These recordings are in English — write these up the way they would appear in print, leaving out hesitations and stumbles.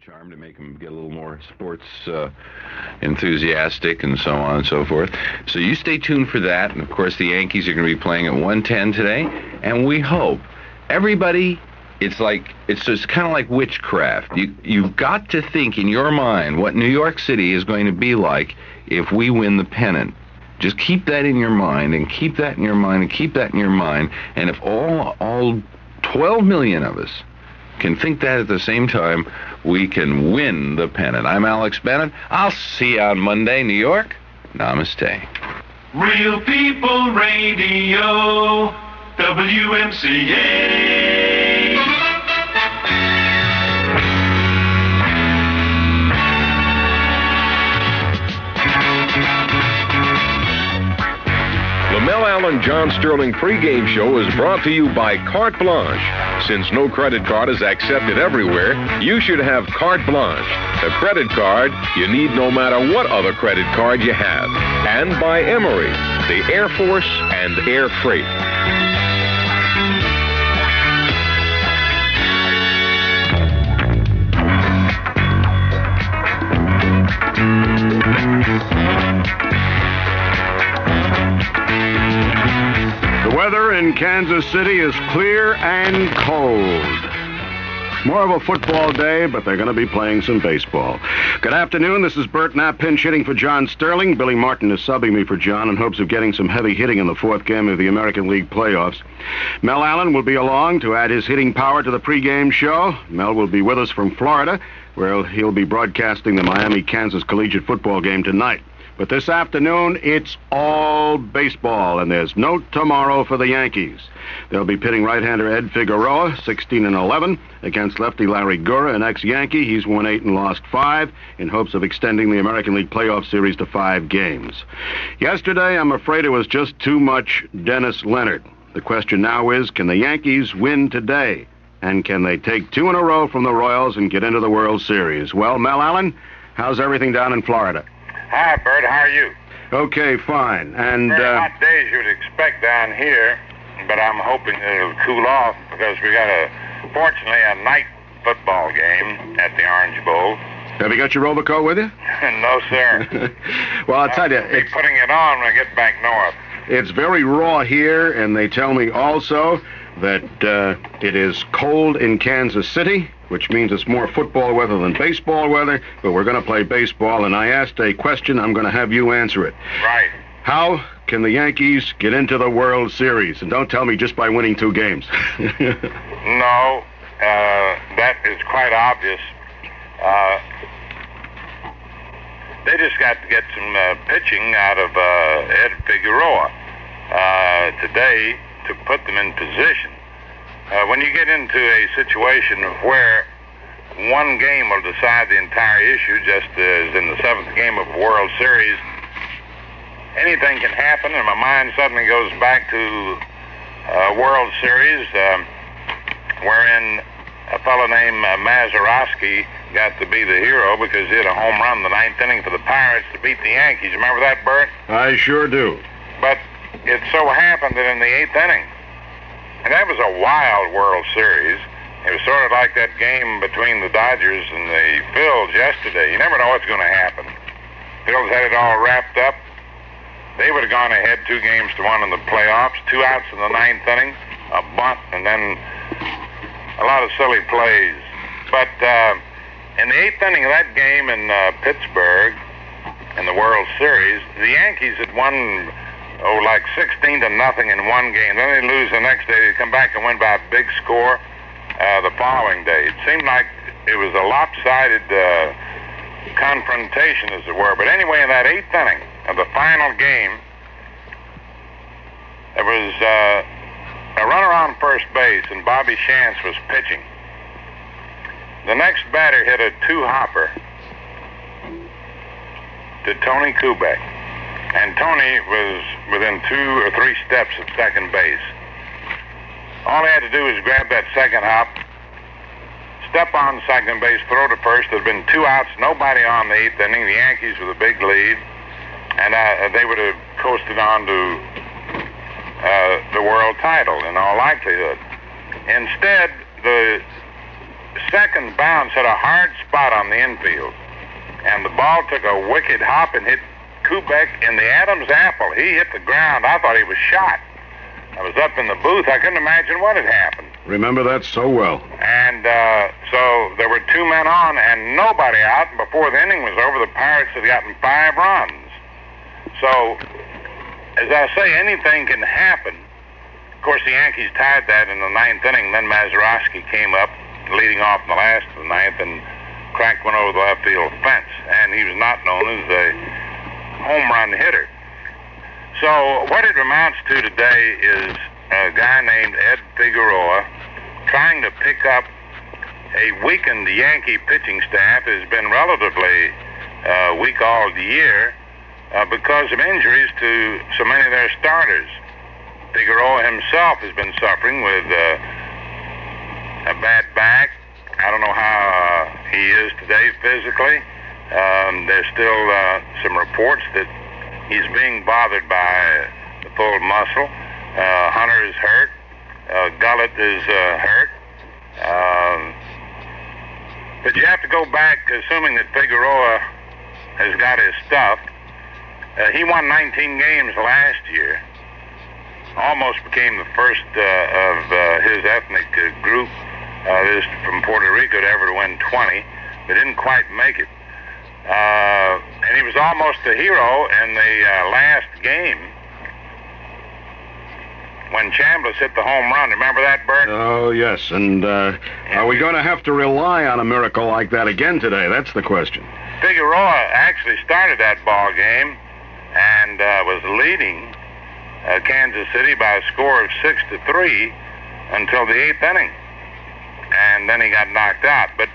charm to make them get a little more sports enthusiastic and so on and so forth. So you stay tuned for that. And, of course, the Yankees are going to be playing at 1:10 today. And we hope everybody, it's just kind of like witchcraft. You've got to think in your mind what New York City is going to be like if we win the pennant. Just keep that in your mind and keep that in your mind and keep that in your mind. And if all 12 million of us can think that at the same time, we can win the pennant. I'm Alex Bennett. I'll see you on Monday, New York. Namaste. Real People Radio, WMCA. The Mel Allen John Sterling pregame show is brought to you by Carte Blanche. Since no credit card is accepted everywhere, you should have Carte Blanche, the credit card you need no matter what other credit card you have. And by Emory, the Air Force and Air Freight. The weather in Kansas City is clear and cold. More of a football day, but they're going to be playing some baseball. Good afternoon. This is Bert Knapp, pinch hitting for John Sterling. Billy Martin is subbing me for John in hopes of getting some heavy hitting in the fourth game of the American League playoffs. Mel Allen will be along to add his hitting power to the pregame show. Mel will be with us from Florida, where he'll be broadcasting the Miami-Kansas collegiate football game tonight. But this afternoon, it's all baseball, and there's no tomorrow for the Yankees. They'll be pitting right-hander Ed Figueroa, 16-11, against lefty Larry Gura, an ex-Yankee. He's won 8 and lost 5, in hopes of extending the American League playoff series to 5 games. Yesterday, I'm afraid it was just too much Dennis Leonard. The question now is, can the Yankees win today? And can they take 2 in a row from the Royals and get into the World Series? Well, Mel Allen, how's everything down in Florida? Hi, Bert. How are you? Okay, fine. And very hot days you'd expect down here, but I'm hoping it'll cool off because we got fortunately, a night football game at the Orange Bowl. Have you got your overcoat with you? No, sir. Well, I'll tell you, I'll be putting it on when I get back north. It's very raw here, and they tell me also that it is cold in Kansas City, which means it's more football weather than baseball weather, but we're going to play baseball, and I asked a question. I'm going to have you answer it. Right. How can the Yankees get into the World Series? And don't tell me just by winning 2 games. No, that is quite obvious. They just got to get some pitching out of Ed Figueroa today to put them in position. When you get into a situation of where one game will decide the entire issue, just as in the 7th game of a World Series, anything can happen, and my mind suddenly goes back to a World Series wherein a fellow named Mazeroski got to be the hero because he hit a home run in the 9th inning for the Pirates to beat the Yankees. Remember that, Bert? I sure do. But it so happened that in the 8th inning, and that was a wild World Series. It was sort of like that game between the Dodgers and the Phils yesterday. You never know what's going to happen. Phils had it all wrapped up. They would have gone ahead 2-1 in the playoffs, 2 outs in the 9th inning, a bunt, and then a lot of silly plays. But in the 8th inning of that game in Pittsburgh, in the World Series, the Yankees had won like 16-0 in one game. Then they lose the next day. They come back and win by a big score the following day. It seemed like it was a lopsided confrontation, as it were. But anyway, in that 8th inning of the final game, there was a runner on first base, and Bobby Shantz was pitching. The next batter hit a 2-hopper to Tony Kubek. And Tony was within 2 or 3 steps of second base. All he had to do was grab that second hop, step on second base, throw to first. There'd been 2 outs, nobody on the 8th inning. The Yankees with a big lead, and they would have coasted on to the world title in all likelihood. Instead, the second bounce hit a hard spot on the infield, and the ball took a wicked hop and hit Kubek in the Adam's apple. He hit the ground. I thought he was shot. I was up in the booth. I couldn't imagine what had happened. Remember that so well. And so there were 2 men on and nobody out. And before the inning was over, the Pirates had gotten 5 runs. So, as I say, anything can happen. Of course, the Yankees tied that in the 9th inning. Then Mazeroski came up, leading off in the last of the 9th, and cracked one over the left field fence. And he was not known as a home run hitter. So what it amounts to today is a guy named Ed Figueroa trying to pick up a weakened Yankee pitching staff. Has been relatively weak all year because of injuries to so many of their starters. Figueroa himself has been suffering with a bad back. I don't know how he is today physically. There's still some reports that he's being bothered by the pulled muscle. Hunter is hurt. Gullett is hurt. But you have to go back, assuming that Figueroa has got his stuff. He won 19 games last year. Almost became the first of his ethnic group, this from Puerto Rico, to ever win 20, but didn't quite make it. And he was almost a hero in the last game when Chambliss hit the home run. Remember that, Bert? Oh, yes. And are we going to have to rely on a miracle like that again today? That's the question. Figueroa actually started that ball game and was leading Kansas City by a score of 6-3 until the 8th inning. And then he got knocked out. But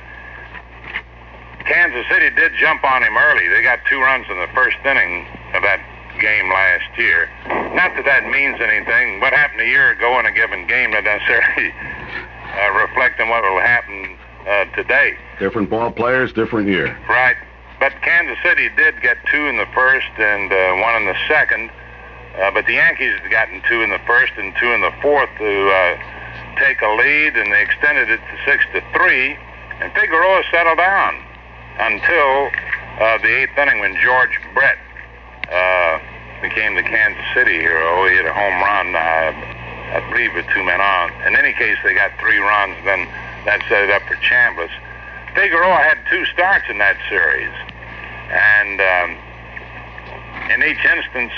Kansas City did jump on him early. They got 2 runs in the first inning of that game last year. Not that that means anything. What happened a year ago in a given game doesn't necessarily reflect on what will happen today. Different ball players, different year. Right. But Kansas City did get 2 in the first and 1 in the second. But the Yankees had gotten 2 in the first and 2 in the fourth to take a lead, and they extended it to 6-3. And Figueroa settled down until the 8th inning when George Brett became the Kansas City hero. He hit a home run, I believe, with 2 men on. In any case, they got 3 runs, then that set it up for Chambliss. Figueroa had 2 starts in that series, and in each instance,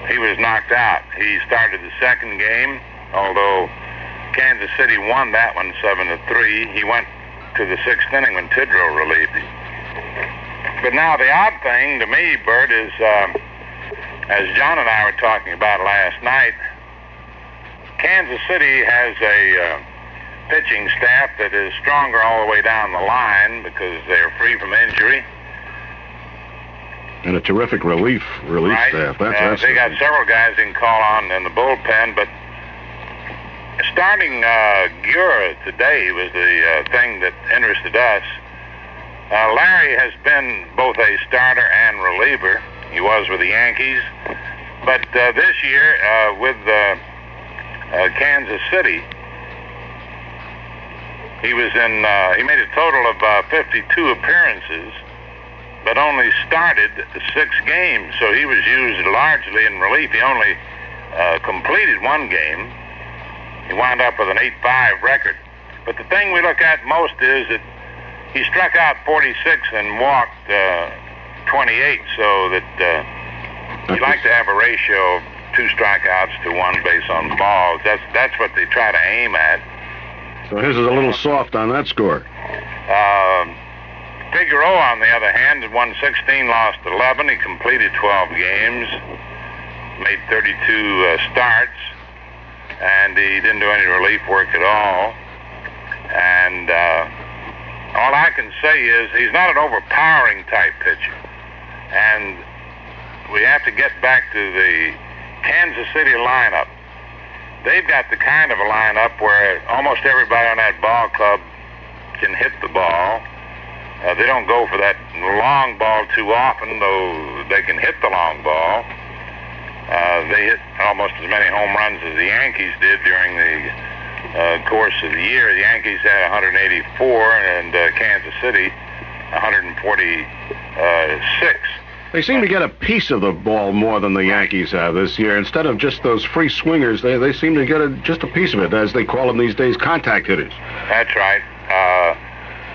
he was knocked out. He started the second game, although Kansas City won that one 7-3. He went to the 6th inning when Tidrow relieved him. But now the odd thing to me, Bert, is as John and I were talking about last night, Kansas City has a pitching staff that is stronger all the way down the line because they're free from injury. And a terrific relief right. Staff. That's they got several guys they can call on in the bullpen, but starting Gura today was the thing that interested us. Larry has been both a starter and reliever. He was with the Yankees. But this year, with Kansas City, he made a total of 52 appearances, but only started 6 games. So he was used largely in relief. He only completed 1 game. He wound up with an 8-5 record. But the thing we look at most is that he struck out 46 and walked 28, so that you like to have a ratio of 2 strikeouts to 1 base on balls. That's what they try to aim at. So his is a little soft on that score. Figueroa, on the other hand, had won 16, lost 11. He completed 12 games, made 32 starts, and he didn't do any relief work at all. And all I can say is he's not an overpowering type pitcher. And we have to get back to the Kansas City lineup. They've got the kind of a lineup where almost everybody on that ball club can hit the ball. They don't go for that long ball too often, though they can hit the long ball. They hit almost as many home runs as the Yankees did during the course of the year. The Yankees had 184 and Kansas City 146. They seem to get a piece of the ball more than the Yankees have this year. Instead of just those free swingers, they seem to get just a piece of it, as they call them these days, contact hitters. That's right.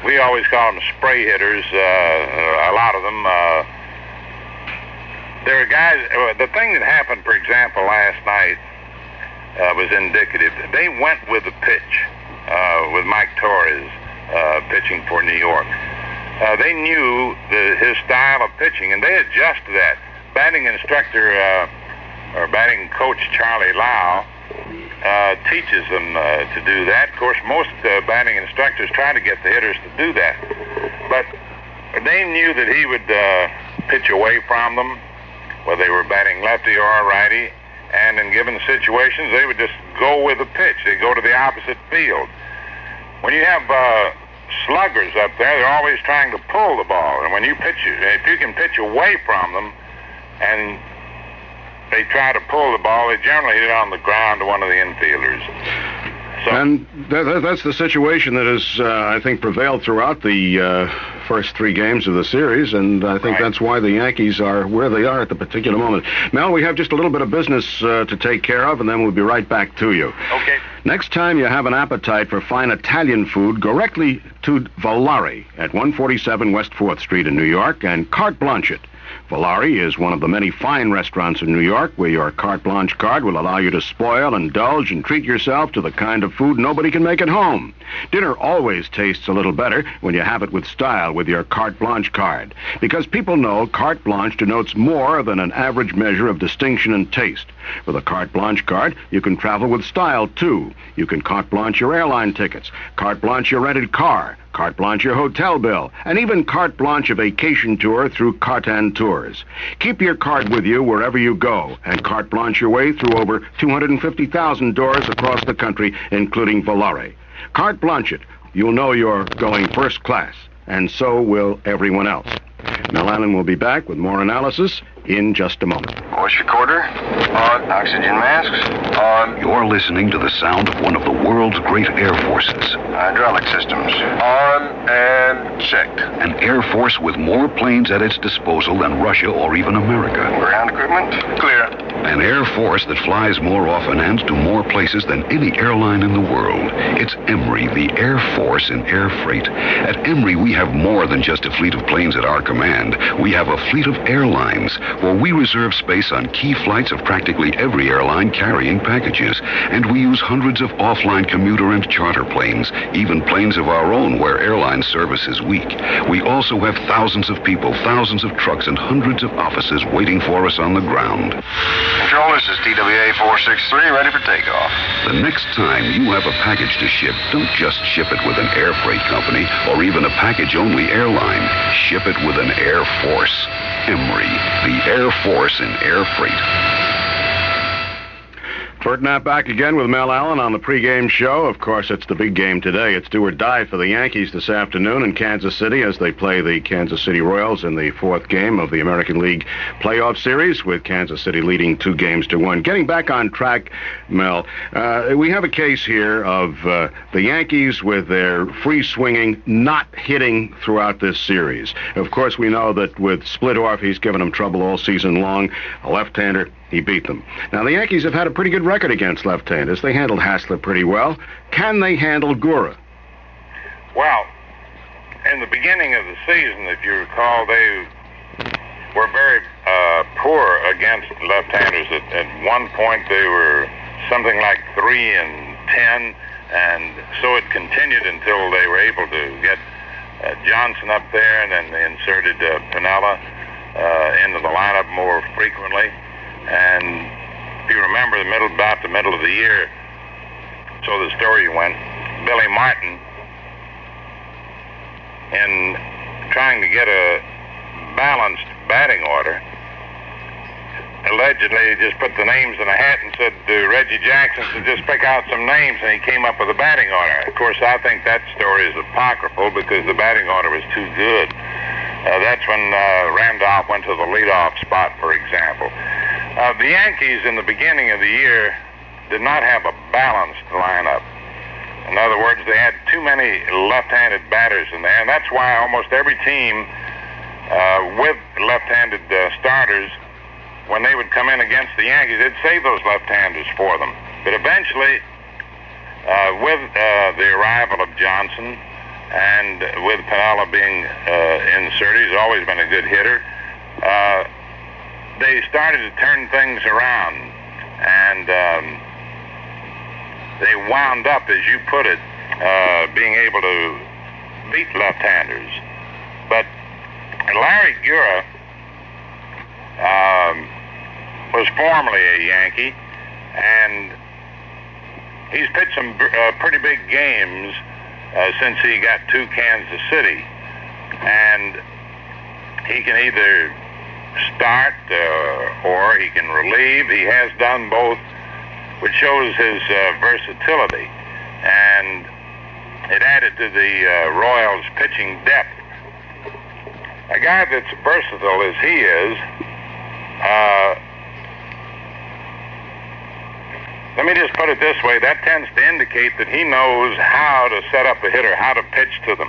We always call them spray hitters, a lot of them. There are guys, the thing that happened, for example, last night was indicative. They went with the pitch with Mike Torres pitching for New York. They knew his style of pitching, and they adjusted that. Batting instructor or batting coach Charlie Lyle teaches them to do that. Of course, most batting instructors try to get the hitters to do that. But they knew that he would pitch away from them, whether they were batting lefty or righty, and in given situations, they would just go with the pitch. They go to the opposite field. When you have sluggers up there, they're always trying to pull the ball, and when you pitch, if you can pitch away from them and they try to pull the ball, they generally hit it on the ground to one of the infielders. So, and that's the situation that has, I think, prevailed throughout the first three games of the series, and I think that's why the Yankees are where they are at the particular moment. Mel, we have just a little bit of business to take care of, and then we'll be right back to you. Okay. Next time you have an appetite for fine Italian food, go directly to Valari at 147 West 4th Street in New York and carte blanche it. Valari is one of the many fine restaurants in New York where your carte blanche card will allow you to spoil, indulge, and treat yourself to the kind of food nobody can make at home. Dinner always tastes a little better when you have it with style with your carte blanche card, because people know carte blanche denotes more than an average measure of distinction and taste. With a carte blanche card, you can travel with style, too. You can carte blanche your airline tickets, carte blanche your rented car, carte blanche your hotel bill, and even carte blanche a vacation tour through Cartan Tours. Keep your card with you wherever you go, and carte blanche your way through over 250,000 doors across the country, including Valari. Carte blanche it. You'll know you're going first class, and so will everyone else. Mel Allen will be back with more analysis in just a moment. Voice recorder on. Oxygen masks on. You're listening to the sound of one of the world's great air forces. Hydraulic systems on and checked. An air force with more planes at its disposal than Russia or even America. Ground equipment clear. An air force that flies more often and to more places than any airline in the world. It's Emory, the Air Force in air freight. At Emory, we have more than just a fleet of planes at our command. We have a fleet of airlines, where we reserve space on key flights of practically every airline carrying packages. And we use hundreds of offline commuter and charter planes, even planes of our own where airline service is weak. We also have thousands of people, thousands of trucks, and hundreds of offices waiting for us on the ground. Control, this is TWA 463, ready for takeoff. The next time you have a package to ship, don't just ship it with an air freight company or even a package-only airline. Ship it with an Air Force. Emory, the Air Force in air freight. Bert Knapp back again with Mel Allen on the pregame show. Of course, it's the big game today. It's do or die for the Yankees this afternoon in Kansas City as they play the Kansas City Royals in the fourth game of the American League playoff series, with Kansas City leading 2-1. Getting back on track, Mel, we have a case here of the Yankees with their free-swinging, not hitting throughout this series. Of course, we know that with Splittorff, he's given them trouble all season long. A left-hander, he beat them. Now, the Yankees have had a pretty good record against left-handers. They handled Hassler pretty well. Can they handle Gura? Well, in the beginning of the season, if you recall, they were very poor against left-handers. At one point, they were something like 3-10, and so it continued until they were able to get Johnson up there, and then they inserted Piniella into the lineup more frequently. And if you remember, about the middle of the year, so the story went, Billy Martin, in trying to get a balanced batting order, allegedly just put the names in a hat and said to Reggie Jackson to just pick out some names, and he came up with a batting order. Of course, I think that story is apocryphal because the batting order was too good. That's when Randolph went to the leadoff spot, for example. The Yankees in the beginning of the year did not have a balanced lineup. In other words, they had too many left-handed batters in there, and that's why almost every team with left-handed starters, when they would come in against the Yankees, they'd save those left-handers for them. But eventually, with the arrival of Johnson and with Piniella being inserted, he's always been a good hitter, they started to turn things around, and they wound up, as you put it, being able to beat left-handers. But Larry Gura was formerly a Yankee, and he's pitched some pretty big games since he got to Kansas City. And he can either start or he can relieve. He has done both, which shows his versatility. And it added to the Royals' pitching depth. A guy that's versatile as he is, let me just put it this way, that tends to indicate that he knows how to set up a hitter, how to pitch to them.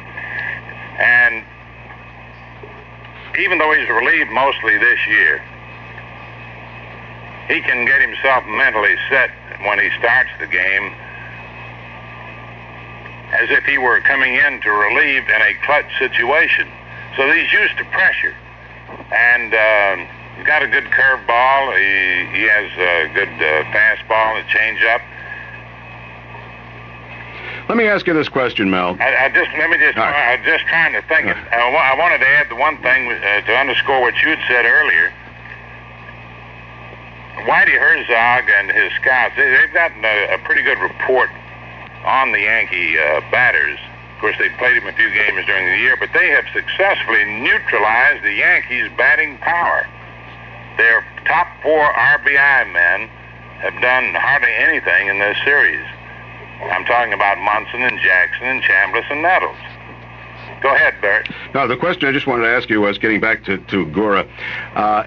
And even though he's relieved mostly this year, he can get himself mentally set when he starts the game as if he were coming in to relieve in a clutch situation. So he's used to pressure. And he's got a good curveball. He has a good fastball and a changeup. Let me ask you this question, Mel. I'm just trying to think. Right. I wanted to add the one thing to underscore what you had said earlier. Whitey Herzog and his scouts, they've gotten a pretty good report on the Yankee batters. Of course, they played him a few games during the year, but they have successfully neutralized the Yankees' batting power. Their top 4 RBI men have done hardly anything in this series. I'm talking about Munson and Jackson and Chambliss and Nettles. Go ahead, Bert. No, the question I just wanted to ask you was, getting back to Gura,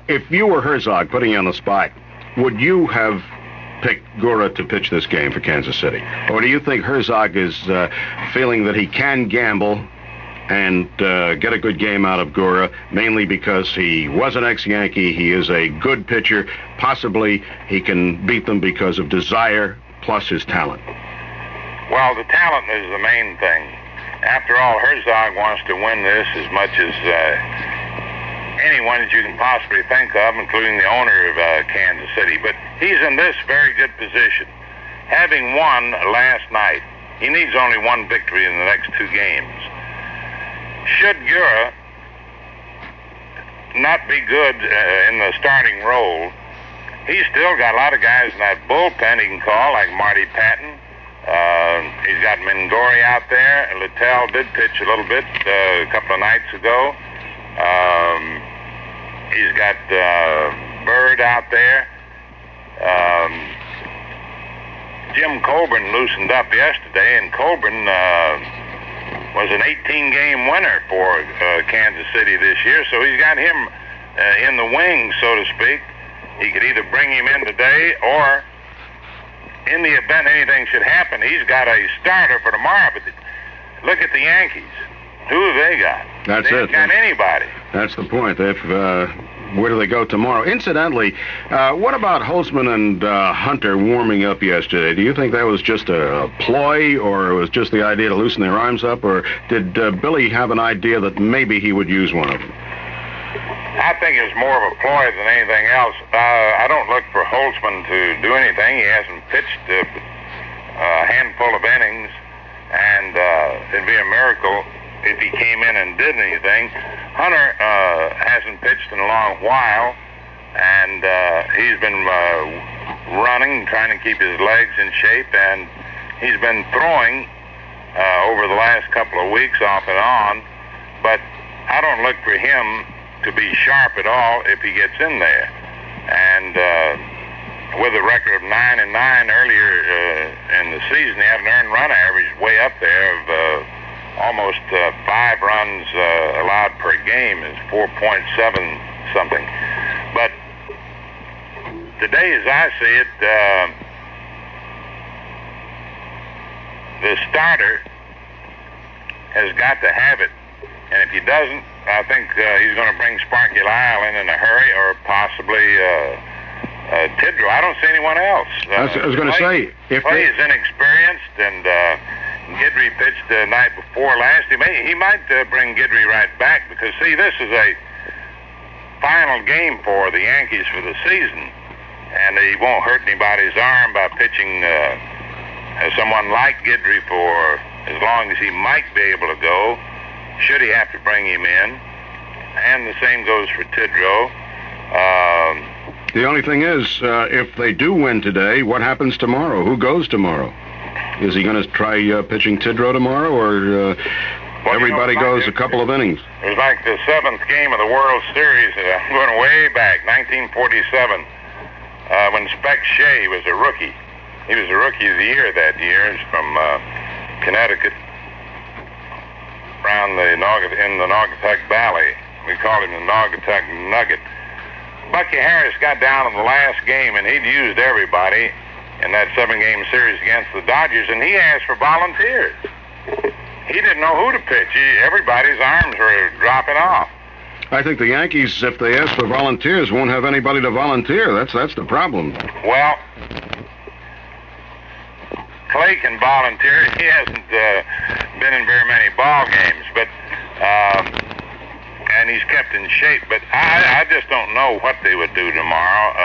if you were Herzog, putting you on the spot, would you have picked Gura to pitch this game for Kansas City? Or do you think Herzog is feeling that he can gamble and get a good game out of Gura, mainly because he was an ex-Yankee, he is a good pitcher, possibly he can beat them because of desire plus his talent? Well, the talent is the main thing. After all, Herzog wants to win this as much as anyone that you can possibly think of, including the owner of Kansas City. But he's in this very good position. Having won last night, he needs only one victory in the next 2 games. Should Gura not be good in the starting role, he's still got a lot of guys in that bullpen he can call, like Marty Patton. He's got Mingori out there. Littell did pitch a little bit a couple of nights ago. He's got Bert out there. Jim Colburn loosened up yesterday, and Colburn was an 18-game winner for Kansas City this year, so he's got him in the wings, so to speak. He could either bring him in today, or in the event anything should happen, he's got a starter for tomorrow. But look at the Yankees. Who have they got? They haven't got anybody. That's the point. Where do they go tomorrow? Incidentally, what about Holtzman and Hunter warming up yesterday? Do you think that was just a ploy, or it was just the idea to loosen their arms up, or did Billy have an idea that maybe he would use one of them? I think it's more of a ploy than anything else. I don't look for Holtzman to do anything. He hasn't pitched a handful of innings, and it'd be a miracle if he came in and did anything. Hunter hasn't pitched in a long while, and he's been running, trying to keep his legs in shape, and he's been throwing over the last couple of weeks off and on, but I don't look for him to be sharp at all if he gets in there. And with a record of 9-9 earlier in the season, he had an earned run average way up there of almost 5 runs allowed per game, is 4.7 something. But today, as I see it, the starter has got to have it. And if he doesn't, I think he's going to bring Sparky Lyle in a hurry, or possibly Tidrow. I don't see anyone else. I was going to say, if Clay is inexperienced, and Guidry pitched the night before last. He might bring Guidry right back, because, see, this is a final game for the Yankees for the season, and he won't hurt anybody's arm by pitching someone like Guidry for as long as he might be able to go, should he have to bring him in. And the same goes for Tidrow. The only thing is, if they do win today, what happens tomorrow? Who goes tomorrow? Is he going to try pitching Tidrow tomorrow, or everybody goes a couple of innings? It was like the 7th game of the World Series, going way back, 1947, when Spec Shea was a rookie. He was a Rookie of the Year that year. He's from Connecticut, around in the Naugatuck Valley. We called him the Naugatuck Nugget. Bucky Harris got down in the last game, and he'd used everybody in that 7-game series against the Dodgers, and he asked for volunteers. He didn't know who to pitch. Everybody's arms were dropping off. I think the Yankees, if they ask for volunteers, won't have anybody to volunteer. That's the problem. Well, Clay can volunteer. He hasn't been in very many ball games, but and he's kept in shape. But I just don't know what they would do tomorrow.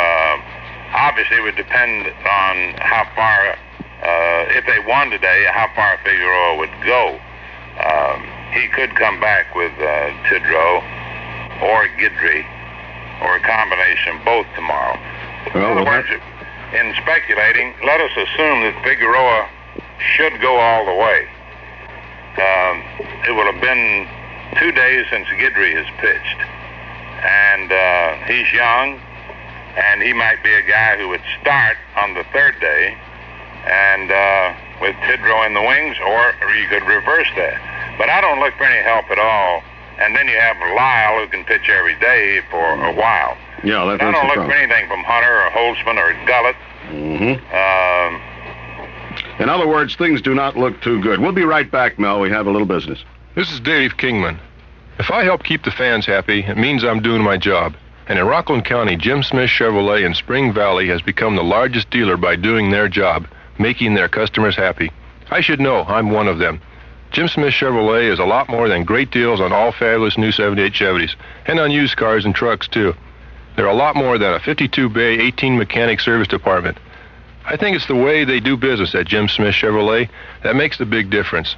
Obviously, it would depend on how far, if they won today, how far Figueroa would go. He could come back with Tidrow or Guidry, or a combination of both tomorrow. In other words, in speculating, let us assume that Figueroa should go all the way. It will have been 2 days since Guidry has pitched, and he's young, and he might be a guy who would start on the 3rd day, and with Tidrow in the wings, or you could reverse that. But I don't look for any help at all. And then you have Lyle, who can pitch every day for a while. Yeah, that's I don't look for anything from Hunter or Holtzman or Gullett. In other words, things do not look too good. We'll be right back, Mel. We have a little business. This is Dave Kingman. If I help keep the fans happy, it means I'm doing my job. And in Rockland County, Jim Smith Chevrolet in Spring Valley has become the largest dealer by doing their job, making their customers happy. I should know. I'm one of them. Jim Smith Chevrolet is a lot more than great deals on all fabulous new 78 Chevys, and on used cars and trucks, too. They're a lot more than a 52-bay, 18-mechanic service department. I think it's the way they do business at Jim Smith Chevrolet that makes the big difference.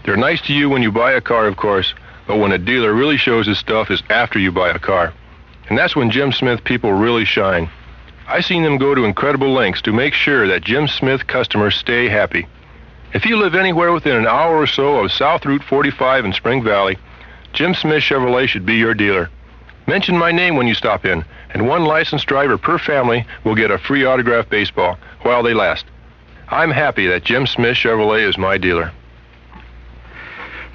They're nice to you when you buy a car, of course, but when a dealer really shows his stuff is after you buy a car. And that's when Jim Smith people really shine. I've seen them go to incredible lengths to make sure that Jim Smith customers stay happy. If you live anywhere within an hour or so of South Route 45 in Spring Valley, Jim Smith Chevrolet should be your dealer. Mention my name when you stop in, and one licensed driver per family will get a free autographed baseball while they last. I'm happy that Jim Smith Chevrolet is my dealer.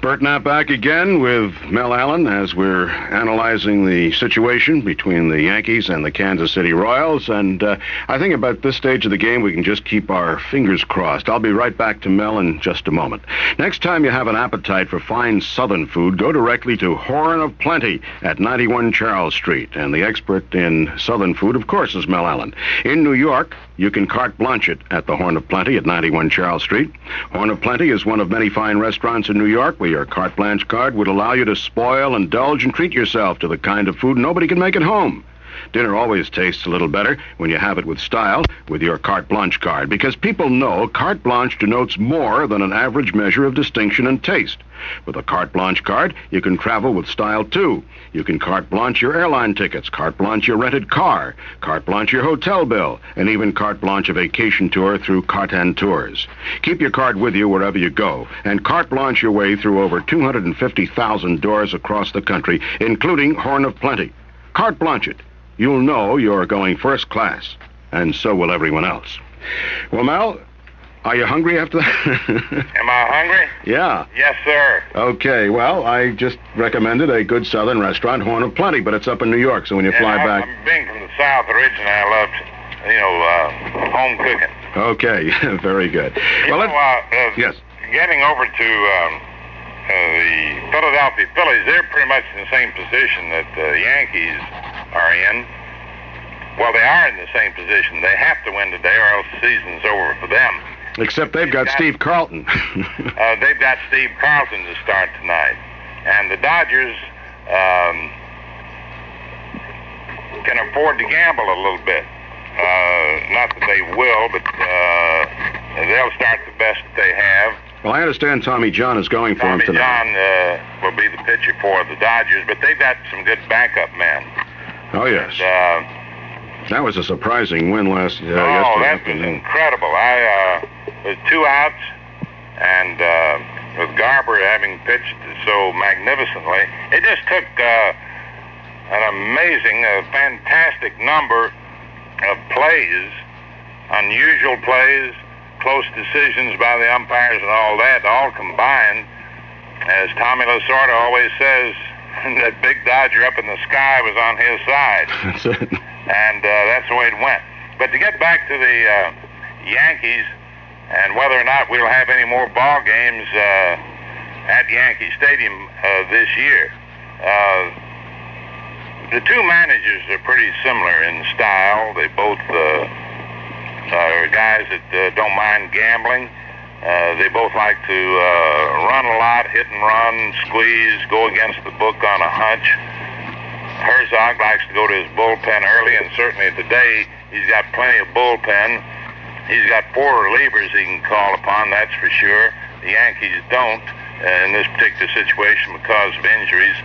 Bert Knapp back again with Mel Allen as we're analyzing the situation between the Yankees and the Kansas City Royals. And I think about this stage of the game, we can just keep our fingers crossed. I'll be right back to Mel in just a moment. Next time you have an appetite for fine Southern food, go directly to Horn of Plenty at 91 Charles Street. And the expert in Southern food, of course, is Mel Allen. In New York, you can carte blanche it at the Horn of Plenty at 91 Charles Street. Horn of Plenty is one of many fine restaurants in New York where your carte blanche card would allow you to spoil, indulge, and treat yourself to the kind of food nobody can make at home. Dinner always tastes a little better when you have it with style with your carte blanche card, because people know carte blanche denotes more than an average measure of distinction and taste. With a carte blanche card, you can travel with style, too. You can carte blanche your airline tickets, carte blanche your rented car, carte blanche your hotel bill, and even carte blanche a vacation tour through Cartan Tours. Keep your card with you wherever you go, and carte blanche your way through over 250,000 doors across the country, including Horn of Plenty. Carte blanche it. You'll know you're going first class, and so will everyone else. Well, Mel, are you hungry after that? Am I hungry? Yeah. Yes, sir. Okay, well, I just recommended a good Southern restaurant, Horn of Plenty, but it's up in New York, so when you fly back... I'm being from the South originally. I love, home cooking. Okay, very good. Yes. getting over to the Philadelphia Phillies, they're pretty much in the same position that the Yankees are in. Well, they are in the same position. They have to win today or else the season's over for them. Except they've got Steve Carlton. They've got Steve Carlton to start tonight. And the Dodgers can afford to gamble a little bit. Not that they will, but they'll start the best they have. Well, I understand Tommy John is going for him tonight. Tommy John will be the pitcher for the Dodgers, but they've got some good backup men. Oh, yes. That was a surprising win yesterday. Oh, that was incredible. With 2 outs, and with Garber having pitched so magnificently, it just took an amazing, fantastic number of plays, unusual plays, close decisions by the umpires and all that, all combined. As Tommy Lasorda always says, that big Dodger up in the sky was on his side. That's it. And that's the way it went. But to get back to the Yankees and whether or not we'll have any more ball games at Yankee Stadium this year, the two managers are pretty similar in style. They both are guys that don't mind gambling. They both like to run a lot, hit and run, squeeze, go against the book on a hunch. Herzog likes to go to his bullpen early, and certainly today he's got plenty of bullpen. He's got 4 relievers he can call upon, that's for sure. The Yankees don't in this particular situation because of injuries.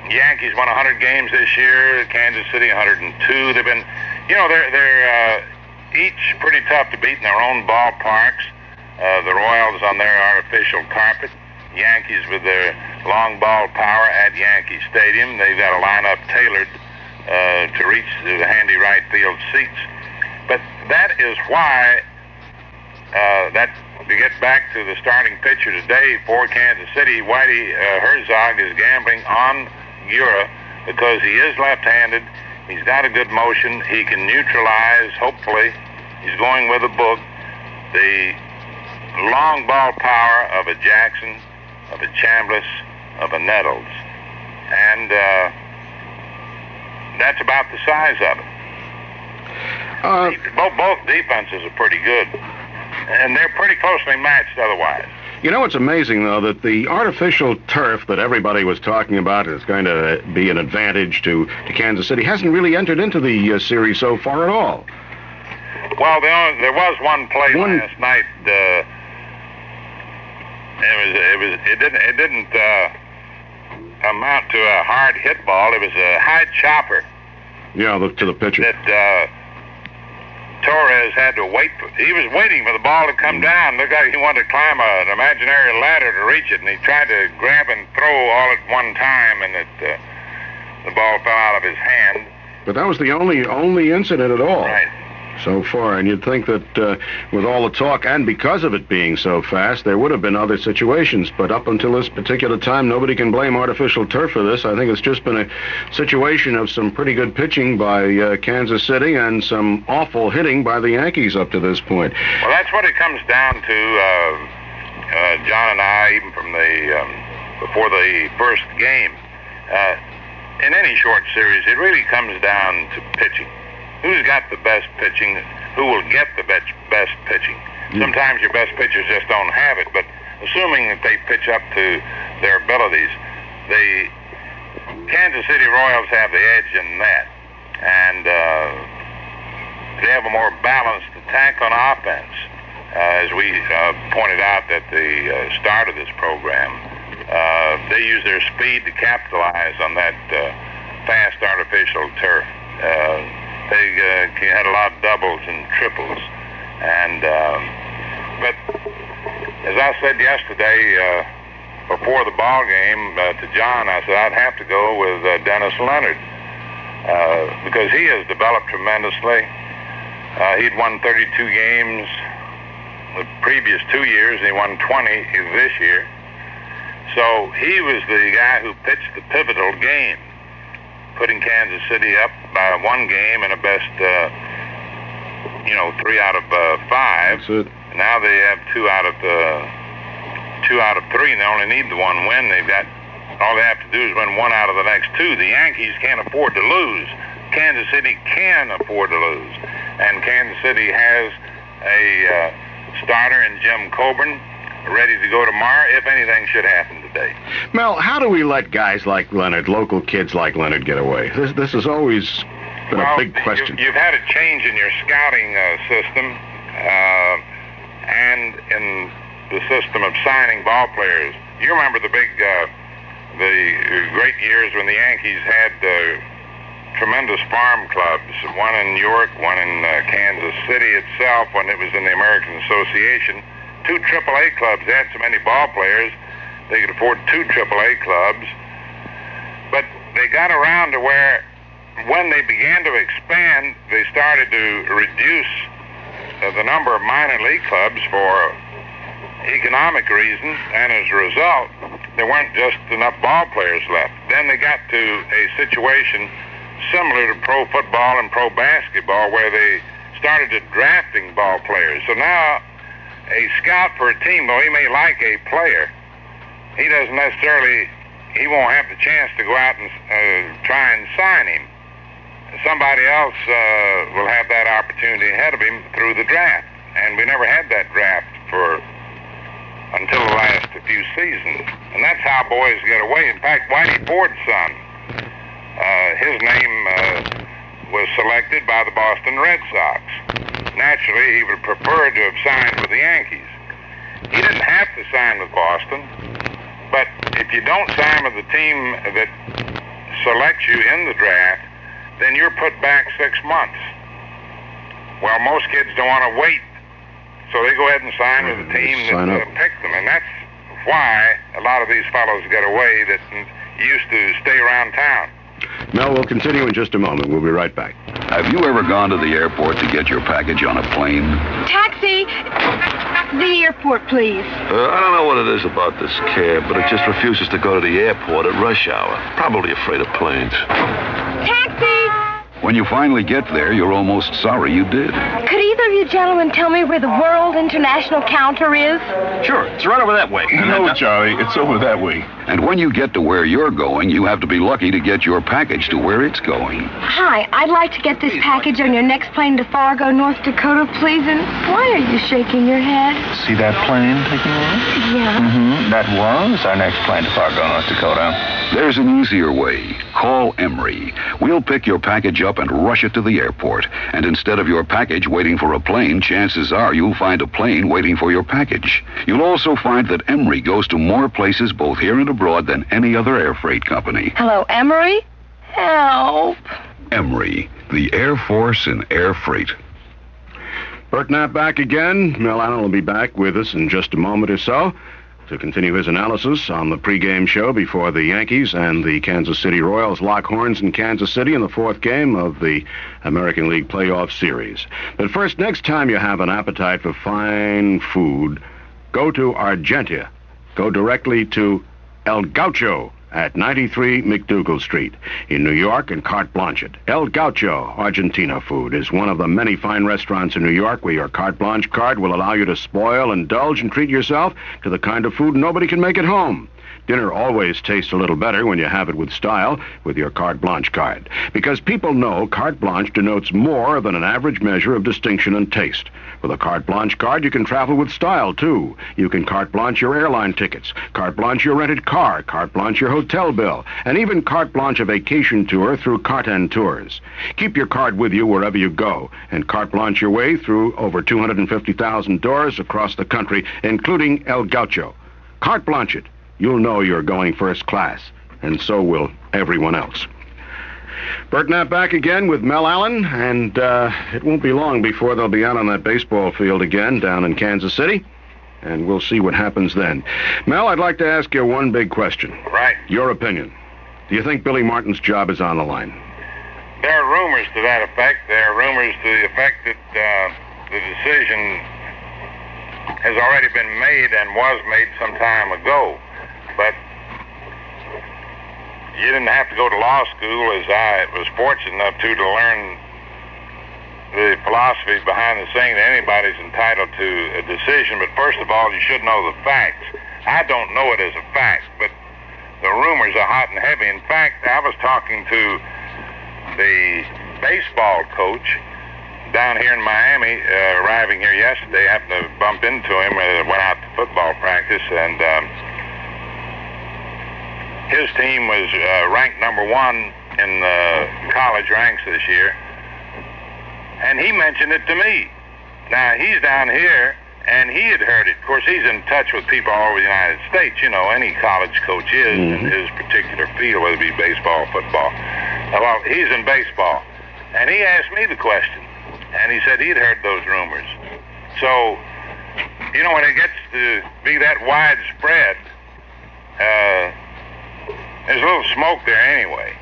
Yankees won 100 games this year, Kansas City 102. They've been, they're each pretty tough to beat in their own ballparks. The Royals on their artificial carpet. Yankees with their long ball power at Yankee Stadium. They've got a lineup tailored to reach the handy right field seats. But that is why, to get back to the starting pitcher today for Kansas City, Whitey Herzog is gambling on Gura because he is left-handed. He's got a good motion. He can neutralize, hopefully. He's going with a book. The long ball power of a Jackson, of a Chambliss, of a Nettles. And that's about the size of it. Both defenses are pretty good. And they're pretty closely matched otherwise. You know, it's amazing, though, that the artificial turf that everybody was talking about is going to be an advantage to Kansas City hasn't really entered into the series so far at all. Well, there was one play last night. It didn't amount to a hard hit ball. It was a high chopper. Yeah, to the pitcher. That Torres had to wait for. He was waiting for the ball to come down. Looked like he wanted to climb an imaginary ladder to reach it, and he tried to grab and throw all at one time, and the ball fell out of his hand. But that was the only incident at all. Right. So far, and you'd think that with all the talk and because of it being so fast, there would have been other situations. But up until this particular time, nobody can blame artificial turf for this. I think it's just been a situation of some pretty good pitching by Kansas City and some awful hitting by the Yankees up to this point. Well, that's what it comes down to. John and I, even from before the first game, in any short series, it really comes down to pitching. Who's got the best pitching? Who will get the best pitching? Sometimes your best pitchers just don't have it, but assuming that they pitch up to their abilities, the Kansas City Royals have the edge in that, and they have a more balanced attack on offense. As we pointed out at the start of this program, they use their speed to capitalize on that fast artificial turf. They had a lot of doubles and triples, and but as I said yesterday before the ball game to John, I said I'd have to go with Dennis Leonard because he has developed tremendously. He'd won 32 games the previous 2 years, and he won 20 this year. So he was the guy who pitched the pivotal game, putting Kansas City up by 1 game and a best, 3 out of 5. That's it. And now they have two out of 3, and they only need the one win. All they have to do is win one out of the next 2. The Yankees can't afford to lose. Kansas City can afford to lose. And Kansas City has a starter in Jim Coburn ready to go tomorrow if anything should happen today. Mel, how do we let guys like Leonard, local kids like Leonard, get away? This has always been a big question. You've had a change in your scouting system and in the system of signing ball players. You remember the great years when the Yankees had tremendous farm clubs, one in New York, one in Kansas City itself when it was in the American Association. 2 AAA clubs had so many ball players, they could afford 2 AAA clubs. But they got around to where when they began to expand, they started to reduce the number of minor league clubs for economic reasons, and as a result, there weren't just enough ball players left. Then they got to a situation similar to pro football and pro basketball where they started to drafting ball players. So now a scout for a team, though he may like a player, he won't have the chance to go out and try and sign him. Somebody else will have that opportunity ahead of him through the draft. And we never had that draft until the last few seasons. And that's how boys get away. In fact, Whitey Ford's son, his name was selected by the Boston Red Sox. Naturally, he would prefer to have signed with the Yankees. He didn't have to sign with Boston, but if you don't sign with the team that selects you in the draft, then you're put back 6 months. Well, most kids don't want to wait, so they go ahead and sign with the team that picked them, and that's why a lot of these fellows get away that used to stay around town. Mel, we'll continue in just a moment. We'll be right back. Have you ever gone to the airport to get your package on a plane? Taxi! The airport, please. I don't know what it is about this cab, but it just refuses to go to the airport at rush hour. Probably afraid of planes. Taxi! When you finally get there, you're almost sorry you did. Could either of you gentlemen tell me where the World International counter is? Sure, it's right over that way. No, Charlie, it's over that way. And when you get to where you're going, you have to be lucky to get your package to where it's going. Hi, I'd like to get this package on your next plane to Fargo, North Dakota, please. And why are you shaking your head? See that plane taking off? Yeah. Mm-hmm. That was our next plane to Fargo, North Dakota. There's an easier way. Call Emery. We'll pick your package up and rush it to the airport. And instead of your package waiting for a plane, chances are you'll find a plane waiting for your package. You'll also find that Emery goes to more places both here and abroad than any other air freight company. Hello, Emery? Help. Emery, the Air Force in air freight. Bert Knapp back again. Mel Allen will be back with us in just a moment or so to continue his analysis on the pregame show before the Yankees and the Kansas City Royals lock horns in Kansas City in the 4th game of the American League Playoff Series. But first, next time you have an appetite for fine food, go to Argentia. Go directly to El Gaucho at 93 McDougal Street in New York and Carte Blanche. El Gaucho Argentina food is one of the many fine restaurants in New York where your Carte Blanche card will allow you to spoil, indulge, and treat yourself to the kind of food nobody can make at home. Dinner always tastes a little better when you have it with style with your Carte Blanche card. Because people know Carte Blanche denotes more than an average measure of distinction and taste. With a Carte Blanche card, you can travel with style, too. You can Carte Blanche your airline tickets, Carte Blanche your rented car, Carte Blanche your hotel bill, and even Carte Blanche a vacation tour through Carten Tours. Keep your card with you wherever you go, and Carte Blanche your way through over 250,000 doors across the country, including El Gaucho. Carte Blanche it. You'll know you're going first class, and so will everyone else. Bert Knapp back again with Mel Allen, and it won't be long before they'll be out on that baseball field again down in Kansas City, and we'll see what happens then. Mel, I'd like to ask you one big question. Right. Your opinion. Do you think Billy Martin's job is on the line? There are rumors to that effect. There are rumors to the effect that the decision has already been made and was made some time ago. But you didn't have to go to law school, as I was fortunate enough to learn the philosophy behind the saying that anybody's entitled to a decision, but first of all, you should know the facts. I don't know it as a fact, but the rumors are hot and heavy. In fact, I was talking to the baseball coach down here in Miami, arriving here yesterday. I happened to bump into him, went out to football practice, and his team was ranked number 1 in the college ranks this year. And he mentioned it to me. Now, he's down here, and he had heard it. Of course, he's in touch with people all over the United States. You know, any college coach is in his particular field, whether it be baseball or football. Well, he's in baseball. And he asked me the question, and he said he'd heard those rumors. So, you know, when it gets to be that widespread, there's a little smoke there anyway.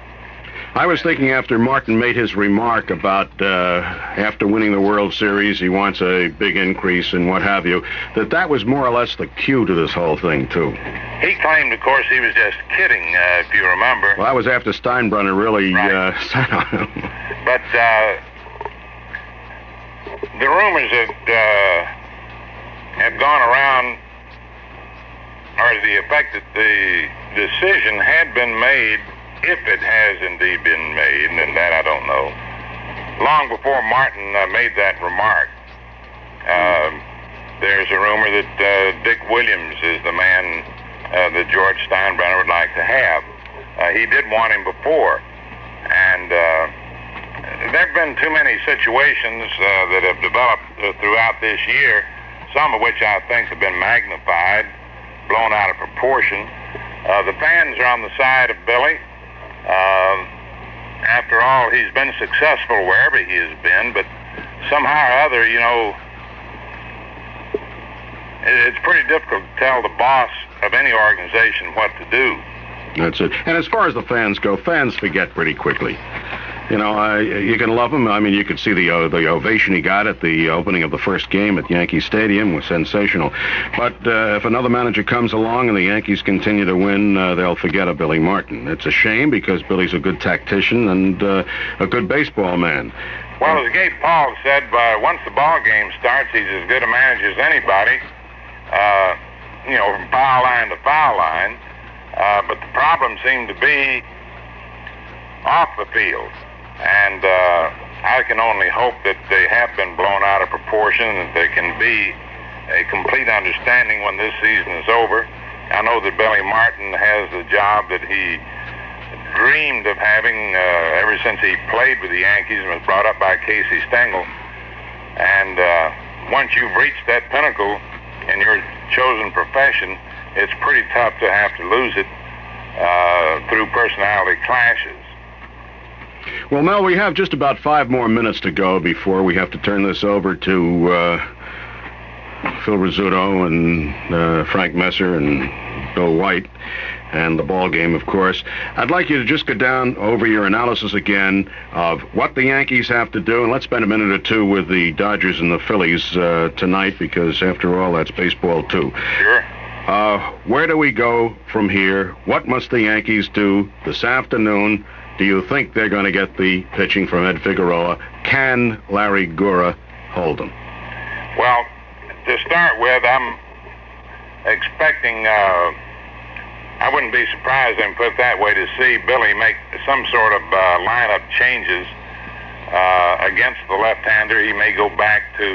I was thinking after Martin made his remark about after winning the World Series, he wants a big increase and what have you, that was more or less the cue to this whole thing, too. He claimed, of course, he was just kidding, if you remember. Well, that was after Steinbrenner really sat on him. But the rumors that have gone around are to the effect that the decision had been made, if it has indeed been made, and that I don't know, long before Martin made that remark. There's a rumor that Dick Williams is the man that George Steinbrenner would like to have. He did want him before, and there have been too many situations that have developed throughout this year, some of which I think have been magnified, blown out of proportion. The fans are on the side of Billy. After all, he's been successful wherever he has been, but somehow or other, you know, it's pretty difficult to tell the boss of any organization what to do. That's it. And as far as the fans go, fans forget pretty quickly. You know, you can love him. I mean, you could see the ovation he got at the opening of the first game at Yankee Stadium was sensational. But if another manager comes along and the Yankees continue to win, they'll forget a Billy Martin. It's a shame because Billy's a good tactician and a good baseball man. Well, as Gabe Paul said, once the ball game starts, he's as good a manager as anybody, you know, from foul line to foul line. But the problem seemed to be off the field. And I can only hope that they have been blown out of proportion, and that there can be a complete understanding when this season is over. I know that Billy Martin has the job that he dreamed of having ever since he played with the Yankees and was brought up by Casey Stengel. And once you've reached that pinnacle in your chosen profession, it's pretty tough to have to lose it through personality clashes. Well, Mel, we have just about 5 more minutes to go before we have to turn this over to Phil Rizzuto and Frank Messer and Bill White and the ball game, of course. I'd like you to just go down over your analysis again of what the Yankees have to do, and let's spend a minute or two with the Dodgers and the Phillies tonight, because after all, that's baseball too. Sure. Where do we go from here? What must the Yankees do this afternoon? Do you think they're going to get the pitching from Ed Figueroa? Can Larry Gura hold them? Well, to start with, I'm expecting, I wouldn't be surprised, and put it that way, to see Billy make some sort of lineup changes against the left-hander. He may go back to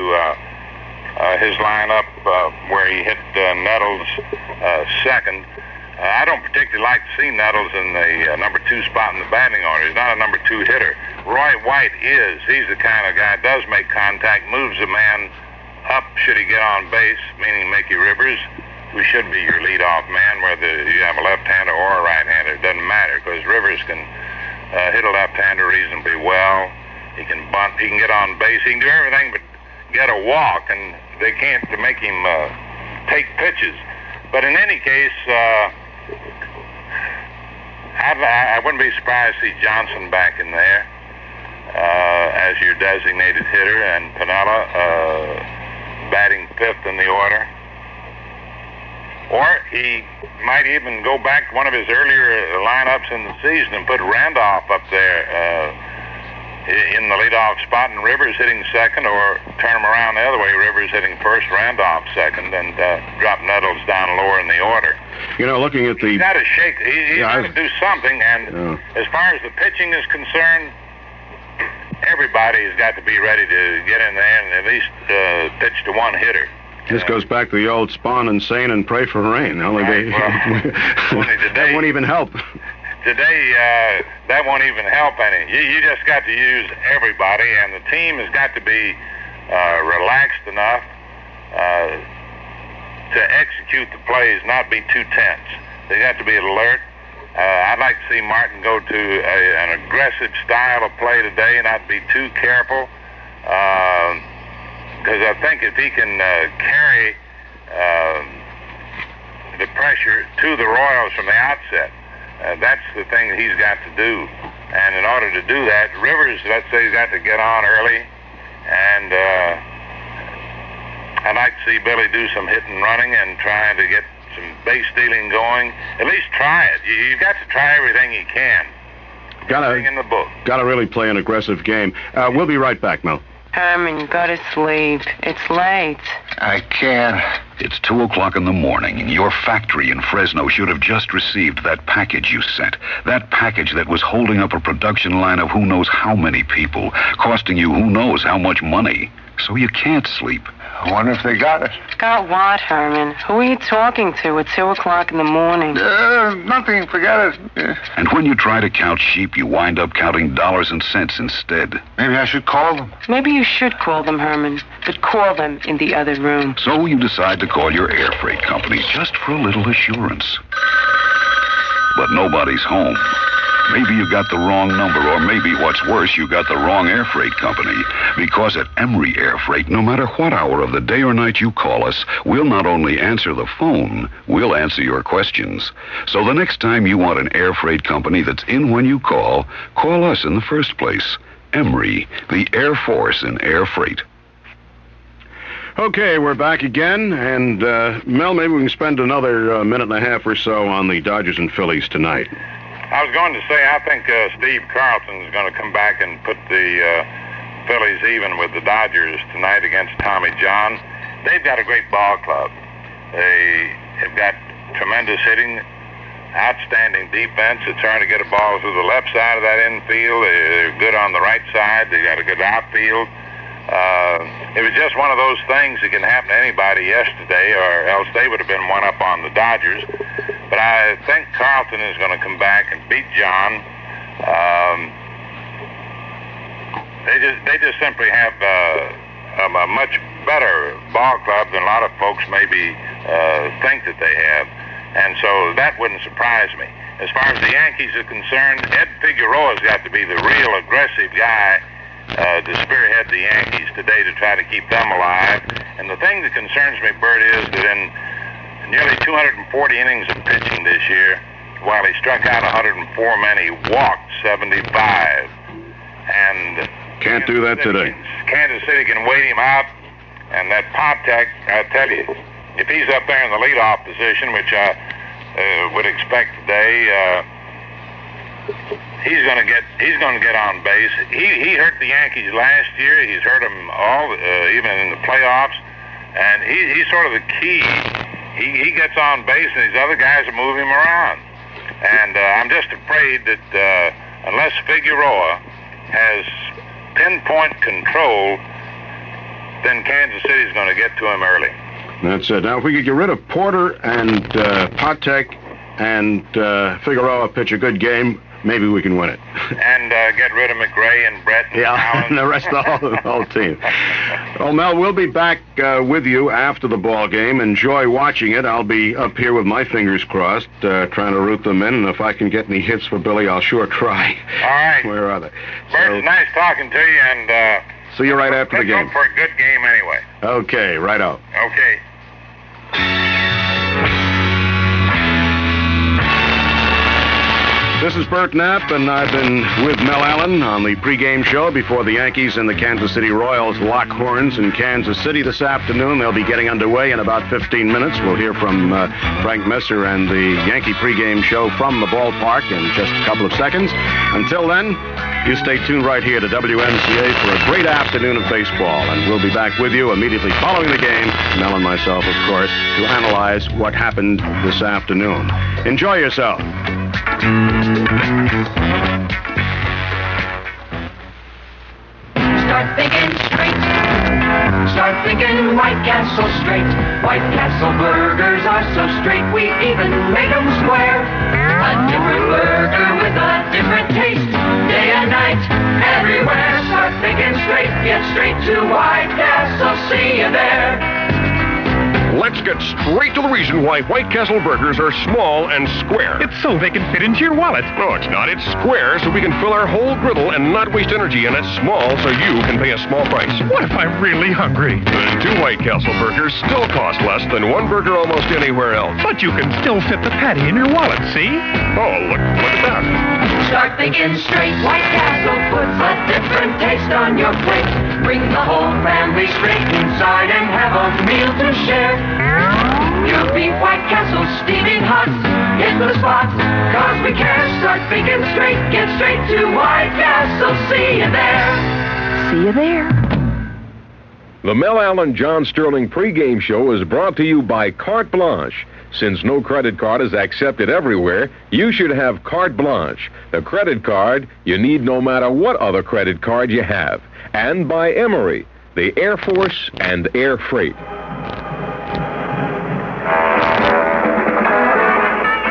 his lineup where he hit Nettles second. I don't particularly like to see Nettles in the number 2 spot in the batting order. He's not a number 2 hitter. Roy White is. He's the kind of guy that does make contact, moves a man up should he get on base, meaning Mickey Rivers, who should be your leadoff man, whether you have a left-hander or a right-hander. It doesn't matter, because Rivers can hit a left-hander reasonably well. He can bunt. He can get on base. He can do everything but get a walk, and they can't make him take pitches. But in any case, I wouldn't be surprised to see Johnson back in there as your designated hitter, and Piniella batting 5th in the order. Or he might even go back to one of his earlier lineups in the season and put Randolph up there. in the leadoff spot, and Rivers hitting second, or turn him around the other way, Rivers hitting first, Randolph second, and drop Nettles down lower in the order. You know, looking at the... He's got to shake. He's got to do something, and as far as the pitching is concerned, everybody has got to be ready to get in there and at least pitch to one hitter. This goes back to the old spawn and sane and pray for rain. Only that won't even help. Today, that won't even help any. You just got to use everybody, and the team has got to be relaxed enough to execute the plays, not be too tense. They got to be alert. I'd like to see Martin go to an aggressive style of play today, not be too careful, because I think if he can carry the pressure to the Royals from the outset, that's the thing that he's got to do. And in order to do that, Rivers, let's say, he's got to get on early, and I'd like to see Billy do some hit and running and trying to get some base stealing going. At least try it. You've got to try everything you can. Everything in the book. Got to really play an aggressive game. We'll be right back, Mel. Herman, go to sleep. It's late. I can't. It's 2 o'clock in the morning, and your factory in Fresno should have just received that package you sent. That package that was holding up a production line of who knows how many people, costing you who knows how much money. So you can't sleep. I wonder if they got it. Got what, Herman? Who are you talking to at 2 o'clock in the morning? Nothing. Forget it. And when you try to count sheep, you wind up counting dollars and cents instead. Maybe I should call them. Maybe you should call them, Herman, but call them in the other room. So you decide to call your air freight company just for a little assurance. But nobody's home. Maybe you got the wrong number, or maybe what's worse, you got the wrong air freight company. Because at Emery Air Freight, no matter what hour of the day or night you call us, we'll not only answer the phone, we'll answer your questions. So the next time you want an air freight company that's in when you call us in the first place. Emery, the Air Force in air freight. Okay, we're back again, and Mel, maybe we can spend another minute and a half or so on the Dodgers and Phillies tonight. I was going to say, I think Steve Carlton is going to come back and put the Phillies even with the Dodgers tonight against Tommy John. They've got a great ball club. They have got tremendous hitting, outstanding defense. They're trying to get a ball through the left side of that infield. They're good on the right side. They got a good outfield. It was just one of those things that can happen to anybody yesterday, or else they would have been one up on the Dodgers. But I think Carlton is going to come back and beat John. They just simply have a much better ball club than a lot of folks maybe think that they have, and so that wouldn't surprise me. As far as the Yankees are concerned, Ed Figueroa's got to be the real aggressive guy to spearhead the Yankees today to try to keep them alive. And the thing that concerns me, Bert, is that in nearly 240 innings of pitching this year, while he struck out 104 men, he walked 75. And can't do that today. Kansas City can wait him out, and that Podtek, I tell you, if he's up there in the leadoff position, which I would expect today, he's going to get on base. He hurt the Yankees last year. He's hurt them all, even in the playoffs, and he's sort of the key. He gets on base, and these other guys will move him around. And I'm just afraid that unless Figueroa has pinpoint control, then Kansas City's going to get to him early. That's it. Now, if we could get rid of Porter and Podtek and Figueroa pitch a good game, maybe we can win it. And get rid of McRae and Brett and and the rest of the whole team. Well, Mel, we'll be back with you after the ball game. Enjoy watching it. I'll be up here with my fingers crossed, trying to root them in, and if I can get any hits for Billy, I'll sure try. All right. Where are they? Bert, it's nice talking to you, and see you right after the game. Hope for a good game anyway. Okay, right out. Okay. This is Bert Knapp, and I've been with Mel Allen on the pregame show before the Yankees and the Kansas City Royals lock horns in Kansas City this afternoon. They'll be getting underway in about 15 minutes. We'll hear from Frank Messer and the Yankee pregame show from the ballpark in just a couple of seconds. Until then, you stay tuned right here to WMCA for a great afternoon of baseball, and we'll be back with you immediately following the game, Mel and myself, of course, to analyze what happened this afternoon. Enjoy yourself. Start thinking straight. Start thinking White Castle straight. White Castle burgers are so straight, we even made them square. A different burger with a different taste, day and night, everywhere. Start thinking straight, get straight to White Castle, see you there. Let's get straight to the reason why White Castle burgers are small and square. It's so they can fit into your wallet. No, it's not. It's square so we can fill our whole griddle and not waste energy. And it's small so you can pay a small price. What if I'm really hungry? Then 2 White Castle burgers still cost less than 1 burger almost anywhere else. But you can still fit the patty in your wallet, see? Oh, look at that. Start thinking straight. White Castle puts a different taste on your plate. Bring the whole family straight inside and have a meal to share. You'll be White Castle steaming hot in the spot, 'cause we care. Start thinking straight, get straight to White Castle, see you there. See you there. The Mel Allen John Sterling pregame show is brought to you by Carte Blanche. Since no credit card is accepted everywhere, you should have Carte Blanche, the credit card you need no matter what other credit card you have. And by Emory, the Air Force and Air Freight.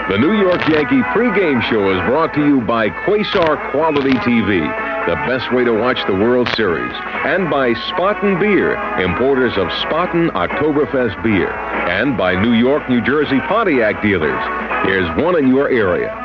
The New York Yankee pregame show is brought to you by Quasar Quality TV, the best way to watch the World Series, and by Spaten Beer, importers of Spaten Oktoberfest beer, and by New York, New Jersey Pontiac dealers. Here's one in your area.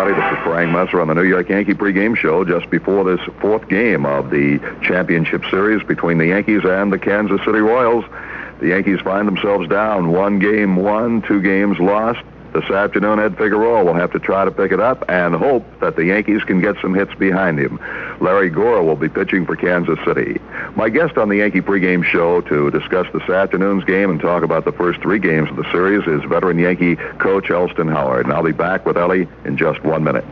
This is Frank Messer on the New York Yankee pregame show just before this 4th game of the championship series between the Yankees and the Kansas City Royals. The Yankees find themselves down 1 game won, 2 games lost. This afternoon, Ed Figueroa will have to try to pick it up and hope that the Yankees can get some hits behind him. Larry Gore will be pitching for Kansas City. My guest on the Yankee pregame show to discuss this afternoon's game and talk about the first 3 games of the series is veteran Yankee coach Elston Howard. And I'll be back with Ellie in just 1 minute.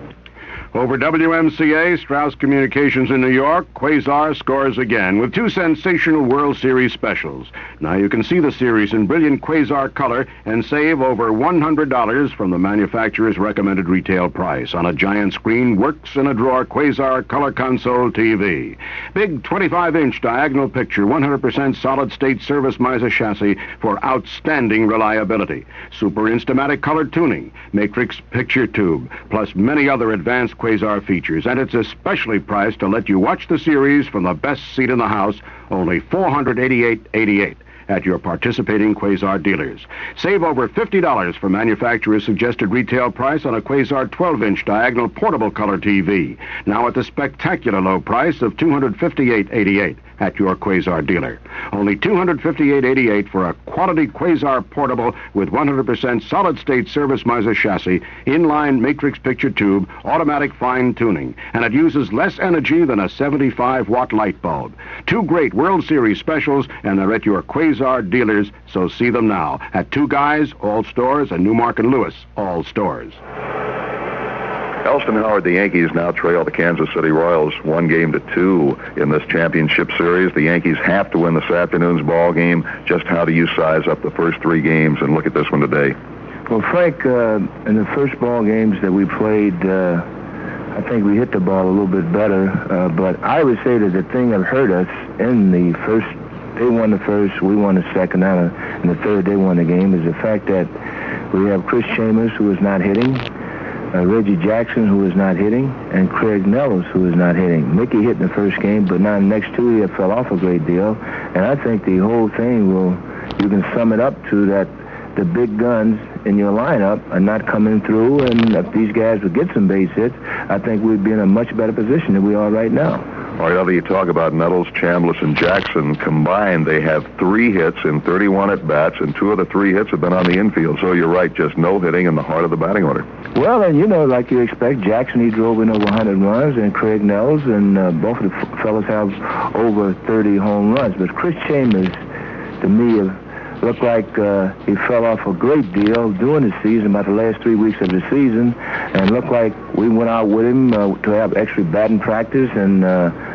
Over WMCA, Strauss Communications in New York, Quasar scores again with 2 sensational World Series specials. Now you can see the series in brilliant Quasar color and save over $100 from the manufacturer's recommended retail price on a giant screen, works in a drawer Quasar Color Console TV. Big 25-inch diagonal picture, 100% solid-state service miser chassis for outstanding reliability. Super Instamatic color tuning, matrix picture tube, plus many other advanced Quasar features, and it's especially priced to let you watch the series from the best seat in the house, only $488.88 at your participating Quasar dealers. Save over $50 for manufacturer's suggested retail price on a Quasar 12-inch diagonal portable color TV, now at the spectacular low price of $258.88 at your Quasar dealer. Only $258.88 for a quality Quasar portable with 100% solid-state service miser chassis, inline matrix picture tube, automatic fine tuning, and it uses less energy than a 75-watt light bulb. 2 great World Series specials, and they're at your Quasar dealers, so see them now at 2 Guys, all stores, and Newmark and Lewis, all stores. Elston Howard, the Yankees now trail the Kansas City Royals 1-2 in this championship series. The Yankees have to win this afternoon's ball game. Just how do you size up the first 3 games and look at this one today? Well, Frank, in the first ball games that we played, I think we hit the ball a little bit better. But I would say that the thing that hurt us in the first, they won the first, we won the second, and the third they won the game, is the fact that we have Chris Chambers, who is not hitting, Reggie Jackson, who is not hitting, and Craig Nellis, who is not hitting. Mickey hit in the first game, but now the next 2 he fell off a great deal. And I think the whole thing you can sum it up to that the big guns in your lineup are not coming through, and if these guys would get some base hits, I think we'd be in a much better position than we are right now. All right, you talk about Nettles, Chambliss, and Jackson. Combined, they have 3 hits in 31 at-bats, and 2 of the 3 hits have been on the infield. So you're right, just no hitting in the heart of the batting order. Well, and like you expect, Jackson, he drove in over 100 runs, and Craig Nettles, and both of the fellas have over 30 home runs. But Chris Chambers, to me, looked like he fell off a great deal during the season, about the last 3 weeks of the season, and looked like we went out with him to have extra batting practice, and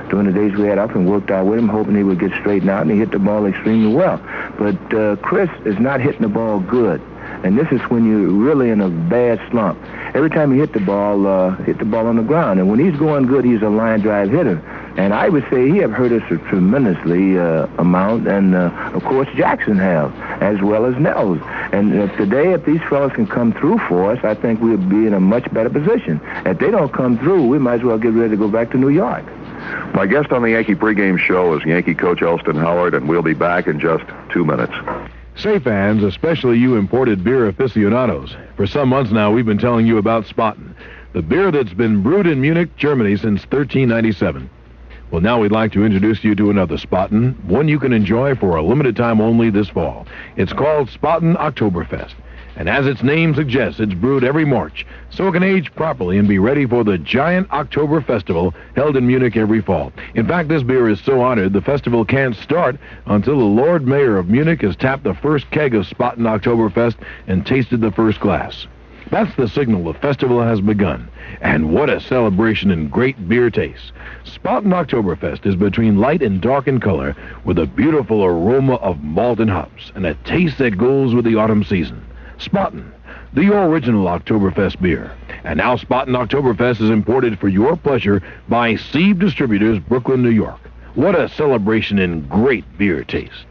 during the days we had up and worked out with him, hoping he would get straightened out, and he hit the ball extremely well. But Chris is not hitting the ball good, and this is when you're really in a bad slump. Every time he hit the ball on the ground, and when he's going good, he's a line drive hitter. And I would say he have hurt us a tremendously amount, and of course Jackson have, as well as Nettles. And today, if these fellas can come through for us, I think we'll be in a much better position. If they don't come through, we might as well get ready to go back to New York. My guest on the Yankee pregame show is Yankee coach Elston Howard, and we'll be back in just 2 minutes. Say, fans, especially you imported beer aficionados, for some months now we've been telling you about Spaten, the beer that's been brewed in Munich, Germany since 1397. Well, now we'd like to introduce you to another Spaten, one you can enjoy for a limited time only this fall. It's called Spaten Oktoberfest, and as its name suggests, it's brewed every March, so it can age properly and be ready for the giant October Festival held in Munich every fall. In fact, this beer is so honored, the festival can't start until the Lord Mayor of Munich has tapped the first keg of Spaten Oktoberfest and tasted the first glass. That's the signal the festival has begun. And what a celebration in great beer taste. Spaten Oktoberfest is between light and dark in color, with a beautiful aroma of malt and hops, and a taste that goes with the autumn season. Spaten, the original Oktoberfest beer. And now Spaten Oktoberfest is imported for your pleasure by Sieb Distributors, Brooklyn, New York. What a celebration in great beer taste.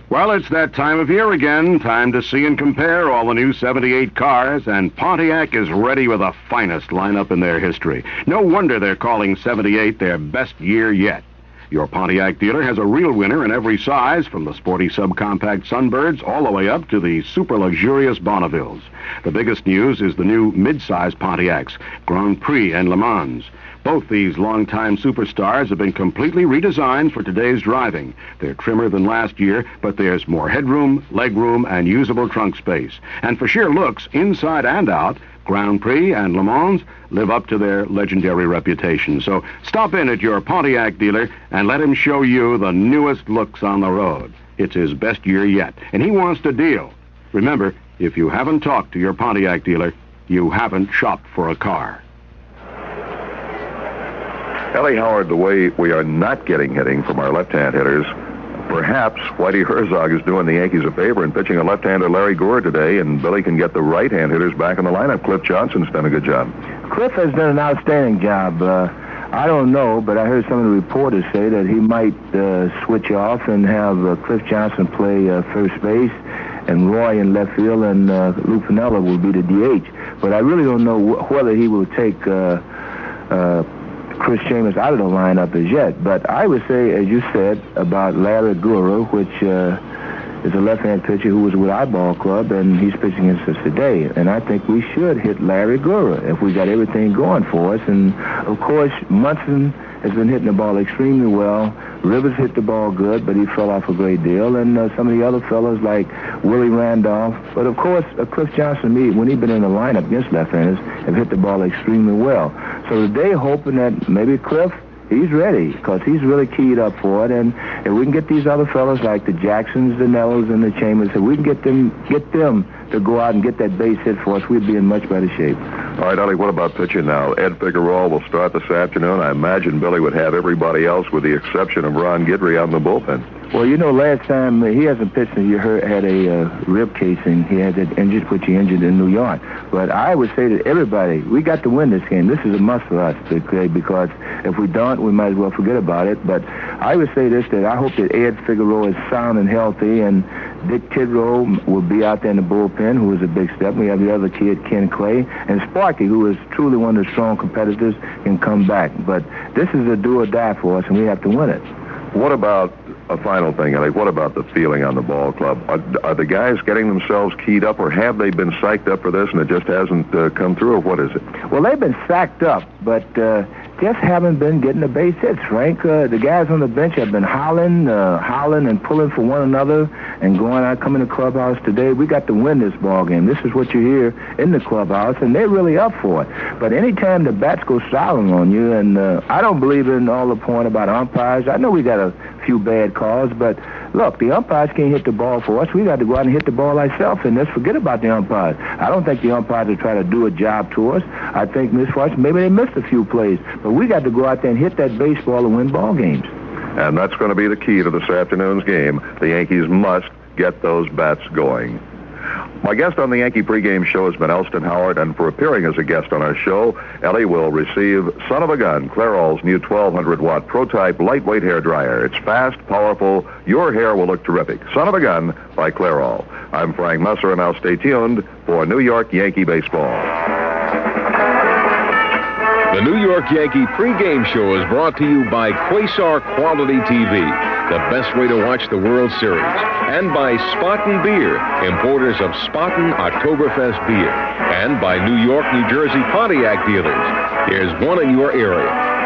Well, it's that time of year again. Time to see and compare all the new 78 cars, and Pontiac is ready with the finest lineup in their history. No wonder they're calling 78 their best year yet. Your Pontiac dealer has a real winner in every size, from the sporty subcompact Sunbirds all the way up to the super luxurious Bonnevilles. The biggest news is the new mid-size Pontiacs, Grand Prix and Le Mans. Both these longtime superstars have been completely redesigned for today's driving. They're trimmer than last year, but there's more headroom, legroom, and usable trunk space. And for sheer looks, inside and out, Grand Prix and Le Mans live up to their legendary reputation. So stop in at your Pontiac dealer and let him show you the newest looks on the road. It's his best year yet, and he wants to deal. Remember, if you haven't talked to your Pontiac dealer, you haven't shopped for a car. Ellie Howard, the way we are not getting hitting from our left-hand hitters, perhaps Whitey Herzog is doing the Yankees a favor and pitching a left-hander Larry Gore today, and Billy can get the right-hand hitters back in the lineup. Cliff Johnson's done a good job. Cliff has done an outstanding job. I don't know, but I heard some of the reporters say that he might switch off and have Cliff Johnson play first base, and Roy in left field, and Lou Piniella will be the DH. But I really don't know whether he will take Chris Chambers out of the lineup as yet. But I would say, as you said, about Larry Gura, which is a left-hand pitcher who was with our ball club, and he's pitching against us today. And I think we should hit Larry Gura if we got everything going for us. And, of course, Munson has been hitting the ball extremely well. Rivers hit the ball good, but he fell off a great deal. And some of the other fellas like Willie Randolph. But, of course, Cliff Johnson, when he's been in the lineup against left-handers, have hit the ball extremely well. So today, hoping that maybe Cliff, he's ready, because he's really keyed up for it. And if we can get these other fellas like the Jacksons, the Nellos, and the Chambers, if we can get them to go out and get that base hit for us, we'd be in much better shape. All right, Ellie, what about pitching now? Ed Figueroa will start this afternoon. I imagine Billy would have everybody else with the exception of Ron Guidry on the bullpen. Well, last time he hasn't pitched since he had a rib casing. He had that injured, which he injured in New York. But I would say to everybody, we got to win this game. This is a must for us, because if we don't, we might as well forget about it. But I would say this, that I hope that Ed Figueroa is sound and healthy, and Dick Kidrow will be out there in the bullpen, who is a big step. We have the other kid, Ken Clay, and Sparky, who is truly one of the strong competitors, can come back. But this is a do or die for us, and we have to win it. What about A final thing, Ellie. What about the feeling on the ball club? Are the guys getting themselves keyed up, or have they been psyched up for this and it just hasn't come through, or what is it? Well, they've been sacked up, but just haven't been getting the base hits, Frank. The guys on the bench have been howling and pulling for one another and going out, coming to the clubhouse today. We got to win this ball game. This is what you hear in the clubhouse, and they're really up for it. But anytime the bats go silent on you, and I don't believe in all the point about umpires. I know we got a few bad calls, but look, the umpires can't hit the ball for us. We got to go out and hit the ball ourselves, and let's forget about the umpires. I don't think the umpires are trying to do a job to us. I think, Miss Watch, maybe they missed a few plays, but we got to go out there and hit that baseball and win ball games. And that's going to be the key to this afternoon's game. The Yankees must get those bats going. My guest on the Yankee pregame show has been Elston Howard, and for appearing as a guest on our show, Ellie will receive Son of a Gun, Clairol's new 1,200-watt Pro-Type lightweight hair dryer. It's fast, powerful. Your hair will look terrific. Son of a Gun by Clairol. I'm Frank Musser, and now stay tuned for New York Yankee baseball. The New York Yankee pregame show is brought to you by Quasar Quality TV, the best way to watch the World Series, and by Spaten Beer, importers of Spaten Oktoberfest beer, and by New York, New Jersey Pontiac dealers. Here's one in your area.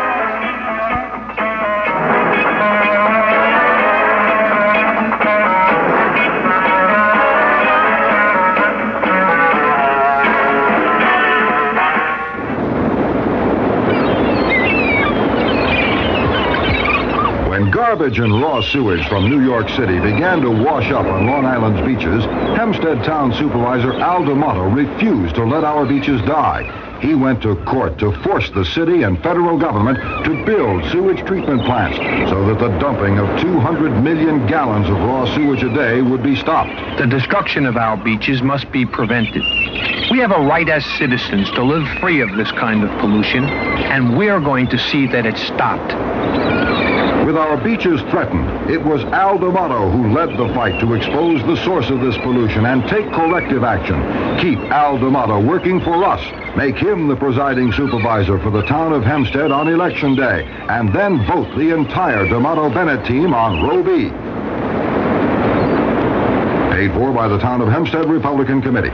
Garbage and raw sewage from New York City began to wash up on Long Island's beaches. Hempstead Town Supervisor Al D'Amato refused to let our beaches die. He went to court to force the city and federal government to build sewage treatment plants so that the dumping of 200 million gallons of raw sewage a day would be stopped. The destruction of our beaches must be prevented. We have a right as citizens to live free of this kind of pollution, and we're going to see that it's stopped. With our beaches threatened, it was Al D'Amato who led the fight to expose the source of this pollution and take corrective action. Keep Al D'Amato working for us. Make him the presiding supervisor for the town of Hempstead on Election Day, and then vote the entire D'Amato-Bennett team on Row B. Paid for by the Town of Hempstead Republican Committee.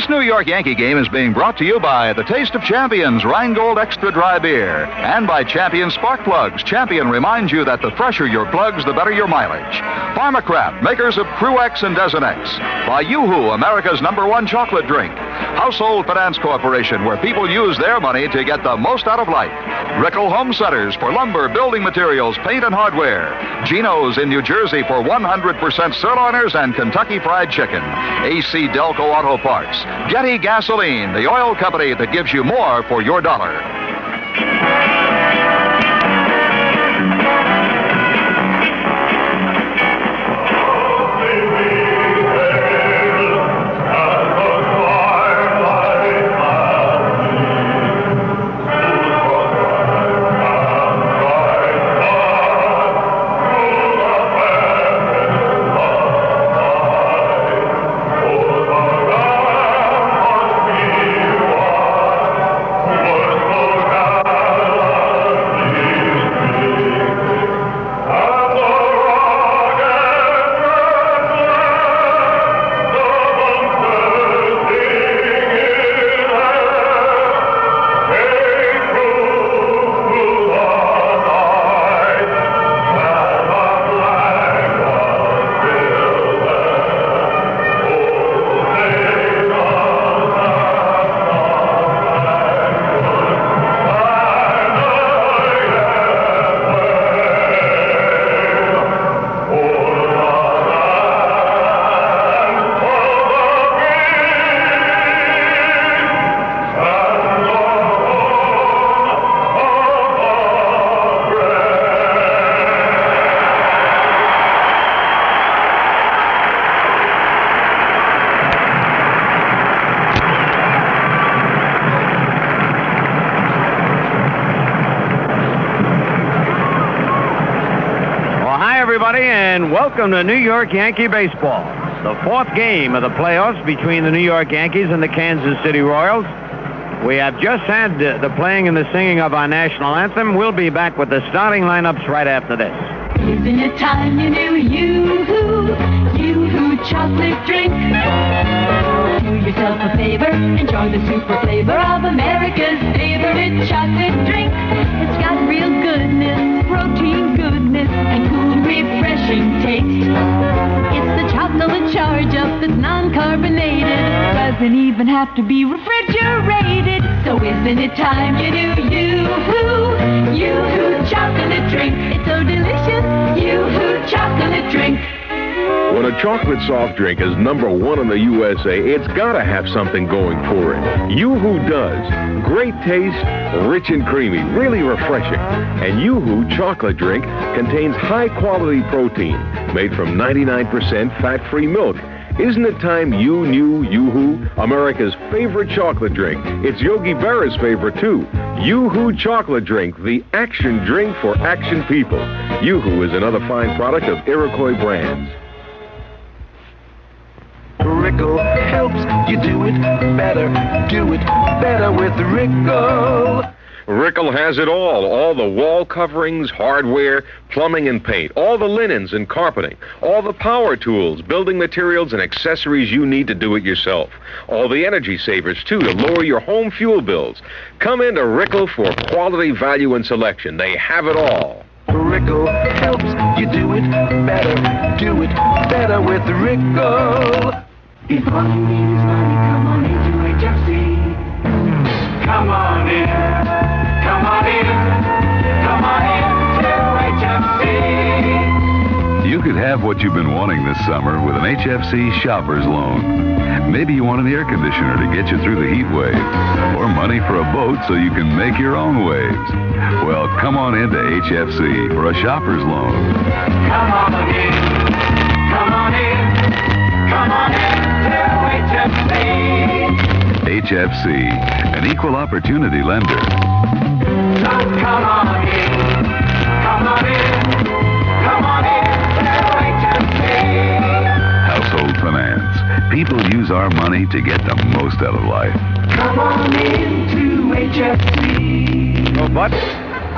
New York Yankee game is being brought to you by the Taste of Champions Rheingold Extra Dry Beer and by Champion Spark Plugs. Champion reminds you that the fresher your plugs, the better your mileage. Pharmacraft, makers of Cruex and Desonex. By Yoo-Hoo, America's #1 chocolate drink. Household Finance Corporation, where people use their money to get the most out of life. Rickel Home Centers for lumber, building materials, paint, and hardware. Geno's in New Jersey for 100% sirloiners and Kentucky Fried Chicken. AC Delco Auto Parts. Getty Gasoline, the oil company that gives you more for your dollar. Welcome to New York Yankee baseball. The fourth game of the playoffs between the New York Yankees and the Kansas City Royals. We have just had the playing and the singing of our national anthem. We'll be back with the starting lineups right after this. Isn't it time you knew Yoo-hoo chocolate drink? Do yourself a favor, enjoy the super flavor of America's favorite chocolate drink. It's got real goodness, protein goodness, and cool, refreshing taste. It's the chocolate charge up that's non-carbonated, doesn't even have to be refrigerated. So isn't it time you knew Yoo-hoo chocolate drink? It's so delicious, Yoo-hoo chocolate drink. When a chocolate soft drink is #1 in the USA, it's gotta have something going for it. Yoo-hoo does. Great taste, rich and creamy, really refreshing. And Yoo-hoo chocolate drink contains high-quality protein made from 99% fat-free milk. Isn't it time you knew Yoo-hoo, America's favorite chocolate drink? It's Yogi Berra's favorite, too. Yoo-hoo chocolate drink, the action drink for action people. Yoo-hoo is another fine product of Iroquois Brands. Rickle helps you do it better with Rickle. Rickle has it all the wall coverings, hardware, plumbing and paint, all the linens and carpeting, all the power tools, building materials and accessories you need to do it yourself. All the energy savers, too, to lower your home fuel bills. Come into Rickle for quality, value, and selection. They have it all. Rickle helps you do it better with Rickle. If all you need is money, come on into HFC. Come on in, come on in, come on in to HFC. You could have what you've been wanting this summer with an HFC shopper's loan. Maybe you want an air conditioner to get you through the heat wave, or money for a boat so you can make your own waves. Well, come on into HFC for a shopper's loan. Come on in, come on in, come on in to HFC. HFC, an equal opportunity lender. So come on in, come on in, come on in to HFC. Household finance. People use our money to get the most out of life. Come on in to HFC. Oh, but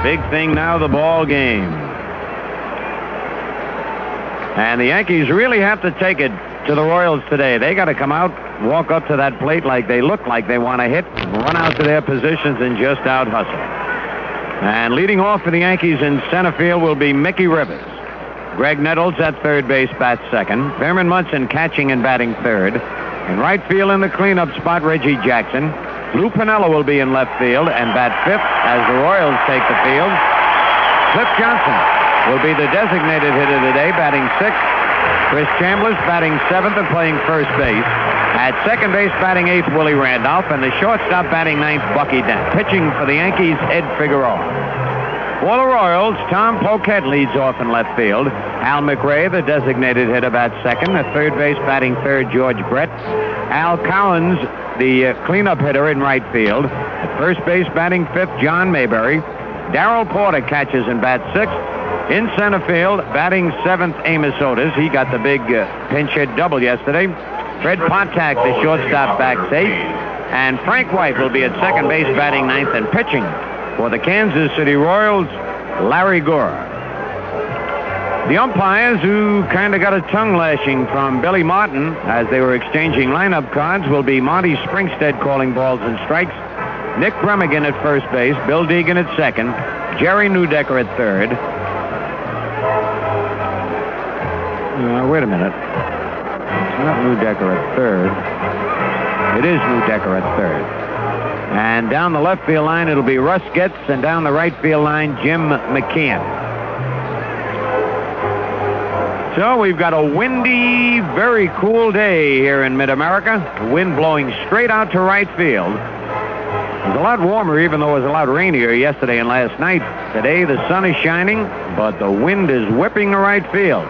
big thing now, the ball game. And the Yankees really have to take it to the Royals today. They got to come out, walk up to that plate like they look like they want to hit, run out to their positions and just out-hustle. And leading off for the Yankees in center field will be Mickey Rivers. Greg Nettles at third base bats second. Thurman Munson catching and batting third. In right field in the cleanup spot, Reggie Jackson. Lou Piniella will be in left field and bat fifth as the Royals take the field. Cliff Johnson will be the designated hitter today, batting sixth. Chris Chambliss batting seventh and playing first base. At second base, batting eighth, Willie Randolph, and the shortstop batting ninth, Bucky Dent. Pitching for the Yankees, Ed Figueroa. For the Royals, Tom Poquette leads off in left field. Al McRae, the designated hitter, bats second. At third base, batting third, George Brett. Al Collins, the cleanup hitter in right field. At first base, batting fifth, John Mayberry. Darrell Porter catches and bats sixth. In center field, batting seventh, Amos Otis. He got the big pinch hit double yesterday. Fred Pontac, the shortstop, backs eighth. And Frank White will be at second base, batting ninth, and pitching for the Kansas City Royals, Larry Gore. The umpires, who kind of got a tongue lashing from Billy Martin as they were exchanging lineup cards, will be Monty Springstead calling balls and strikes, Nick Bremigan at first base, Bill Deegan at second, Jerry Newdecker at third. Wait a minute. It's not Newdecker at third. It is Newdecker at third. And down the left field line, it'll be Russ Getz, and down the right field line, Jim McKeon. So we've got a windy, very cool day here in mid-America. The wind blowing straight out to right field. It was a lot warmer, even though it was a lot rainier yesterday and last night. Today, the sun is shining, but the wind is whipping to right field.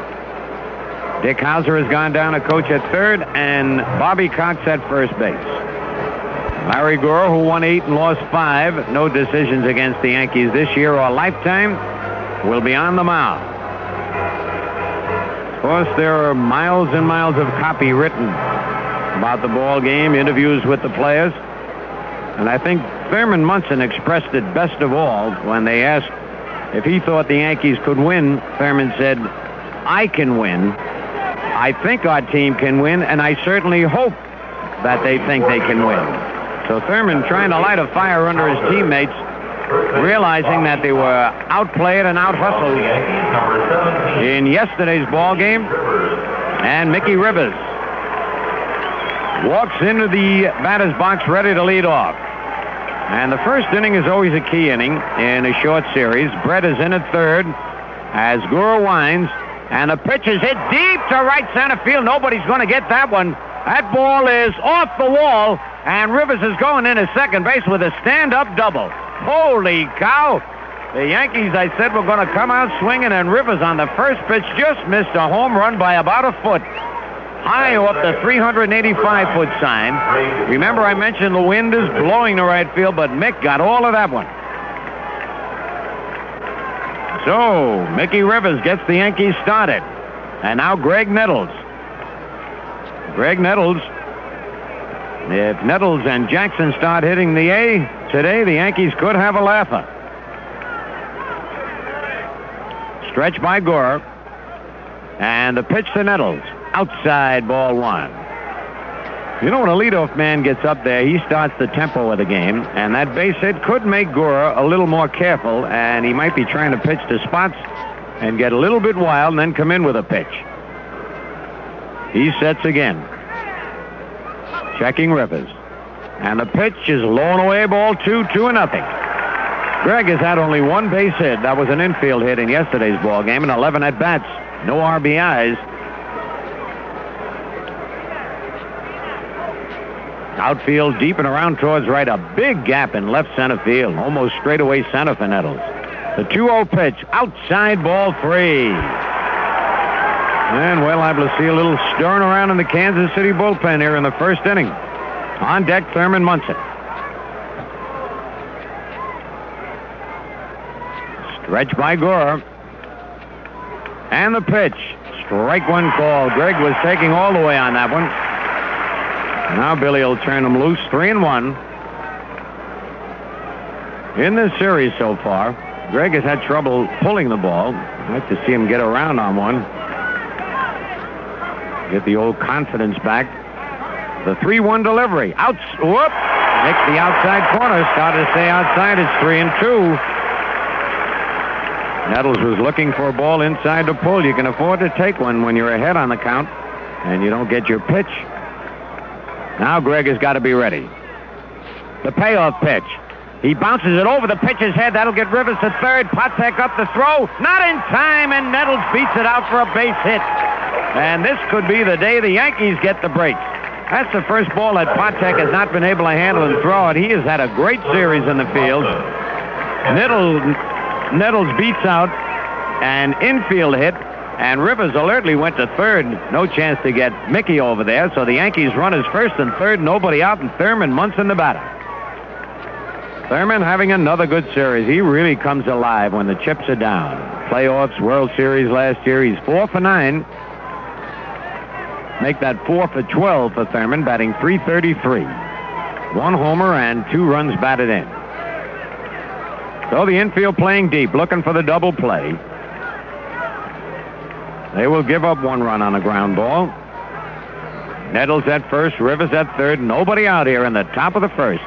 Dick Hauser has gone down to coach at third, and Bobby Cox at first base. Larry Gore, who won 8 and lost 5, no decisions against the Yankees this year or lifetime, will be on the mound. course, there are miles and miles of copy written about the ball game, interviews with the players. And I think Thurman Munson expressed it best of all when they asked if he thought the Yankees could win. Thurman said, "I can win. I think our team can win, and I certainly hope that they think they can win." So Thurman trying to light a fire under his teammates, realizing that they were outplayed and out-hustled in yesterday's ball game. And Mickey Rivers walks into the batter's box ready to lead off. And the first inning is always a key inning in a short series. Bert is in at third as Gura winds, and the pitch is hit deep to right center field. Nobody's going to get that one. That ball is off the wall, and Rivers is going into second base with a stand-up double. Holy cow! The Yankees, I said, were going to come out swinging, and Rivers on the first pitch just missed a home run by about a foot. High off the 385-foot sign. Remember, I mentioned the wind is blowing to right field, but Mick got all of that one. So, Mickey Rivers gets the Yankees started. And now Greg Nettles. Greg Nettles. If Nettles and Jackson start hitting the A today, the Yankees could have a laugher. Stretch by Gore. And the pitch to Nettles. Outside, ball one. You know, when a leadoff man gets up there, he starts the tempo of the game, and that base hit could make Gura a little more careful, and he might be trying to pitch to spots and get a little bit wild and then come in with a pitch. He sets again. Checking Rivers. And the pitch is low and away, ball 2-2-0. Greg has had only one base hit. That was an infield hit in yesterday's ball game, and 11 at-bats. No RBIs. Outfield deep and around towards right. A big gap in left center field. Almost straightaway center for Nettles. The 2-0 pitch. Outside, ball 3. And we're liable to see a little stirring around in the Kansas City bullpen here in the first inning. On deck, Thurman Munson. Stretch by Gore. And the pitch. Strike one call. Greg was taking all the way on that one. Now Billy will turn him loose. 3-1. In this series so far, Greg has had trouble pulling the ball. I'd like to see him get around on one. Get the old confidence back. The 3-1 delivery. Whoop! Hits the outside corner. Started to stay outside. It's 3-2. Nettles was looking for a ball inside to pull. You can afford to take one when you're ahead on the count and you don't get your pitch. Now Greg has got to be ready. The payoff pitch. He bounces it over the pitcher's head. That'll get Rivers to third. Patek up the throw. Not in time, and Nettles beats it out for a base hit. And this could be the day the Yankees get the break. That's the first ball that Patek has not been able to handle and throw it. He has had a great series in the field. Nettles beats out an infield hit. And Rivers alertly went to third. No chance to get Mickey over there. So the Yankees runners first and third. Nobody out, and Thurman Munson the batter. Thurman having another good series. He really comes alive when the chips are down. Playoffs, World Series last year. He's 4 for 9. Make that 4 for 12 for Thurman, batting .333. 1 homer and 2 runs batted in. So the infield playing deep, looking for the double play. They will give up 1 run on a ground ball. Nettles at first, Rivers at third. Nobody out here in the top of the first.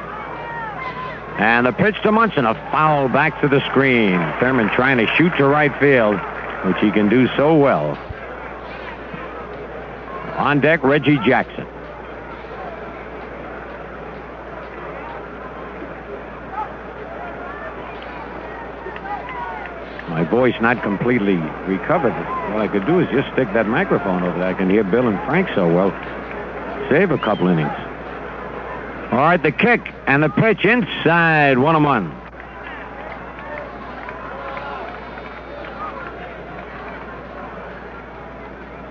And the pitch to Munson, a foul back to the screen. Thurman trying to shoot to right field, which he can do so well. On deck, Reggie Jackson. My voice not completely recovered. What I could do is just stick that microphone over there. I can hear Bill and Frank so well. Save a couple innings. All right, the kick and the pitch inside, 1-1.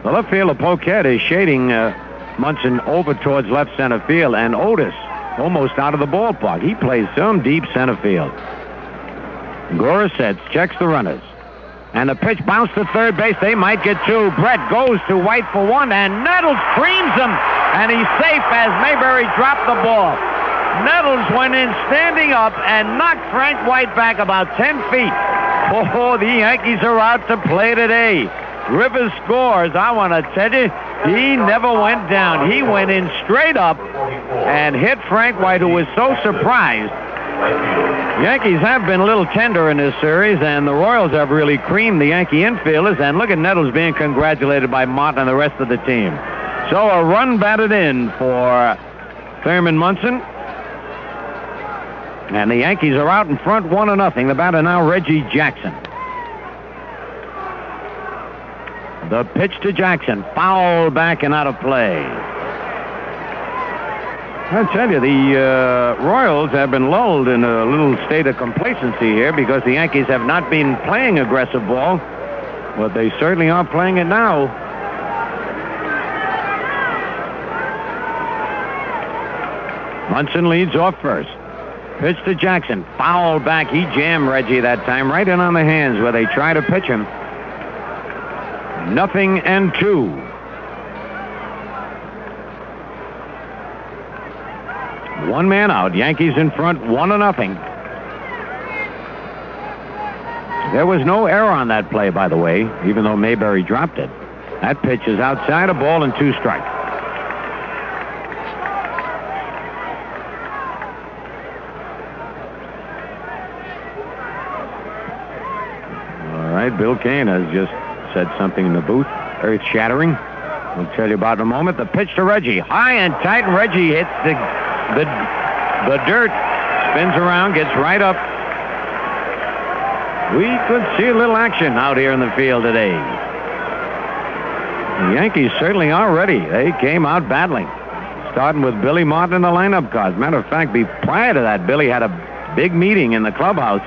The left fielder Poquette is shading Munson over towards left center field, and Otis almost out of the ballpark. He plays some deep center field. Gora sets, checks the runners. And the pitch bounced to third base. They might get two. Brett goes to White for one, and Nettles creams him. And he's safe as Mayberry dropped the ball. Nettles went in standing up and knocked Frank White back about 10 feet. Oh, the Yankees are out to play today. Rivers scores. I want to tell you, he never went down. He went in straight up and hit Frank White, who was so surprised. Yankees have been a little tender in this series, and the Royals have really creamed the Yankee infielders. And look at Nettles being congratulated by Mott and the rest of the team. So a run batted in for Thurman Munson. And the Yankees are out in front 1-0. The batter now, Reggie Jackson. The pitch to Jackson. Foul back and out of play. I tell you, the Royals have been lulled in a little state of complacency here because the Yankees have not been playing aggressive ball, but they certainly are playing it now. Munson leads off first. Pitch to Jackson. Foul back. He jammed Reggie that time right in on the hands where they try to pitch him. 0-2. One man out. Yankees in front, 1-0. There was no error on that play, by the way, even though Mayberry dropped it. That pitch is outside, a ball and 2 strikes. All right, Bill Kane has just said something in the booth, earth-shattering. I'll tell you about in a moment. The pitch to Reggie, high and tight, and Reggie hits the dirt, spins around, gets right up. We could see a little action out here in the field today. The Yankees certainly are ready. They came out battling, starting with Billy Martin in the lineup card. As a matter of fact, prior to that, Billy had a big meeting in the clubhouse.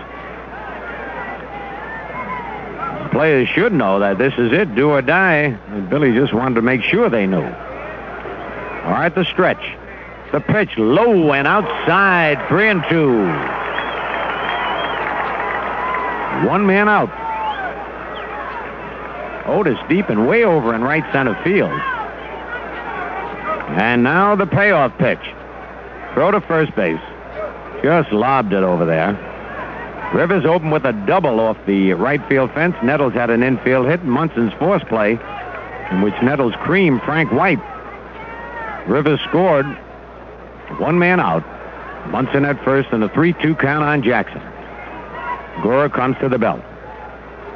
Players should know that this is it, do or die. And Billy just wanted to make sure they knew. All right, the stretch. The pitch low and outside, 3-2. One man out. Otis deep and way over in right center field. And now the payoff pitch. Throw to first base. Just lobbed it over there. Rivers opened with a double off the right field fence. Nettles had an infield hit. Munson's force play, in which Nettles creamed Frank White. Rivers scored. One man out. Munson at first and a 3-2 count on Jackson. Gora comes to the belt.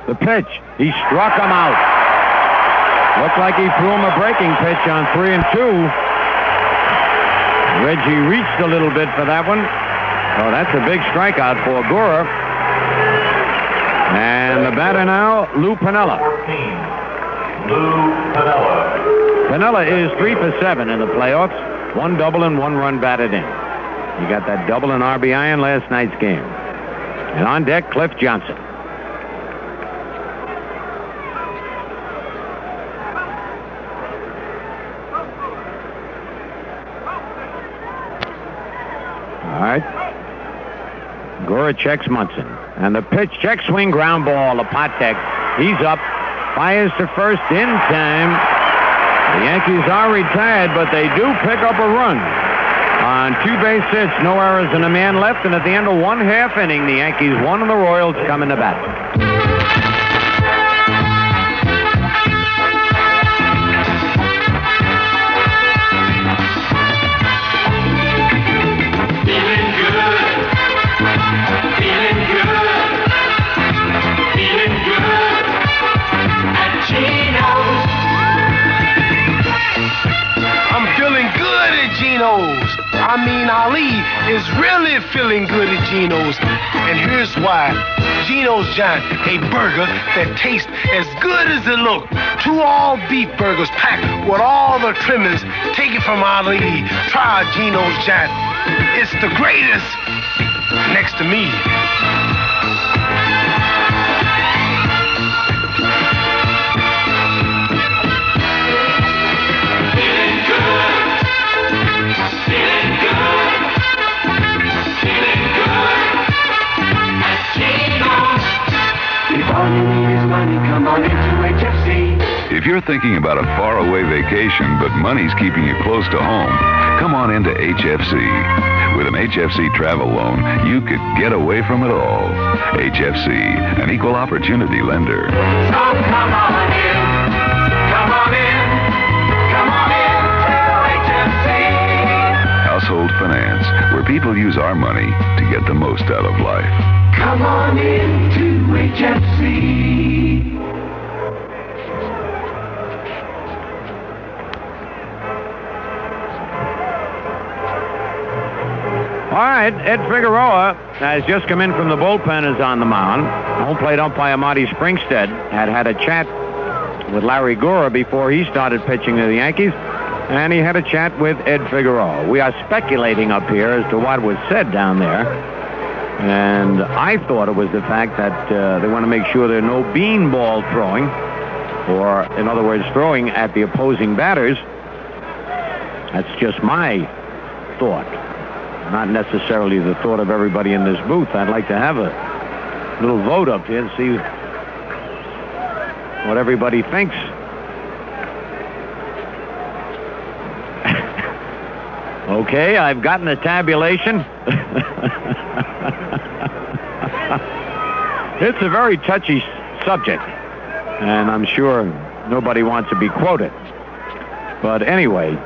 The pitch. He struck him out. Looked like he threw him a breaking pitch on 3-2. Reggie reached a little bit for that one. Oh, that's a big strikeout for Gora. And the batter now, Lou Piniella. Lou Piniella. Piniella is 3 for 7 in the playoffs. 1 double and 1 run batted in. He got that double and RBI in last night's game. And on deck, Cliff Johnson. All right. Gora checks Munson. And the pitch, check swing, ground ball, Lepotek. He's up, fires to first in time. The Yankees are retired, but they do pick up a run on 2 base hits, no errors and a man left. And at the end of 1/2 inning, the Yankees won and the Royals come into battle. Gino's. I mean, Ali is really feeling good at Gino's. And here's why. Gino's Giant, a burger that tastes as good as it looks. 2 all-beef burgers packed with all the trimmings taken from Ali. Try Gino's Giant. It's the greatest next to me. you're thinking about a faraway vacation, but money's keeping you close to home, come on into HFC. With an HFC travel loan, you could get away from it all. HFC, an equal opportunity lender. So come on in. Come on in. Come on in to HFC. Household finance, where people use our money to get the most out of life. Come on in to HFC. All right, Ed Figueroa has just come in from the bullpen, is on the mound. Home plate umpire Marty Springstead had a chat with Larry Gura before he started pitching to the Yankees, and he had a chat with Ed Figueroa. We are speculating up here as to what was said down there, and I thought it was the fact that they want to make sure there are no beanball throwing, or, in other words, throwing at the opposing batters. That's just my thought. Not necessarily the thought of everybody in this booth. I'd like to have a little vote up here and see what everybody thinks. Okay, I've gotten the tabulation. It's a very touchy subject, and I'm sure nobody wants to be quoted. But anyway,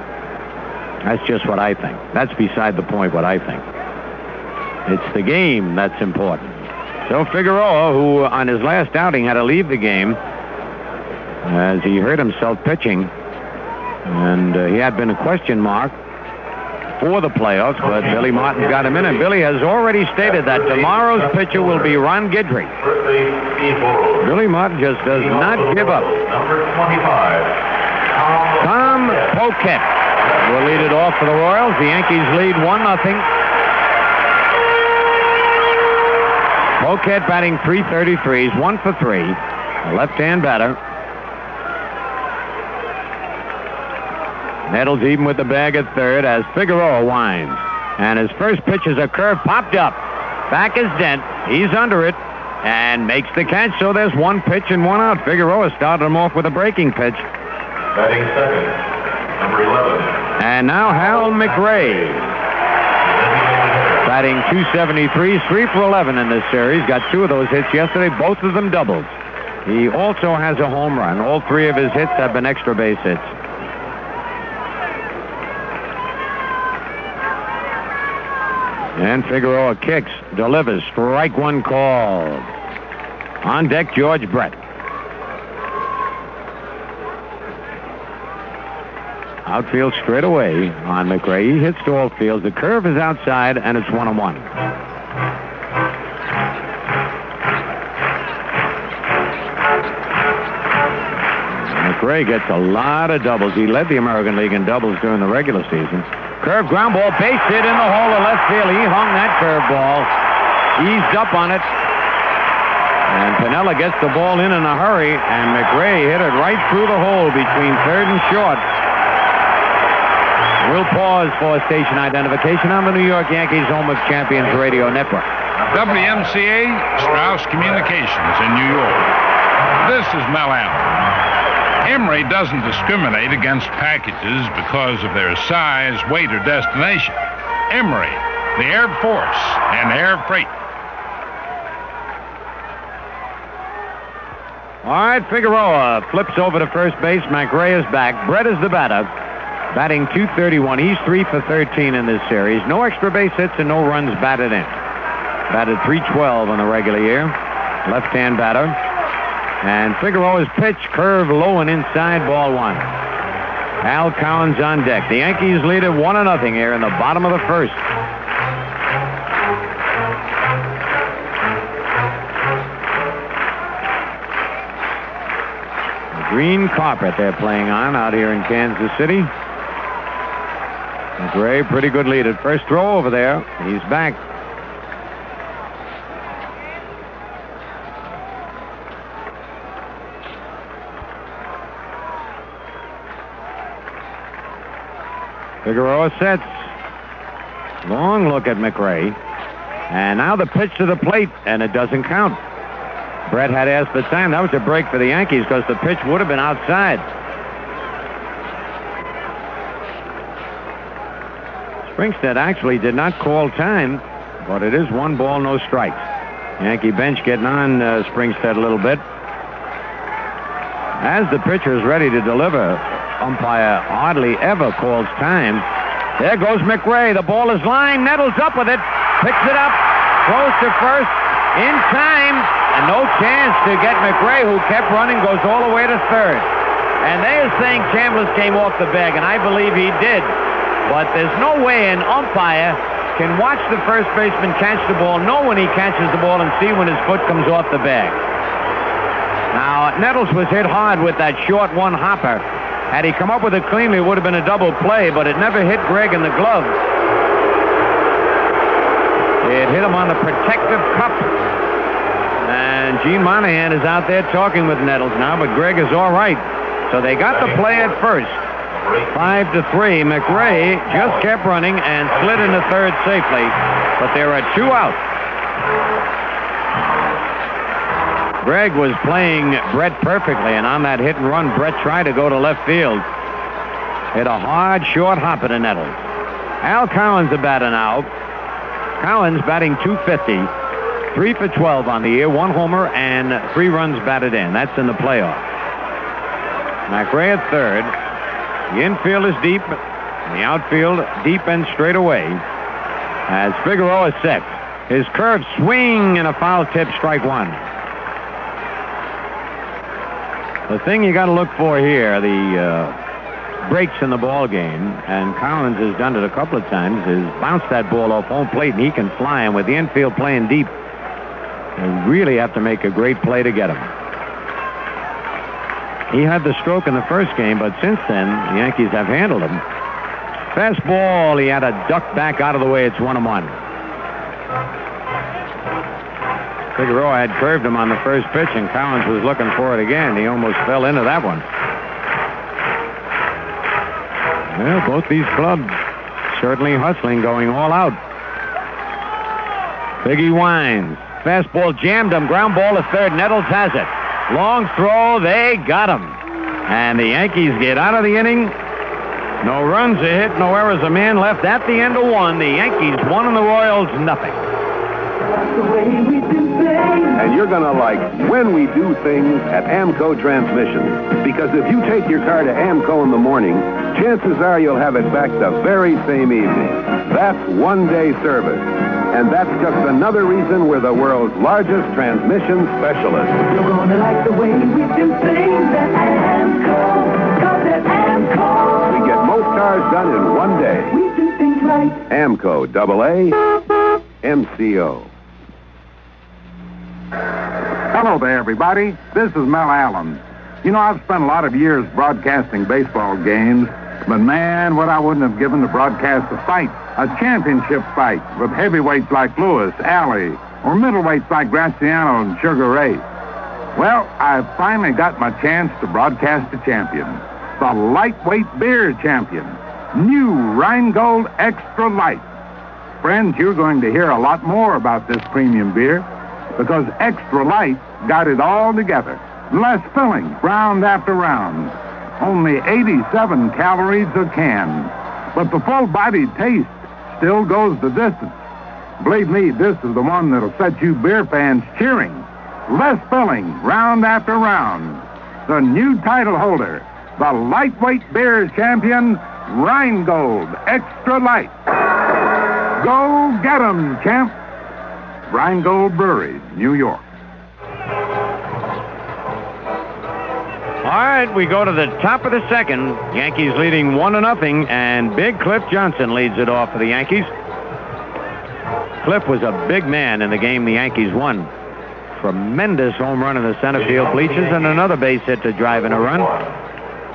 that's just what I think. That's beside the point what I think. It's the game that's important. So Figueroa, who on his last outing had to leave the game as he hurt himself pitching, and he had been a question mark for the playoffs, but Billy Martin got him in, and Billy has already stated that tomorrow's pitcher will be Ron Guidry. Billy Martin just does not give up. Number 25. Tom Poquette will lead it off for the Royals. The Yankees lead 1-0. Poquette batting .333. He's 1 for 3. A left-hand batter. Nettles even with the bag at third as Figueroa winds. And his first pitch is a curve popped up. Back is Dent. He's under it and makes the catch. So there's one pitch and one out. Figueroa started him off with a breaking pitch. Batting second, number 11. And now Hal McRae. Batting .273, 3 for 11 in this series. Got 2 of those hits yesterday, both of them doubles. He also has a home run. All 3 of his hits have been extra base hits. And Figueroa kicks, delivers, strike one called. On deck, George Brett. Outfield straight away on McRae. He hits to all fields. The curve is outside, and it's 1-1. McRae gets a lot of doubles. He led the American League in doubles during the regular season. Curve ground ball, base hit in the hole of left field. He hung that curve ball, eased up on it, and Piniella gets the ball in a hurry, and McRae hit it right through the hole between third and short. We'll pause for station identification on the New York Yankees Home of Champions Radio Network. WMCA, Strauss Communications in New York. This is Mel Allen. Emory doesn't discriminate against packages because of their size, weight, or destination. Emory, the Air Force and Air Freight. All right, Figueroa flips over to first base. McRae is back. Brett is the batter, batting .231. He's 3 for 13 in this series. No extra base hits and no runs batted in. Batted .312 in the regular year. Left-hand batter. And Figueroa's pitch, curve low and inside, ball 1. Al Cowan's on deck. The Yankees lead it 1-0 here in the bottom of the first. The green carpet they're playing on out here in Kansas City. McRae, pretty good lead at first throw over there. He's back. Figueroa sets. Long look at McRae. And now the pitch to the plate, and it doesn't count. Bert had asked for time. That was a break for the Yankees because the pitch would have been outside. Springstead actually did not call time, but it is 1 ball, no strikes. Yankee bench getting on Springstead a little bit. As the pitcher is ready to deliver, umpire hardly ever calls time. There goes McRae. The ball is lined. Nettles up with it. Picks it up. Throws to first. In time. And no chance to get McRae, who kept running, goes all the way to third. And they are saying Chambliss came off the bag, and I believe he did. But there's no way an umpire can watch the first baseman catch the ball, know when he catches the ball, and see when his foot comes off the bag. Now, Nettles was hit hard with that short one-hopper. Had he come up with it cleanly, it would have been a double play, but it never hit Greg in the glove. It hit him on the protective cup. And Gene Monahan is out there talking with Nettles now, but Greg is all right. So they got the play at first. 5-3. McRae just kept running and slid into third safely, but there are 2 out. Greg was playing Brett perfectly, and on that hit and run, Brett tried to go to left field. Hit a hard, short hopper to Nettles. Al Collins the batter now. Collins batting .250. 3 for 12 on the year, 1 homer, and 3 runs batted in. That's in the playoff. McRae at third. The infield is deep. The outfield deep and straight away. As Figueroa is set. His curve swing and a foul tip, strike 1. The thing you got to look for here, the breaks in the ball game, and Collins has done it a couple of times, is bounce that ball off home plate, and he can fly. And with the infield playing deep, you really have to make a great play to get him. He had the stroke in the first game, but since then, the Yankees have handled him. Fastball, he had to duck back out of the way. It's 1-1. Figueroa had curved him on the first pitch, and Collins was looking for it again. He almost fell into that one. Well, both these clubs certainly hustling, going all out. Biggie winds. Fastball jammed him. Ground ball to third. Nettles has it. Long throw. They got him. And the Yankees get out of the inning. No runs, a hit, no errors, a man left at the end of 1. The Yankees won and the Royals nothing. And you're going to like when we do things at AMCO Transmission. Because if you take your car to AMCO in the morning, chances are you'll have it back the very same evening. That's 1-day service. And that's just another reason we're the world's largest transmission specialist. You're going to like the way we do things at AMCO. Because at AMCO, we get most cars done in 1 day. we do things right. AMCO, AA, MCO. Hello there, everybody. This is Mel Allen. You know, I've spent a lot of years broadcasting baseball games, but man, what I wouldn't have given to broadcast a fight, a championship fight with heavyweights like Lewis, Alley, or middleweights like Graziano and Sugar Ray. Well, I finally got my chance to broadcast a champion, the lightweight beer champion, new Rheingold Extra Light. Friends, you're going to hear a lot more about this premium beer, because Extra Light got it all together. Less filling, round after round. Only 87 calories a can. But the full-bodied taste still goes the distance. Believe me, this is the one that'll set you beer fans cheering. Less filling, round after round. The new title holder, the lightweight beer champion, Rheingold Extra Light. Go get 'em, champ. Rheingold Brewery, New York. All right, we go to the top of the second. Yankees leading 1-0, and Big Cliff Johnson leads it off for the Yankees. Cliff was a big man in the game the Yankees won. Tremendous home run in the center field bleachers and another base hit to drive in a run.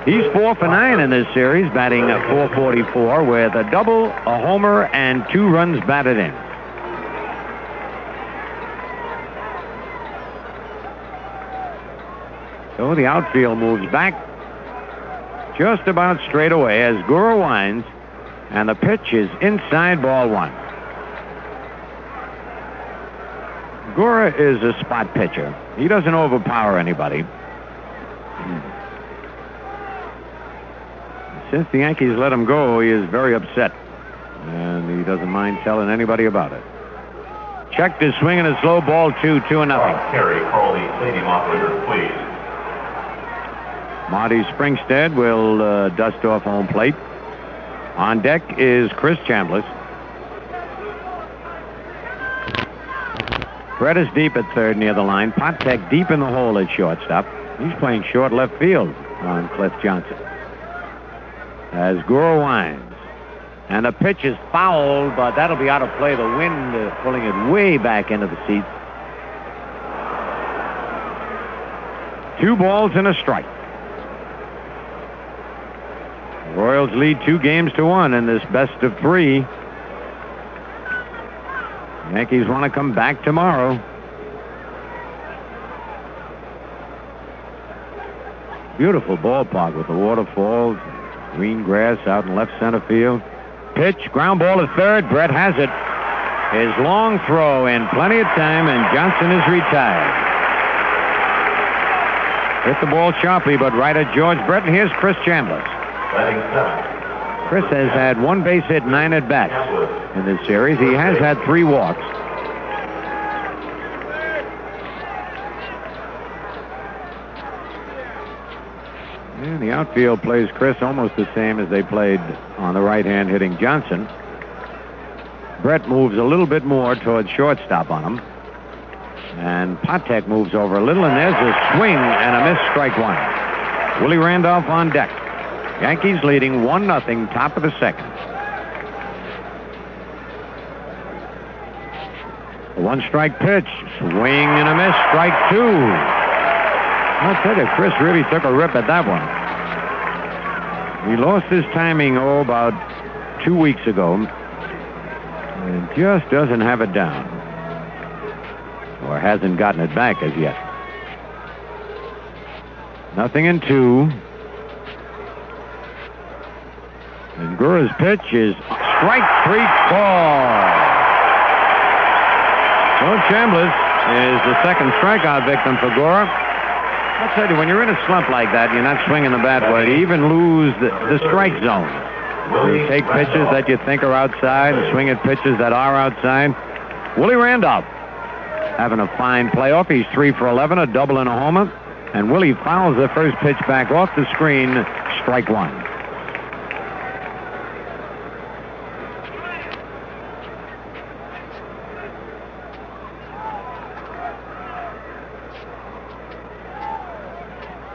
He's 4 for 9 in this series, batting at .444 with a double, a homer, and 2 runs batted in. So the outfield moves back just about straight away as Gura winds, and the pitch is inside, ball 1. Segura is a spot pitcher. He doesn't overpower anybody. Since the Yankees let him go, he is very upset. And he doesn't mind telling anybody about it. Checked his swing and a slow ball, 2-0. Carey, call the stadium operator, please. Marty Springstead will dust off home plate. On deck is Chris Chambliss. Brett is deep at third near the line. Potek deep in the hole at shortstop. He's playing short left field on Cliff Johnson. As Gura winds. And the pitch is fouled, but that'll be out of play. The wind pulling it way back into the seats. 2 balls and a strike. The Royals lead 2-1 in this best of 3. Yankees want to come back tomorrow. Beautiful ballpark with the waterfalls, green grass out in left center field. Pitch, ground ball to third. Brett has it. His long throw in plenty of time, and Johnson is retired. Hit the ball sharply, but right at George Brett. And here's Chris Chambliss. Batting 7. Chris has had 1 base hit, 9 at bats in this series. He has had 3 walks. And the outfield plays Chris almost the same as they played on the right hand hitting Johnson. Brett moves a little bit more towards shortstop on him. And Potek moves over a little, and there's a swing and a miss, strike 1. Willie Randolph on deck. Yankees leading 1-0, top of the second. A 1-strike pitch, swing and a miss, strike 2. I'll tell you, Chris really took a rip at that one. He lost his timing, about 2 weeks ago. And just doesn't have it down. Or hasn't gotten it back as yet. 0-2. And Gura's pitch is strike 3 call. So Chambliss is the second strikeout victim for Gura. I'll tell you, when you're in a slump like that, you're not swinging the bat well. You even lose the strike zone. You take pitches that you think are outside and swing at pitches that are outside. Willie Randolph having a fine playoff. He's 3 for 11, a double and a homer. And Willie fouls the first pitch back off the screen, strike 1.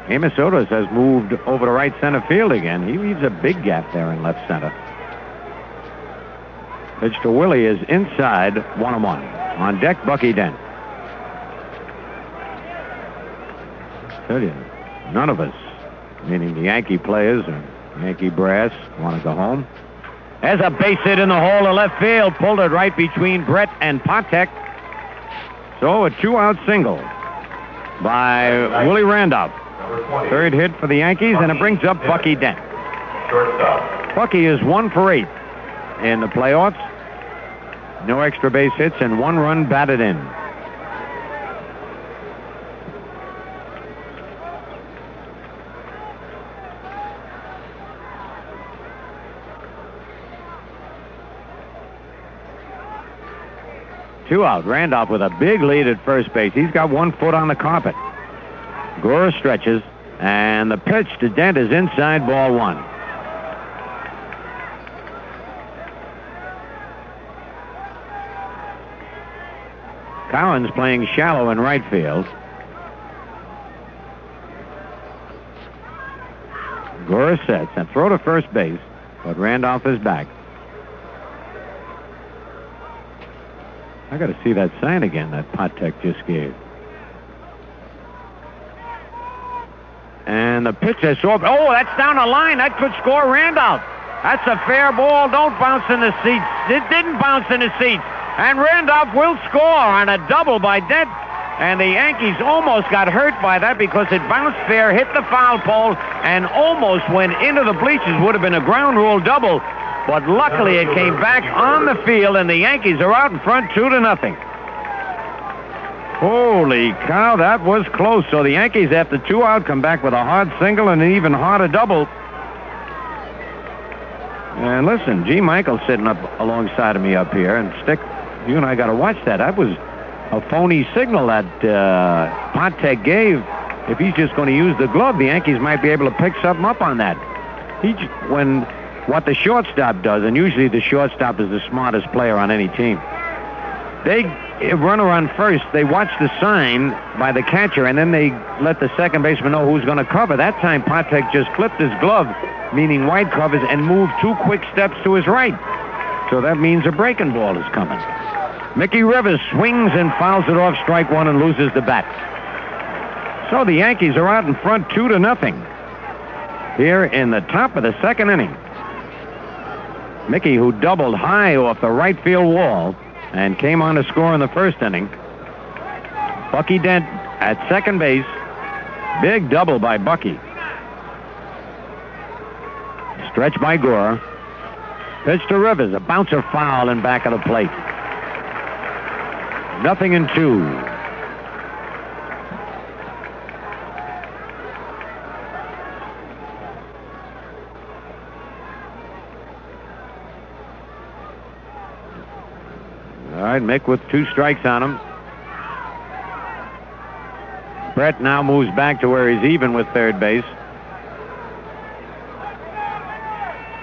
Amos Otis has moved over to right center field again. He leaves a big gap there in left center. Pitch to Willie is inside, 1-1. On deck, Bucky Dent. Tell you, none of us, meaning the Yankee players or Yankee brass, want to go home. There's a base hit in the hole of left field. Pulled it right between Brett and Potek. So a 2-out single by Willie Randolph. Third hit for the Yankees, and it brings up Bucky Dent. Shortstop. Bucky is 1 for 8 in the playoffs. No extra base hits and 1 run batted in. Two out. Randolph with a big lead at first base. He's got 1 foot on the carpet. Gura stretches, and the pitch to Dent is inside, ball 1. Cowan's playing shallow in right field. Gura sets and throw to first base, but Randolph is back. I got to see that sign again that Potek just gave. And the pitch is so... Oh, that's down the line. That could score Randolph. That's a fair ball. Don't bounce in the seats. It didn't bounce in the seats. And Randolph will score on a double by Dent. And the Yankees almost got hurt by that because it bounced fair, hit the foul pole, and almost went into the bleachers. Would have been a ground rule double. But luckily it came back on the field, and the Yankees are out in front 2-0. Holy cow, that was close. So the Yankees, after 2 out, come back with a hard single and an even harder double. And listen, G. Michael's sitting up alongside of me up here, and Stick, you and I got to watch that. That was a phony signal that Patek gave. If he's just going to use the glove, the Yankees might be able to pick something up on that. What the shortstop does, and usually the shortstop is the smartest player on any team, they runner on first, they watch the sign by the catcher, and then they let the second baseman know who's going to cover. That time, Patek just flipped his glove, meaning wide covers, and moved 2 quick steps to his right. So that means a breaking ball is coming. Mickey Rivers swings and fouls it off, strike one, and loses the bat. So the Yankees are out in front 2-0 here in the top of the second inning. Mickey, who doubled high off the right field wall and came on to score in the first inning. Bucky Dent at second base. Big double by Bucky. Stretch by Gore. Pitch to Rivers. A bouncer foul in back of the plate. 0-2. All right, Mick with 2 strikes on him. Brett now moves back to where he's even with third base.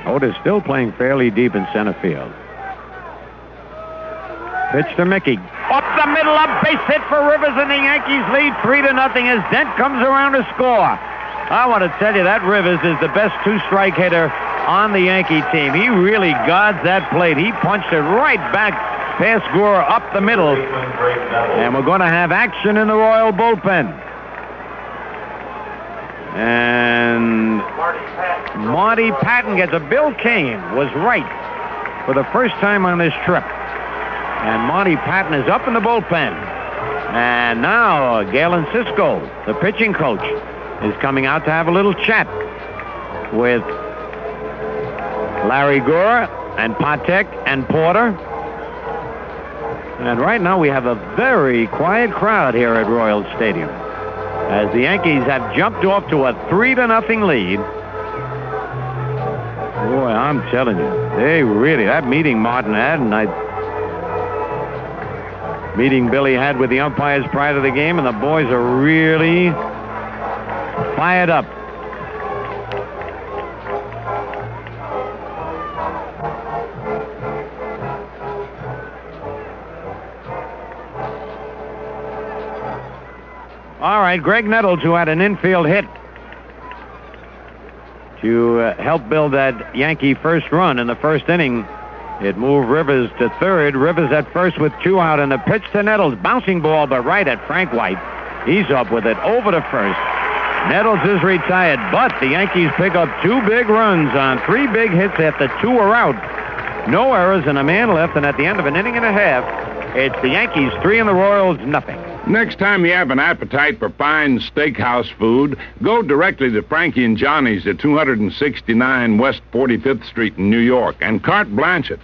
Otis still playing fairly deep in center field. Pitch to Mickey. Up the middle, a base hit for Rivers, and the Yankees lead 3-0 as Dent comes around to score. I want to tell you that Rivers is the best 2-strike hitter on the Yankee team. He really guards that plate. He punched it right back past Gore up the middle. And we're going to have action in the Royal bullpen. And Marty Patton gets a Bill Kane was right for the first time on this trip. And Marty Patton is up in the bullpen. And now Galen Cisco, the pitching coach, is coming out to have a little chat with Larry Gore and Patek and Porter. And right now we have a very quiet crowd here at Royal Stadium as the Yankees have jumped off to a 3-0 lead. Boy, I'm telling you, they really, that meeting Martin had, and meeting Billy had with the umpires prior to the game, and the boys are really fired up. All right, Greg Nettles, who had an infield hit to help build that Yankee first run in the first inning. It moved Rivers to third. Rivers at first with 2 out, and the pitch to Nettles. Bouncing ball, but right at Frank White. He's up with it over to first. Nettles is retired, but the Yankees pick up 2 big runs on 3 big hits after 2 are out. No errors and a man left, and at the end of an inning and a half, it's the Yankees 3 and the Royals 0. Next time you have an appetite for fine steakhouse food, go directly to Frankie and Johnny's at 269 West 45th Street in New York and carte blanche it.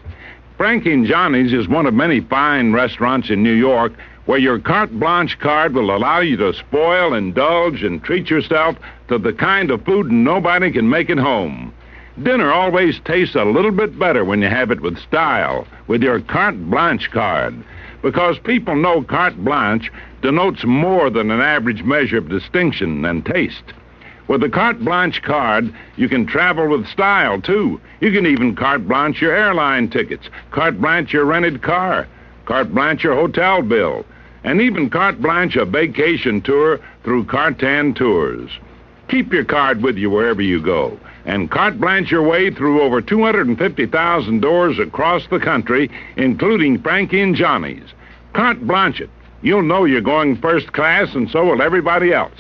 Frankie and Johnny's is one of many fine restaurants in New York where your carte blanche card will allow you to spoil, indulge, and treat yourself to the kind of food nobody can make at home. Dinner always tastes a little bit better when you have it with style, with your carte blanche card. Because people know carte blanche denotes more than an average measure of distinction and taste. With the carte blanche card, you can travel with style, too. You can even carte blanche your airline tickets, carte blanche your rented car, carte blanche your hotel bill, and even carte blanche a vacation tour through Cartan Tours. Keep your card with you wherever you go, and carte blanche your way through over 250,000 doors across the country, including Frankie and Johnny's. Carte blanche it. You'll know you're going first class, and so will everybody else.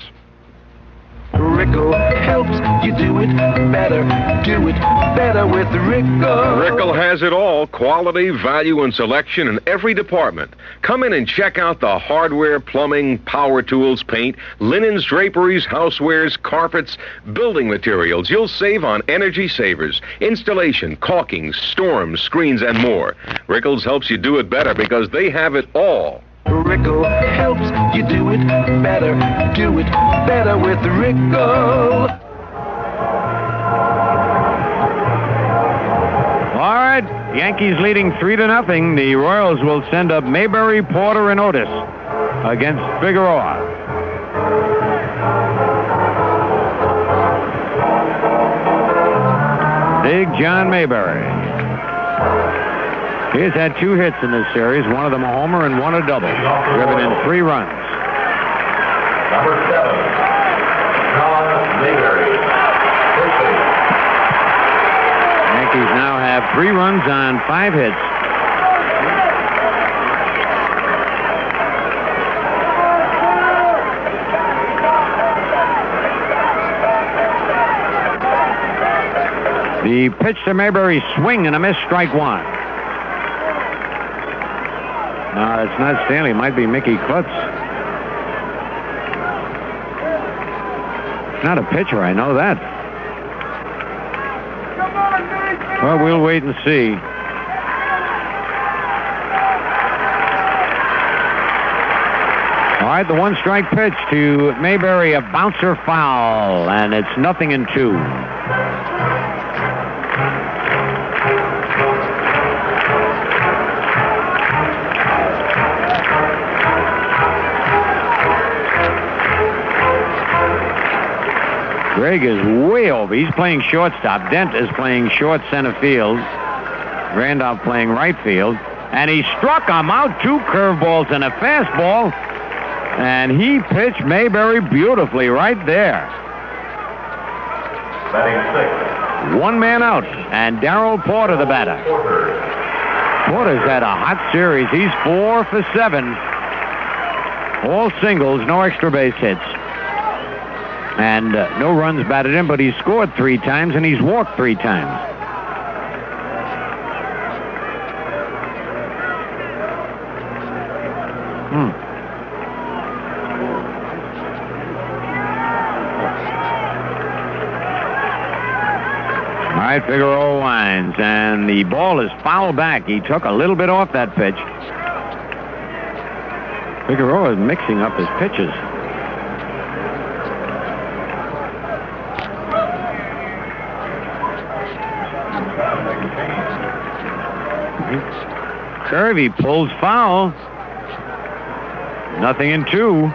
Rickle helps you do it better. Do it better with Rickle. Rickle has it all. Quality, value, and selection in every department. Come in and check out the hardware, plumbing, power tools, paint, linens, draperies, housewares, carpets, building materials. You'll save on energy savers, installation, caulking, storms, screens, and more. Rickle's helps you do it better because they have it all. Rickle helps you do it better. Do it better with Rickle. All right, Yankees leading 3-0. The Royals will send up Mayberry, Porter, and Otis against Figueroa. Big John Mayberry. He has had 2 hits in this series, one of them a homer and one a double, driven in 3 runs. Number 7, John Mayberry. Yankees now have 3 runs on 5 hits. The pitch to Mayberry, swing and a miss, strike 1. No, it's not Stanley. It might be Mickey Klutz. Not a pitcher, I know that. Well, we'll wait and see. All right, the 1-strike pitch to Mayberry, a bouncer foul, and it's 0-2. Greg is way over. He's playing shortstop. Dent is playing short center field. Randolph playing right field. And he struck him out. 2 curveballs and a fastball. And he pitched Mayberry beautifully right there. Batting 6. 1 man out. And Darrell Porter, the batter. Porter's had a hot series. He's 4 for 7. All singles, no extra base hits. And no runs batted in, but he's scored 3 times and he's walked 3 times. All right, Figueroa winds, and the ball is foul back. He took a little bit off that pitch. Figueroa is mixing up his pitches. Curve, he pulls foul. 0-2.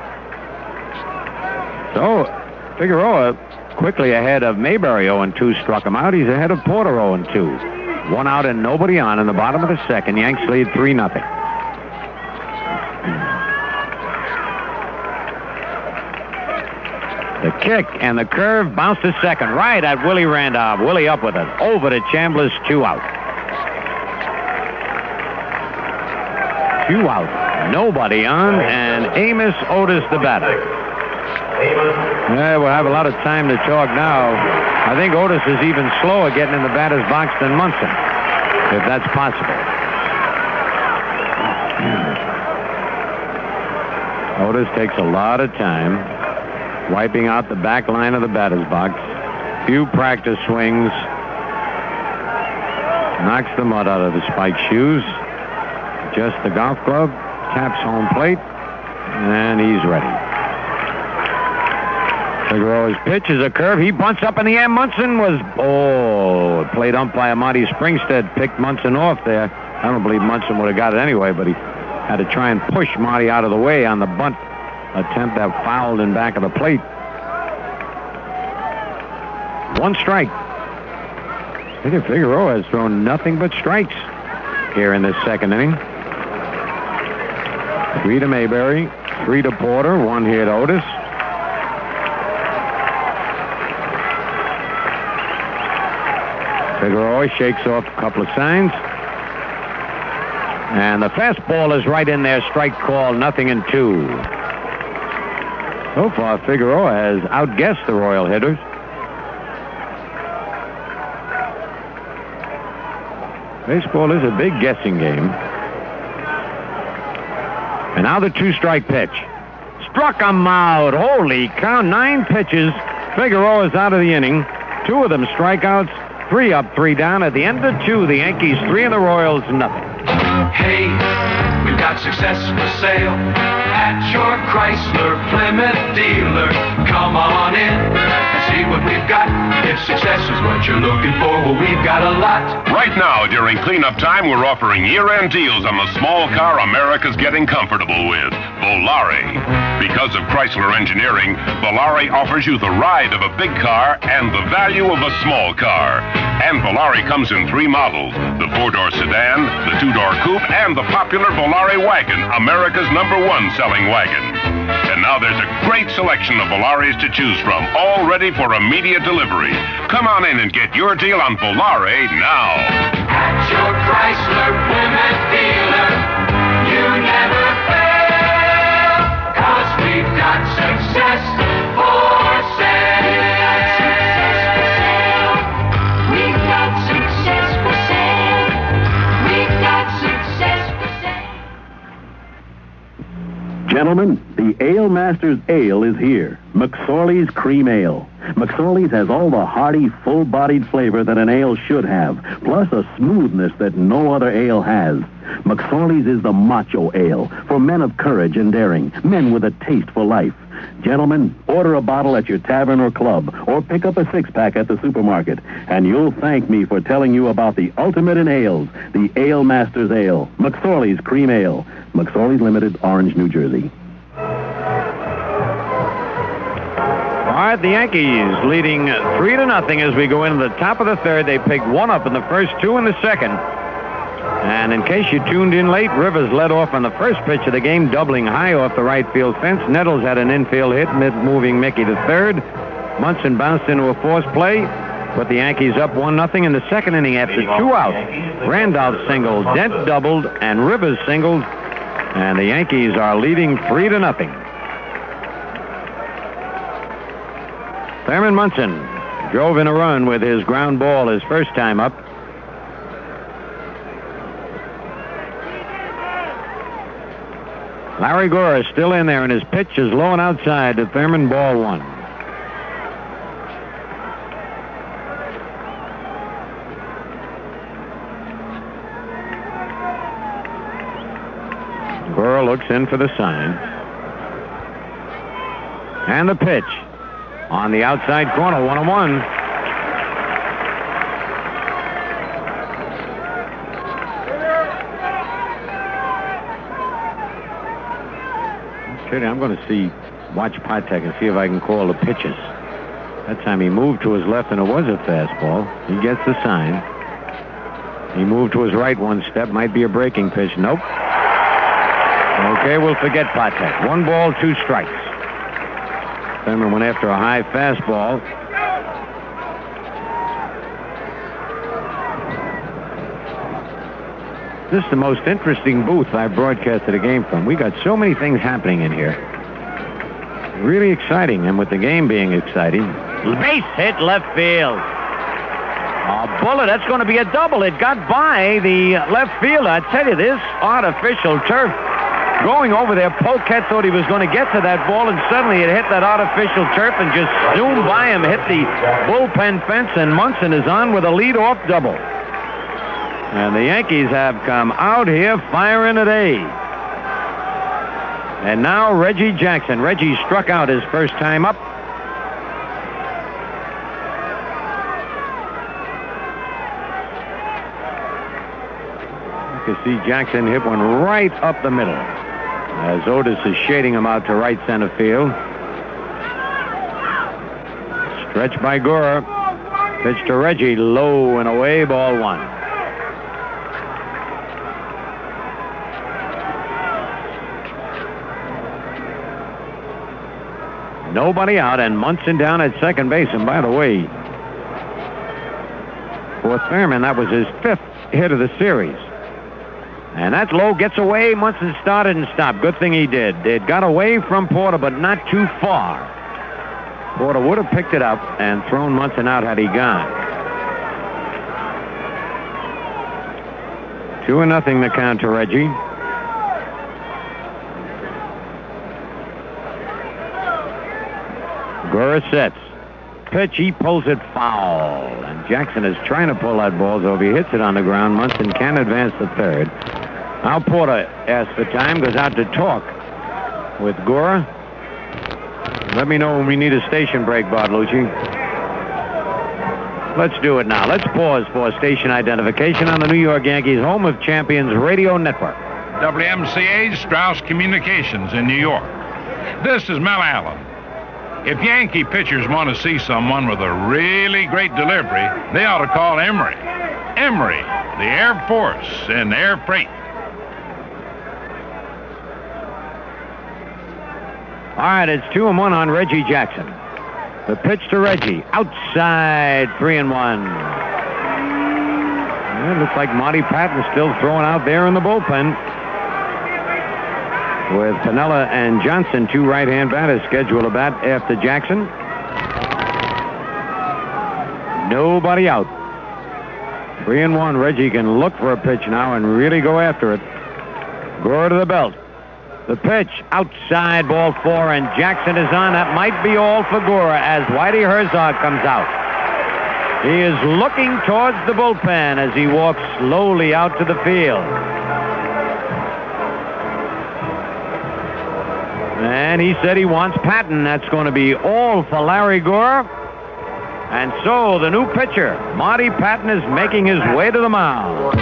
So Figueroa quickly ahead of Mayberry. 0-2 struck him out. He's ahead of Porter. 0-2. 1 out and nobody on in the bottom of the second. Yanks lead 3-0. The kick and the curve bounced to second. Right at Willie Randolph. Willie up with it. Over to Chambliss. 2 out. 2 out. Nobody on, and Amos Otis the batter. Yeah, we'll have a lot of time to talk now. I think Otis is even slower getting in the batter's box than Munson, if that's possible. Otis takes a lot of time wiping out the back line of the batter's box. Few practice swings. Knocks the mud out of the spiked shoes. Just the golf club, taps home plate, and he's ready. Figueroa's pitch is a curve. He bunts up in the air. Munson was, plate umpire Marty Springstead picked Munson off there. I don't believe Munson would have got it anyway, but he had to try and push Marty out of the way on the bunt attempt that fouled in back of the plate. 1 strike. Figueroa has thrown nothing but strikes here in this second inning. 3 to Mayberry, 3 to Porter, 1 here to Otis. Figueroa shakes off a couple of signs. And the fastball is right in there. Strike call, 0-2. So far, Figueroa has outguessed the Royal hitters. Baseball is a big guessing game. And now the 2-strike pitch. Struck him out. Holy cow, 9 pitches. Figueroa's out of the inning. 2 of them strikeouts. 3 up, 3 down. At the end of 2, the Yankees 3 and the Royals 0. Hey, we've got success for sale at your Chrysler Plymouth dealer. Come on in and see what we've got. If success is what you're looking for, well, we've got a lot. Right now, during cleanup time, we're offering year-end deals on the small car America's getting comfortable with, Volare. Because of Chrysler engineering, Volare offers you the ride of a big car and the value of a small car. And Volare comes in 3 models, the 4-door sedan, the 2-door coupe, and the popular Volare wagon, America's #1 selling wagon. And now there's a great selection of Volares to choose from, all ready for immediate delivery. Come on in and get your deal on Volare now. At your Chrysler Plymouth dealer, you never fail, 'cause we've got success for sale. We've got success for sale. We've got success for sale. Gentlemen, the Ale Masters Ale is here. McSorley's Cream Ale. McSorley's has all the hearty, full-bodied flavor that an ale should have, plus a smoothness that no other ale has. McSorley's is the macho ale for men of courage and daring, men with a taste for life. Gentlemen, order a bottle at your tavern or club, or pick up a 6-pack at the supermarket, and you'll thank me for telling you about the ultimate in ales, the Ale Masters Ale, McSorley's Cream Ale. McSorley's Limited, Orange, New Jersey. All right, the Yankees leading 3-0 as we go into the top of the third. They picked 1 up in the first, 2 in the second. And in case you tuned in late, Rivers led off on the first pitch of the game, doubling high off the right field fence. Nettles had an infield hit, moving Mickey to third. Munson bounced into a forced play, put the Yankees up 1-0 in the second inning after 2 outs. Randolph singled, Dent doubled, and Rivers singled. And the Yankees are leading 3-0. Thurman Munson drove in a run with his ground ball his first time up. Larry Gore is still in there, and his pitch is low and outside to Thurman, ball 1. Gore looks in for the sign. And the pitch on the outside corner, 1-1. I'm going to watch Patek and see if I can call the pitches. That time he moved to his left and it was a fastball. He gets the sign. He moved to his right 1 step. Might be a breaking pitch. Nope. Okay, we'll forget Patek. 1 ball, 2 strikes. Thurman went after a high fastball. This is the most interesting booth I've broadcasted a game from. We got so many things happening in here. Really exciting, and with the game being exciting. Base hit left field. A bullet, that's going to be a double. It got by the left fielder. I tell you, this artificial turf going over there. Poquette thought he was going to get to that ball, and suddenly it hit that artificial turf and just zoomed by him, hit the bullpen fence, and Munson is on with a lead-off double. And the Yankees have come out here firing today. And now Reggie Jackson. Reggie struck out his first time up. You can see Jackson hit one right up the middle as Otis is shading him out to right center field. Stretch by Gore. Pitch to Reggie, low and away, ball 1. Nobody out, and Munson down at second base. And by the way, for Thurman, that was his 5th hit of the series. And that's low, gets away. Munson started and stopped. Good thing he did. It got away from Porter, but not too far. Porter would have picked it up and thrown Munson out had he gone. 2-0 the count to Reggie. Gore sets. pitch. He pulls it foul. And Jackson is trying to pull that ball, so if he hits it on the ground, Munson can advance to third. Now Porter asks for time, goes out to talk with Gora. Let me know when we need a station break, Bartolucci. Let's do it now. Let's pause for station identification on the New York Yankees Home of Champions Radio Network. WMCA Strauss Communications in New York. This is Mel Allen. If Yankee pitchers want to see someone with a really great delivery, they ought to call Emery. Emery, the Air Force and Air Freight. All right, it's 2-1 on Reggie Jackson. The pitch to Reggie. Outside, 3-1. It looks like Marty Patton still throwing out there in the bullpen. With Piniella and Johnson, two right-hand batters scheduled to bat after Jackson. Nobody out. 3-1. Reggie can look for a pitch now and really go after it. Gore to the belt. The pitch, outside, ball 4, and Jackson is on. That might be all for Gora as Whitey Herzog comes out. He is looking towards the bullpen as he walks slowly out to the field. And he said he wants Patton. That's going to be all for Larry Gora. And so the new pitcher, Marty Patton, is making his way to the mound.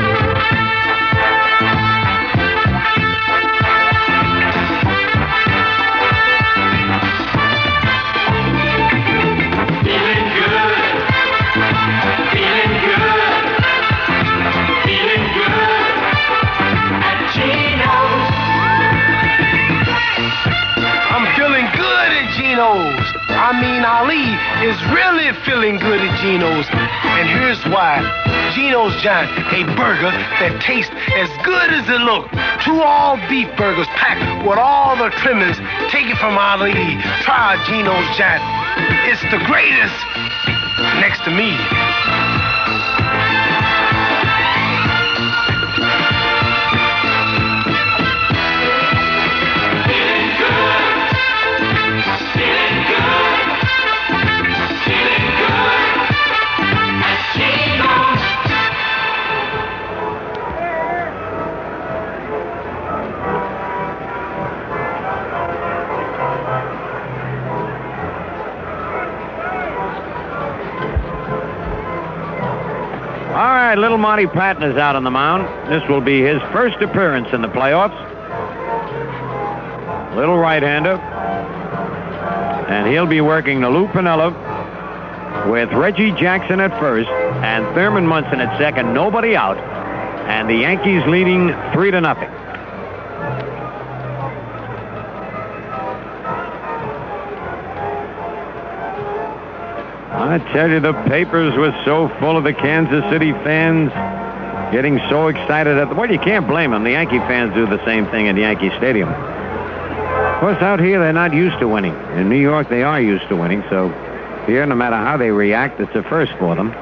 Ali is really feeling good at Geno's. And here's why. Geno's Giant, a burger that tastes as good as it looks. 2 all-beef burgers packed with all the trimmings. Take it from Ali. Try Geno's Giant. It's the greatest next to me. All right, little Monty Patton is out on the mound. This will be his first appearance in the playoffs. Little right-hander. And he'll be working the Lou Piniella with Reggie Jackson at first and Thurman Munson at second. Nobody out. And the Yankees leading 3-0. I tell you, the papers were so full of the Kansas City fans getting so excited. Well, you can't blame them. The Yankee fans do the same thing at Yankee Stadium. Of course, out here, they're not used to winning. In New York, they are used to winning. So here, no matter how they react, it's a first for them.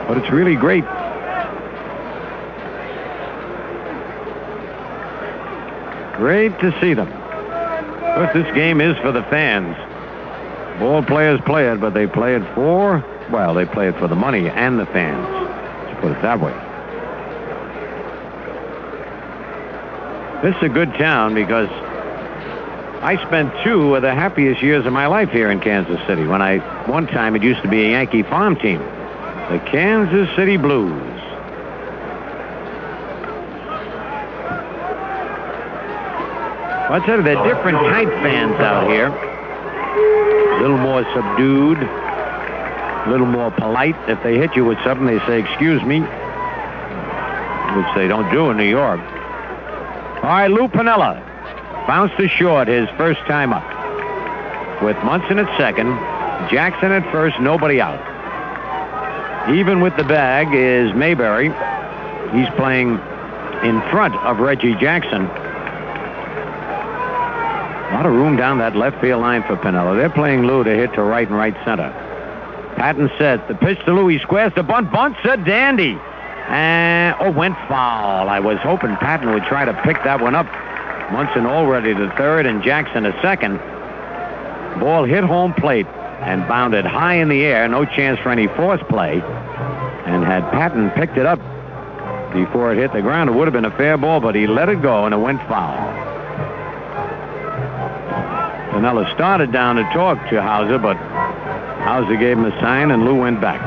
But it's really great. Great to see them. Of course, this game is for the fans. Ball players play it, but they play it for, well, they play it for the money and the fans. Let's put it that way. This is a good town because I spent 2 of the happiest years of my life here in Kansas City. One time it used to be a Yankee farm team, the Kansas City Blues. Well, I tell you, they're different type fans out here. A little more subdued, a little more polite. If they hit you with something, they say, "Excuse me," which they don't do in New York. All right, Lou Piniella bounced to short his first time up. With Munson at second, Jackson at first, nobody out. Even with the bag is Mayberry. He's playing in front of Reggie Jackson. A lot of room down that left field line for Piniella. They're playing Lou to hit to right and right center. Patton sets. The pitch to Lou. He squares the bunt. Bunt's a dandy. And, went foul. I was hoping Patton would try to pick that one up. Munson already to third and Jackson to second. Ball hit home plate and bounded high in the air. No chance for any force play. And had Patton picked it up before it hit the ground, it would have been a fair ball, but he let it go and it went foul. Pinella started down to talk to Hauser, but Hauser gave him a sign and Lou went back.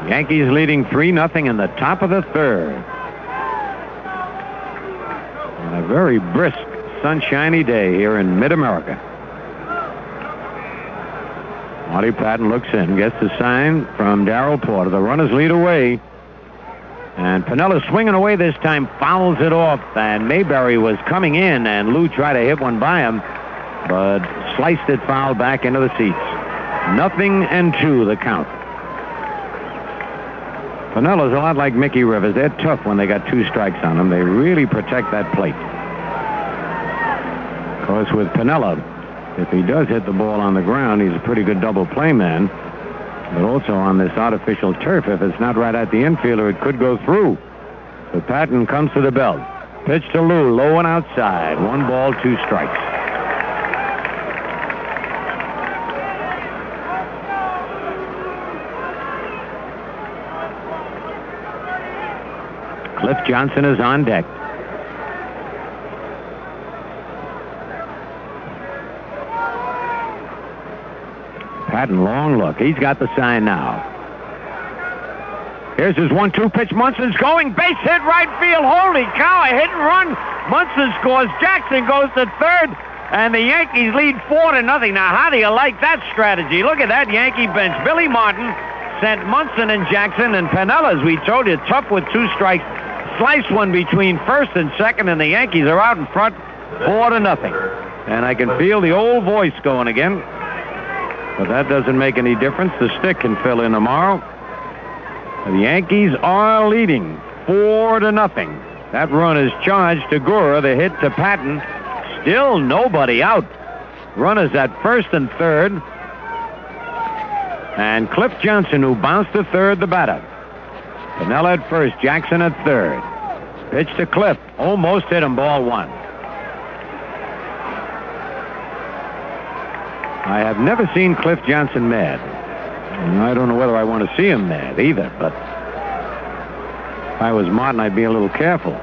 Yankees leading 3-0 in the top of the third. On a very brisk, sunshiny day here in mid-America. Marty Patton looks in, gets the sign from Darrell Porter. The runners lead away. And Pinella swinging away this time, fouls it off. And Mayberry was coming in, and Lou tried to hit one by him, but sliced it foul back into the seats. 0-2 the count. Pinella's a lot like Mickey Rivers. They're tough when they got 2 strikes on them. They really protect that plate. Of course, with Pinella, if he does hit the ball on the ground, he's a pretty good double play man. But also on this artificial turf, if it's not right at the infielder, it could go through. So Patton comes to the belt. Pitch to Lou, low and outside. 1 ball, 2 strikes. Cliff Johnson is on deck. Patton, long look. He's got the sign now. Here's his 1-2 pitch. Munson's going. Base hit right field. Holy cow, a hit and run. Munson scores. Jackson goes to third. And the Yankees lead 4-0. Now, how do you like that strategy? Look at that Yankee bench. Billy Martin sent Munson and Jackson, and Pinella, as we told you, tough with 2 strikes. Sliced one between first and second, and the Yankees are out in front 4-0. And I can feel the old voice going again. But that doesn't make any difference. The stick can fill in tomorrow. The Yankees are leading 4-0. That run is charged to Gura. The hit to Patton. Still nobody out. Runners at first and third. And Cliff Johnson, who bounced to third, the batter. Pinella at first, Jackson at third. Pitch to Cliff. Almost hit him, ball 1. I have never seen Cliff Johnson mad. And I don't know whether I want to see him mad either, but if I was Martin, I'd be a little careful.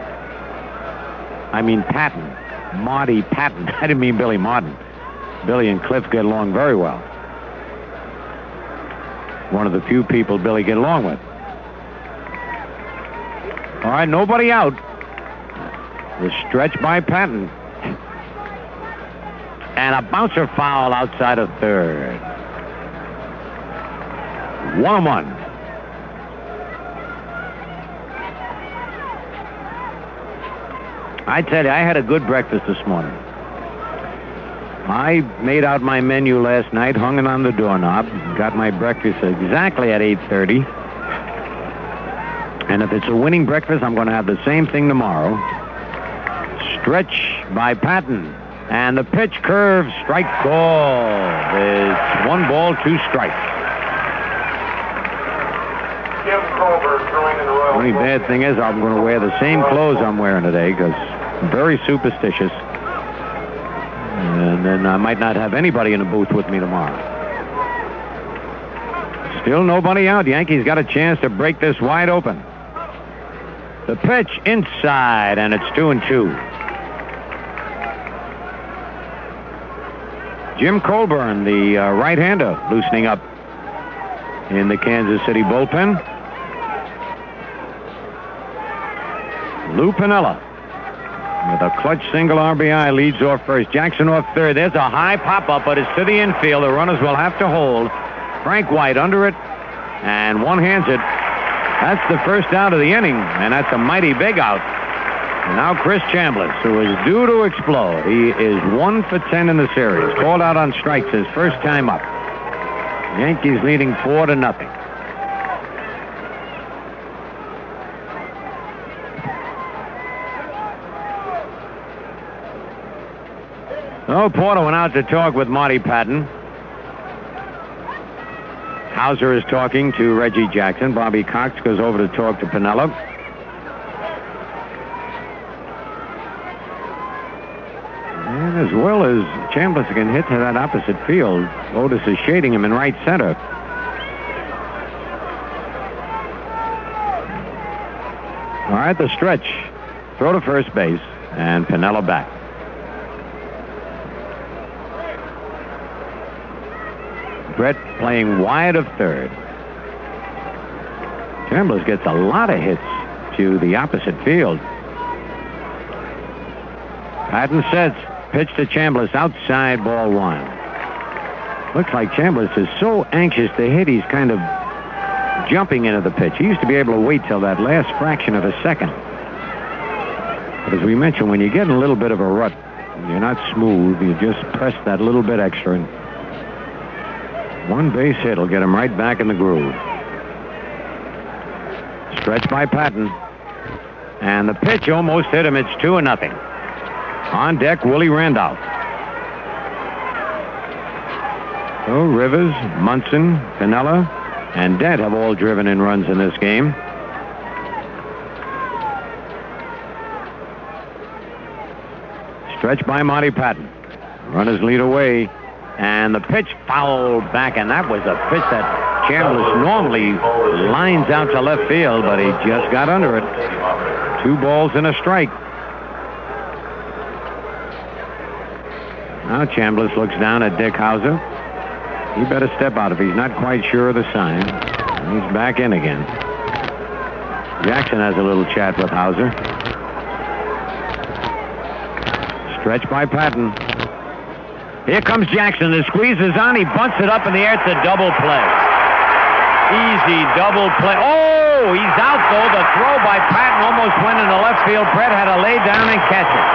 I mean Patton. Marty Patton. I didn't mean Billy Martin. Billy and Cliff get along very well. One of the few people Billy get along with. All right, nobody out. The stretch by Patton. And a bouncer foul outside of third. 1-1. I tell you, I had a good breakfast this morning. I made out my menu last night, hung it on the doorknob, got my breakfast exactly at 8:30. And if it's a winning breakfast, I'm going to have the same thing tomorrow. Stretch by Patton. And the pitch curve, strike call. It's 1 ball, 2 strikes. The only bad thing is I'm going to wear the same clothes I'm wearing today because I'm very superstitious. And then I might not have anybody in the booth with me tomorrow. Still nobody out. The Yankees got a chance to break this wide open. The pitch inside, and it's 2-2. Jim Colburn, the right-hander, loosening up in the Kansas City bullpen. Lou Pinella with a clutch single RBI leads off first. Jackson off third. There's a high pop-up, but it's to the infield. The runners will have to hold. Frank White under it, and one hands it. That's the first out of the inning, and that's a mighty big out. And now Chris Chambliss, who is due to explode. He is 1 for 10 in the series. Called out on strikes his first time up. Yankees leading 4-0. Oh, Porter went out to talk with Marty Patton. Hauser is talking to Reggie Jackson. Bobby Cox goes over to talk to Pinella. well as Chambliss can hit to that opposite field, Otis is shading him in right center. All right, the stretch. Throw to first base, and Piniella back. Brett playing wide of third. Chambliss gets a lot of hits to the opposite field. Patton sets. Pitch to Chambliss. Outside, ball one. Looks like Chambliss is so anxious to hit, he's kind of jumping into the pitch. He used to be able to wait till that last fraction of a second. But as we mentioned, when you get in a little bit of a rut, you're not smooth. You just press that little bit extra, and one base hit will get him right back in the groove. Stretch by Patton. And the pitch almost hit him. It's 2-0. On deck, Willie Randolph. So Rivers, Munson, Piniella, and Dent have all driven in runs in this game. Stretch by Monty Patton. Runners lead away. And the pitch fouled back, and that was a pitch that Chambliss normally lines out to left field, but he just got under it. 2 balls and a strike. Now Chambliss looks down at Dick Hauser. He better step out if he's not quite sure of the sign. He's back in again. Jackson has a little chat with Hauser. Stretch by Patton. Here comes Jackson. The squeeze is on. He bunts it up in the air. It's a double play. Easy double play. Oh, he's out, though. The throw by Patton almost went into left field. Brett had to lay down and catch it.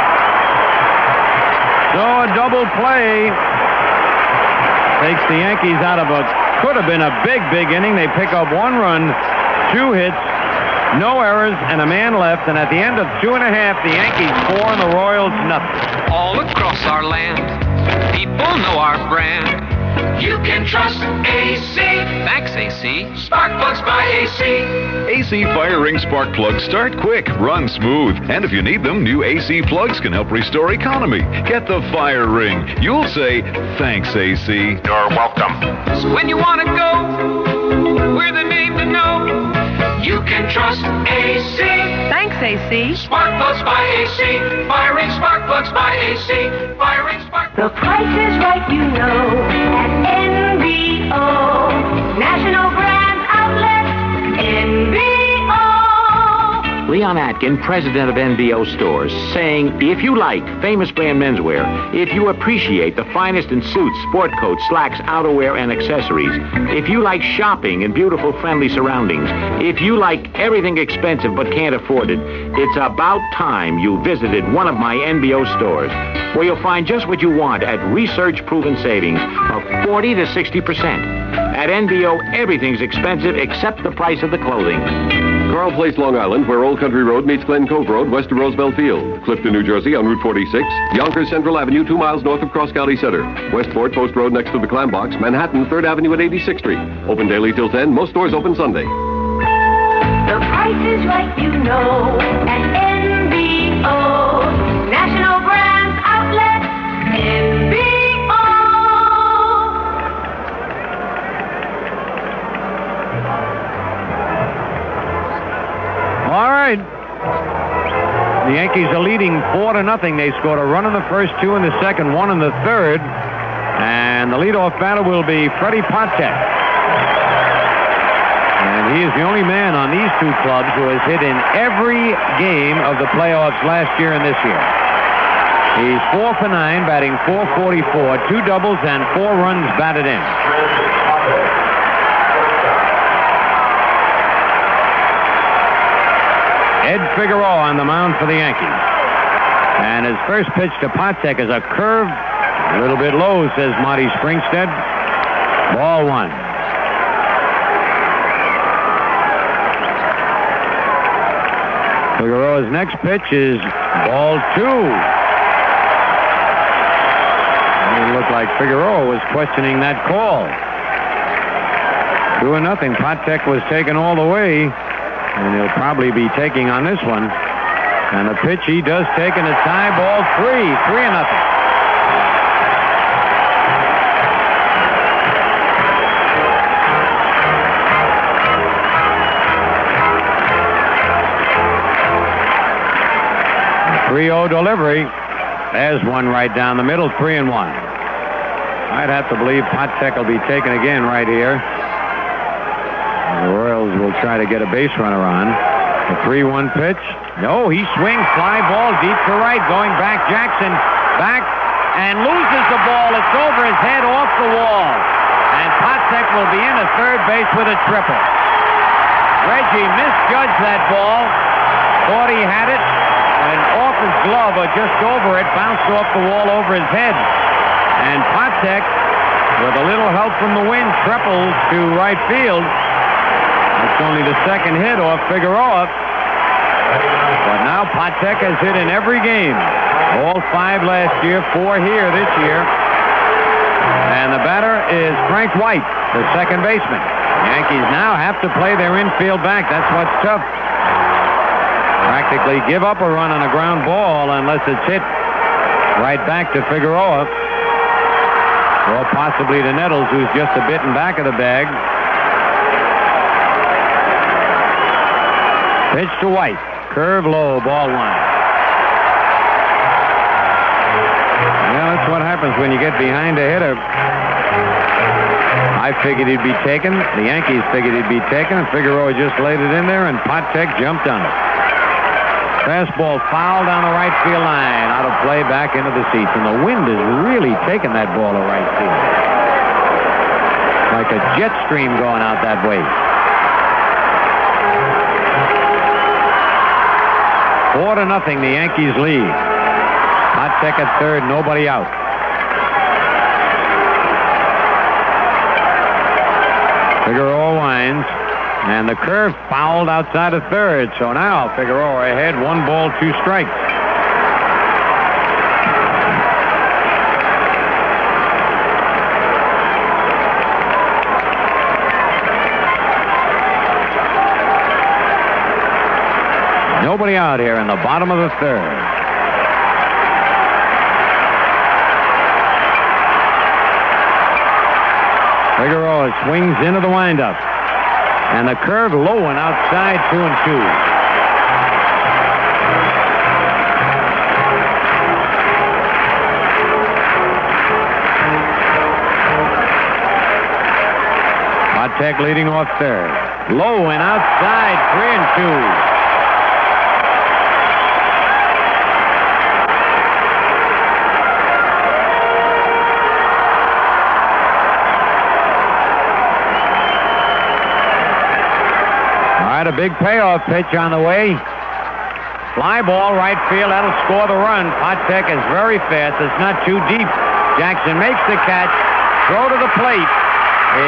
So a double play takes the Yankees out of could have been a big inning. They pick up 1 run, 2 hits, no errors, and a man left. And at the end of 2.5, the Yankees 4 and the Royals nothing. All across our land, people know our brand. You can trust AC. Thanks, AC. Spark plugs by AC. AC Fire Ring spark plugs start quick, run smooth. And if you need them, new AC plugs can help restore economy. Get the Fire Ring. You'll say, thanks, AC. You're welcome. So when you want to go, we're the name to know. You can trust AC. Thanks, AC. Spark plugs by AC. Fire Ring spark plugs by AC. Fire Ring spark. The price is right, you know, at NBO. National Brand Outlet, NBO. Leon Atkin, president of NBO Stores, saying, if you like famous brand menswear, if you appreciate the finest in suits, sport coats, slacks, outerwear, and accessories, if you like shopping in beautiful, friendly surroundings, if you like everything expensive but can't afford it, it's about time you visited one of my NBO stores, where you'll find just what you want at research-proven savings of 40 to 60%. At NBO, everything's expensive except the price of the clothing. Carl Place, Long Island, where Old Country Road meets Glen Cove Road, west of Roosevelt Field. Clifton, New Jersey, on Route 46. Yonkers Central Avenue, 2 miles north of Cross County Center. Westport, Post Road next to the Clam Box. Manhattan, 3rd Avenue at 86th Street. Open daily till 10. Most stores open Sunday. The price is right, you know, at NBO. National Brands Outlet, NBO. All right. The Yankees are leading 4-0. They scored a run in the first, 2 in the second, 1 in the third. And the leadoff batter will be Freddie Patek. And he is the only man on these 2 clubs who has hit in every game of the playoffs last year and this year. He's 4 for 9, batting .444, 2 doubles and 4 runs batted in. Ed Figueroa on the mound for the Yankees. And his first pitch to Patek is a curve. A little bit low, says Marty Springstead. Ball 1. Figueroa's next pitch is ball 2. It looked like Figueroa was questioning that call. 2-0. Patek was taken all the way. And he'll probably be taking on this one. And the pitch he does take, and it's high, ball 3. 3-0. 3-0 delivery. There's one right down the middle, 3-1. I'd have to believe Potek will be taken again right here. The Royals will try to get a base runner on. The 3-1 pitch. No, he swings. Fly ball deep to right. Going back. Jackson back and loses the ball. It's over his head off the wall. And Potek will be in at third base with a triple. Reggie misjudged that ball. Thought he had it. And off his glove or just over it, bounced off the wall over his head. And Potek, with a little help from the wind, triples to right field. That's only the second hit off Figueroa. But now Potek has hit in every game. All 5 last year, 4 here this year. And the batter is Frank White, the second baseman. The Yankees now have to play their infield back. That's what's tough. Practically give up a run on a ground ball unless it's hit right back to Figueroa. Or possibly to Nettles, who's just a bit in back of the bag. Pitch to White. Curve low, ball 1. Yeah, that's what happens when you get behind a hitter. I figured he'd be taken. The Yankees figured he'd be taken, and Figueroa just laid it in there, and Potek jumped on it. Fastball foul down the right field line. Out of play back into the seats. And the wind is really taking that ball to right field. Like a jet stream going out that way. 4-0, the Yankees lead. Potek at third, nobody out. Figueroa winds. And the curve fouled outside of third. So now Figueroa ahead, 1 ball, 2 strikes. Nobody out here in the bottom of the third. Figueroa swings into the windup. And the curve low and outside, 2-2. Potek leading off third. Low and outside, 3-2. A big payoff pitch on the way. Fly ball, right field. That'll score the run. Potek is very fast. It's not too deep. Jackson makes the catch. Throw to the plate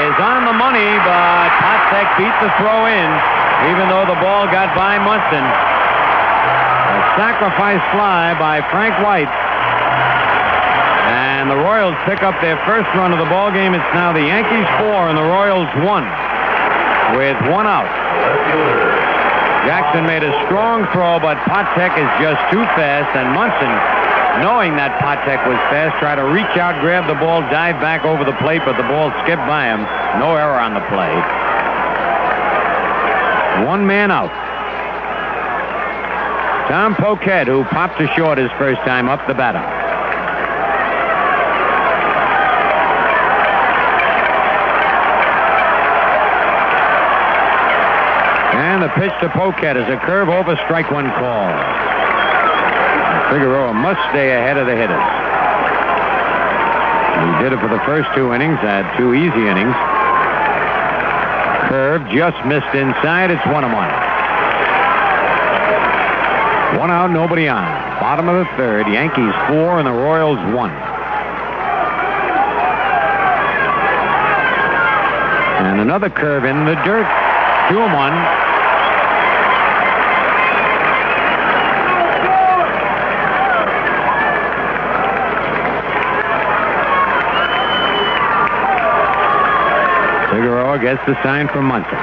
is on the money, but Potek beat the throw in, even though the ball got by Munson. A sacrifice fly by Frank White. And the Royals pick up their first run of the ball game. It's now the Yankees 4 and the Royals 1 with 1 out. Jackson made a strong throw, but Potek is just too fast, and Munson, knowing that Potek was fast, tried to reach out, grab the ball, dive back over the plate, but the ball skipped by him. No error on the play. 1 man out. Tom Poquette, who popped to short his first time up, the batter. And the pitch to Poquette is a curve over, strike 1 call. Figueroa must stay ahead of the hitters. He did it for the first 2 innings, had 2 easy innings. Curve just missed inside. It's 1-1. 1 out, nobody on. Bottom of the third, Yankees 4 and the Royals 1. And another curve in the dirt. 2-1. Figueroa gets the sign from Munson.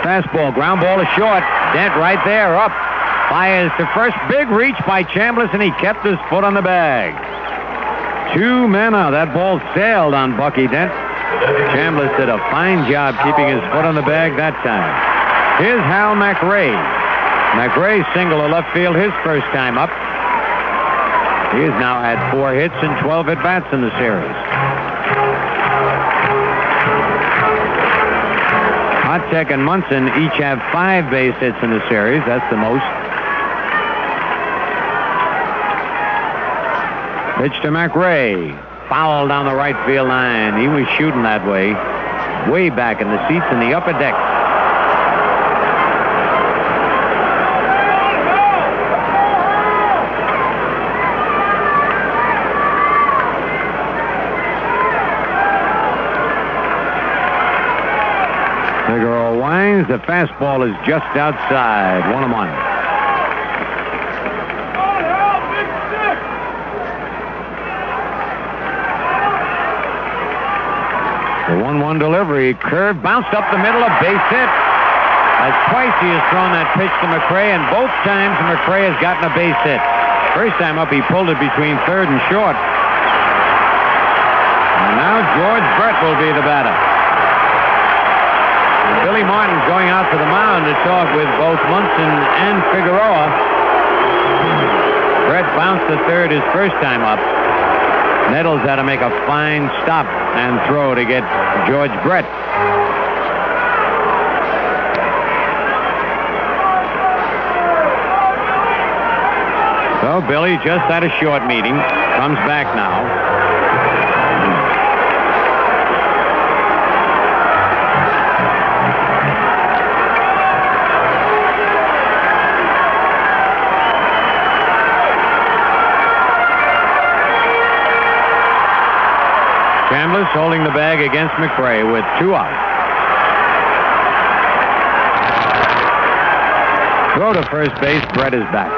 Fastball, ground ball is short. Dent right there, up. Fires to first. Big reach by Chambliss, and he kept his foot on the bag. 2 men out. That ball sailed on Bucky Dent. Chambliss did a fine job keeping his foot on the bag that time. Here's Hal McRae. McRae single to left field his first time up. He has now had 4 hits and 12 at-bats in the series. Hotek and Munson each have 5 base hits in the series. That's the most. Pitch to McRae. Foul down the right field line. He was shooting that way back in the seats in the upper deck. Figueroa winds. The fastball is just outside. 1-1. The 1-1 delivery. Curve bounced up the middle. A base hit. That's twice he has thrown that pitch to McRae, and both times McRae has gotten a base hit. First time up, he pulled it between third and short. And now George Bert will be the batter. Billy Martin's going out to the mound to talk with both Munson and Figueroa. Brett bounced to third his first time up. Nettles had to make a fine stop and throw to get George Brett. So Billy just had a short meeting. Comes back now. Chambliss holding the bag against McRae with 2 outs. Throw to first base. Brett is back.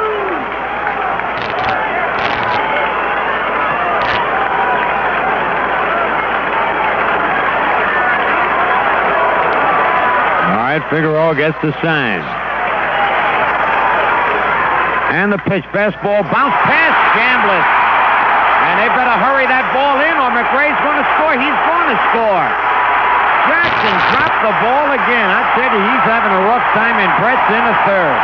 All right, Figueroa gets the sign. And the pitch. Fastball bounced past Chambliss. And they better hurry that ball in or McRae's going to score. He's going to score. Jackson dropped the ball again. I tell you, he's having a rough time, and Brett's in the third.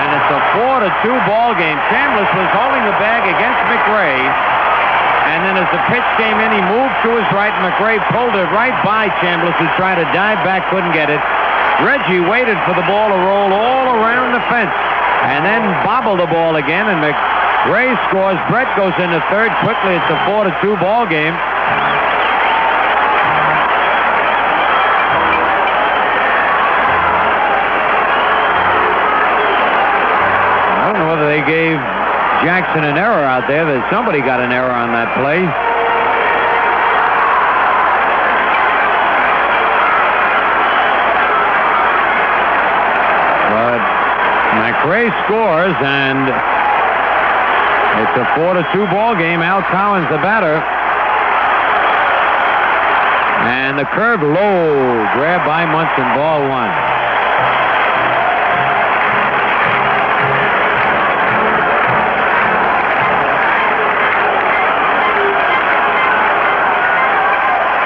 And it's a 4-2 ball game. Chambliss was holding the bag against McRae. And then as the pitch came in, he moved to his right. McRae pulled it right by Chambliss, who tried to dive back, couldn't get it. Reggie waited for the ball to roll all around the fence. And then bobbled the ball again, and McRae scores. Brett goes into third quickly. It's a 4-2 ball game. I don't know whether they gave Jackson an error out there. That somebody got an error on that play. McRae scores, and it's a 4-2 ball game. Al Collins the batter. And the curve low. Grabbed by Munson. Ball 1.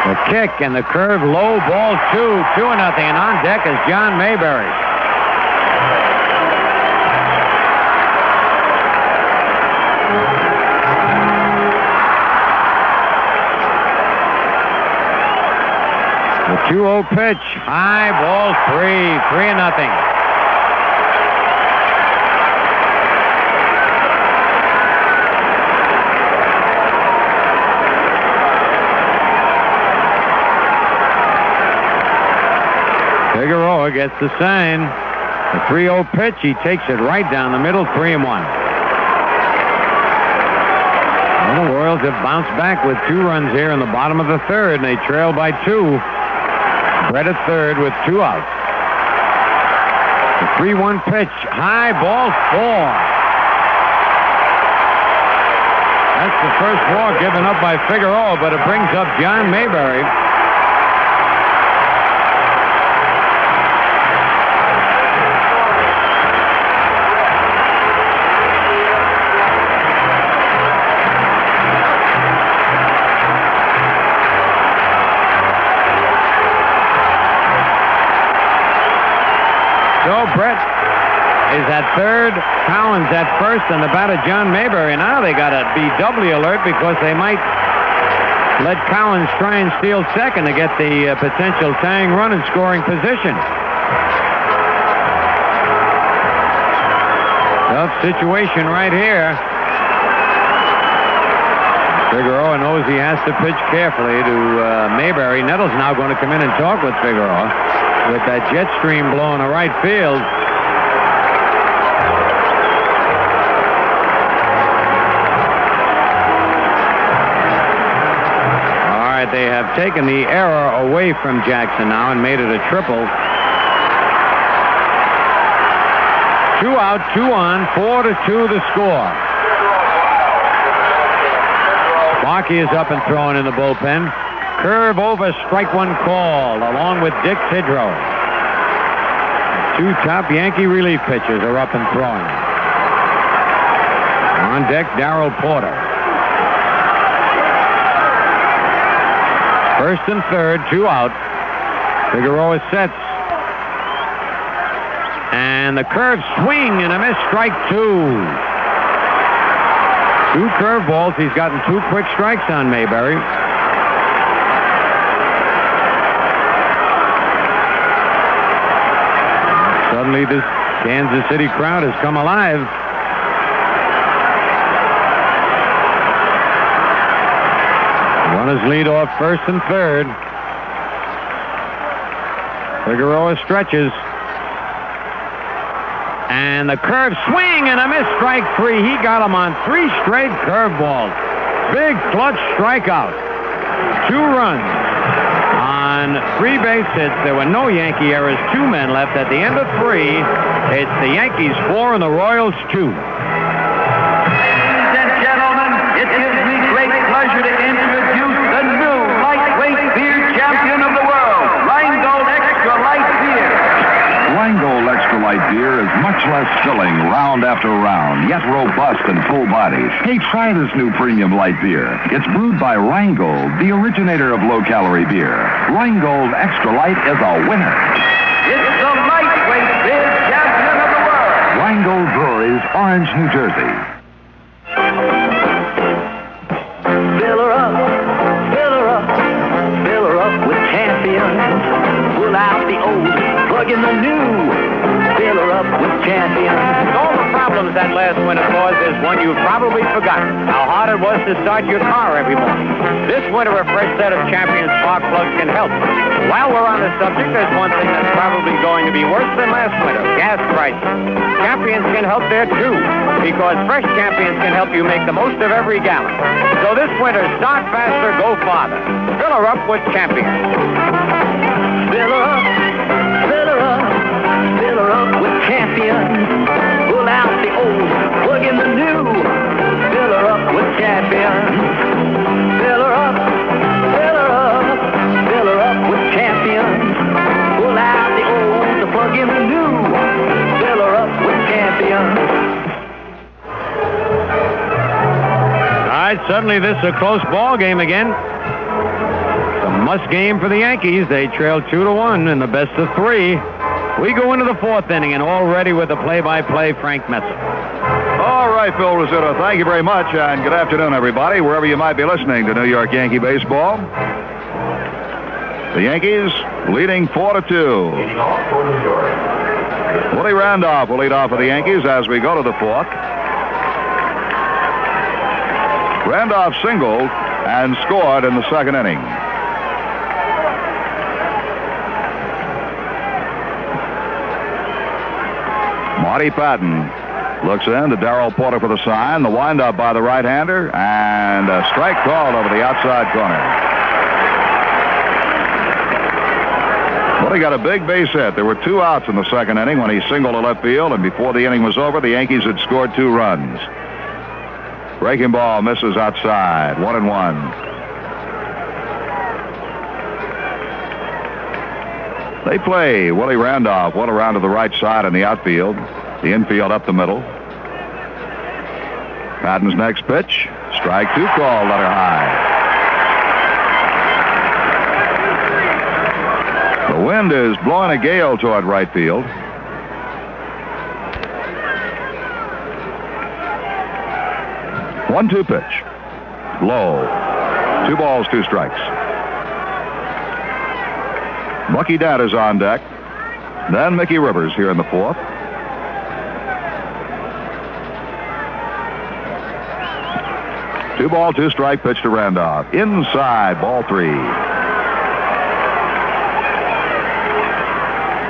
The kick and the curve low. Ball 2. 2-0. And on deck is John Mayberry. The 2-0 pitch. High ball 3. 3-0. Figueroa gets the sign. The 3-0 pitch. He takes it right down the middle. 3-1. Well, the Royals have bounced back with 2 runs here in the bottom of the third, and they trail by 2. Brett at third with 2 outs. The 3-1 pitch. High ball 4. That's the first walk given up by Figueroa, but it brings up John Mayberry. at third, Collins at first, and the batter John Mayberry. Now they got to be doubly alert because they might let Collins try and steal second to get the potential tying run in scoring position. Tough situation right here. Figueroa knows he has to pitch carefully to Mayberry. Nettles now going to come in and talk with Figueroa with that jet stream blowing to right field. All right, they have taken the error away from Jackson now and made it a triple. 2 out, 2 on, 4-2 the score. Sparky is up and throwing in the bullpen. Curve over, strike one called, along with Dick Tidrow. 2 top Yankee relief pitchers are up and throwing. On deck, Darrell Porter. First and third, 2 out. Figueroa sets. And the curve swing and a miss, strike 2. 2 curveballs. He's gotten 2 quick strikes on Mayberry. Suddenly this Kansas City crowd has come alive. Runners lead off first and third. Figueroa stretches. And the curve swing and a miss, strike 3. He got him on 3 straight curveballs. Big clutch strikeout. 2 runs on 3 base hits. There were no Yankee errors. 2 men left at the end of 3. It's the Yankees 4 and the Royals 2. Ladies and gentlemen, it gives me great pleasure to introduce the new lightweight beer champion of the world, Rheingold Extra Light Beer. Rheingold Extra Light Beer is much less filling round after round, yet robust and full-bodied. Hey, try this new premium light beer. It's brewed by Rheingold, the originator of low-calorie beer. Rheingold Extra Light is a winner. It's the lightweight beer champion of the world. Rheingold Breweries, Orange, New Jersey. Fill her up, fill her up, fill her up with champions. Pull out the old, plug in the new. Fill her up with champions. All the problems that last winter caused is one you've probably forgotten. How hard it was to start your car every morning. This winter, a fresh set of Champion spark plugs can help. While we're on the subject, there's one thing that's probably going to be worse than last winter: gas prices. Champions can help there too, because fresh Champions can help you make the most of every gallon. So this winter, start faster, go farther. Fill her up with Champions. Fill her up, fill her up, fill her up with champions. Pull out the old, plug in the new. Fill her up with champions. Fill her up, fill her up, fill her up with champions. Pull out the old, plug in the new. Fill her up with champions. All right, suddenly this is a close ball game again. Must game for the Yankees. They trail 2-1 in the best of 3. We go into the 4th inning, and all ready with the play-by-play, Frank Messer. All right, Phil Rizzuto, thank you very much, and good afternoon, everybody, wherever you might be listening to New York Yankee baseball. The Yankees leading 4-2. Willie Randolph will lead off for the Yankees as we go to the 4th. Randolph singled and scored in the 2nd inning. Marty Patton looks in to Darrell Porter for the sign. The windup by the right-hander, and a strike called over the outside corner. Well, he got a big base hit. There were 2 outs in the 2nd inning when he singled to left field, and before the inning was over, the Yankees had scored 2 runs. Breaking ball misses outside, 1-1. They play Willie Randolph well around to the right side in the outfield. The infield up the middle. Patton's next pitch. Strike 2 call, letter high. The wind is blowing a gale toward right field. 1-2 pitch. Low. 2 balls, 2 strikes. Bucky Dent is on deck. Then Mickey Rivers here in the 4th. Two ball, 2 strike pitch to Randolph. Inside, ball 3.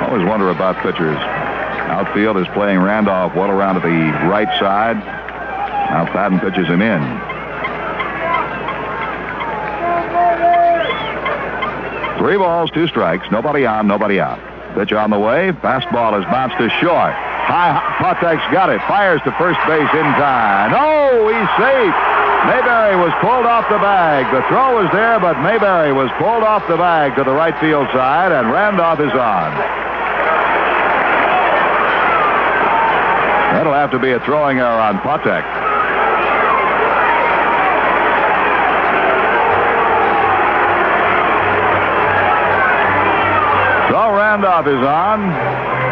Always wonder about pitchers. Outfield is playing Randolph well around to the right side. Now Patton pitches him in. Three balls, 2 strikes. Nobody on, nobody out. Pitch on the way. Fastball is bounced to short. Patek's got it. Fires to first base in time. Oh, he's safe. Mayberry was pulled off the bag. The throw was there, but Mayberry was pulled off the bag to the right field side, and Randolph is on. That'll have to be a throwing error on Patek. So Randolph is on.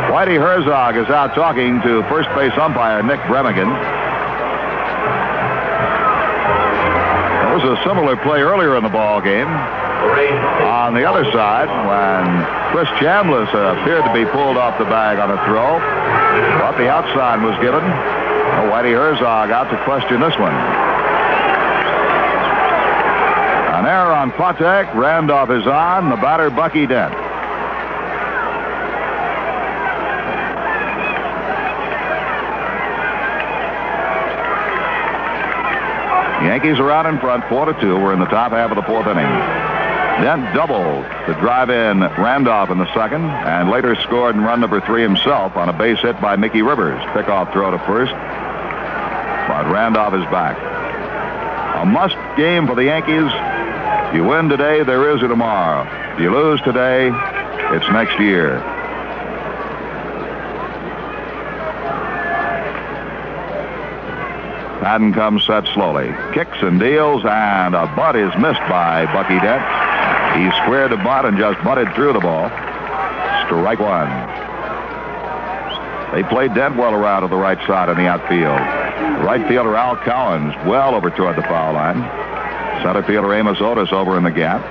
Whitey Herzog is out talking to first base umpire Nick Bremigan. There was a similar play earlier in the ball game. On the other side, when Chris Chambliss appeared to be pulled off the bag on a throw, but the outside was given. Whitey Herzog out to question this one. An error on Patek. Randolph is on. The batter, Bucky Dent. The Yankees are out in front, 4-2. We're in the top half of the 4th inning. Dent doubled to drive in Randolph in the 2nd, and later scored in run number 3 himself on a base hit by Mickey Rivers. Pickoff throw to first, but Randolph is back. A must game for the Yankees. If you win today, there is a tomorrow. If you lose today, it's next year. Patton comes set slowly. Kicks and deals, and a bunt is missed by Bucky Dent. He squared the bunt and just bunted through the ball. Strike 1. They played Dent well around to the right side in the outfield. The right fielder Al Cowens well over toward the foul line. Center fielder Amos Otis over in the gap.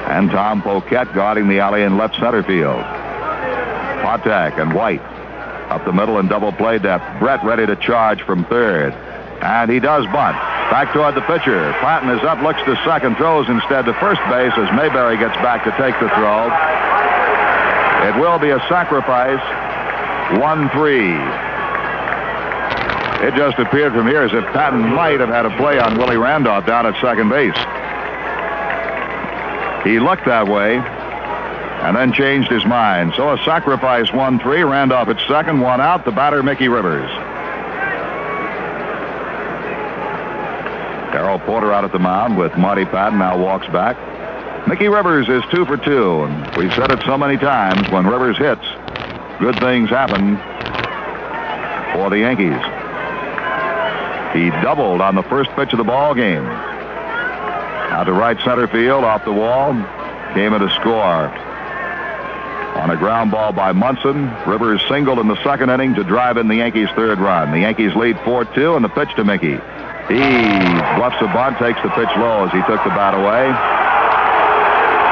And Tom Poquette guarding the alley in left center field. Patek and White up the middle in double play depth. Bert ready to charge from third. And he does bunt. Back toward the pitcher. Patton is up, looks to second, throws instead to first base as Mayberry gets back to take the throw. It will be a sacrifice. 1-3. It just appeared from here as if Patton might have had a play on Willie Randolph down at second base. He looked that way and then changed his mind. So a sacrifice 1-3. Randolph at second, 1 out. The batter, Mickey Rivers. Darrell Porter out at the mound with Marty Patton now walks back. Mickey Rivers is 2 for 2, and we've said it so many times, when Rivers hits, good things happen for the Yankees. He doubled on the first pitch of the ball game. Out to right center field, off the wall, came in to score. On a ground ball by Munson, Rivers singled in the 2nd inning to drive in the Yankees' 3rd run. The Yankees lead 4-2, and the pitch to Mickey. He bluffs a bunt, takes the pitch low as he took the bat away.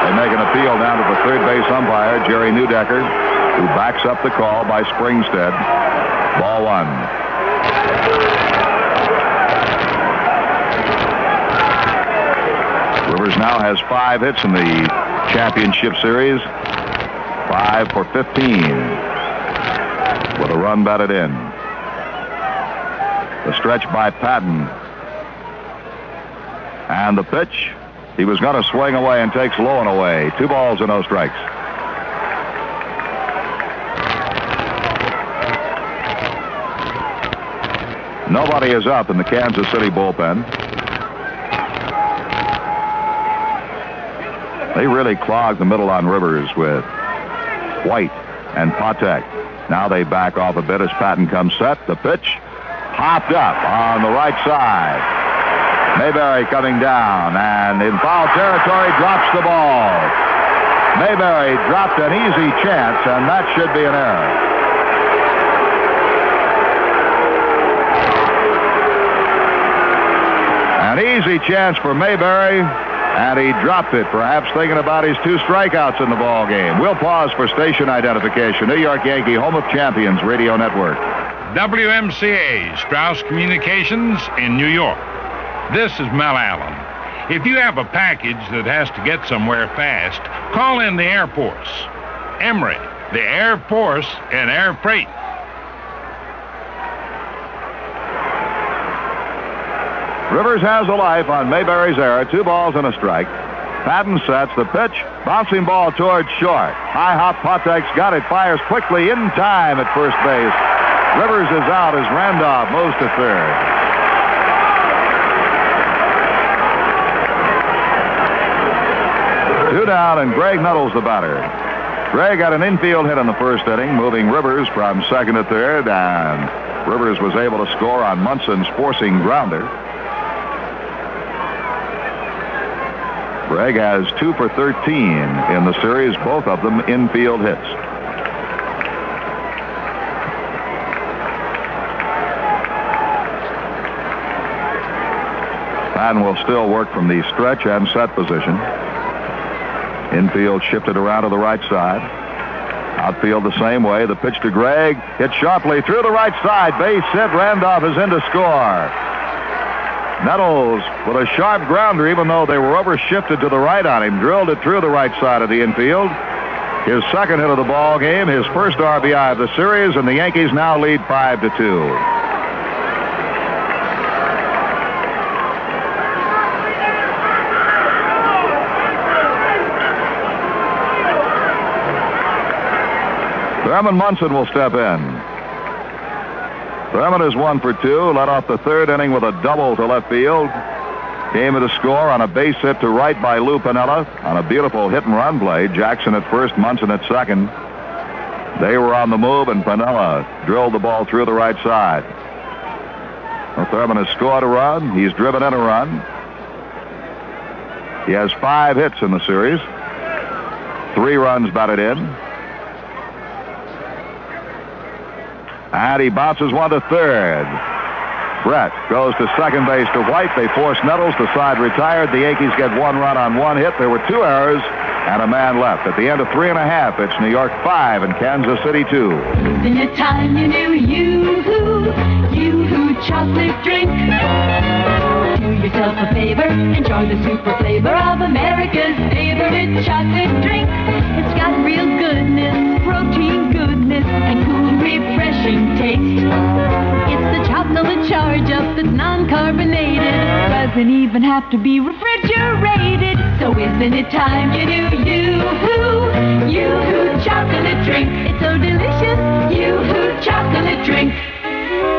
They make an appeal down to the third base umpire, Jerry Neudecker, who backs up the call by Springstead. Ball 1. Rivers now has 5 hits in the championship series. 5 for 15. With a run batted in. The stretch by Patton. And the pitch, he was going to swing away and takes low and away. 2 balls and no strikes. Nobody is up in the Kansas City bullpen. They really clogged the middle on Rivers with White and Patek. Now they back off a bit as Patton comes set. The pitch hopped up on the right side. Mayberry coming down, and in foul territory drops the ball. Mayberry dropped an easy chance, and that should be an error. An easy chance for Mayberry, and he dropped it, perhaps thinking about his 2 strikeouts in the ball game. We'll pause for station identification. New York Yankee, home of champions, radio network. WMCA, Strauss Communications in New York. This is Mel Allen. If you have a package that has to get somewhere fast, call in the Air Force. Emory, the Air Force and Air Freight. Rivers has a life on Mayberry's error. 2 balls and a strike. Patton sets the pitch. Bouncing ball towards short. High hop. Patek's got it. Fires quickly in time at first base. Rivers is out as Randolph moves to third. Two down, and Greg Nettles the batter. Greg got an infield hit in the first inning, moving Rivers from second to third, and Rivers was able to score on Munson's forcing grounder. Greg has 2 for 13 in the series, both of them infield hits. Patton will still work from the stretch and set position. Infield shifted around to the right side. Outfield the same way. The pitch to Greg. Hit sharply through the right side. Base hit. Randolph is in to score. Nettles with a sharp grounder, even though they were overshifted to the right on him, drilled it through the right side of the infield. His second hit of the ball game, his first RBI of the series, and the Yankees now lead 5-2. Thurman Munson will step in. Thurman is 1 for 2, led off the third inning with a double to left field. Came to score on a base hit to right by Lou Piniella on a beautiful hit and run play. Jackson at first, Munson at second. They were on the move, and Piniella drilled the ball through the right side. Well, Thurman has scored a run. He's driven in a run. He has 5 hits in the series. 3 runs batted in. And he bounces one to third. Brett goes to second base to White. They force Nettles. The side retired. The Yankees get 1 run on 1 hit. There were 2 errors and a man left. At the end of 3 1/2, it's New York 5 and Kansas City 2. In a time you knew Yoo-hoo chocolate drink. Do yourself a favor, enjoy the super flavor of America's favorite chocolate drink. It's got real goodness, protein goodness, and cool, refreshing taste. It's the chocolate charge up that's non-carbonated. Doesn't even have to be refrigerated. So isn't it time you knew Yoo-hoo chocolate drink? It's so delicious, Yoo-hoo chocolate drink.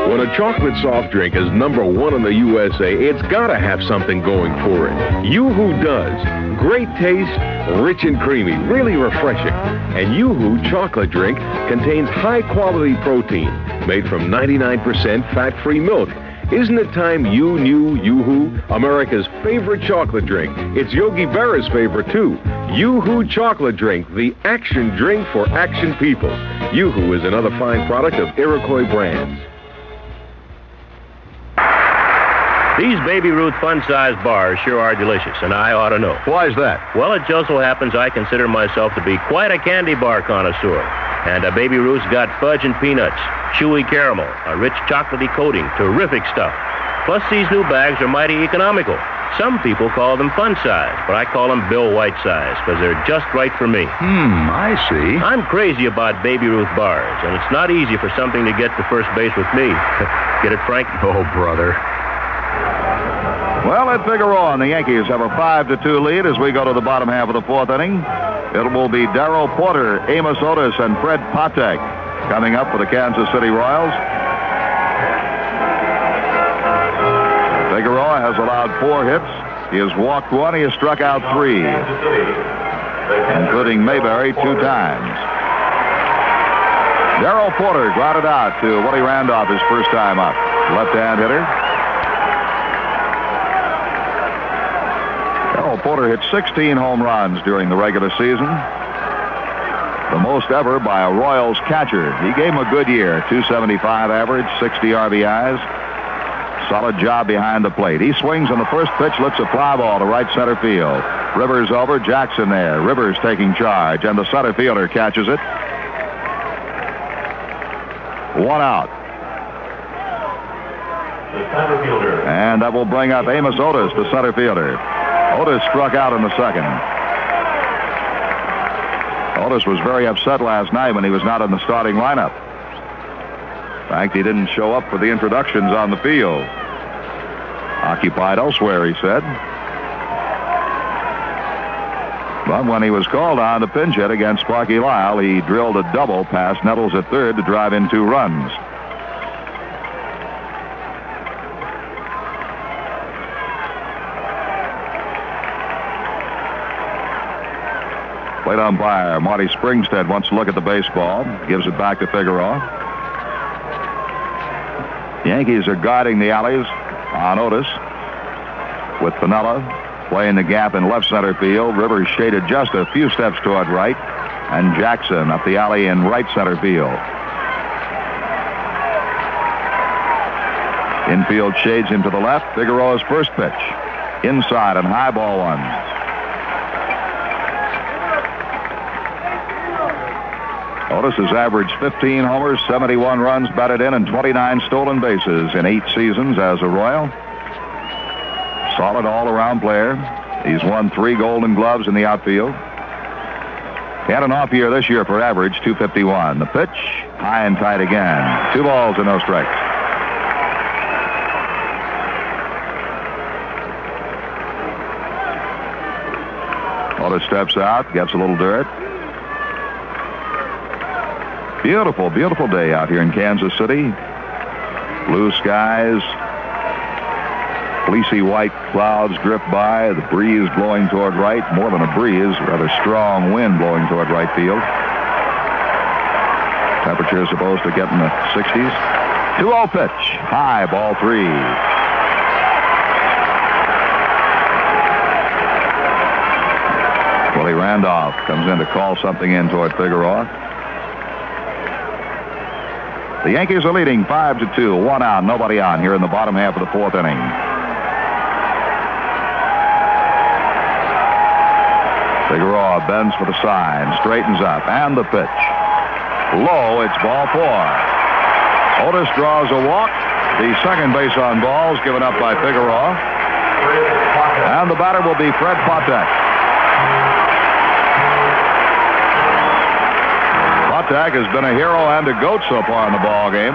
When a chocolate soft drink is #1 in the USA, it's got to have something going for it. Yoo-hoo does. Great taste, rich and creamy, really refreshing. And Yoo-hoo chocolate drink contains high-quality protein made from 99% fat-free milk. Isn't it time you knew Yoo-hoo, America's favorite chocolate drink? It's Yogi Berra's favorite, too. Yoo-hoo chocolate drink, the action drink for action people. Yoo-hoo is another fine product of Iroquois Brands. These Baby Ruth fun-sized bars sure are delicious, and I ought to know. Why is that? Well, it just so happens I consider myself to be quite a candy bar connoisseur. And a Baby Ruth's got fudge and peanuts, chewy caramel, a rich chocolatey coating, terrific stuff. Plus, these new bags are mighty economical. Some people call them fun-size, but I call them Bill White-size, because they're just right for me. I see. I'm crazy about Baby Ruth bars, and it's not easy for something to get to first base with me. Get it, Frank? Oh, brother. Well, at Figueroa, the Yankees have a 5-2 lead as we go to the bottom half of the 4th inning. It will be Darrell Porter, Amos Otis, and Fred Patek coming up for the Kansas City Royals. Figueroa has allowed 4 hits. He has walked 1. He has struck out 3, including Mayberry 2 times. Darrell Porter grounded out to Willie Randolph his first time up. Left-hand hitter. Porter hit 16 home runs during the regular season, the most ever by a Royals catcher. He gave him a good year, 275 average, 60 RBIs, Solid job behind the plate. He swings on the first pitch, lifts a fly ball to right center field. Rivers over, Jackson there. Rivers taking charge, and the center fielder catches it. 1 out. The center fielder. And that will bring up Amos Otis, the center fielder. Otis struck out in the second. Otis was very upset last night when he was not in the starting lineup. In fact, he didn't show up for the introductions on the field. Occupied elsewhere, he said. But when he was called on to pinch hit against Sparky Lyle, he drilled a double past Nettles at third to drive in 2 runs. Plate umpire Marty Springstead wants to look at the baseball. Gives it back to Figueroa. The Yankees are guarding the alleys on Otis with Piniella playing the gap in left center field. Rivers shaded just a few steps toward right, and Jackson up the alley in right center field. Infield shades him to the left. Figueroa's first pitch. Inside and high, ball 1. Otis has averaged 15 homers, 71 runs batted in, and 29 stolen bases in 8 seasons as a Royal. Solid all-around player. He's won 3 Golden Gloves in the outfield. Had an off year this year for average, 251. The pitch, high and tight again. 2 balls and no strikes. Otis steps out, gets a little dirt. Beautiful, beautiful day out here in Kansas City. Blue skies. Fleecy white clouds drift by. The breeze blowing toward right. More than a breeze, rather strong wind blowing toward right field. Temperature is supposed to get in the 60s. 2-0 pitch. High, ball 3. Willie Randolph comes in to call something in toward Figueroa. The Yankees are leading 5-2. 1 out, nobody on here in the bottom half of the 4th inning. Figueroa bends for the sign, straightens up, and the pitch. Low, it's ball 4. Otis draws a walk. The second base on balls given up by Figueroa. And the batter will be Fred Patek. Patek has been a hero and a goat so far in the ball game.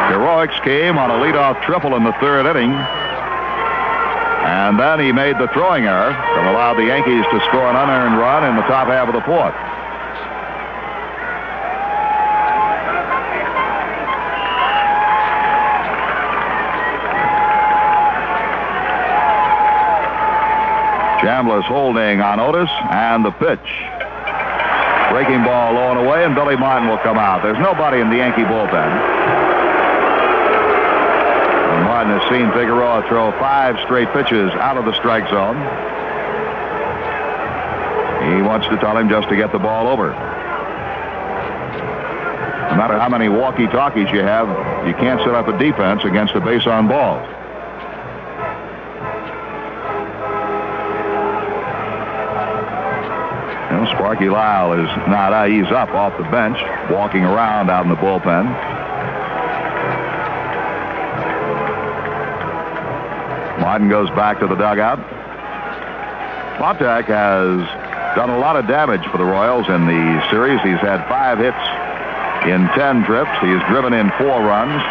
Heroics came on a leadoff triple in the 3rd inning. And then he made the throwing error that allowed the Yankees to score an unearned run in the top half of the 4th. Chambliss holding on Otis, and the pitch. Breaking ball low and away, and Billy Martin will come out. There's nobody in the Yankee bullpen. Martin has seen Figueroa throw 5 straight pitches out of the strike zone. He wants to tell him just to get the ball over. No matter how many walkie-talkies you have, you can't set up a defense against a base on balls. Sparky Lyle is now, he's up off the bench, walking around out in the bullpen. Martin goes back to the dugout. Patek has done a lot of damage for the Royals in the series. He's had 5 hits in 10 trips. He's driven in 4 runs.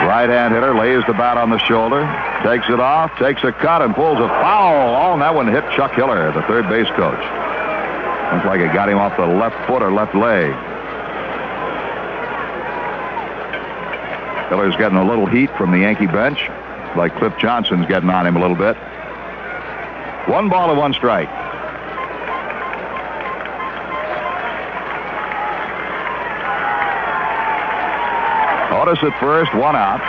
Right-hand hitter lays the bat on the shoulder, takes it off, takes a cut, and pulls a foul. Oh, and that one hit Chuck Hiller, the third base coach. Looks like it got him off the left foot or left leg. Hiller's getting a little heat from the Yankee bench, like Cliff Johnson's getting on him a little bit. 1 ball and 1 strike. Otis at first, 1 out.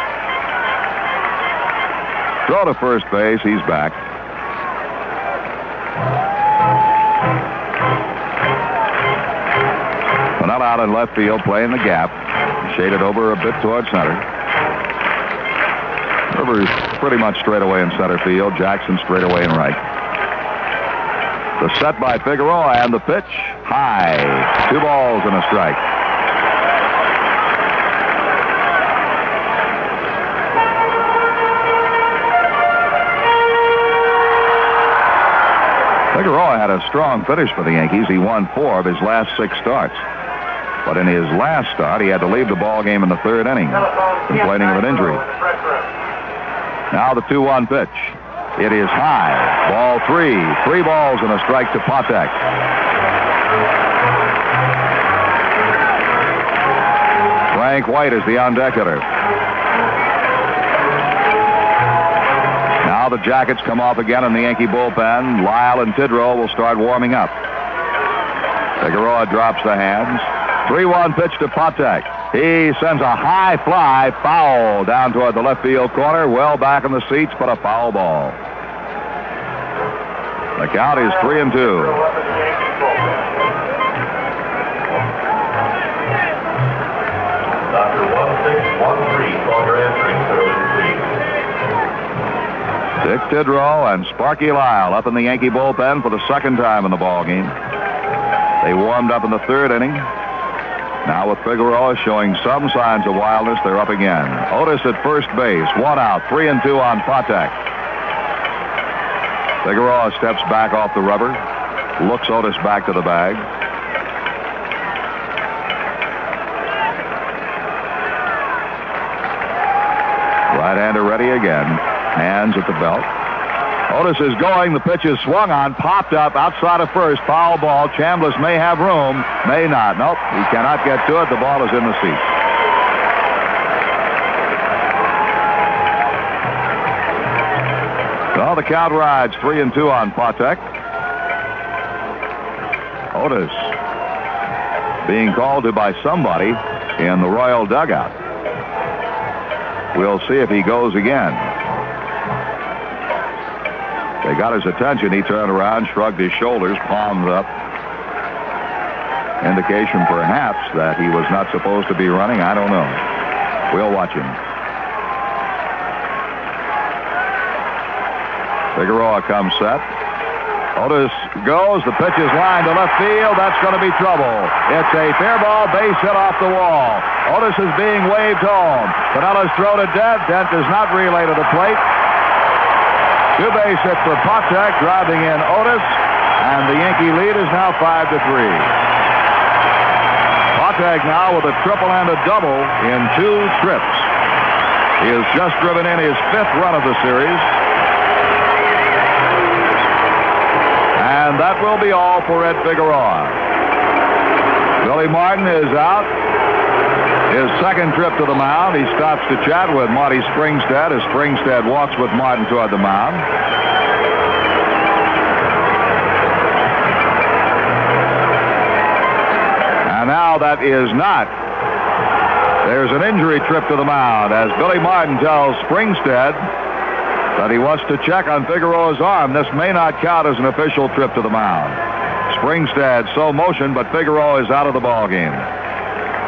Throw to first base, he's back. Piniella out in left field, playing the gap. Shaded over a bit toward center. Rivers pretty much straight away in center field. Jackson straight away in right. The set by Figueroa and the pitch high. 2 balls and a strike. Figueroa had a strong finish for the Yankees. He won 4 of his last 6 starts. But in his last start, he had to leave the ball game in the 3rd inning, complaining of an injury. Now the 2-1 pitch. It is high. Ball 3. 3 balls and a strike to Patek. Frank White is the on-deck hitter. Now the Jackets come off again in the Yankee bullpen. Lyle and Tidrow will start warming up. Figueroa drops the hands. 3-1 pitch to Patek. He sends a high fly, foul, down toward the left field corner, well back in the seats, but a foul ball. The count is 3-2. Dr. 1613, call your answering service, please. Dick Tidrow and Sparky Lyle up in the Yankee bullpen for the 2nd time in the ballgame. They warmed up in the 3rd inning. Now with Figueroa showing some signs of wildness, they're up again. Otis at first base, 1 out, 3-2 on Patek. Figueroa steps back off the rubber, looks Otis back to the bag. Right-hander ready again, hands at the belt. Otis is going. The pitch is swung on, popped up outside of first. Foul ball. Chambliss may have room, may not. Nope, he cannot get to it. The ball is in the seat. Well, the count rides 3-2 on Patek. Otis being called to by somebody in the Royal dugout. We'll see if he goes again. They got his attention. He turned around, shrugged his shoulders, palms up. Indication perhaps that he was not supposed to be running. I don't know. We'll watch him. Figueroa comes set. Otis goes. The pitch is lined to left field. That's going to be trouble. It's a fair ball, base hit off the wall. Otis is being waved home. Pinella's thrown to Dent. Dent does not relay to the plate. 2 base hit for Patek, driving in Otis, and the Yankee lead is now 5-3. Patek now with a triple and a double in 2 trips. He has just driven in his 5th run of the series. And that will be all for Ed Figueroa. Billy Martin is out. His 2nd trip to the mound. He stops to chat with Marty Springstead as Springstead walks with Martin toward the mound. And now that is not. There's an injury trip to the mound as Billy Martin tells Springstead that he wants to check on Figueroa's arm. This may not count as an official trip to the mound. Springstead so motioned, but Figueroa is out of the ball game.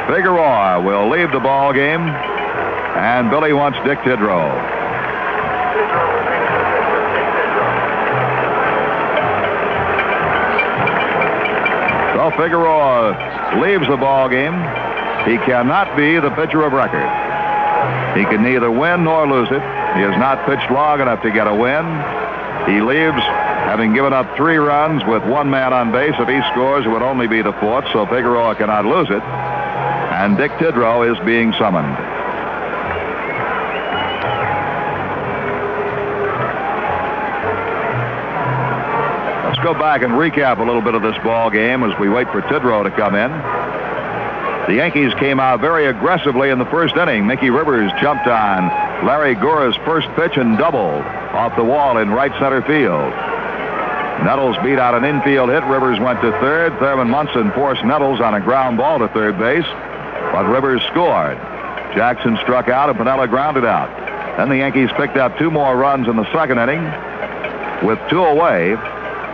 Figueroa will leave the ball game, and Billy wants Dick Tidrow. So Figueroa leaves the ball game. He cannot be the pitcher of record. He can neither win nor lose it. He has not pitched long enough to get a win. He leaves having given up 3 runs with 1 man on base. If he scores, it would only be the 4th, so Figueroa cannot lose it. And Dick Tidrow is being summoned. Let's go back and recap a little bit of this ball game as we wait for Tidrow to come in. The Yankees came out very aggressively in the 1st inning. Mickey Rivers jumped on Larry Gura's first pitch and doubled off the wall in right center field. Nettles beat out an infield hit. Rivers went to 3rd. Thurman Munson forced Nettles on a ground ball to 3rd base. But Rivers scored. Jackson struck out and Piniella grounded out. Then the Yankees picked up 2 more runs in the 2nd inning. With 2 away,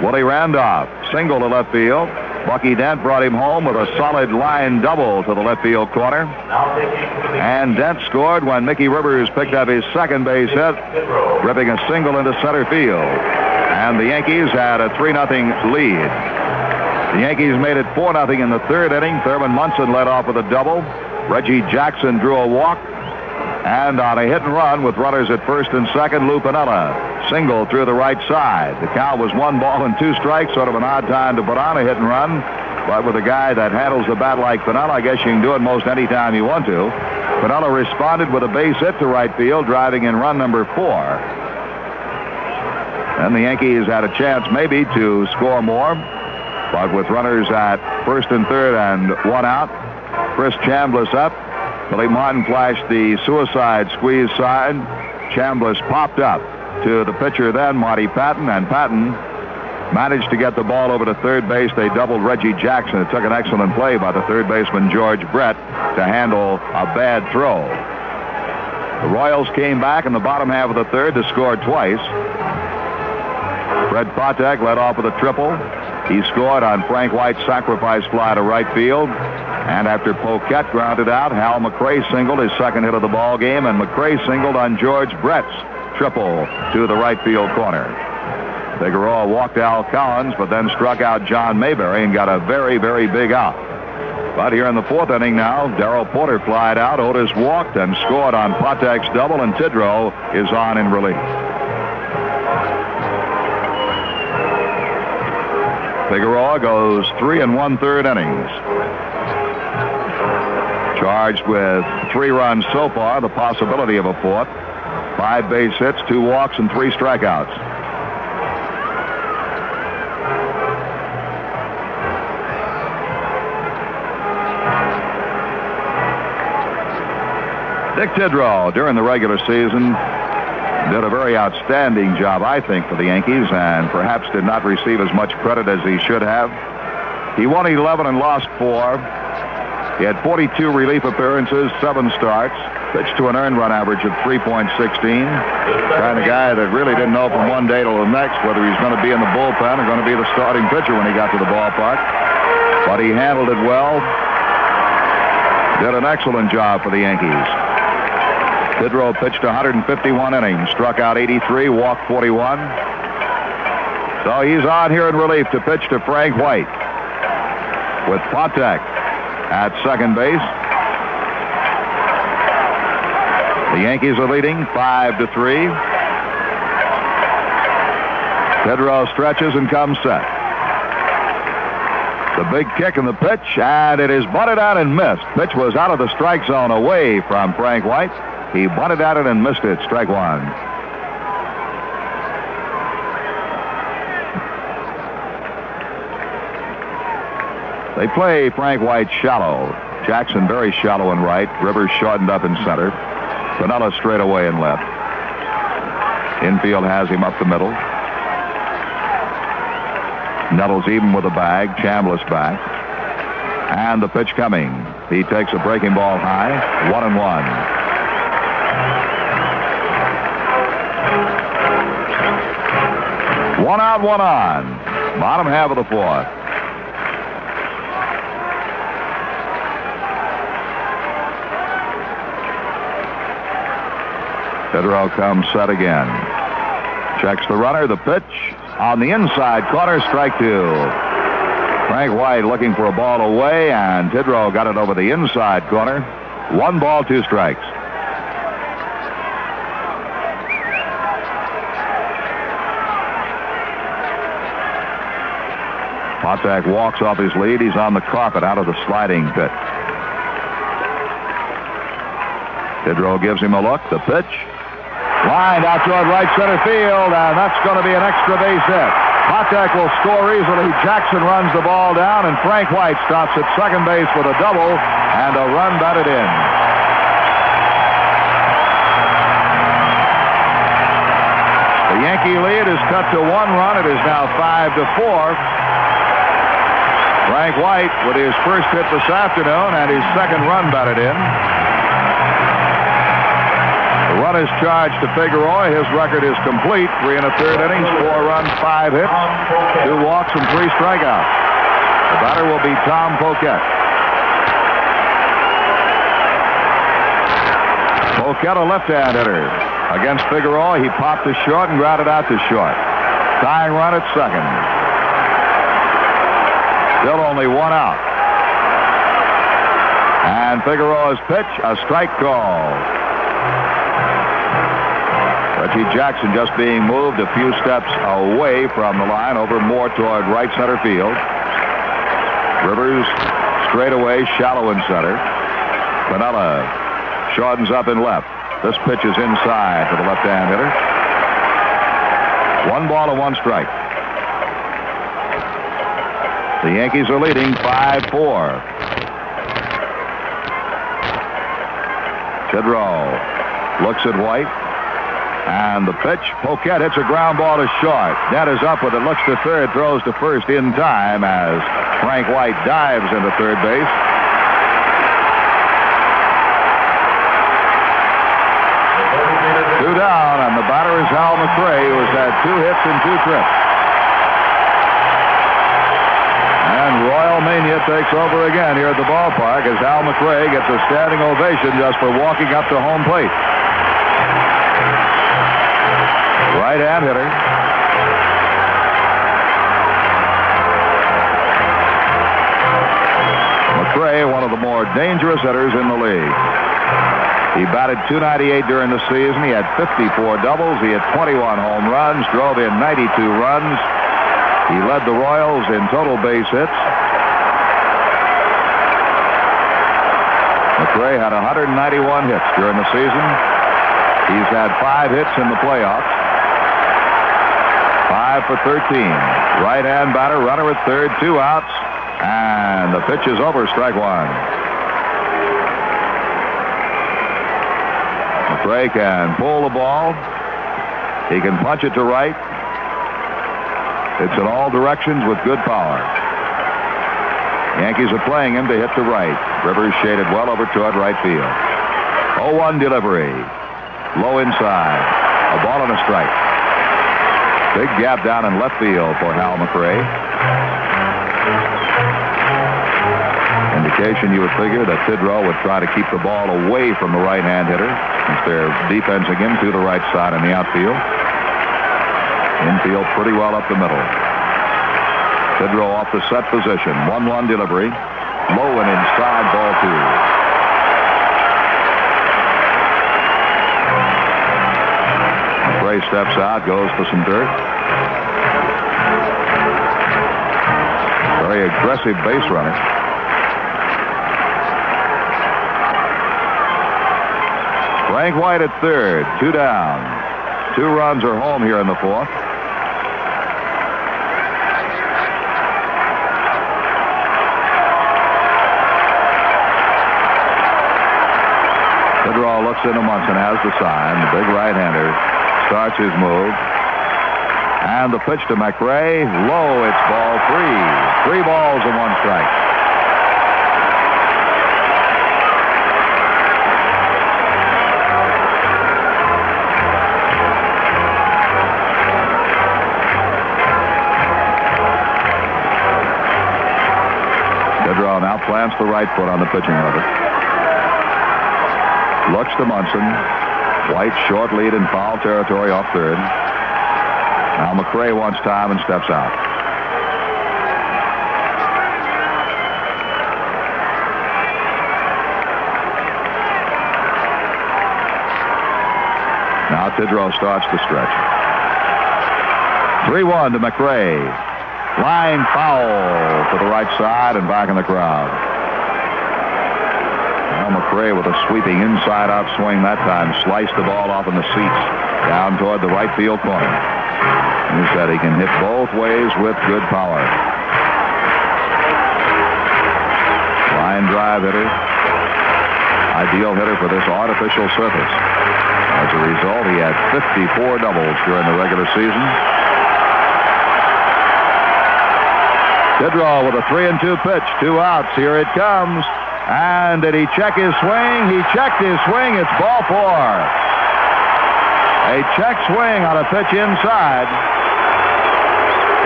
Willie Randolph single to left field. Bucky Dent brought him home with a solid line double to the left field corner. And Dent scored when Mickey Rivers picked up his second base hit, ripping a single into center field. And the Yankees had a 3-0 lead. The Yankees made it 4-0 in the third inning. Thurman Munson led off with a double. Reggie Jackson drew a walk. And on a hit and run with runners at first and second, Lou Piniella single through the right side. The count was 1 ball and 2 strikes, sort of an odd time to put on a hit and run. But with a guy that handles the bat like Piniella, I guess you can do it most any time you want to. Piniella responded with a base hit to right field, driving in run number 4. And the Yankees had a chance maybe to score more. But with runners at first and third and 1 out, Chris Chambliss up. Billy Martin flashed the suicide squeeze side. Chambliss popped up to the pitcher then, Marty Patton, and Patton managed to get the ball over to third base. They doubled Reggie Jackson. It took an excellent play by the third baseman, George Brett, to handle a bad throw. The Royals came back in the bottom half of the third to score twice. Fred Patek led off with a triple. He scored on Frank White's sacrifice fly to right field. And after Poquette grounded out, Hal McRae singled his second hit of the ball game, and McRae singled on George Brett's triple to the right field corner. Figueroa walked Al Collins, but then struck out John Mayberry and got a very, very big out. But here in the fourth inning now, Darrell Porter flied out, Otis walked and scored on Patek's double, and Tidrow is on in relief. Figueroa goes 3 1/3 innings. Charged with 3 runs so far, the possibility of a fourth. 5 base hits, 2 walks, and 3 strikeouts. Dick Tidrow, during the regular season, did a very outstanding job, I think, for the Yankees, and perhaps did not receive as much credit as he should have. He won 11 and lost 4. He had 42 relief appearances, 7 starts, pitched to an earned run average of 3.16. Kind of guy that really didn't know from one day till the next whether he's going to be in the bullpen or going to be the starting pitcher when he got to the ballpark. But he handled it well. Did an excellent job for the Yankees. Tidrow pitched 151 innings, struck out 83, walked 41. So he's on here in relief to pitch to Frank White with Patek at second base. The Yankees are leading 5-3. Tidrow stretches and comes set. The big kick in the pitch, and it is bunted out and missed. Pitch was out of the strike zone away from Frank White. He bunted at it and missed it. Strike 1. They play Frank White shallow. Jackson very shallow in right. Rivers shortened up in center. Piniella straight away in left. Infield has him up the middle. Nettles even with a bag. Chambliss back. And the pitch coming. He takes a breaking ball high. 1-1. One out, 1 on. Bottom half of the fourth. Tidrow comes set again. Checks the runner. The pitch on the inside corner. Strike 2. Frank White looking for a ball away, and Tidrow got it over the inside corner. 1 ball, 2 strikes. Patek walks off his lead. He's on the carpet out of the sliding pit. Tidrow gives him a look. The pitch. Lined out toward right center field, and that's going to be an extra base hit. Patek will score easily. Jackson runs the ball down, and Frank White stops at second base with a double, and a run batted in. The Yankee lead is cut to 1 run. It is now 5-4. Frank White with his first hit this afternoon and his second run batted in. The run is charged to Figueroa. His record is complete. 3 1/3 innings, 4 runs, 5 hits, 2 walks, and 3 strikeouts. The batter will be Tom Poquette. Poquette, a left-hand hitter. Against Figueroa, he popped to short and grounded out to short. Tying run at second. Still only one out. And Figueroa's pitch, a strike call. Reggie Jackson just being moved a few steps away from the line, over more toward right center field. Rivers straight away, shallow in center. Piniella shortens up in left. This pitch is inside to the left-hand hitter. 1 ball and 1 strike. The Yankees are leading 5-4. Tidrow looks at White. And the pitch, Poquette hits a ground ball to short. Net is up with it, looks to third, throws to first in time as Frank White dives into third base. Two down, and the batter is Hal McRae, who has had 2 hits and 2 trips. And Royal Mania takes over again here at the ballpark as Hal McRae gets a standing ovation just for walking up to home plate. Right-hand hitter. McRae, one of the more dangerous hitters in the league. He batted .298 during the season. He had 54 doubles. He had 21 home runs, drove in 92 runs. He led the Royals in total base hits. McRae had 191 hits during the season. He's had 5 hits in the playoffs. 5 for 13. Right-hand batter, runner at third, 2 outs, and the pitch is over, strike 1. McRae can pull the ball. He can punch it to right. It's in all directions with good power. Yankees are playing him to hit to right. Rivers shaded well over toward right field. 0-1 delivery. Low inside. A ball and a strike. Big gap down in left field for Hal McRae. Indication you would figure that Tidrow would try to keep the ball away from the right-hand hitter since they're defensing him to the right side in the outfield. Infield pretty well up the middle. Tidrow off the set position. 1-1 delivery. Low and inside, ball 2. McRae steps out, goes for some dirt. Very aggressive base runner. Frank White at third, 2 down. 2 runs are home here in the 4th. Tidrow looks into Munson, has the sign. The big right-hander starts his move. And the pitch to McRae. Low, it's ball 3. 3 balls and 1 strike. Tidrow now plants the right foot on the pitching lever. Looks to Munson. White short lead in foul territory off third. Now McRae wants time and steps out. Now Tidrow starts the stretch. 3-1 to McRae. Line foul to the right side and back in the crowd. McRae with a sweeping inside-out swing that time. Sliced the ball off in the seats down toward the right field corner. He said he can hit both ways with good power. Line drive hitter. Ideal hitter for this artificial surface. As a result, he had 54 doubles during the regular season. Tidrow with a 3-2 pitch. 2 outs. Here it comes. And did he check his swing? He checked his swing. It's ball 4. A check swing on a pitch inside.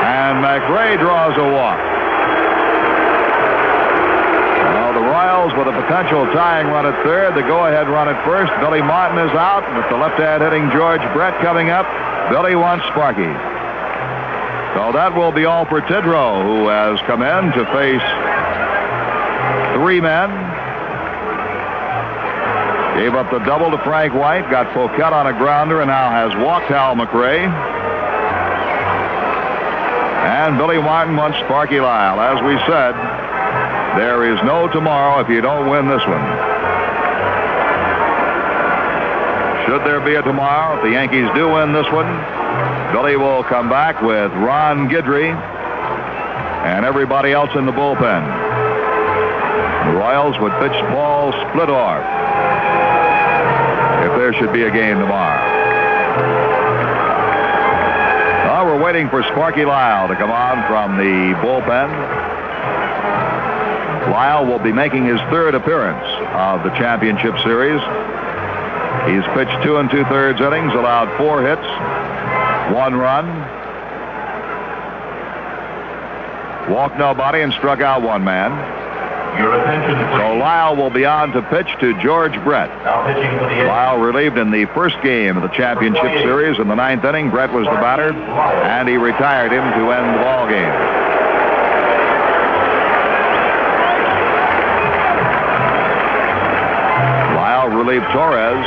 And McRae draws a walk. with a potential tying run at third. The go-ahead run at first. Billy Martin is out. With the left-hand hitting George Brett coming up, Billy wants Sparky. So that will be all for Tidrow, who has come in to face three men. Gave up the double to Frank White, got Poquette on a grounder, and now has walked Hal McRae. And Billy Martin wants Sparky Lyle. As we said, there is no tomorrow if you don't win this one. Should there be a tomorrow, if the Yankees do win this one, Billy will come back with Ron Guidry and everybody else in the bullpen. The Royals would pitch Paul Splittorff if there should be a game tomorrow. Now we're waiting for Sparky Lyle to come on from the bullpen. Lyle will be making his third appearance of the championship series. He's pitched 2 2/3 innings, allowed 4 hits, 1 run, walked nobody, and struck out 1 man. Your attention, please. So Lyle will be on to pitch to George Brett. Now pitching for the Lyle relieved in the first game of the championship series. In the 9th inning, Brett was the batter, and he retired him to end the ball game. Lyle relieved Torres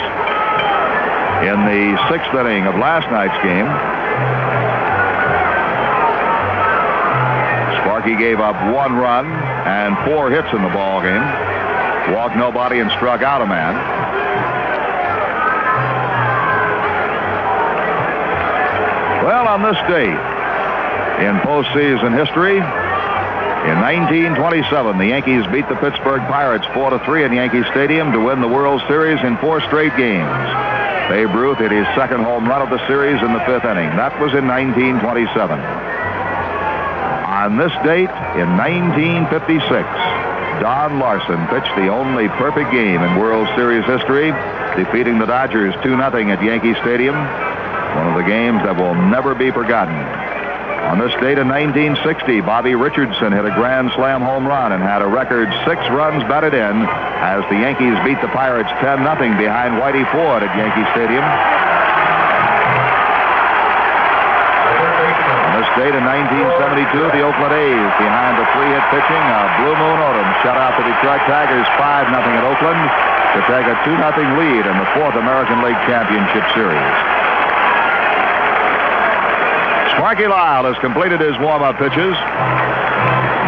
in the 6th inning of last night's game. Sparky gave up 1 run and 4 hits in the ball game. Walked nobody and struck out a man. Well, on this date in postseason history, in 1927, the Yankees beat the Pittsburgh Pirates 4-3 in Yankee Stadium to win the World Series in 4 straight games. Babe Ruth hit his second home run of the series in the 5th inning. That was in 1927. On this date, in 1956, Don Larson pitched the only perfect game in World Series history, defeating the Dodgers 2-0 at Yankee Stadium, one of the games that will never be forgotten. On this date in 1960, Bobby Richardson hit a grand slam home run and had a record 6 runs batted in as the Yankees beat the Pirates 10-0 behind Whitey Ford at Yankee Stadium. On this date in 1972, the Oakland A's, behind the 3-hit pitching of Blue Moon Odom, shut out the Detroit Tigers 5-0 at Oakland to take a 2-0 lead in the 4th American League Championship Series. Sparky Lyle has completed his warm-up pitches.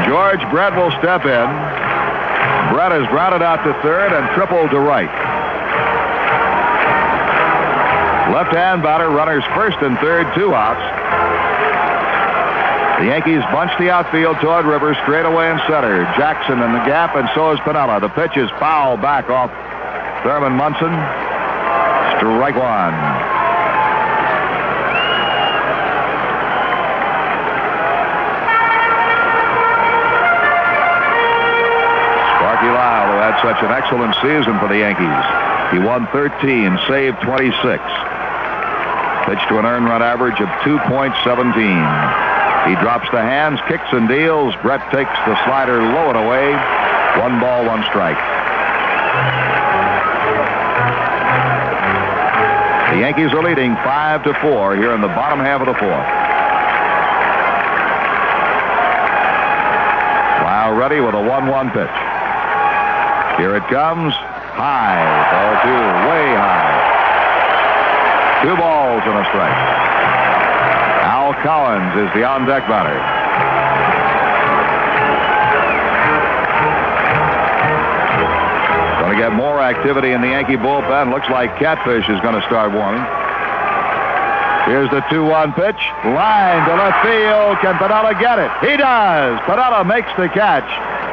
George Brett will step in. Brett has grounded out to third and tripled to right. Left-hand batter, runners first and third, 2 outs. The Yankees bunch the outfield toward Rivers, straight away in center. Jackson in the gap, and so is Piniella. The pitch is foul back off Thurman Munson. Strike 1. Lyle, who had such an excellent season for the Yankees. He won 13, saved 26. Pitched to an earned run average of 2.17. He drops the hands, kicks and deals. Brett takes the slider low and away. 1 ball, 1 strike. The Yankees are leading 5-4 here in the bottom half of the 4th. Lyle ready with a 1-1 pitch. Here it comes. High. Ball 2. Way high. 2 balls and a strike. Al Collins is the on-deck batter. Going to get more activity in the Yankee bullpen. Looks like Catfish is going to start warming. Here's the 2-1 pitch. Line to left field. Can Piniella get it? He does. Piniella makes the catch.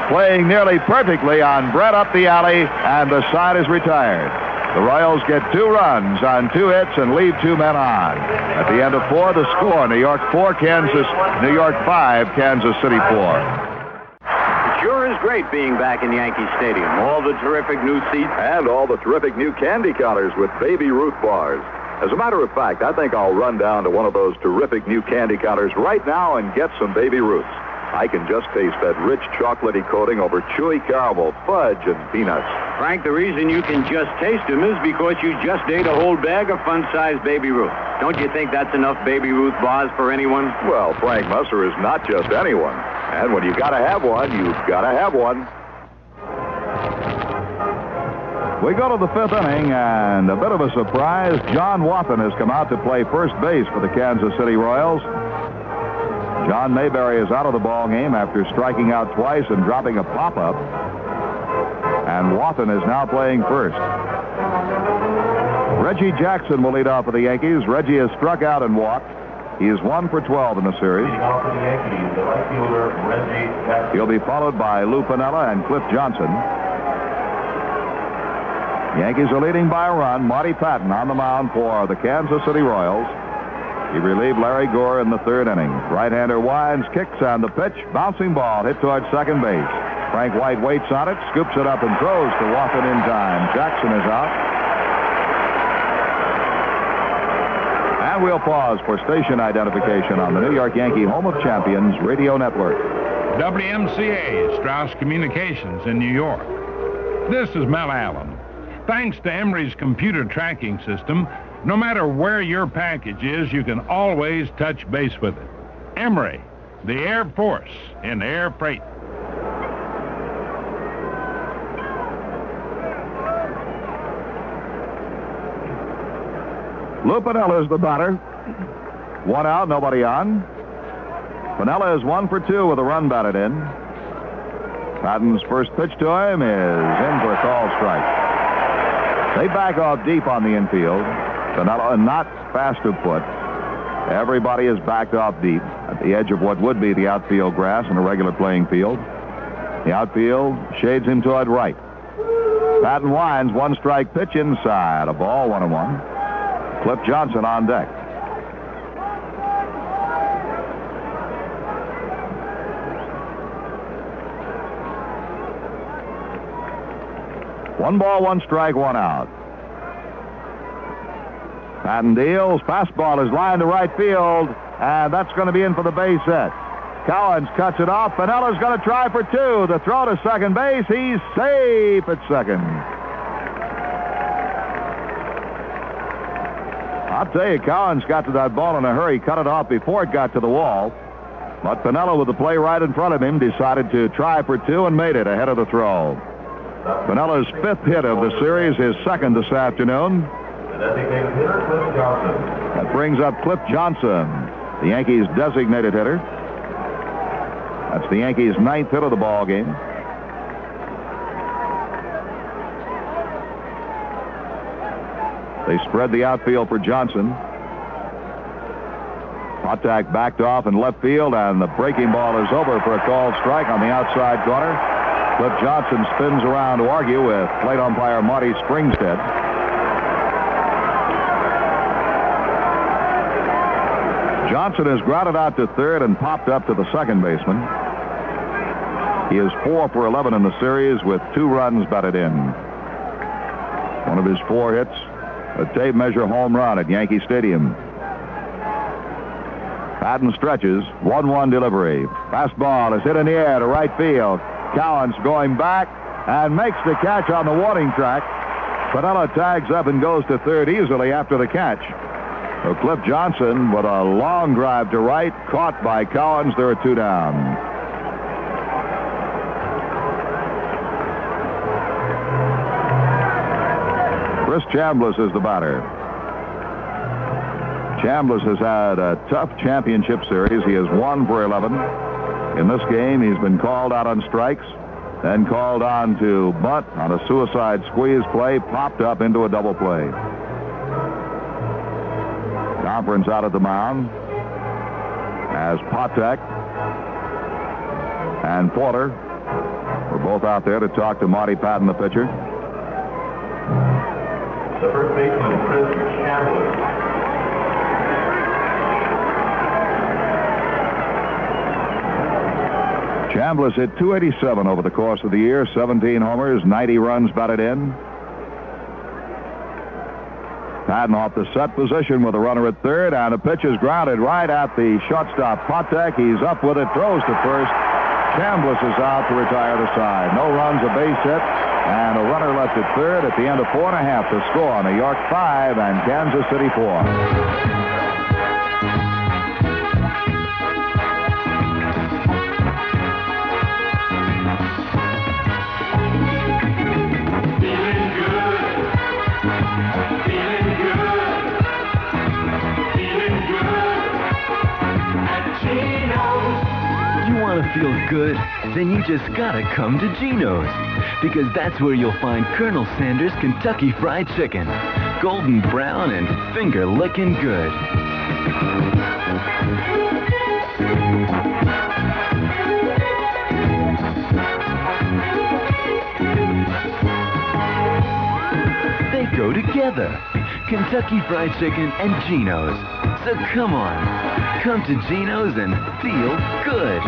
Playing nearly perfectly on Brett up the alley, and the side is retired. The Royals get 2 runs on 2 hits and leave 2 men on. At the end of 4, the score: New York 4, New York 5, Kansas City 4. It sure is great being back in Yankee Stadium. All the terrific new seats and all the terrific new candy counters with Baby Ruth bars. As a matter of fact, I think I'll run down to one of those terrific new candy counters right now and get some Baby Ruths. I can just taste that rich chocolatey coating over chewy caramel, fudge, and peanuts. Frank, the reason you can just taste them is because you just ate a whole bag of fun-sized Baby Ruth. Don't you think that's enough Baby Ruth bars for anyone? Well, Frank Musser is not just anyone. And when you gotta have one, you've gotta have one. We go to the fifth inning, and a bit of a surprise. John Wathan has come out to play first base for the Kansas City Royals. John Mayberry is out of the ball game after striking out twice and dropping a pop-up. And Wathan is now playing first. Reggie Jackson will lead off for the Yankees. Reggie has struck out and walked. He is 1 for 12 in the series. Leading off for the Yankees, the right fielder, Reggie Jackson. He'll be followed by Lou Piniella and Cliff Johnson. Yankees are leading by a run. Marty Patton on the mound for the Kansas City Royals. He relieved Larry Gore in the third inning. Right-hander winds, kicks on the pitch. Bouncing ball hit towards second base. Frank White waits on it, scoops it up and throws to Wathan in time. Jackson is out. And we'll pause for station identification on the New York Yankee Home of Champions Radio Network. WMCA, Strauss Communications in New York. This is Mel Allen. Thanks to Emery's computer tracking system, no matter where your package is, you can always touch base with it. Emery, the Air Force in air freight. Lou Piniella is the batter. 1 out, nobody on. Piniella is 1 for 2 with a run batted in. Patton's first pitch to him is in for a called strike. They back off deep on the infield. Piniella not fast of foot. Everybody is backed off deep at the edge of what would be the outfield grass in a regular playing field. The outfield shades him toward right. Patton winds, 1-strike pitch inside. A ball, 1-1. Cliff Johnson on deck. One ball, 1 strike, 1 out. Patton deals. Fastball is lined to right field, and that's going to be in for the base hit. Cowens cuts it off. Piniella's going to try for 2. The throw to second base. He's safe at second. I'll tell you, Cowens got to that ball in a hurry, cut it off before it got to the wall. But Piniella, with the play right in front of him, decided to try for 2 and made it ahead of the throw. Piniella's 5th hit of the series, his 2nd this afternoon. That brings up Cliff Johnson, the Yankees' designated hitter. That's the Yankees' 9th hit of the ball game. They spread the outfield for Johnson. Potak backed off in left field, and the breaking ball is over for a called strike on the outside corner. Cliff Johnson spins around to argue with plate umpire Marty Springstead. Johnson is grounded out to third and popped up to the second baseman. He is 4 for 11 in the series with 2 runs batted in. One of his 4 hits, a tape measure home run at Yankee Stadium. Patton stretches, 1-1 delivery. Fastball is hit in the air to right field. Cowens going back and makes the catch on the warning track. Piniella tags up and goes to third easily after the catch. So Cliff Johnson with a long drive to right, caught by Cowens. There are 2 down. Chris Chambliss is the batter. Chambliss has had a tough championship series. He is 1 for 11. In this game, he's been called out on strikes, then called on to bunt on a suicide squeeze play, popped up into a double play. Conference out at the mound as Potek and Porter were both out there to talk to Marty Patton, the pitcher. The first baseman, Chris Chambliss. Chambliss hit .287 over the course of the year, 17 homers, 90 runs batted in. Patton off the set position with a runner at third, and a pitch is grounded right at the shortstop Potek. He's up with it, throws to first. Chambliss is out to retire the side. No runs, a base hit, and a runner left at third at the end of 4.5 to score. New York 5 and Kansas City 4. Feel good? Then you just gotta come to Geno's, because that's where you'll find Colonel Sanders Kentucky Fried Chicken. Golden brown and finger-licking good. They go together. Kentucky Fried Chicken and Geno's. So come on, come to Geno's and feel good.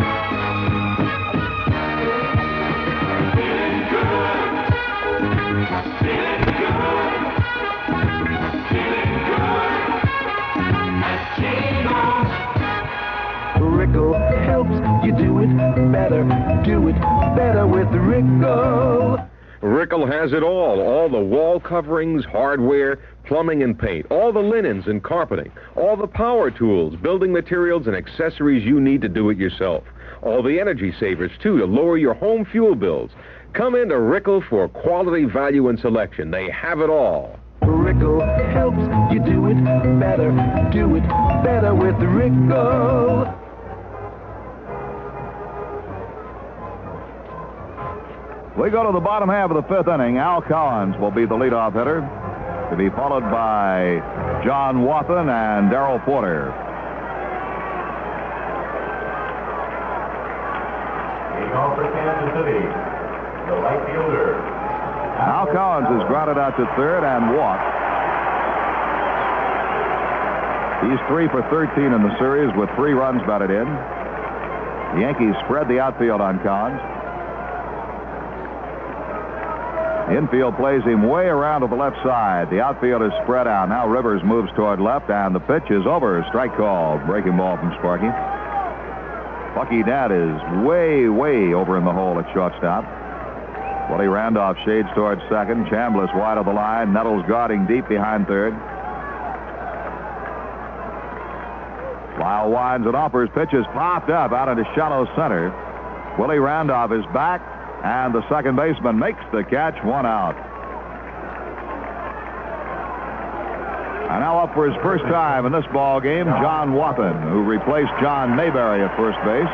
Rickle helps you do it better with Rickle. Rickle has it all the wall coverings, hardware, plumbing and paint, all the linens and carpeting, all the power tools, building materials and accessories you need to do it yourself. All the energy savers, too, to lower your home fuel bills. Come into Rickle for quality, value, and selection. They have it all. Rickle helps you do it better with Rickle. We go to the bottom half of the fifth inning. Al Collins will be the leadoff hitter, to be followed by John Wathan and Darrell Porter. Leading off for Kansas City, the right fielder. Al Collins is grounded out to third and walked. He's 3 for 13 in the series with 3 runs batted in. The Yankees spread the outfield on Collins. The infield plays him way around to the left side. The outfield is spread out. Now Rivers moves toward left, and the pitch is over. Strike call. Breaking ball from Sparky. Bucky Dad is way over in the hole at shortstop. Willie Randolph shades towards second. Chambliss wide of the line. Nettles guarding deep behind third. Lyle winds and offers. Pitch is popped up out into shallow center. Willie Randolph is back, and the second baseman makes the catch. 1 out. And now up for his first time in this ball game, John Wathan, who replaced John Mayberry at first base.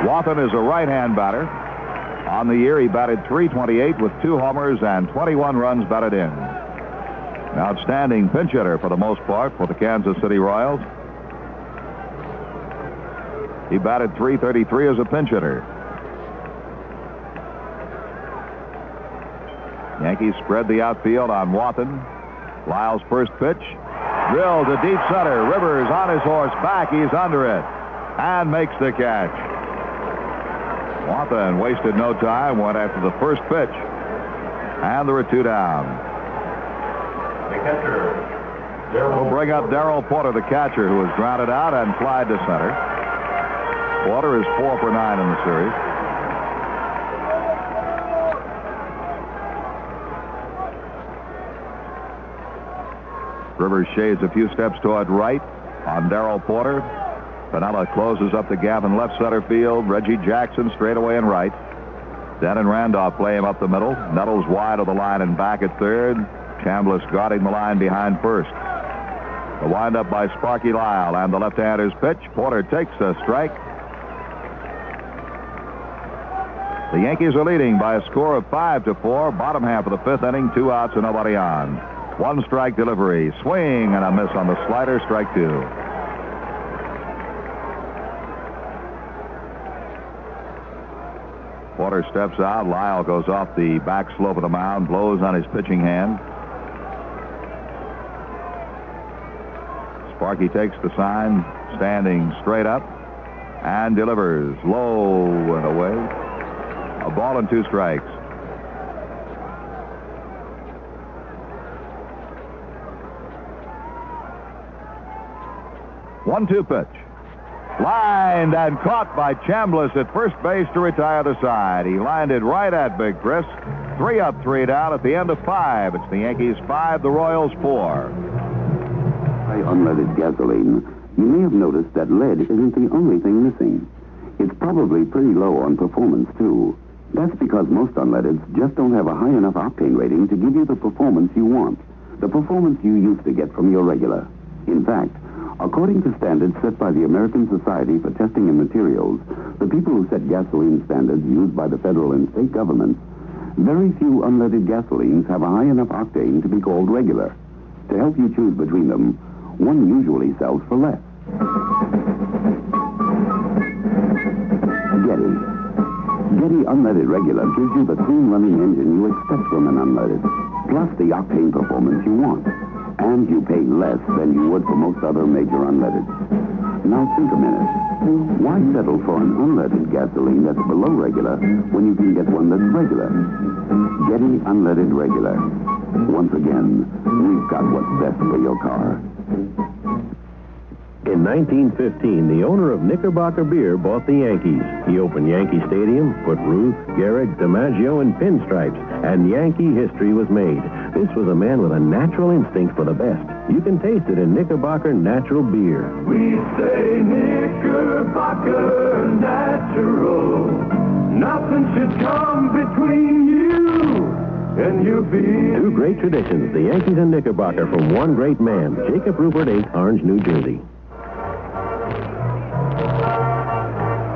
Wathan is a right-hand batter. On the year, he batted .328 with 2 homers and 21 runs batted in. An outstanding pinch hitter for the most part for the Kansas City Royals. He batted .333 as a pinch hitter. Yankees spread the outfield on Wathan. Lyle's first pitch. Drilled to deep center. Rivers on his horse back. He's under it and makes the catch. Wathan wasted no time. Went after the first pitch. And there are 2 down. The catcher, We'll bring up Darrell Porter, the catcher, who was grounded out and flied to center. Porter is 4 for 9 in the series. Rivers shades a few steps toward right on Darrell Porter. Piniella closes up the gap in left center field. Reggie Jackson straight away in right. Den and Randolph play him up the middle. Nettles wide of the line and back at third. Chambliss guarding the line behind first. The windup by Sparky Lyle and the left-hander's pitch. Porter takes a strike. The Yankees are leading by a score of 5-4. Bottom half of the fifth inning, 2 outs and nobody on. 1 strike delivery. Swing and a miss on the slider. Strike 2. Porter steps out. Lyle goes off the back slope of the mound, blows on his pitching hand. Sparky takes the sign, standing straight up, and delivers low and away. A ball and 2 strikes. 1-2 pitch. Lined and caught by Chambliss at first base to retire the side. He lined it right at Big Chris. 3 up, 3 down at the end of 5. It's the Yankees 5, the Royals 4. By unleaded gasoline, you may have noticed that lead isn't the only thing missing. It's probably pretty low on performance, too. That's because most unleadeds just don't have a high enough octane rating to give you the performance you want, the performance you used to get from your regular. In fact, according to standards set by the American Society for Testing and Materials, the people who set gasoline standards used by the federal and state governments, very few unleaded gasolines have a high enough octane to be called regular. To help you choose between them, one usually sells for less. Getty unleaded regular gives you the clean running engine you expect from an unleaded, plus the octane performance you want. And you pay less than you would for most other major unleadeds. Now think a minute. Why settle for an unleaded gasoline that's below regular when you can get one that's regular? Getty unleaded regular. Once again, we've got what's best for your car. In 1915, the owner of Knickerbocker Beer bought the Yankees. He opened Yankee Stadium, put Ruth, Gehrig, DiMaggio in pinstripes, and Yankee history was made. This was a man with a natural instinct for the best. You can taste it in Knickerbocker Natural Beer. We say Knickerbocker Natural. Nothing should come between you and your beer. 2 great traditions, the Yankees and Knickerbocker, from one great man, Jacob Rupert, 8 Orange, New Jersey.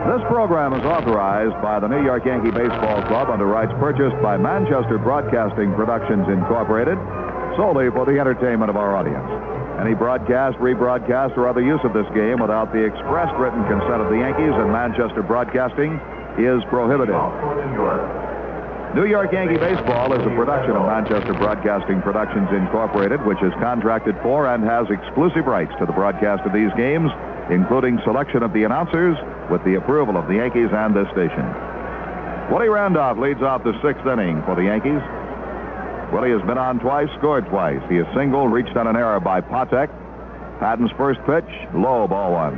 This program is authorized by the New York Yankee Baseball Club under rights purchased by Manchester Broadcasting Productions, Incorporated, solely for the entertainment of our audience. Any broadcast, rebroadcast, or other use of this game without the expressed written consent of the Yankees and Manchester Broadcasting is prohibited. New York Yankee Baseball is a production of Manchester Broadcasting Productions, Incorporated, which is contracted for and has exclusive rights to the broadcast of these games, including selection of the announcers with the approval of the Yankees and this station. Willie Randolph leads off the 6th inning for the Yankees. Willie has been on twice, scored twice. He is single, reached on an error by Patek. Patton's first pitch, low, ball 1.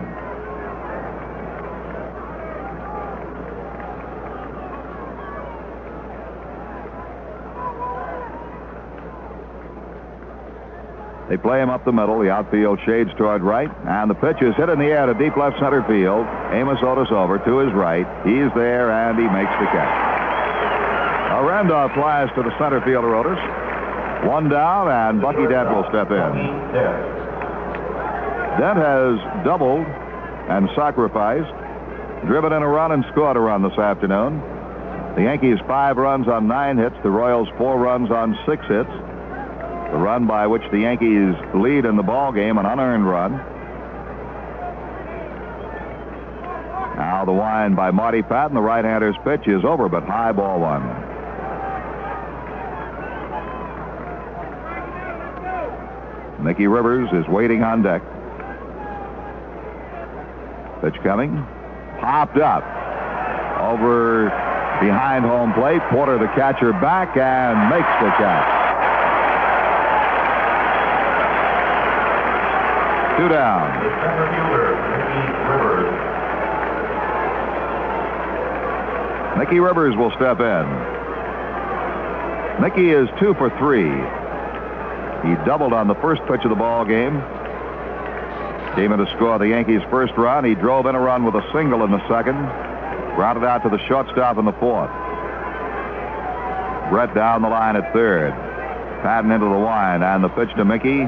They play him up the middle. The outfield shades toward right, and the pitch is hit in the air to deep left center field. Amos Otis over to his right. He's there, and he makes the catch. Randolph flies to the center fielder, Otis. 1 down, and Bucky Dent will step in. Dent has doubled and sacrificed, driven in a run and scored a run this afternoon. The Yankees 5 runs on 9 hits. The Royals 4 runs on 6 hits. The run by which the Yankees lead in the ball game, an unearned run. Now the wind by Marty Patton. The right-hander's pitch is over, but high, ball 1. Mickey Rivers is waiting on deck. Pitch coming. Popped up. Over behind home plate. Porter, the catcher, back and makes the catch. 2 down. The center fielder, Mickey Mickey Rivers. Rivers will step in. Mickey is 2 for 3. He doubled on the first pitch of the ball game. Came in to score the Yankees' first run. He drove in a run with a single in the second. Grounded out to the shortstop in the 4th. Brett down the line at 3rd. Patton into the wind, and the pitch to Mickey.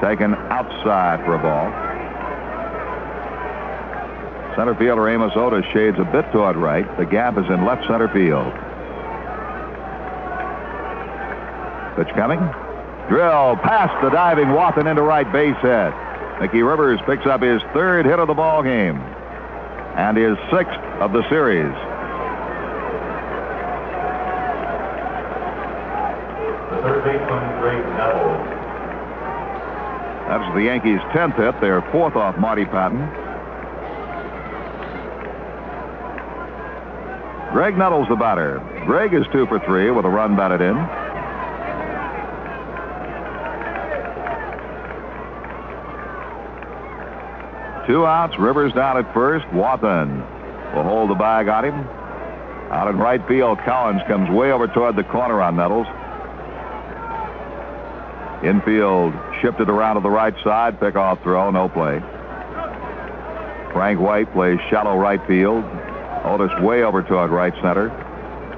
Taken outside for a ball. Center fielder Amos Otis shades a bit toward right. The gap is in left center field. Pitch coming. Drill past the diving Wathan into right base hit. Mickey Rivers picks up his 3rd hit of the ball game and his 6th of the series. The third baseman, Greg Knapp. That's the Yankees' 10th hit. Their 4th off Marty Patton. Greg Nuttall's the batter. Greg is 2 for 3 with a run batted in. 2 outs. Rivers down at first. Wathan will hold the bag on him. Out in right field, Collins comes way over toward the corner on Nettles. Infield shifted around to the right side. Pickoff throw, no play. Frank White plays shallow right field. Otis way over toward right center.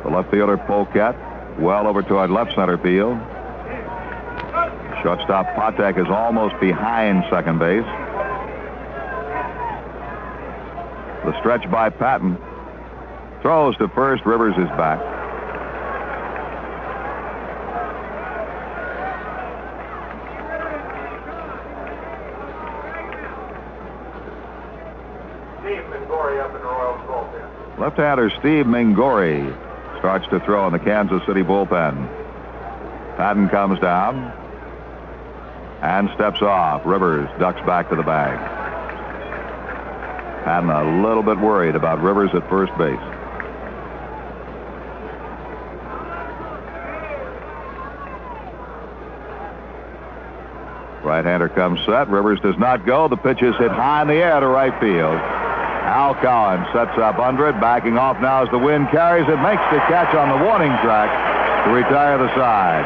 The left fielder, Poquette, well over toward left center field. Shortstop Patek is almost behind second base. The stretch by Patton. Throws to first. Rivers is back. Steve Mingori up in the Royals bullpen. Left-hander Steve Mingori starts to throw in the Kansas City bullpen. Patton comes down and steps off. Rivers ducks back to the bag. Patton a little bit worried about Rivers at first base. Right-hander comes set. Rivers does not go. The pitch is hit high in the air to right field. Al Collins sets up under it. Backing off now as the wind carries it. Makes the catch on the warning track to retire the side.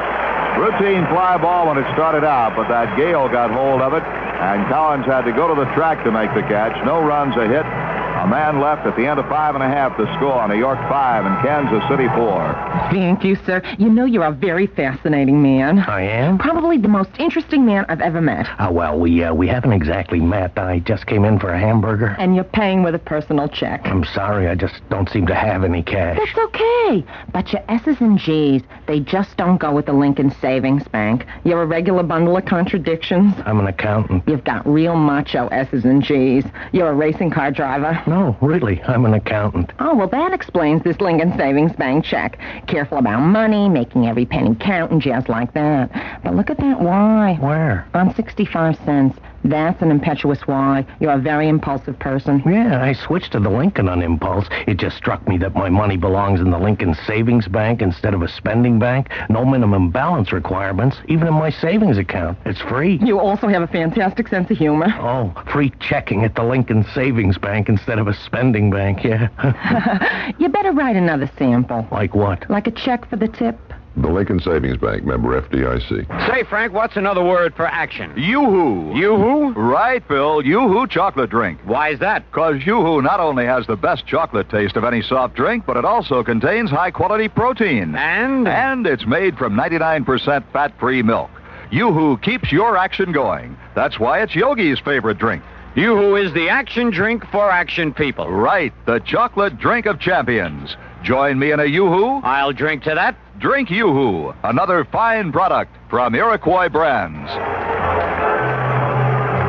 Routine fly ball when it started out, but that gale got hold of it, and Collins had to go to the track to make the catch. No runs, a hit. A man left at the end of 5.5 to score. New York 5 and Kansas City 4. Thank you, sir. You know you're a very fascinating man. I am? Probably the most interesting man I've ever met. Well, we haven't exactly met. I just came in for a hamburger. And you're paying with a personal check. I'm sorry, I just don't seem to have any cash. That's okay. But your S's and G's, they just don't go with the Lincoln Savings Bank. You're a regular bundle of contradictions. I'm an accountant. You've got real macho S's and G's. You're a racing car driver. No, really, I'm an accountant. Oh, well, that explains this Lincoln Savings Bank check. Careful about money, making every penny count, and jazz like that. But look at that Y. Where? On 65 cents. That's an impetuous Y. You're a very impulsive person. Yeah, I switched to the Lincoln on impulse. It just struck me that my money belongs in the Lincoln Savings Bank instead of a spending bank. No minimum balance requirements, even in my savings account. It's free. You also have a fantastic sense of humor. Oh, free checking at the Lincoln Savings Bank instead of a spending bank, yeah. You better write another sample. Like what? Like a check for the tip. The Lincoln Savings Bank, member FDIC. Say, Frank, what's another word for action? Yoo-hoo. Yoo-hoo? Right, Bill. Yoo-hoo chocolate drink. Why is that? Because Yoo-hoo not only has the best chocolate taste of any soft drink, but it also contains high-quality protein. And? And it's made from 99% fat-free milk. Yoo-hoo keeps your action going. That's why it's Yogi's favorite drink. Yoo-hoo is the action drink for action people. Right, the chocolate drink of champions. Join me in a Yoo-hoo. I'll drink to that. Drink Yoo-hoo, another fine product from Iroquois Brands.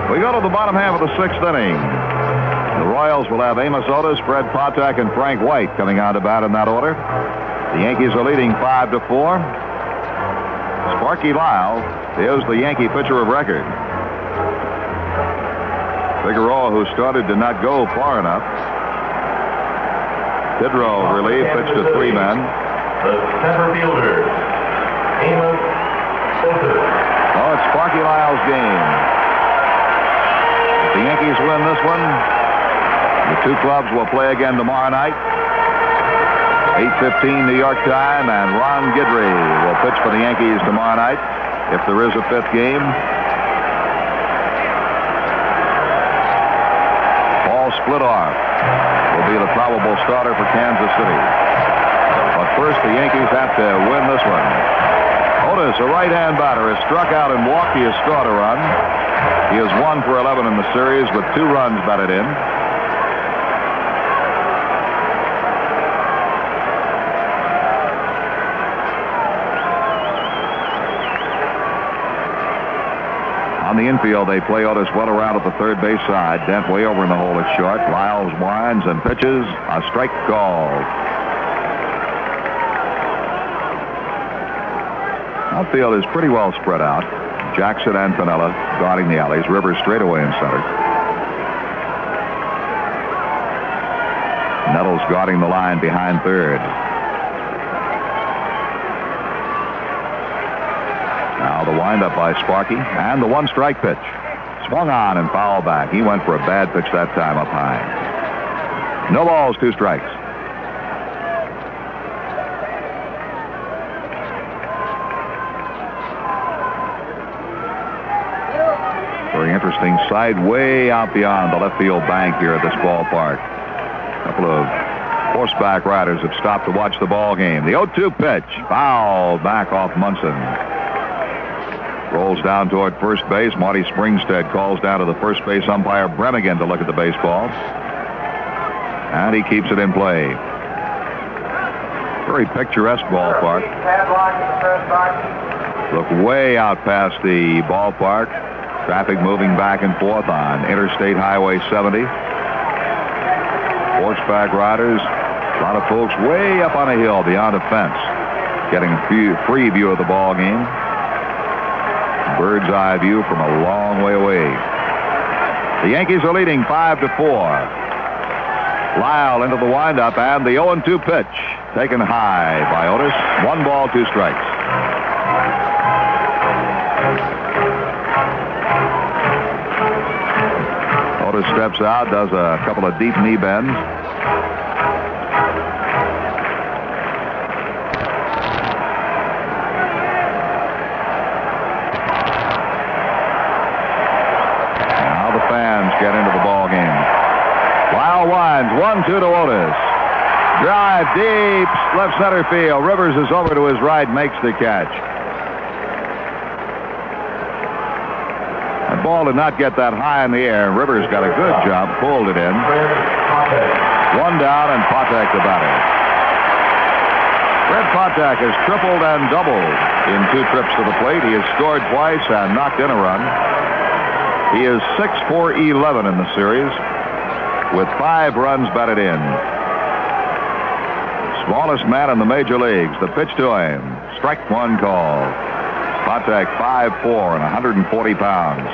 We go to the bottom half of the 6th inning. The Royals will have Amos Otis, Fred Patek, and Frank White coming on to bat in that order. The Yankees are leading 5-4. Sparky Lyle is the Yankee pitcher of record. Figueroa, who started, did not go far enough. Tidrow relief, pitched to 3 men. The center fielder, Amos Otis. Oh, it's Sparky Lyle's game. If the Yankees win this one, the two clubs will play again tomorrow night. 8:15 New York time, and Ron Guidry will pitch for the Yankees tomorrow night, if there is a 5th game. Paul Splittoff will be the probable starter for Kansas City. But first, the Yankees have to win this one. Otis, a right-hand batter, has struck out and walked. He has scored a run. He has 1 for 11 in the series with 2 runs batted in. On the infield, they play Otis well around at the third base side. Dent way over in the hole at short. Lyles winds and pitches. A strike call. Outfield is pretty well spread out. Jackson and Piniella guarding the alleys. Rivers straight away in center. Nettles guarding the line behind third. Now the windup by Sparky and the 1-strike pitch. Swung on and fouled back. He went for a bad pitch that time up high. No balls, 2 strikes. Very interesting sight way out beyond the left field bank here at this ballpark. A couple of horseback riders have stopped to watch the ball game. The 0-2 pitch. Fouled back off Munson. Rolls down toward first base. Marty Springstead calls down to the first base umpire Bremigan to look at the baseball. And he keeps it in play. Very picturesque ballpark. Look way out past the ballpark. Traffic moving back and forth on Interstate Highway 70. Horseback riders. A lot of folks way up on a hill beyond a fence getting a free view of the ball game. Bird's eye view from a long way away. The Yankees are leading 5-4. Lyle into the windup and the 0-2 pitch taken high by Otis. 1 ball, 2 strikes. Otis steps out, does a couple of deep knee bends. Get into the ball game. Lyle winds 1-2 to Otis. Drive deep left center field. Rivers is over to his right, makes the catch. That ball did not get that high in the air. Rivers got a good job, pulled it in. 1 down and Patek the batter. Fred Patek has tripled and doubled in 2 trips to the plate. He has scored twice and knocked in a run. He is 6-for-11 in the series with 5 runs batted in. Smallest man in the major leagues. The pitch to him. Strike 1 call. Patek 5'4" and 140 pounds.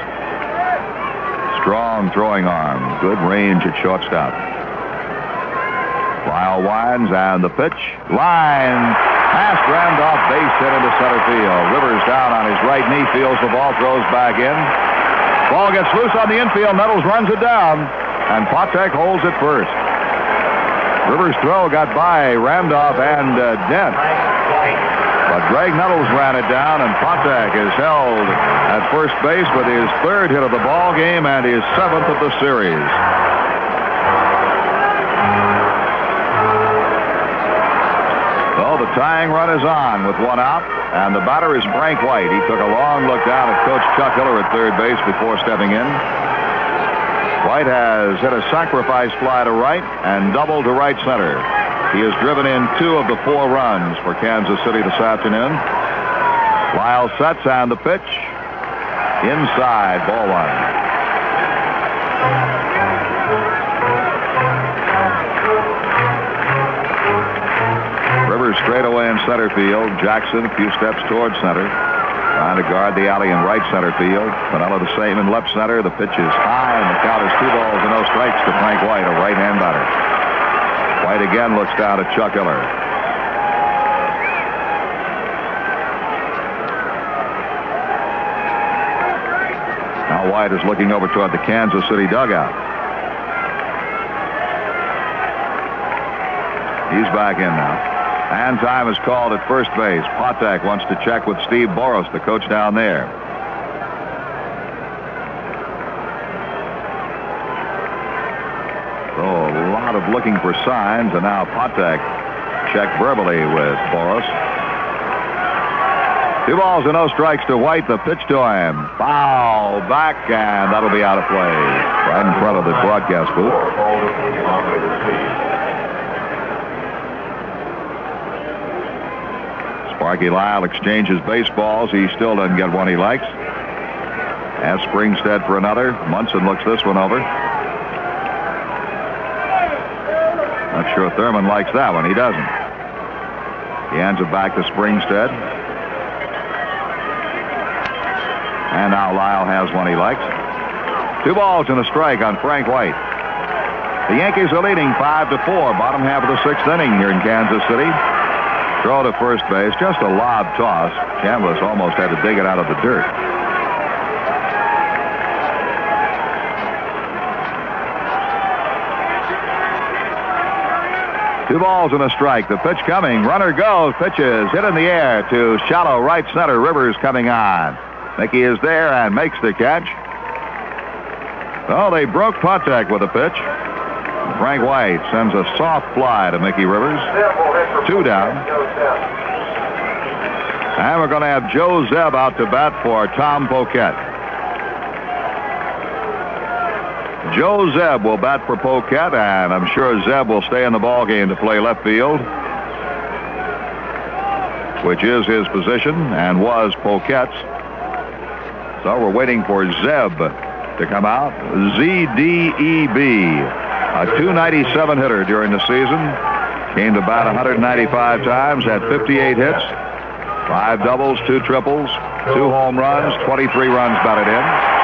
Strong throwing arm. Good range at shortstop. Lyle winds and the pitch. Line. Pass Randolph, base hit into center field. Rivers down on his right knee, feels the ball, throws back in. Ball gets loose on the infield. Nettles runs it down, and Patek holds it first. Rivers' throw got by Randolph and Dent. But Greg Nettles ran it down, and Patek is held at first base with his 3rd hit of the ball game and his 7th of the series. So the tying run is on with 1 out, and the batter is Frank White. He took a long look down at Coach Chuck Hiller at third base before stepping in. White has hit a sacrifice fly to right and double to right center. He has driven in 2 of the 4 runs for Kansas City this afternoon. Lyle sets and the pitch. Inside, ball 1. Rivers straight away in center field. Jackson a few steps towards center. Trying to guard the alley in right center field. Pinella the same in left center. The pitch is high, and the count is 2 balls and no strikes to Frank White, a right-hand batter. White again looks down at Chuck Hiller. Now White is looking over toward the Kansas City dugout. He's back in now. And time is called at first base. Patek wants to check with Steve Boros, the coach down there. So a lot of looking for signs, and now Patek checked verbally with Boros. 2 balls and no strikes to White. The pitch to him. Foul back, and that'll be out of play. Right in front of the broadcast booth. Sparky Lyle exchanges baseballs. He still doesn't get one he likes. Asks Springstead for another. Munson looks this one over. Not sure Thurman likes that one. He doesn't. He hands it back to Springstead. And now Lyle has one he likes. 2 balls and a strike on Frank White. The Yankees are leading 5-4. Bottom half of the 6th inning here in Kansas City. Throw to first base, just a lob toss. Chambliss almost had to dig it out of the dirt. 2 balls and a strike. The pitch coming. Runner goes. Pitch is hit in the air to shallow right center. Rivers coming on. Mickey is there and makes the catch. Oh, they broke contact with the pitch. Frank White sends a soft fly to Mickey Rivers. 2 down. And we're going to have Joe Zeb out to bat for Tom Poquette. Joe Zeb will bat for Poquette, and I'm sure Zeb will stay in the ball game to play left field, which is his position and was Poquette's. So we're waiting for Zeb to come out. ZDEB, a .297 hitter during the season. Came to bat 195 times, had 58 hits, 5 doubles, 2 triples, 2 home runs, 23 runs batted in.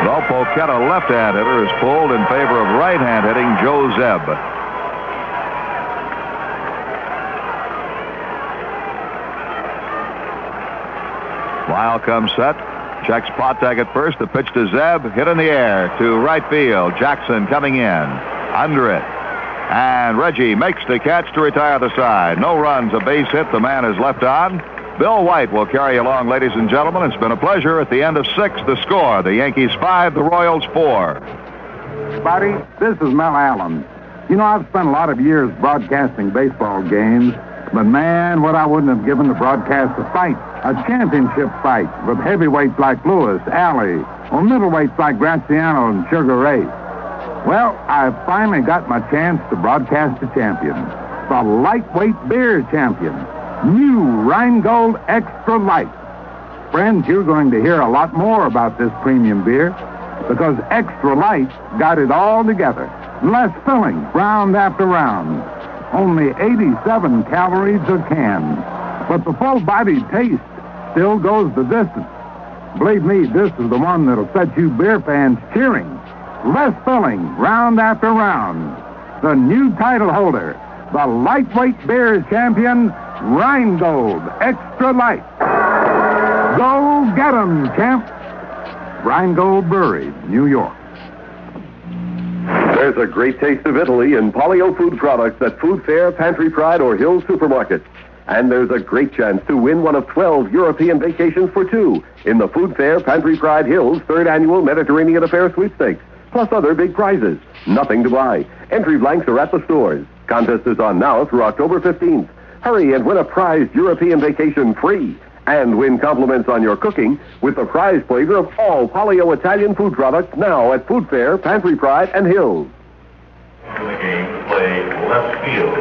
Well, Poquette, a left-hand hitter, is pulled in favor of right-hand hitting Joe Zeb. Lyle comes set, checks Potek at first. The pitch to Zeb, hit in the air to right field. Jackson coming in, under it. And Reggie makes the catch to retire the side. No runs, a base hit. The man is left on. Bill White will carry along, ladies and gentlemen. It's been a pleasure. At the end of 6, the score. The Yankees 5, the Royals 4. Buddy, this is Mel Allen. You know, I've spent a lot of years broadcasting baseball games, but man, what I wouldn't have given to broadcast a fight, a championship fight with heavyweights like Lewis, Alley, or middleweights like Graziano and Sugar Ray. Well, I finally got my chance to broadcast the champion, the lightweight beer champion. New Rheingold Extra Light. Friends, you're going to hear a lot more about this premium beer because Extra Light got it all together. Less filling, round after round. Only 87 calories a can. But the full-bodied taste still goes the distance. Believe me, this is the one that'll set you beer fans cheering. Less filling, round after round. The new title holder, the lightweight beer champion, Rheingold Extra Light. Go get 'em, champ. Rheingold Brewery, New York. There's a great taste of Italy in Polly-O food products at Food Fair, Pantry Pride, or Hills Supermarket. And there's a great chance to win one of 12 European vacations for 2 in the Food Fair, Pantry Pride, Hills 3rd Annual Mediterranean Affair Sweepstakes, plus other big prizes. Nothing to buy. Entry blanks are at the stores. Contest is on now through October 15th. Hurry and win a prized European vacation free. And win compliments on your cooking with the prize flavor of all Polly-O Italian food products now at Food Fair, Pantry Pride, and Hills. The game to play left field.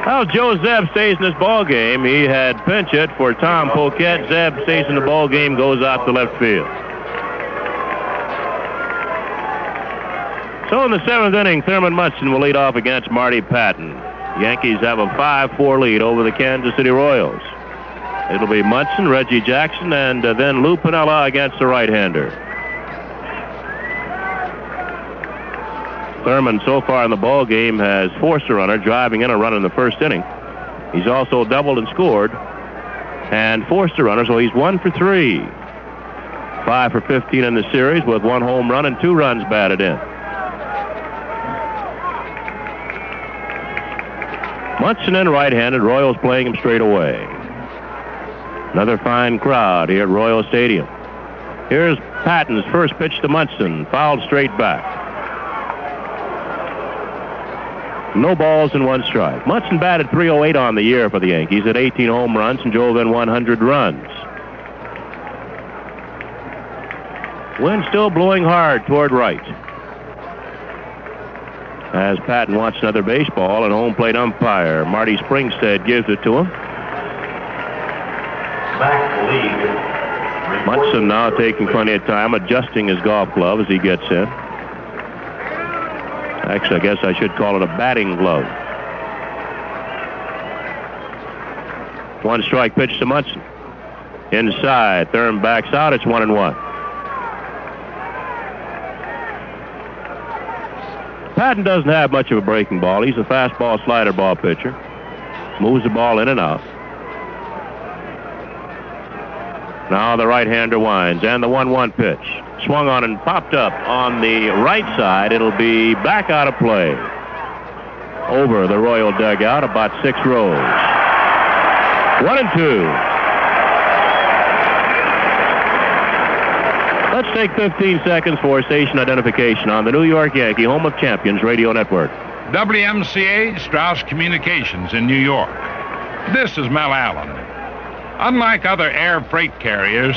Well, Joe Zeb stays in this ball game. He had pinch hit for Tom Poquette. Zeb stays in the ball game, goes out to left field. So in the 7th inning, Thurman Munson will lead off against Marty Patton. Yankees have a 5-4 lead over the Kansas City Royals. It'll be Munson, Reggie Jackson, and then Lou Piniella against the right-hander. Thurman, so far in the ball game, has forced a runner, driving in a run in the 1st inning. He's also doubled and scored, and forced a runner, so he's 1 for 3. 5 for 15 in the series with 1 home run and 2 runs batted in. Munson in right-handed, Royals playing him straight away. Another fine crowd here at Royal Stadium. Here's Patton's first pitch to Munson, fouled straight back. No balls and 1 strike. Munson batted .308 on the year for the Yankees, at 18 home runs and drove in 100 runs. Wind still blowing hard toward right. As Patton wants another baseball, and home plate umpire Marty Springstead gives it to him. Munson now taking plenty of time, adjusting his golf glove as he gets in. Actually, I guess I should call it a batting glove. 1 strike pitch to Munson. Inside, Thurman backs out, it's 1-1. Patton doesn't have much of a breaking ball. He's a fastball slider ball pitcher. Moves the ball in and out. Now the right-hander winds, and the 1-1 pitch. Swung on and popped up on the right side. It'll be back out of play. Over the Royal dugout, about 6 rows. 1-2. Let's take 15 seconds for station identification on the New York Yankee Home of Champions Radio Network. WMCA, Strauss Communications in New York. This is Mel Allen. Unlike other air freight carriers,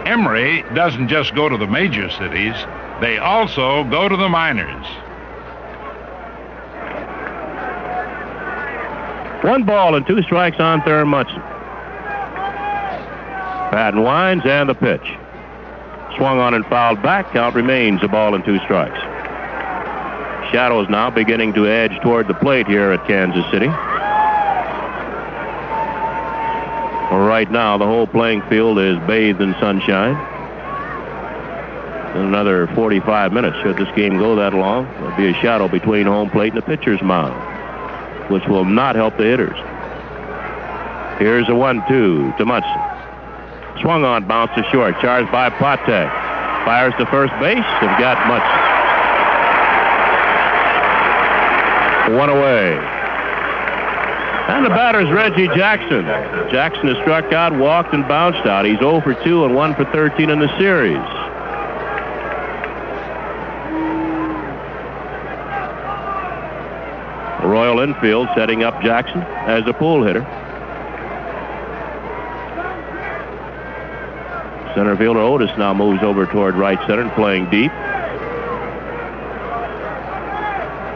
Emery doesn't just go to the major cities, they also go to the minors. 1 ball and 2 strikes on third, Munson. Patton winds, and the pitch. Swung on and fouled back. Count remains 1 ball and 2 strikes. Shadows now beginning to edge toward the plate here at Kansas City. Right now, the whole playing field is bathed in sunshine. In another 45 minutes, should this game go that long, there'll be a shadow between home plate and the pitcher's mound, which will not help the hitters. Here's a 1-2 to Munson. Swung on, bounced to short, charged by Patek. Fires to first base, and got Munson. 1 away. And the batter's Reggie Jackson. Jackson has struck out, walked, and bounced out. He's 0 for 2 and 1 for 13 in the series. The Royal infield setting up Jackson as a pull hitter. Center fielder Otis now moves over toward right center and playing deep.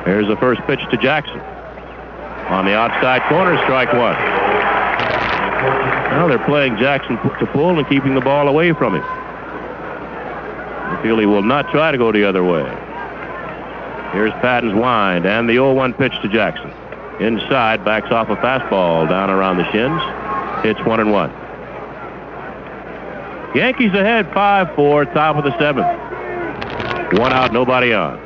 Here's the first pitch to Jackson. On the outside corner, strike 1. Now they're playing Jackson to pull and keeping the ball away from him. I feel he will not try to go the other way. Here's Patton's wind, and the 0-1 pitch to Jackson. Inside, backs off a fastball down around the shins. Hits 1-1. Yankees ahead 5-4, top of the 7th. 1 out, nobody on.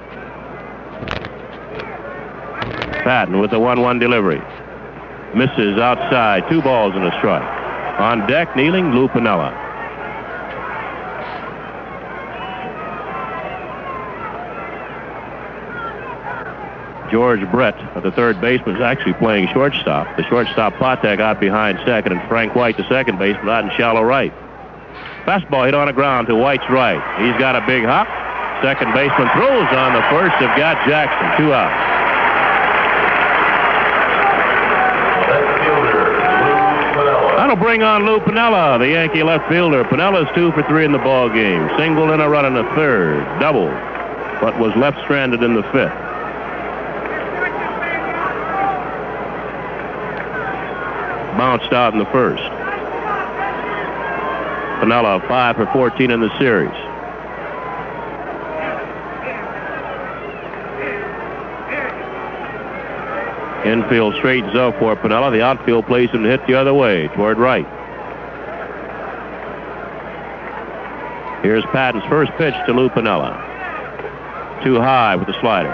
Patton with the 1-1 delivery. Misses outside, 2 balls and a strike. On deck, kneeling, Lou Piniella. George Brett, the third baseman, is actually playing shortstop. The shortstop, Patek, out behind second, and Frank White, the second baseman, out in shallow right. Fastball hit on the ground to White's right. He's got a big hop. Second baseman throws on the first. Have got Jackson, 2 out. That'll bring on Lou Piniella, the Yankee left fielder. Pinella's 2 for 3 in the ball game. Single and a run in the third. Double, but was left stranded in the 5th. Bounced out in the first. Piniella 5 for 14 in the series. Infield straightens up for Piniella. The outfield plays him to hit the other way, toward right. Here's Patton's first pitch to Lou Piniella. Too high with the slider.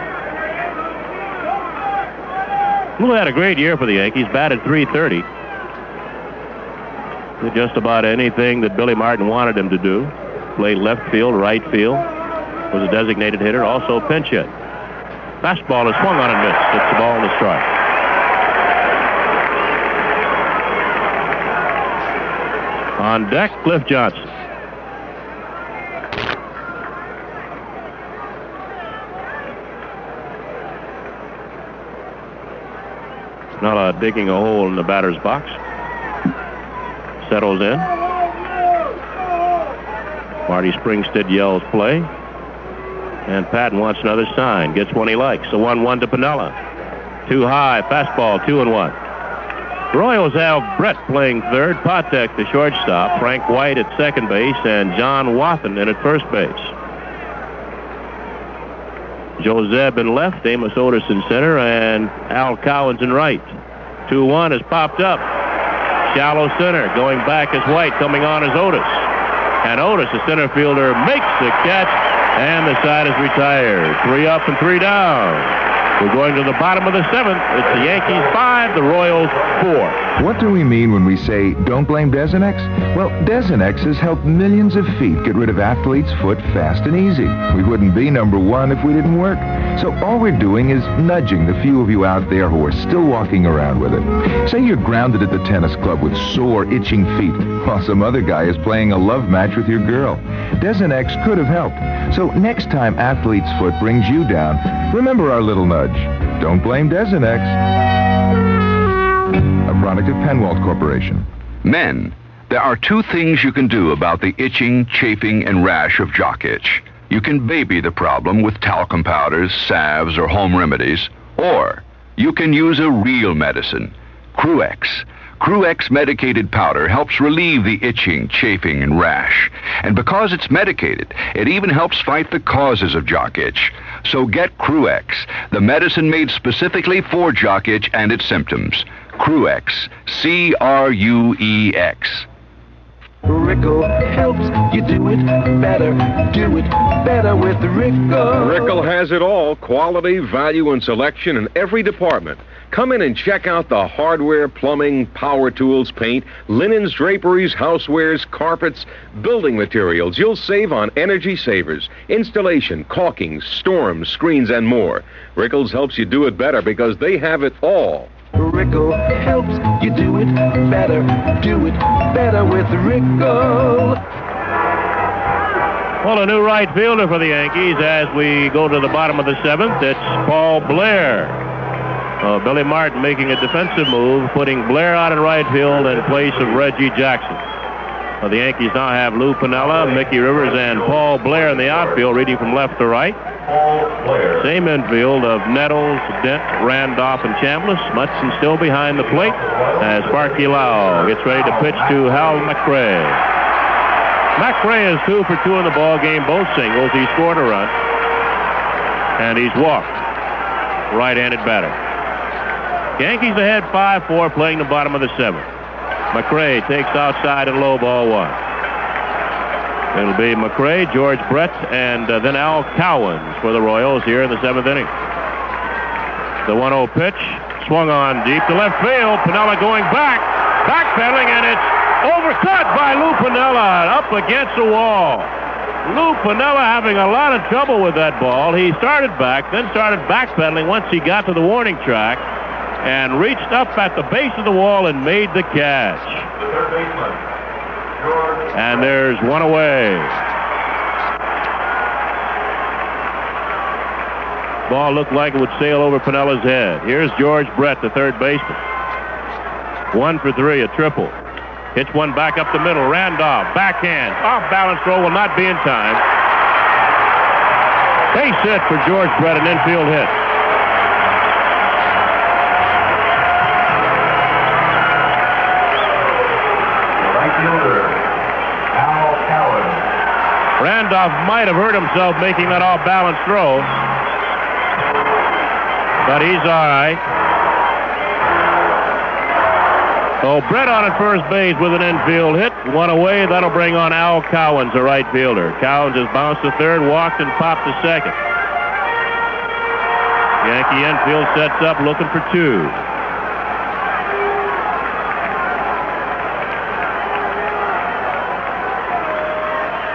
Lou had a great year for the Yankees, batted .330. Did just about anything that Billy Martin wanted him to do. Played left field, right field. Was a designated hitter, also pinch hit. Fastball is swung on and missed. It's the ball and the strike. On deck, Cliff Johnson. Piniella digging a hole in the batter's box. Settles in. Marty Springstead yells play. And Patton wants another sign. Gets one he likes. A 1-1 to Piniella. Too high. Fastball, 2-1. Royals have Brett playing third. Patek, the shortstop. Frank White at second base. And John Wathan in at first base. Joe Zebb in left. Amos Otis in center. And Al Cowens in right. 2-1 has popped up. Shallow center. Going back is White. Coming on is Otis. And Otis, the center fielder, makes the catch. And the side is retired. 3 up and 3 down. We're going to the bottom of the 7th. It's the Yankees 5, the Royals 4. What do we mean when we say, don't blame Desenex? Well, Desenex has helped millions of feet get rid of athlete's foot fast and easy. We wouldn't be number 1 if we didn't work. So all we're doing is nudging the few of you out there who are still walking around with it. Say you're grounded at the tennis club with sore, itching feet, while some other guy is playing a love match with your girl. Desenex could have helped. So next time athlete's foot brings you down, remember our little nudge. Don't blame Desenex. A product of Penwalt Corporation. Men, there are 2 things you can do about the itching, chafing, and rash of jock itch. You can baby the problem with talcum powders, salves, or home remedies, or you can use a real medicine, Cruex. Cruex medicated powder helps relieve the itching, chafing, and rash. And because it's medicated, it even helps fight the causes of jock itch. So get Cruex, the medicine made specifically for jock itch and its symptoms. Cruex, C-R-U-E-X. Rickle helps you do it better with Rickle. Rickle has it all, quality, value, and selection in every department. Come in and check out the hardware, plumbing, power tools, paint, linens, draperies, housewares, carpets, building materials. You'll save on energy savers, installation, caulking, storms, screens, and more. Rickles helps you do it better because they have it all. Rickle helps you do it better with Rickle. Well, a new right fielder for the Yankees as we go to the bottom of the 7th. It's Paul Blair. Billy Martin making a defensive move, putting Blair out in right field in place of Reggie Jackson. The Yankees now have Lou Piniella, Mickey Rivers, and Paul Blair in the outfield, reading from left to right. Same infield of Nettles, Dent, Randolph, and Chambliss. Munson still behind the plate as Sparky Lyle gets ready to pitch to Hal McRae. McRae is 2 for 2 in the ball game, both singles. He scored a run, and he's walked. Right-handed batter. Yankees ahead 5-4, playing the bottom of the 7th. McRae takes outside and low, ball 1. It'll be McRae, George Brett, and then Al Cowens for the Royals here in the 7th inning. The 1-0 pitch, swung on deep to left field. Piniella going backpedaling, and it's overcut by Lou Piniella, up against the wall. Lou Piniella having a lot of trouble with that ball. He started back, then started backpedaling once he got to the warning track, and reached up at the base of the wall and made the catch. And there's one away. Ball looked like it would sail over Pinella's head. Here's George Brett, the third baseman. 1 for 3, a triple. Hits one back up the middle. Randolph, backhand. Off balance throw will not be in time. Base hit for George Brett, an infield hit. Randolph might have hurt himself making that off-balance throw, but he's all right. So Brett on at first base with an infield hit. 1 away. That'll bring on Al Cowens, a right fielder. Cowens has bounced to third, walked, and popped to second. Yankee infield sets up looking for 2.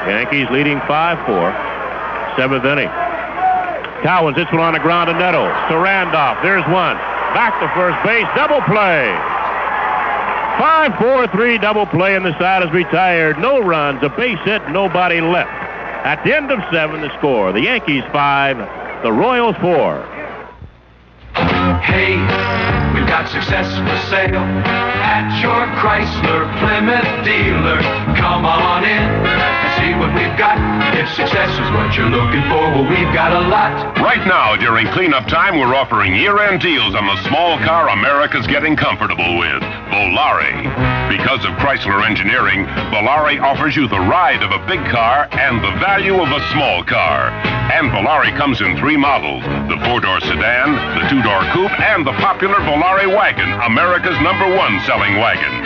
Yankees leading 5-4. 7th inning. Cowens hits one on the ground to Nettles. To Randolph. There's one. Back to first base. Double play. 5-4-3 double play, and the side is retired. No runs, a base hit, nobody left. At the end of 7, the score. The Yankees 5, the Royals 4. Hey, we've got success for sale at your Chrysler Plymouth dealer. Come on in and see what we've got. If success is what you're looking for, well, we've got a lot. Right now, during cleanup time, we're offering year-end deals on the small car America's getting comfortable with, Volare. Because of Chrysler engineering, Volare offers you the ride of a big car and the value of a small car. And Volare comes in 3 models, the 4-door sedan, the 2-door coupe, and the popular Volare wagon, America's #1 selling wagon.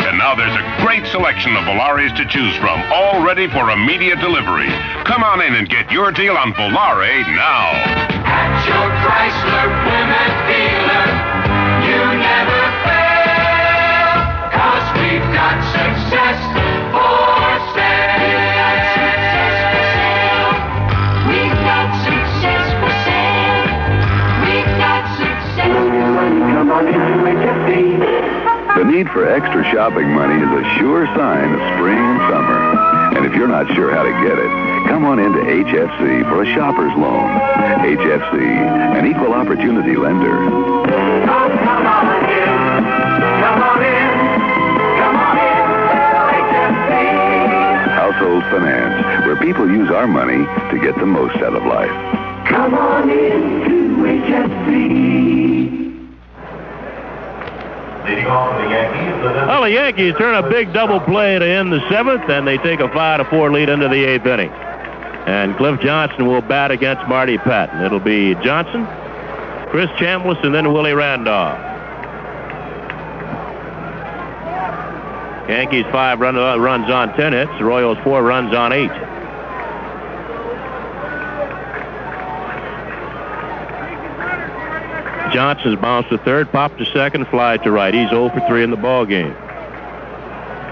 And now there's a great selection of Volares to choose from, all ready for immediate delivery. Come on in and get your deal on Volare now. At your Chrysler need for extra shopping money is a sure sign of spring and summer. And if you're not sure how to get it, come on into HFC for a shopper's loan. HFC, an equal opportunity lender. Come on in. Come on in. Come on in to HFC. Household Finance, where people use our money to get the most out of life. Come on in to HFC. Well, the Yankees turn a big double play to end the 7th, and they take a 5-4 lead into the 8th inning. And Cliff Johnson will bat against Marty Patton. It'll be Johnson, Chris Chambliss, and then Willie Randolph. Yankees 5 runs on 10 hits. The Royals 4 runs on 8. Johnson's bounced to third, popped to second, fly to right. He's 0 for 3 in the ball game.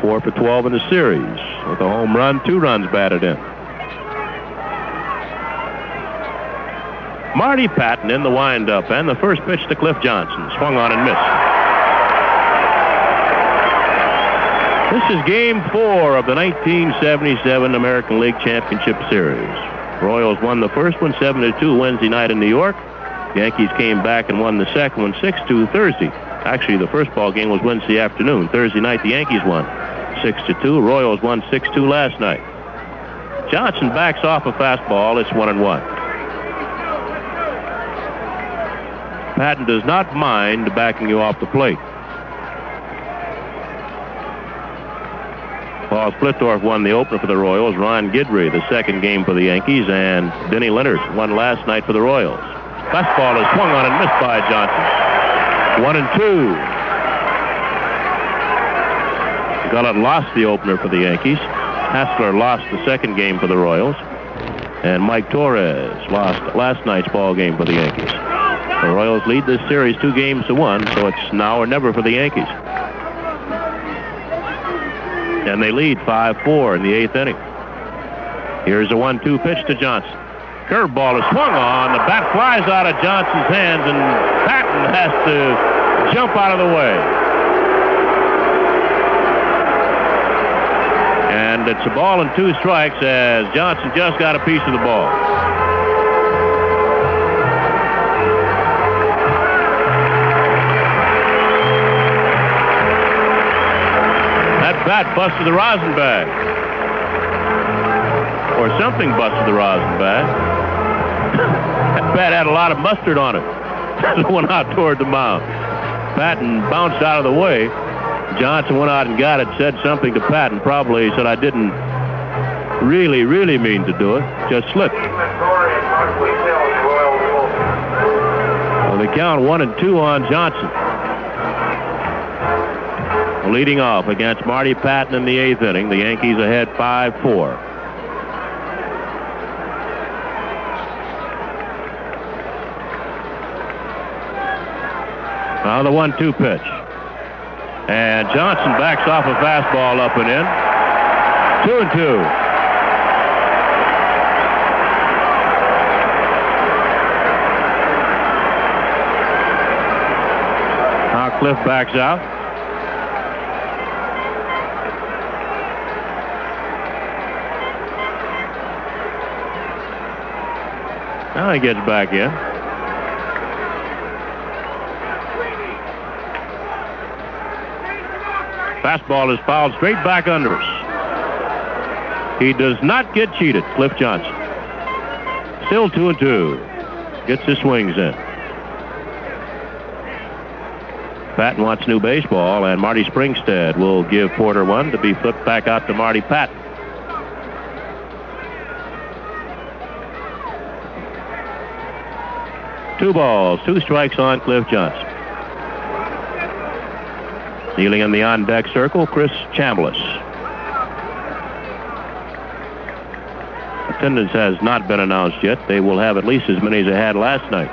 4 for 12 in the series. With a home run, 2 runs batted in. Marty Patton in the windup, and the first pitch to Cliff Johnson. Swung on and missed. This is Game 4 of the 1977 American League Championship Series. Royals won the first one 7-2 Wednesday night in New York. Yankees came back and won the second one 6-2 Thursday. Actually, the first ball game was Wednesday afternoon. Thursday night, the Yankees won 6-2. Royals won 6-2 last night. Johnson backs off a fastball. It's 1-1. Patton does not mind backing you off the plate. Paul Splittorff won the opener for the Royals. Ron Guidry, the second game for the Yankees, and Denny Leonard won last night for the Royals. Fastball is swung on and missed by Johnson. 1-2. Gullett lost the opener for the Yankees. Hassler lost the second game for the Royals. And Mike Torres lost last night's ball game for the Yankees. The Royals lead this series 2-1, so it's now or never for the Yankees. And they lead 5-4 in the 8th inning. Here's a 1-2 pitch to Johnson. Curveball is swung on. The bat flies out of Johnson's hands, and Patton has to jump out of the way. And it's a ball and 2 strikes as Johnson just got a piece of the ball. That bat busted the rosin bag. Or something busted the rosin bag. That bat had a lot of mustard on it. It went out toward the mound. Patton bounced out of the way. Johnson went out and got it, said something to Patton. Probably said, I didn't really mean to do it. Just slipped. Well, they count 1-2 on Johnson. Leading off against Marty Patton in the 8th inning. The Yankees ahead 5-4. Now the 1-2 pitch. And Johnson backs off a fastball up and in. 2-2. Now Cliff backs out. Now he gets back in. Fastball is fouled straight back under us. He does not get cheated, Cliff Johnson. Still 2-2. Gets his swings in. Patton wants new baseball, and Marty Springstead will give Porter one to be flipped back out to Marty Patton. Two balls, 2 strikes on Cliff Johnson. Kneeling in the on-deck circle, Chris Chambliss. Attendance has not been announced yet. They will have at least as many as they had last night.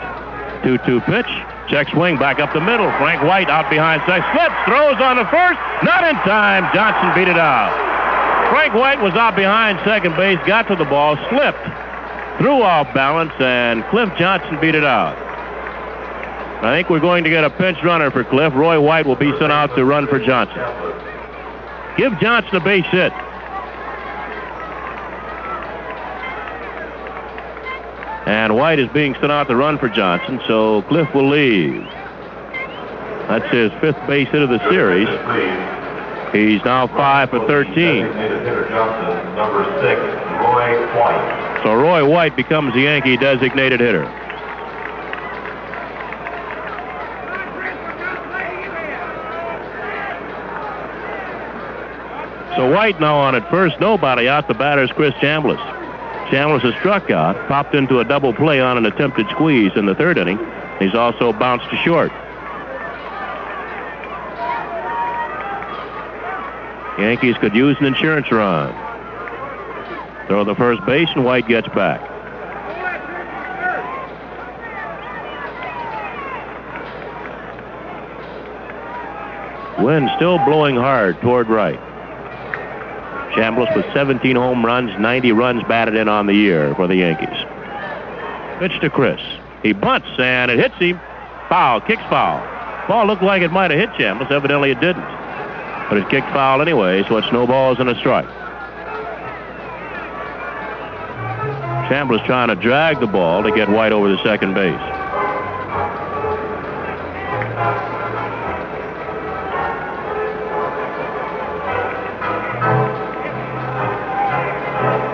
2-2 pitch. Check swing back up the middle. Frank White out behind second. Slips, throws on the first. Not in time. Johnson beat it out. Frank White was out behind second base, got to the ball, slipped, threw off balance, and Cliff Johnson beat it out. I think we're going to get a pinch runner for Cliff. Roy White will be sent out to run for Johnson. Give Johnson a base hit. And White is being sent out to run for Johnson, so Cliff will leave. That's his 5th base hit of the series. He's now 5 for 13. Number 6, Roy White. So Roy White becomes the Yankee designated hitter. So White now on at first, nobody out. The batter's Chris Chambliss. Chambliss has struck out, popped into a double play on an attempted squeeze in the 3rd inning. He's also bounced to short. Yankees could use an insurance run. Throw the first base, and White gets back. Wind still blowing hard toward right. Chambliss with 17 home runs, 90 runs batted in on the year for the Yankees. Pitch to Chris. He bunts, and it hits him. Foul, kicks foul. Ball looked like it might have hit Chambliss. Evidently it didn't. But it kicked foul anyway, so it's no balls and a strike. Chambliss trying to drag the ball to get White over the second base.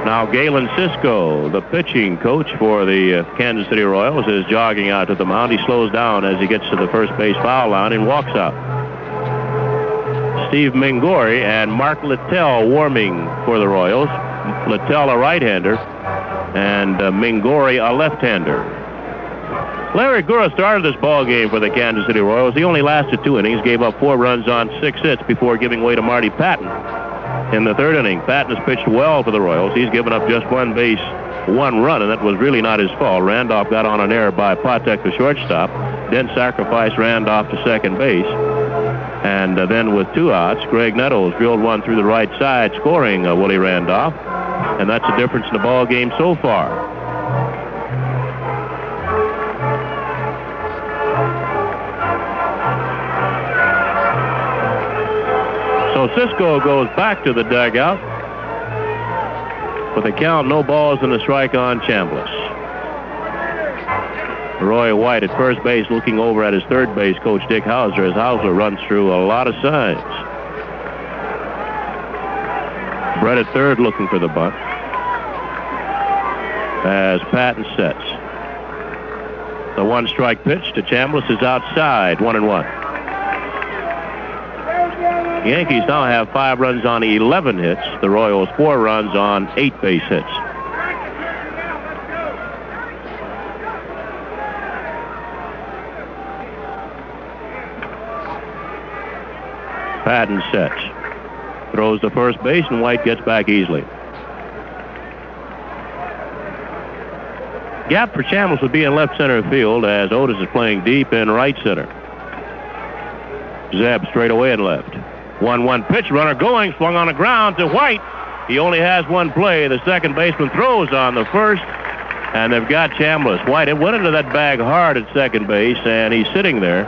Now Galen Cisco, the pitching coach for the Kansas City Royals, is jogging out to the mound. He slows down as he gets to the first base foul line and walks out. Steve Mingori and Mark Littell warming for the Royals. Littell a right-hander and Mingori a left-hander. Larry Gura started this ball game for the Kansas City Royals. He only lasted 2 innings, gave up 4 runs on 6 hits before giving way to Marty Patton in the 3rd inning. Patton has pitched well for the Royals. He's given up just 1 base, 1 run, and that was really not his fault. Randolph got on an error by Patek, the shortstop, then sacrificed Randolph to second base. And then with 2 outs, Greg Nettles drilled one through the right side, scoring Willie Randolph. And that's the difference in the ball game so far. So Cisco goes back to the dugout with a count, no balls and a strike on Chambliss. Roy White at first base looking over at his 3rd base coach Dick Hauser as Hauser runs through a lot of signs. Brett at 3rd looking for the bunt as Patton sets. The 1-strike pitch to Chambliss is outside, 1-1. The Yankees now have 5 runs on 11 hits. The Royals 4 runs on 8 base hits. Patton sets. Throws the first base, and White gets back easily. Gap for Chambliss would be in left center field as Otis is playing deep in right center. Zeb straight away and left. 1-1 pitch, runner going, swung on the ground to White. He only has 1 play. The second baseman throws on the first, and they've got Chambliss. White, it went into that bag hard at second base, and he's sitting there.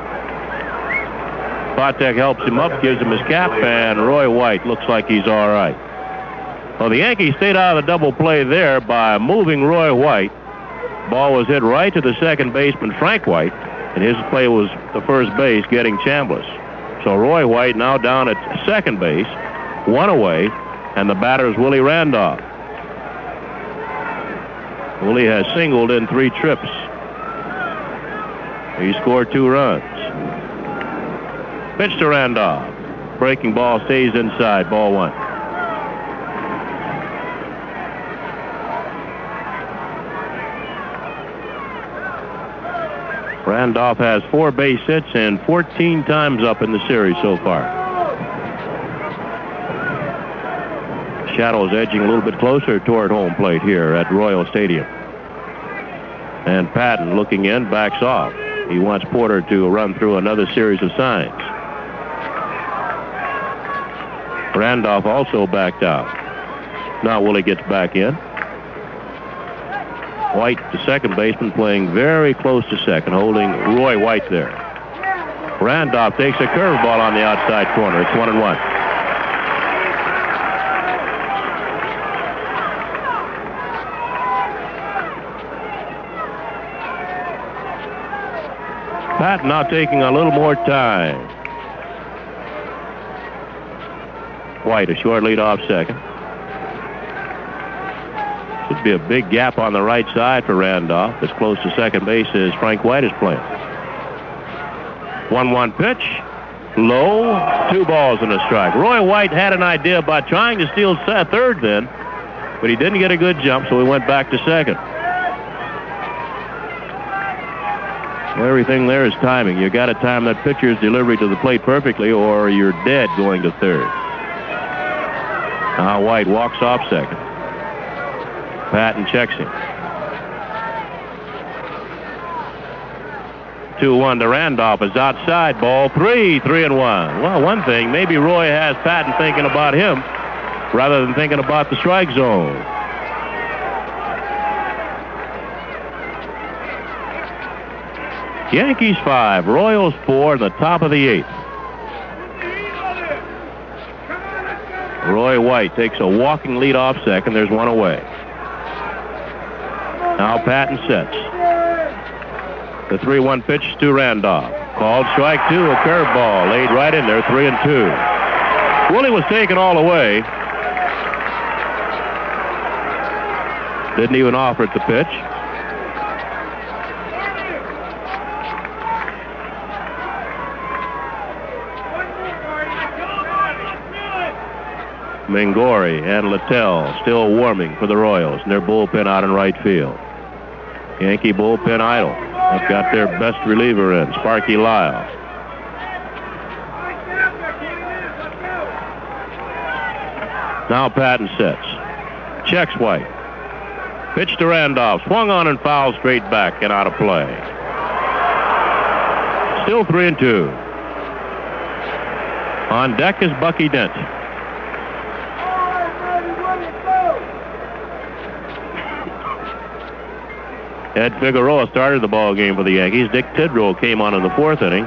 Patek helps him up, gives him his cap, and Roy White looks like he's all right. Well, the Yankees stayed out of the double play there by moving Roy White. Ball was hit right to the second baseman, Frank White, and his play was the first base, getting Chambliss. So Roy White now down at second base, 1 away, and the batter is Willie Randolph. Willie has singled in 3 trips. He scored 2 runs. Pitch to Randolph. Breaking ball stays inside, ball 1. Randolph has 4 base hits and 14 times up in the series so far. Shadows edging a little bit closer toward home plate here at Royal Stadium. And Patton looking in, backs off. He wants Porter to run through another series of signs. Randolph also backed out. Now Willie gets back in. White, the second baseman, playing very close to second, holding Roy White there. Randolph takes a curveball on the outside corner. It's 1-1. Patton now taking a little more time. White, a short lead off second. Should be a big gap on the right side for Randolph, as close to second base as Frank White is playing. 1-1 pitch. Low. 2 balls and a strike. Roy White had an idea about trying to steal third then, but he didn't get a good jump, so he went back to second. Everything there is timing. You got to time that pitcher's delivery to the plate perfectly, or you're dead going to third. Now White walks off second. Patton checks him. 2-1 to Randolph is outside. Ball 3, 3-1. Well, one thing, maybe Roy has Patton thinking about him rather than thinking about the strike zone. Yankees 5, Royals 4 in the top of the 8th. Roy White takes a walking lead off second. There's one away. Now Patton sets. The 3-1 pitch to Randolph. Called strike 2, a curveball laid right in there, 3-2. Willie was taken all the way. Didn't even offer it the pitch. Mingori and Littell still warming for the Royals, and their bullpen out in right field. Yankee bullpen idle. They've got their best reliever in, Sparky Lyle. Now Patton sets. Checks White. Pitch to Randolph. Swung on and fouled straight back and out of play. Still 3-2. On deck is Bucky Dent. Ed Figueroa started the ball game for the Yankees. Dick Tidrow came on in the 4th inning,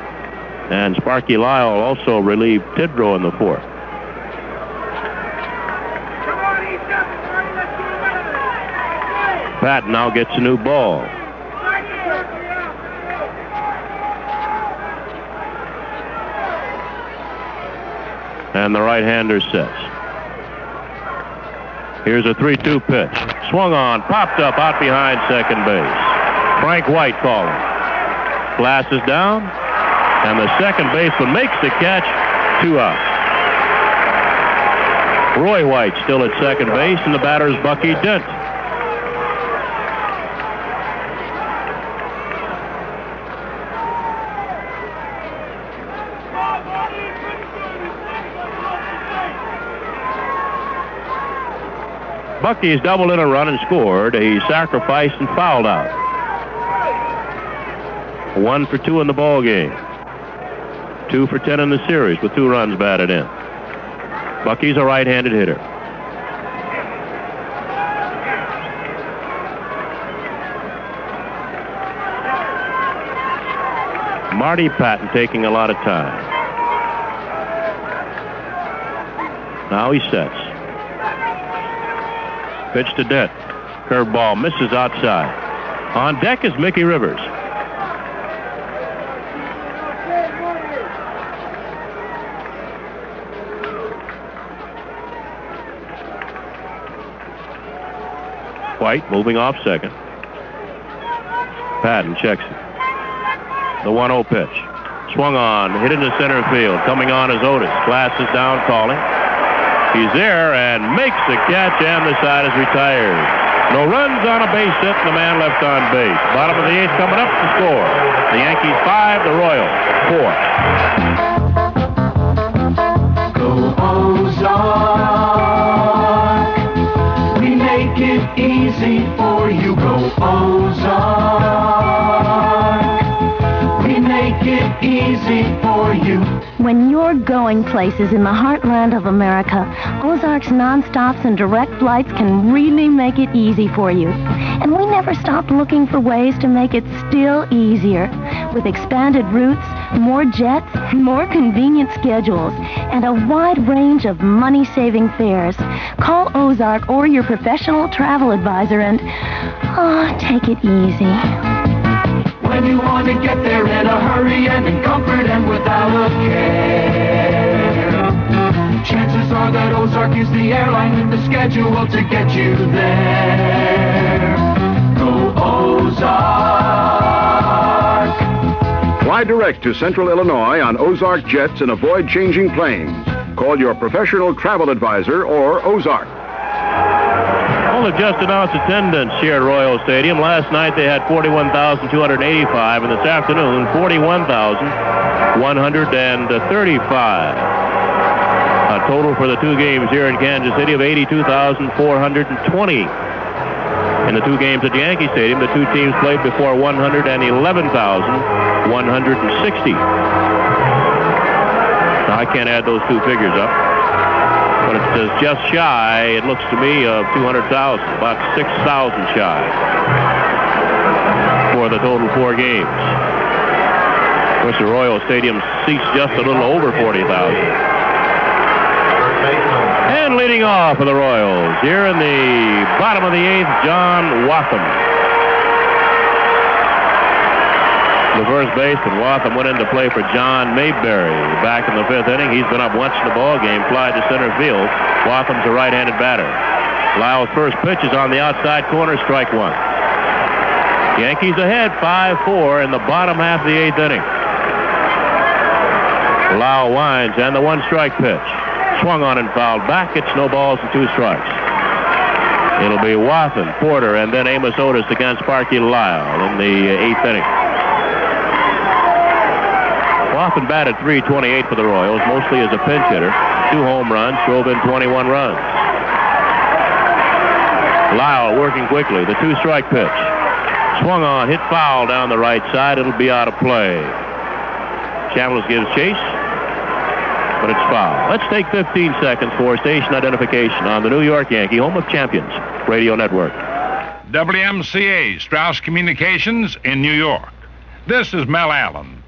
and Sparky Lyle also relieved Tidrow in the 4th. Patton now gets a new ball. And the right-hander sets. Here's a 3-2 pitch. Swung on, popped up out behind second base. Frank White calling. Glasses down, and the second baseman makes the catch. 2 out. Roy White still at second base, and the batter's Bucky Dent. Bucky's doubled in a run and scored. He sacrificed and fouled out. 1 for 2 in the ball game. 2 for 10 in the series with 2 runs batted in. Bucky's a right-handed hitter. Marty Patton taking a lot of time. Now he sets. Pitch to Dent. Curveball misses outside. On deck is Mickey Rivers. White moving off second. Patton checks it. The 1-0 pitch. Swung on, hit into center field. Coming on is Otis. Glasses down, calling. He's there and makes the catch, and the side is retired. No runs on a base hit, and the man left on base. Bottom of the 8th coming up to score. The Yankees 5, the Royals 4. Go Ozark. We make it easy for you. Go Ozark. We make it easy for you. you. When you're going places in the heartland of America, Ozark's nonstops and direct flights can really make it easy for you. And we never stopped looking for ways to make it still easier. With expanded routes, more jets, more convenient schedules, and a wide range of money-saving fares. Call Ozark or your professional travel advisor and, take it easy. When you want to get there in a hurry and in comfort and without a care, chances are that Ozark is the airline with the schedule to get you there. Go Ozark! Fly direct to Central Illinois on Ozark jets and avoid changing planes. Call your professional travel advisor or Ozark. Well, they've just announced attendance here at Royal Stadium. Last night they had 41,285, and this afternoon 41,135. A total for the two games here in Kansas City of 82,420. In the two games at Yankee Stadium, the two teams played before 111,160. Now, I can't add those two figures up, but it says just shy, it looks to me, of 200,000, about 6,000 shy for the total four games. Of course, the Royal Stadium seats just a little over 40,000. And leading off for the Royals, here in the bottom of the eighth, John Wathan. The first baseman, Wathan, went into play for John Mayberry back in the fifth inning. He's been up once in the ball game, fly to center field. Wathan's a right-handed batter. Lyle's first pitch is on the outside corner, strike one. Yankees ahead 5-4 in the bottom half of the eighth inning. Lyle winds, and the one-strike pitch. Swung on and fouled back. It's no balls and two strikes. It'll be Wathan, Porter, and then Amos Otis against Sparky Lyle in the eighth inning. Wathan batted .328 for the Royals, mostly as a pinch hitter. 2 home runs, drove in 21 runs. Lyle working quickly. The two-strike pitch. Swung on, hit foul down the right side. It'll be out of play. Chambliss gives chase, but it's foul. Let's take 15 seconds for station identification on the New York Yankee, home of champions, radio network. WMCA, Strauss Communications in New York. This is Mel Allen.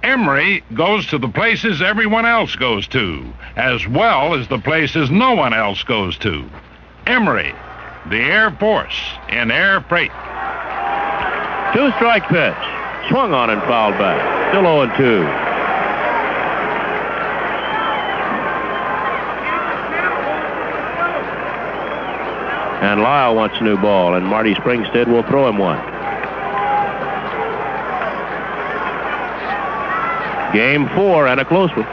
Emory goes to the places everyone else goes to, as well as the places no one else goes to. Emory, the Air Force in air freight. Two-strike pitch. Swung on and fouled back. Still 0-2. And Lyle wants a new ball, and Marty Springstead will throw him one. Game 4 and a close one.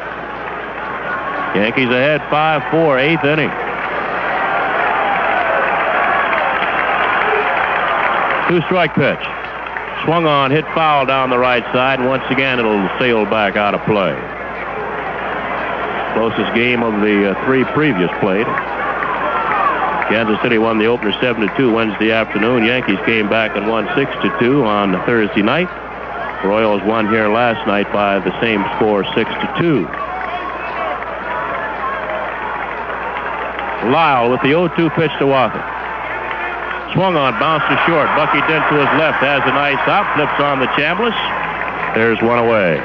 Yankees ahead 5-4, eighth inning. Two-strike pitch. Swung on, hit foul down the right side, and once again it'll sail back out of play. Closest game of the 3 previous played. Kansas City won the opener 7-2 Wednesday afternoon. Yankees came back and won 6-2 on Thursday night. Royals won here last night by the same score, 6-2. Lyle with the 0-2 pitch to Wathan. Swung on, bounced to short. Bucky Dent to his left has a nice hop, flips on the Chambliss. There's one away.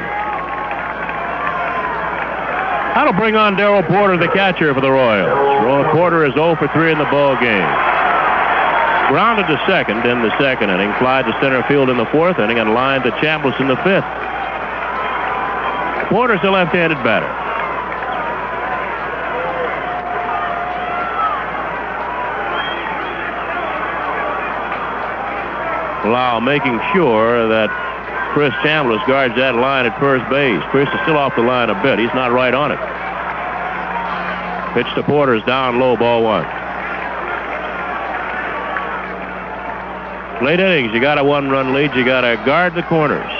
That'll bring on Darrell Porter, the catcher for the Royals. Porter is 0 for 3 in the ball game. Grounded to second in the second inning, fly to center field in the fourth inning, and lined to Chambliss in the fifth. Porter's a left-handed batter. Lyle making sure that Chris Chambliss guards that line at first base. Chris is still off the line a bit. He's not right on it. Pitch to Porter's down low, ball one. Late innings, you got a 1-run lead. You got to guard the corners.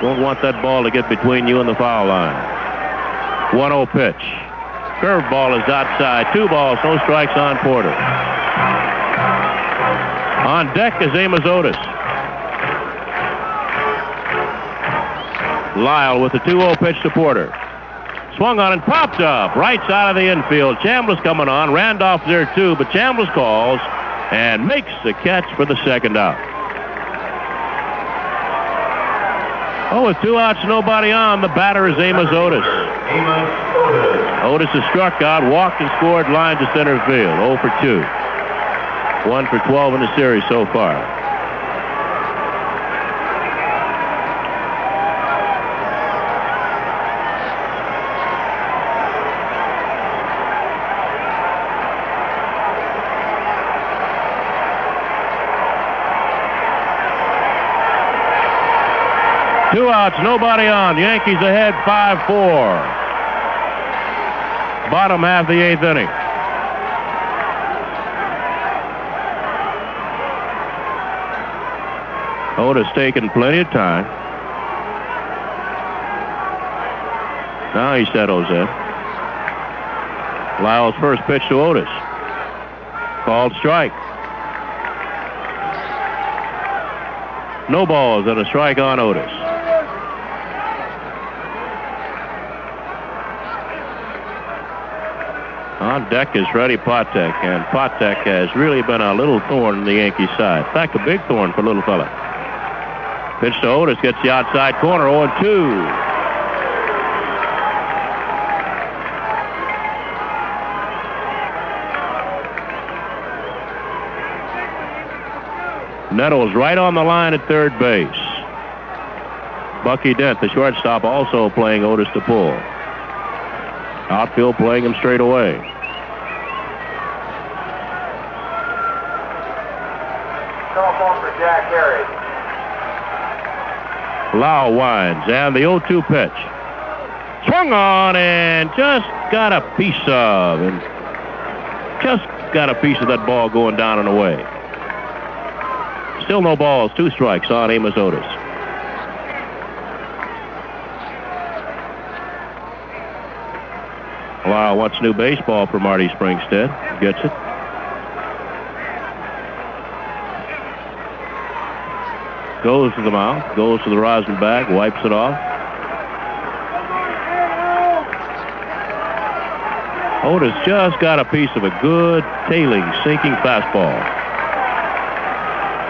Don't want that ball to get between you and the foul line. 1-0 pitch. Curveball is outside. 2 balls, no strikes on Porter. On deck is Amos Otis. Lyle with the 2-0 pitch to Porter. Swung on and popped up right side of the infield. Chambliss coming on. Randolph there too, but Chambliss calls and makes the catch for the second out. Oh, with 2 outs, nobody on, the batter is Amos Otis. Otis has struck out, walked and scored, line to center field. 0 for 2. 1 for 12 in the series so far. Two outs, nobody on. Yankees ahead 5-4. Bottom half of the 8th inning. Otis taking plenty of time. Now he settles in. Lyle's first pitch to Otis. Called strike. No balls and a strike on Otis. On deck is Freddie Patek, and Patek has really been a little thorn in the Yankee side. In fact, a big thorn for little fella. Pitch to Otis, gets the outside corner, 0-2. Nettles right on the line at third base. Bucky Dent, the shortstop, also playing Otis to pull. Outfield playing him straight away. Telephone for Jack Harry. Lyle winds, and the 0-2 pitch. Swung on and just got a piece of that ball going down and away. Still no balls, 2 strikes on Amos Otis. Lyle wants new baseball for Marty Springstead. Gets it. Goes to the mouth, goes to the rosin bag, wipes it off. Otis just got a piece of a good, tailing, sinking fastball.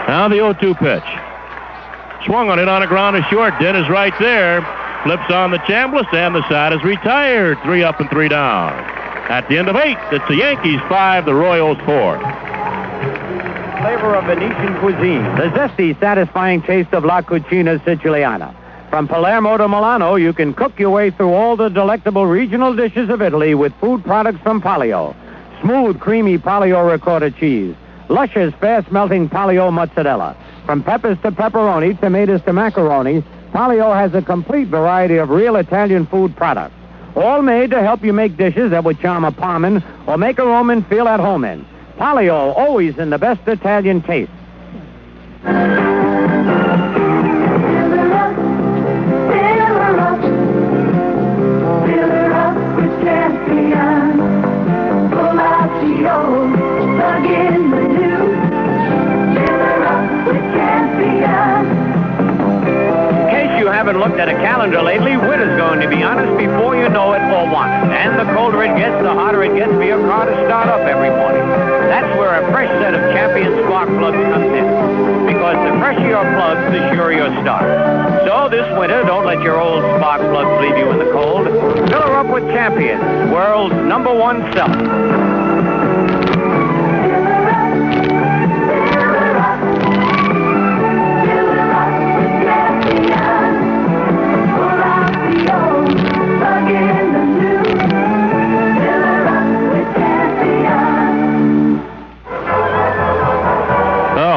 Now the 0-2 pitch. Swung on it on a ground to short. Dent is right there. Flips on the Chambliss, and the side is retired. 3 up and 3 down. At the end of 8, it's the Yankees 5, the Royals 4. Flavor of Venetian cuisine, the zesty, satisfying taste of La Cucina Siciliana. From Palermo to Milano, you can cook your way through all the delectable regional dishes of Italy with food products from Palio. Smooth, creamy Palio ricotta cheese. Luscious, fast-melting Palio mozzarella. From peppers to pepperoni, tomatoes to macaroni, Palio has a complete variety of real Italian food products. All made to help you make dishes that would charm a Parman or make a Roman feel at home in. Palio, always in the best Italian taste. Haven't looked at a calendar lately, winter's going to be honest before you know it or want it. And the colder it gets, the harder it gets for your car to start up every morning. That's where a fresh set of Champion spark plugs comes in. Because the fresher your plugs, the surer your start. So this winter, don't let your old spark plugs leave you in the cold. Fill her up with Champion, world's #1 seller.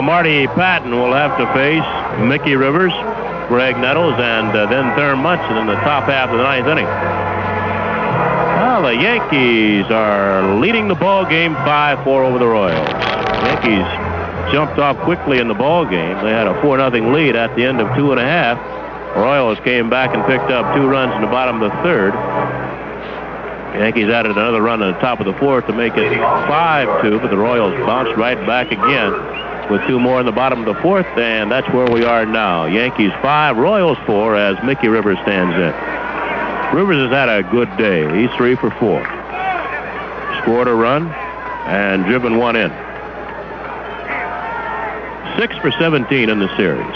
Marty Patton will have to face Mickey Rivers, Greg Nettles, and then Thurman Munson in the top half of the 9th inning. Well, the Yankees are leading the ball game 5-4 over the Royals. Yankees jumped off quickly in the ball game. They had a 4-0 lead at the end of 2.5. Royals came back and picked up 2 runs in the bottom of the 3rd. The Yankees added another run in the top of the 4th to make it 5-2, but the Royals bounced right back again with 2 more in the bottom of the 4th, and that's where we are now. Yankees 5, Royals 4, as Mickey Rivers stands in. Rivers has had a good day. He's 3 for 4. Scored a run and driven one in. 6 for 17 in the series.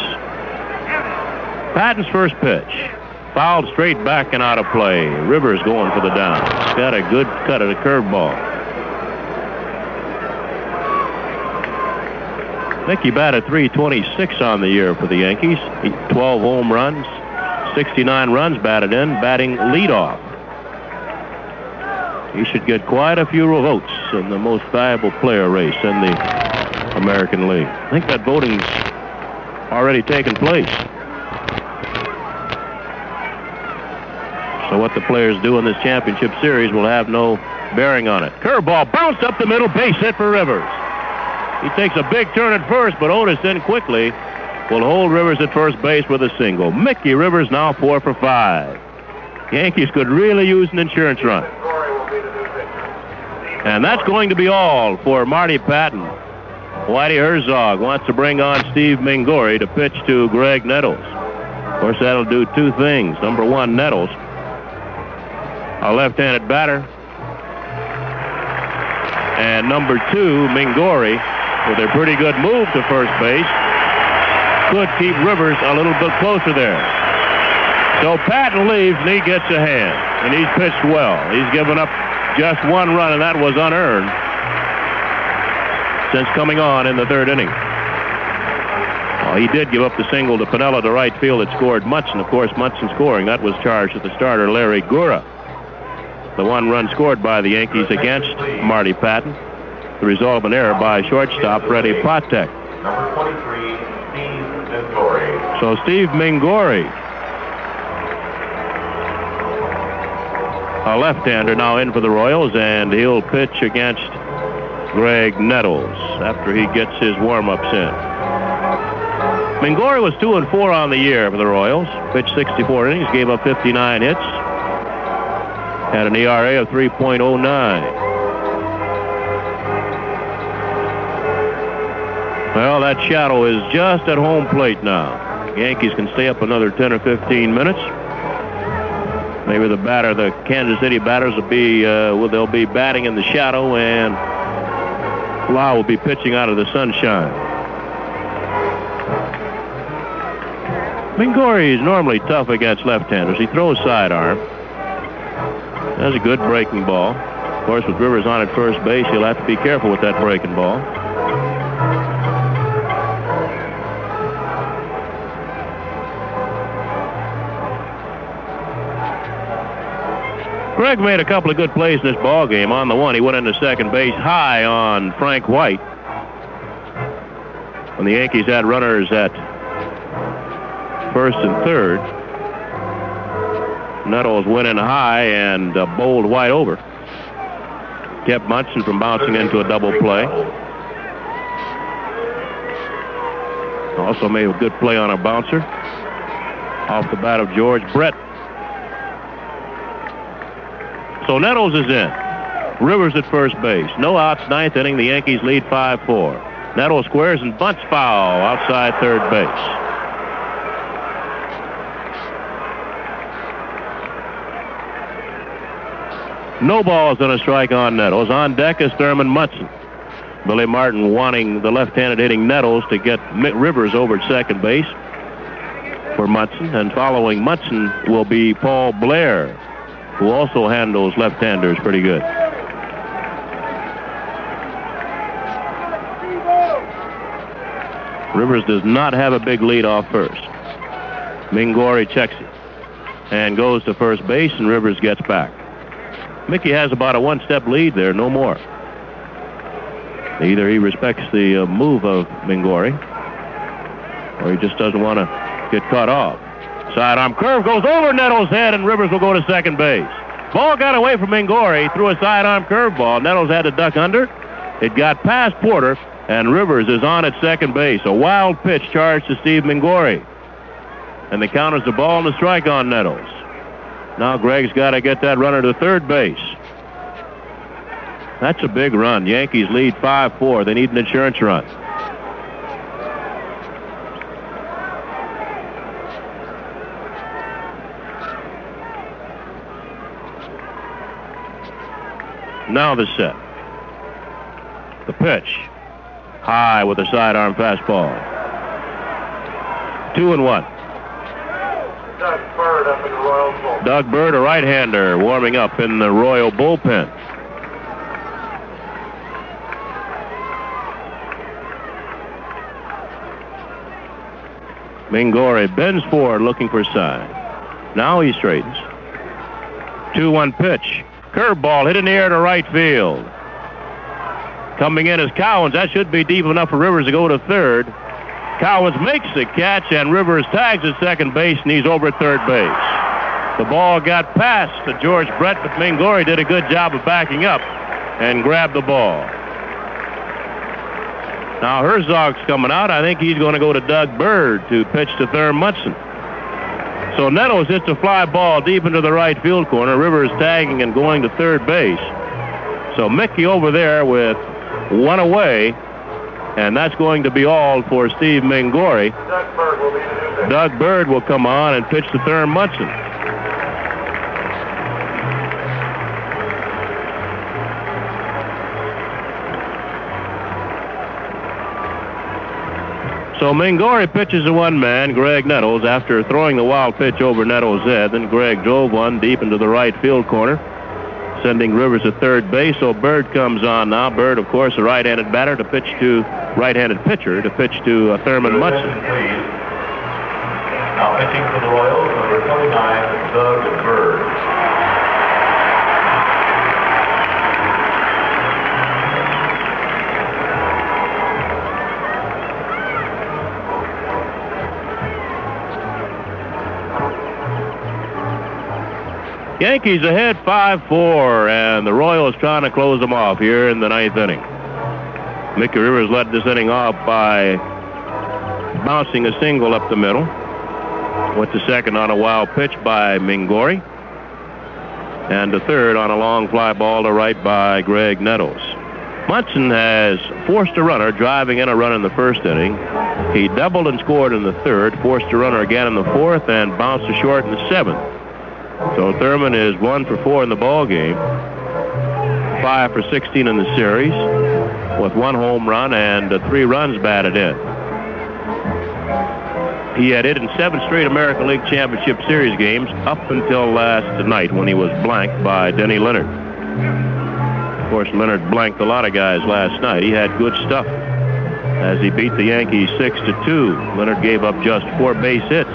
Patton's first pitch. Fouled straight back and out of play. Rivers going for the down. Got a good cut at a curveball. Mickey batted .326 on the year for the Yankees. 12 home runs, 69 runs batted in, batting leadoff. He should get quite a few votes in the most valuable player race in the American League. I think that voting's already taken place. So what the players do in this championship series will have no bearing on it. Curveball bounced up the middle, base hit for Rivers. He takes a big turn at first, but Otis in quickly will hold Rivers at first base with a single. Mickey Rivers now 4 for 5. Yankees could really use an insurance run. And that's going to be all for Marty Patton. Whitey Herzog wants to bring on Steve Mingori to pitch to Greg Nettles. Of course, that'll do two things. Number one, Nettles, a left-handed batter. And number two, Mingori, with a pretty good move to first base, could keep Rivers a little bit closer there. So Patton leaves and he gets a hand. And he's pitched well. He's given up just one run, and that was unearned since coming on in the third inning. Well, he did give up the single to Piniella to right field that scored Munson. Of course, Munson scoring, that was charged to the starter, Larry Gura. The one run scored by the Yankees against Marty Patton, the result of an error by shortstop Freddie Patek. Number 23, Steve Mingori. So Steve Mingori, a left-hander, now in for the Royals, and he'll pitch against Greg Nettles after he gets his warm-ups in. Mingori was 2 and 4 on the year for the Royals. Pitched 64 innings, gave up 59 hits. Had an ERA of 3.09. Well, that shadow is just at home plate now. Yankees can stay up another 10 or 15 minutes. Maybe the Kansas City batters will be, they'll be batting in the shadow, and Lyle will be pitching out of the sunshine. Mingori is normally tough against left-handers. He throws sidearm. That's a good breaking ball. Of course, with Rivers on at first base, he'll have to be careful with that breaking ball. Greg made a couple of good plays in this ball game. On the one, he went into second base high on Frank White. When the Yankees had runners at first and third, Nettles went in high and bowled White over. Kept Munson from bouncing into a double play. Also made a good play on a bouncer off the bat of George Brett. So Nettles is in. Rivers at first base. No outs, ninth inning. The Yankees lead 5-4. Nettles squares and bunts foul outside third base. No balls and a strike on Nettles. On deck is Thurman Munson. Billy Martin wanting the left-handed hitting Nettles to get Rivers over at second base for Munson. And following Munson will be Paul Blair, who also handles left-handers pretty good. Rivers does not have a big lead off first. Mingori checks it and goes to first base, and Rivers gets back. Mickey has about a one-step lead there, no more. Either he respects the move of Mingori, or he just doesn't want to get cut off. Sidearm curve goes over Nettles' head, and Rivers will go to second base. Ball got away from Mingori, threw a sidearm curveball. Nettles had to duck under. It got past Porter, and Rivers is on at second base. A wild pitch charged to Steve Mingori. And the count is the ball and the strike on Nettles. Now Greg's got to get that runner to third base. That's a big run. Yankees lead 5-4. They need an insurance run. Now the set. The pitch. High with a sidearm fastball. 2-1. Doug Bert, a right-hander, warming up in the Royal bullpen. Mingori bends forward looking for sign. Now he straightens. 2-1 pitch. Curveball hit in the air to right field. Coming in is Cowens. That should be deep enough for Rivers to go to third. Cowens makes the catch, and Rivers tags at second base, and he's over at third base. The ball got past to George Brett, but Mingori did a good job of backing up and grabbed the ball. Now Herzog's coming out. I think he's going to go to Doug Bert to pitch to Thurman Munson. So Nettles hits a fly ball deep into the right field corner. Rivers tagging and going to third base. So Mickey over there with one away, and that's going to be all for Steve Mingori. Doug Bert will come on and pitch to Thurman Munson. So Mingori pitches to one man, Greg Nettles, after throwing the wild pitch over Nettles' head. Then Greg drove one deep into the right field corner, sending Rivers to third base. So Bert comes on now. Bert, of course, a right-handed batter to pitch to, right-handed pitcher to pitch to Thurman Munson. Now pitching for the Royals, number 29, Doug Bert. Yankees ahead 5-4, and the Royals trying to close them off here in the ninth inning. Mickey Rivers led this inning off by bouncing a single up the middle. Went to second on a wild pitch by Mingori, and to third on a long fly ball to right by Greg Nettles. Munson has forced a runner, driving in a run in the first inning. He doubled and scored in the third, forced a runner again in the fourth, and bounced to short in the seventh. So Thurman is 1 for 4 in the ball game, 5 for 16 in the series, with 1 home run and 3 runs batted in. He had hit in 7 straight American League Championship Series games up until last night when he was blanked by Denny Leonard. Of course, Leonard blanked a lot of guys last night. He had good stuff as he beat the Yankees 6-2. Leonard gave up just 4 base hits.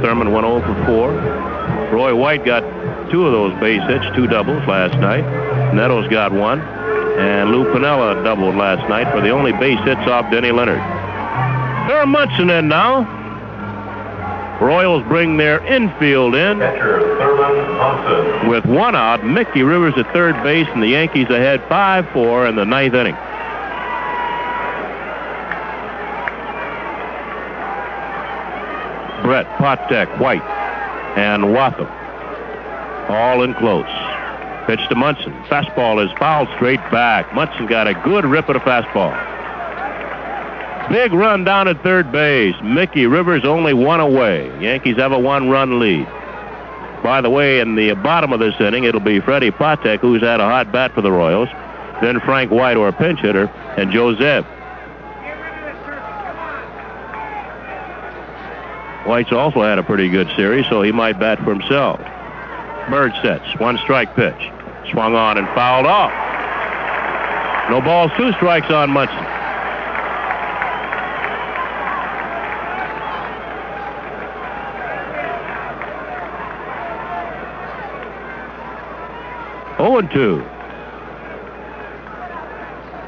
Thurman went 0 for 4. Roy White got 2 of those base hits, 2 doubles last night. Nettles got 1. And Lou Piniella doubled last night for the only base hits off Denny Leonard. Thurman Munson in now. Royals bring their infield in. Catcher Thurman Munson. With 1 out, Mickey Rivers at third base, and the Yankees ahead 5-4 in the ninth inning. Brett, Potek, White, and Watham all in close. Pitch to Munson. Fastball is fouled straight back. Munson got a good rip at a fastball. Big run down at third base. Mickey Rivers only 1 away. Yankees have a 1-run lead. By the way, in the bottom of this inning, it'll be Freddie Potek, who's had a hot bat for the Royals, then Frank White, or a pinch hitter, and Joe Zeb. White's also had a pretty good series, so he might bat for himself. Bird sets, 1-strike pitch. Swung on and fouled off. No balls, 2 strikes on Munson. Oh, 2.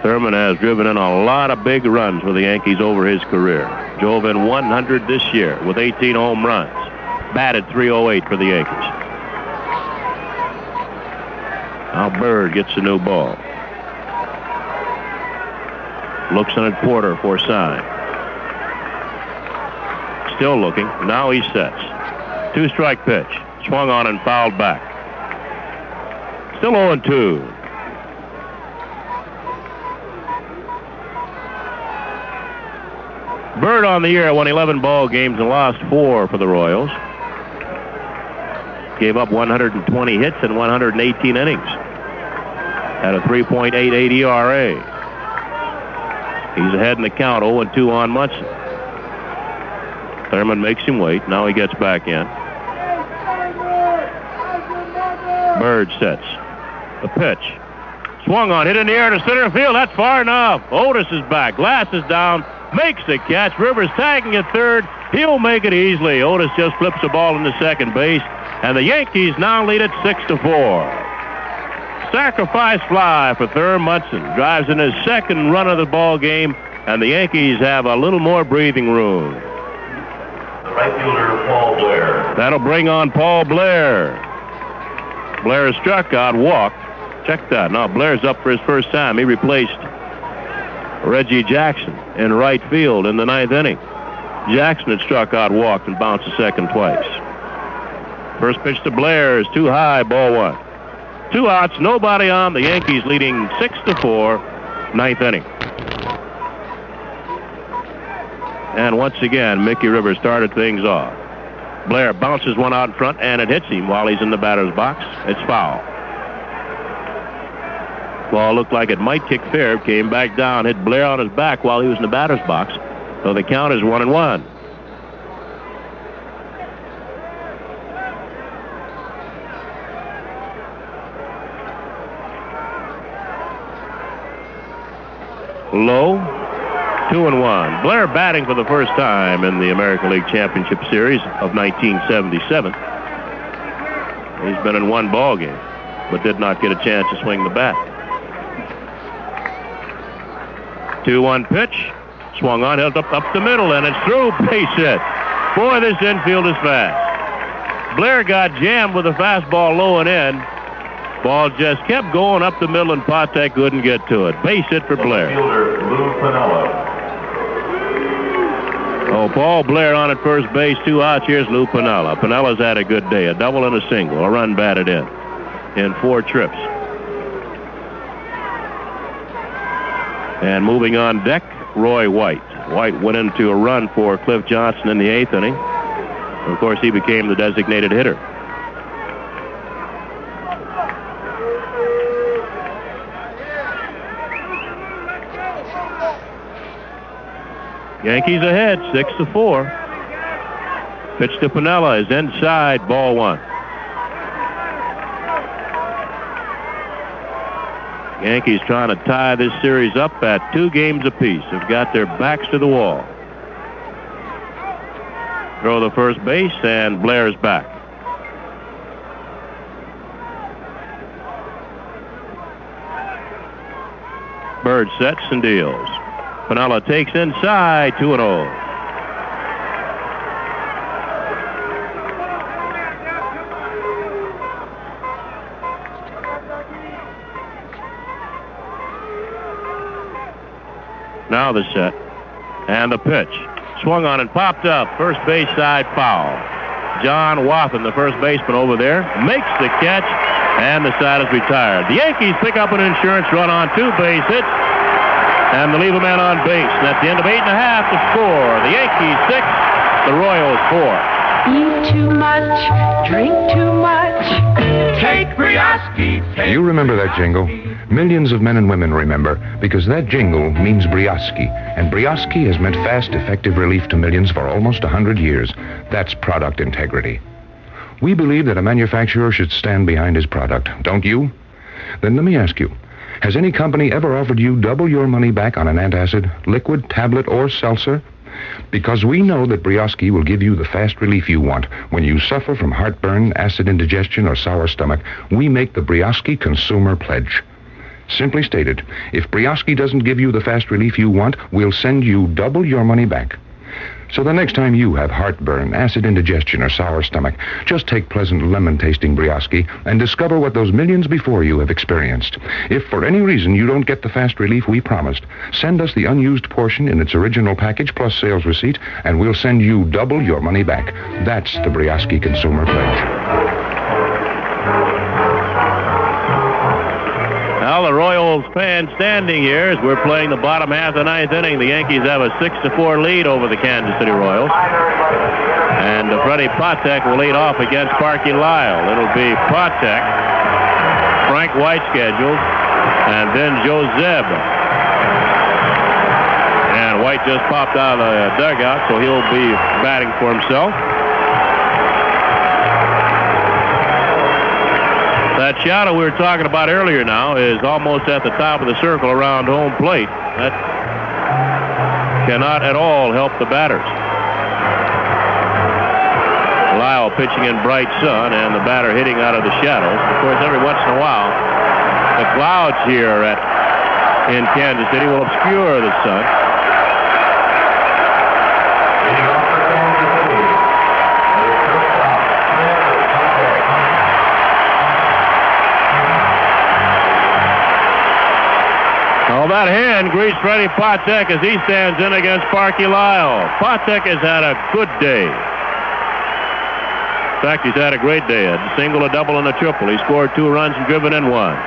Thurman has driven in a lot of big runs for the Yankees over his career. Drove in 100 this year with 18 home runs. Batted .308 for the Yankees. Now Bird gets a new ball. Looks in at Porter for sign. Still looking. Now he sets. 2-strike pitch. Swung on and fouled back. Still 0-2. Bert on the year won 11 ball games and lost 4 for the Royals. Gave up 120 hits in 118 innings. Had a 3.88 ERA. He's ahead in the count, 0-2 on Munson. Thurman makes him wait. Now he gets back in. Bert sets. The pitch. Swung on, hit in the air to center field. That's far enough. Otis is back. Glass is down. Makes the catch. Rivers tagging at third. He'll make it easily. Otis just flips the ball into second base. And the Yankees now lead it 6-4. Sacrifice fly for Thurman Munson. Drives in his second run of the ball game. And the Yankees have a little more breathing room. The right fielder, Paul Blair. That'll bring on Paul Blair. Blair struck out, walked. Check that. Now Blair's up for his first time. He replaced Reggie Jackson in right field in the 9th inning. Jackson had struck out, walked, and bounced to second twice. First pitch to Blair is too high, ball 1. 2 outs, nobody on. The Yankees leading 6-4, 9th inning. And once again, Mickey Rivers started things off. Blair bounces one out in front, and it hits him while he's in the batter's box. It's foul. Ball looked like it might kick fair. Came back down, hit Blair on his back while he was in the batter's box. So the count is 1-1. Low, 2-1. Blair batting for the first time in the American League Championship Series of 1977. He's been in one ball game, but did not get a chance to swing the bat. 2-1 pitch. Swung on, held up the middle, and it's through. Base hit. Boy, this infield is fast. Blair got jammed with a fastball low and in. Ball just kept going up the middle, and Patek couldn't get to it. Base hit for Blair. Fielder, Lou Piniella. Oh, Paul Blair on at first base. 2 outs. Here's Lou Piniella. Pinella's had a good day. A double and a single. A run batted in 4 trips. And moving on deck, Roy White. White went into a run for Cliff Johnson in the 8th inning. Of course, he became the designated hitter. Yankees ahead, 6-4. Pitch to Piniella is inside, ball 1. Yankees trying to tie this series up at 2 games apiece. They've got their backs to the wall. Throw the first base, and Blair's back. Bert sets and deals. Piniella takes inside, 2-0. Now the set. And the pitch. Swung on and popped up. First base side foul. John Wathen, the first baseman over there, makes the catch, and the side is retired. The Yankees pick up an insurance run on 2 base hits, and they leave a man on base. And at the end of 8.5 to score. The Yankees 6, the Royals 4. Eat too much, drink too much, take Brioski. You remember that jingle? Millions of men and women remember, because that jingle means Brioski. And Brioski has meant fast, effective relief to millions for almost 100 years. That's product integrity. We believe that a manufacturer should stand behind his product, don't you? Then let me ask you, has any company ever offered you double your money back on an antacid, liquid, tablet, or seltzer? Because we know that Brioski will give you the fast relief you want when you suffer from heartburn, acid indigestion, or sour stomach. We make the Brioski Consumer Pledge. Simply stated, if Brioski doesn't give you the fast relief you want, we'll send you double your money back. So the next time you have heartburn, acid indigestion, or sour stomach, just take pleasant lemon-tasting Brioski and discover what those millions before you have experienced. If for any reason you don't get the fast relief we promised, send us the unused portion in its original package plus sales receipt, and we'll send you double your money back. That's the Brioski Consumer Pledge. Well, the Royals fan standing here as we're playing the bottom half of the 9th inning. The Yankees have a 6-4 lead over the Kansas City Royals. And Freddie Freddie Patek will lead off against Sparky Lyle. It'll be Patek, Frank White scheduled, and then Joe Zeb. And White just popped out of the dugout, so he'll be batting for himself. That shadow we were talking about earlier now is almost at the top of the circle around home plate. That cannot at all help the batters. Lyle pitching in bright sun and the batter hitting out of the shadows. Of course, every once in a while, the clouds here in Kansas City will obscure the sun. Well, that hand greets Freddie Patek as he stands in against Sparky Lyle. Patek has had a good day. In fact, he's had a great day. A single, a double, and a triple. He scored 2 runs and driven in 1.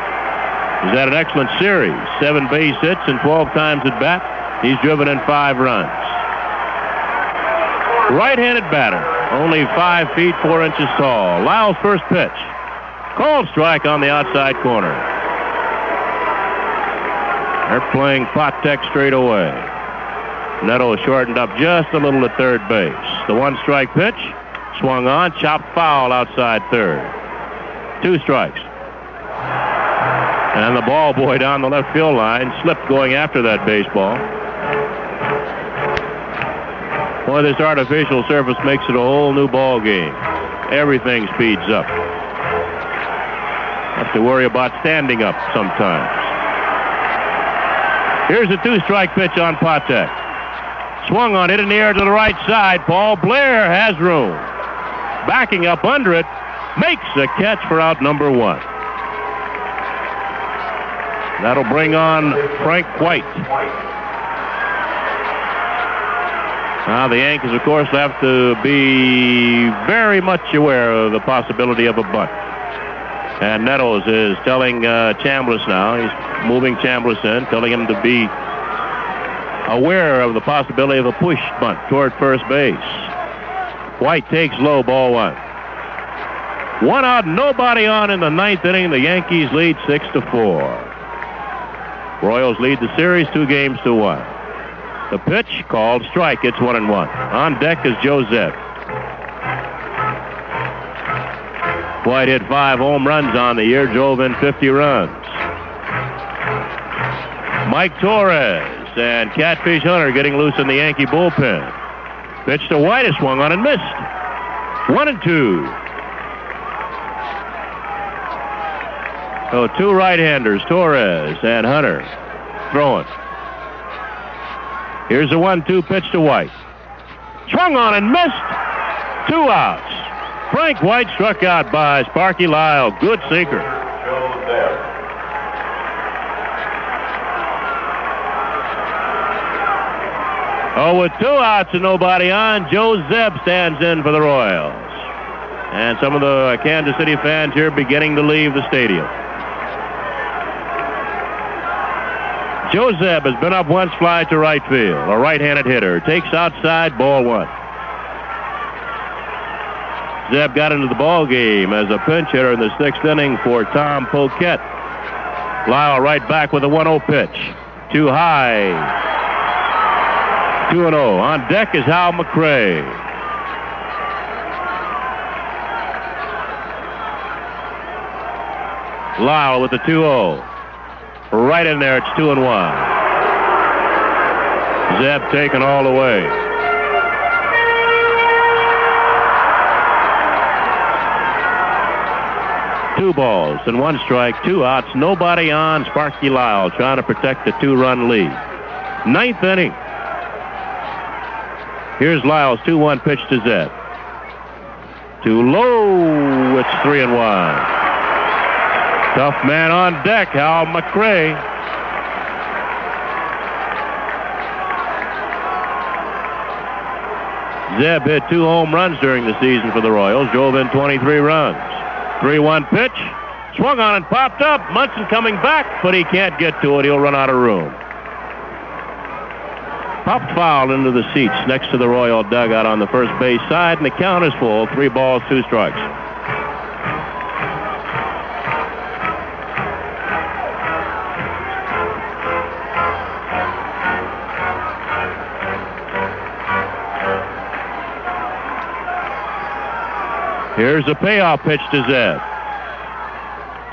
He's had an excellent series. 7 base hits and 12 times at bat. He's driven in 5 runs. Right-handed batter, only 5 feet 4 inches tall. Lyle's first pitch. Called strike on the outside corner. They're playing Patek straight away. Neto shortened up just a little at third base. The 1-strike pitch, swung on, chopped foul outside third. 2 strikes. And the ball boy down the left field line slipped going after that baseball. Boy, this artificial surface makes it a whole new ball game. Everything speeds up. Have to worry about standing up sometimes. Here's a 2-strike pitch on Patek. Swung on it in the air to the right side. Paul Blair has room. Backing up under it, makes a catch for out number 1. That'll bring on Frank White. Now the Yankees, of course, have to be very much aware of the possibility of a bunt. And Nettles is telling Chambliss now, he's moving Chambliss in, telling him to be aware of the possibility of a push bunt toward first base. White takes low, ball 1. 1 out, nobody on in the 9th inning. The Yankees lead 6-4. Royals lead the series 2-1. The pitch called strike. It's 1-1. On deck is Joe Zeb. White hit 5 home runs on the year, drove in 50 runs. Mike Torres and Catfish Hunter getting loose in the Yankee bullpen. Pitch to White is swung on and missed. 1-2. So 2 right-handers, Torres and Hunter, throwing. Here's a 1-2 pitch to White. Swung on and missed. 2 outs. Frank White struck out by Sparky Lyle. Good sinker. Oh, with 2 outs and nobody on, Joe Zeb stands in for the Royals. And some of the Kansas City fans here beginning to leave the stadium. Joe Zeb has been up one fly to right field. A right-handed hitter. Takes outside, ball 1. Zeb got into the ball game as a pinch hitter in the 6th inning for Tom Poquette. Lyle right back with a 1-0 pitch. Too high. 2-0. On deck is Hal McRae. Lyle with the 2-0. Right in there, it's 2-1. Zeb taken all the way. Two balls and 1 strike, 2 outs, nobody on. Sparky Lyle trying to protect the 2-run lead. 9th inning. Here's Lyle's 2-1 pitch to Zeb. Too low, it's 3-1. Tough man on deck, Hal McRae. Zeb hit 2 home runs during the season for the Royals, drove in 23 runs. 3-1 pitch, swung on and popped up. Munson coming back, but he can't get to it. He'll run out of room. popped foul into the seats next to the Royal dugout on the first base side, and the count is full. 3 balls, 2 strikes. Here's a payoff pitch to Zed.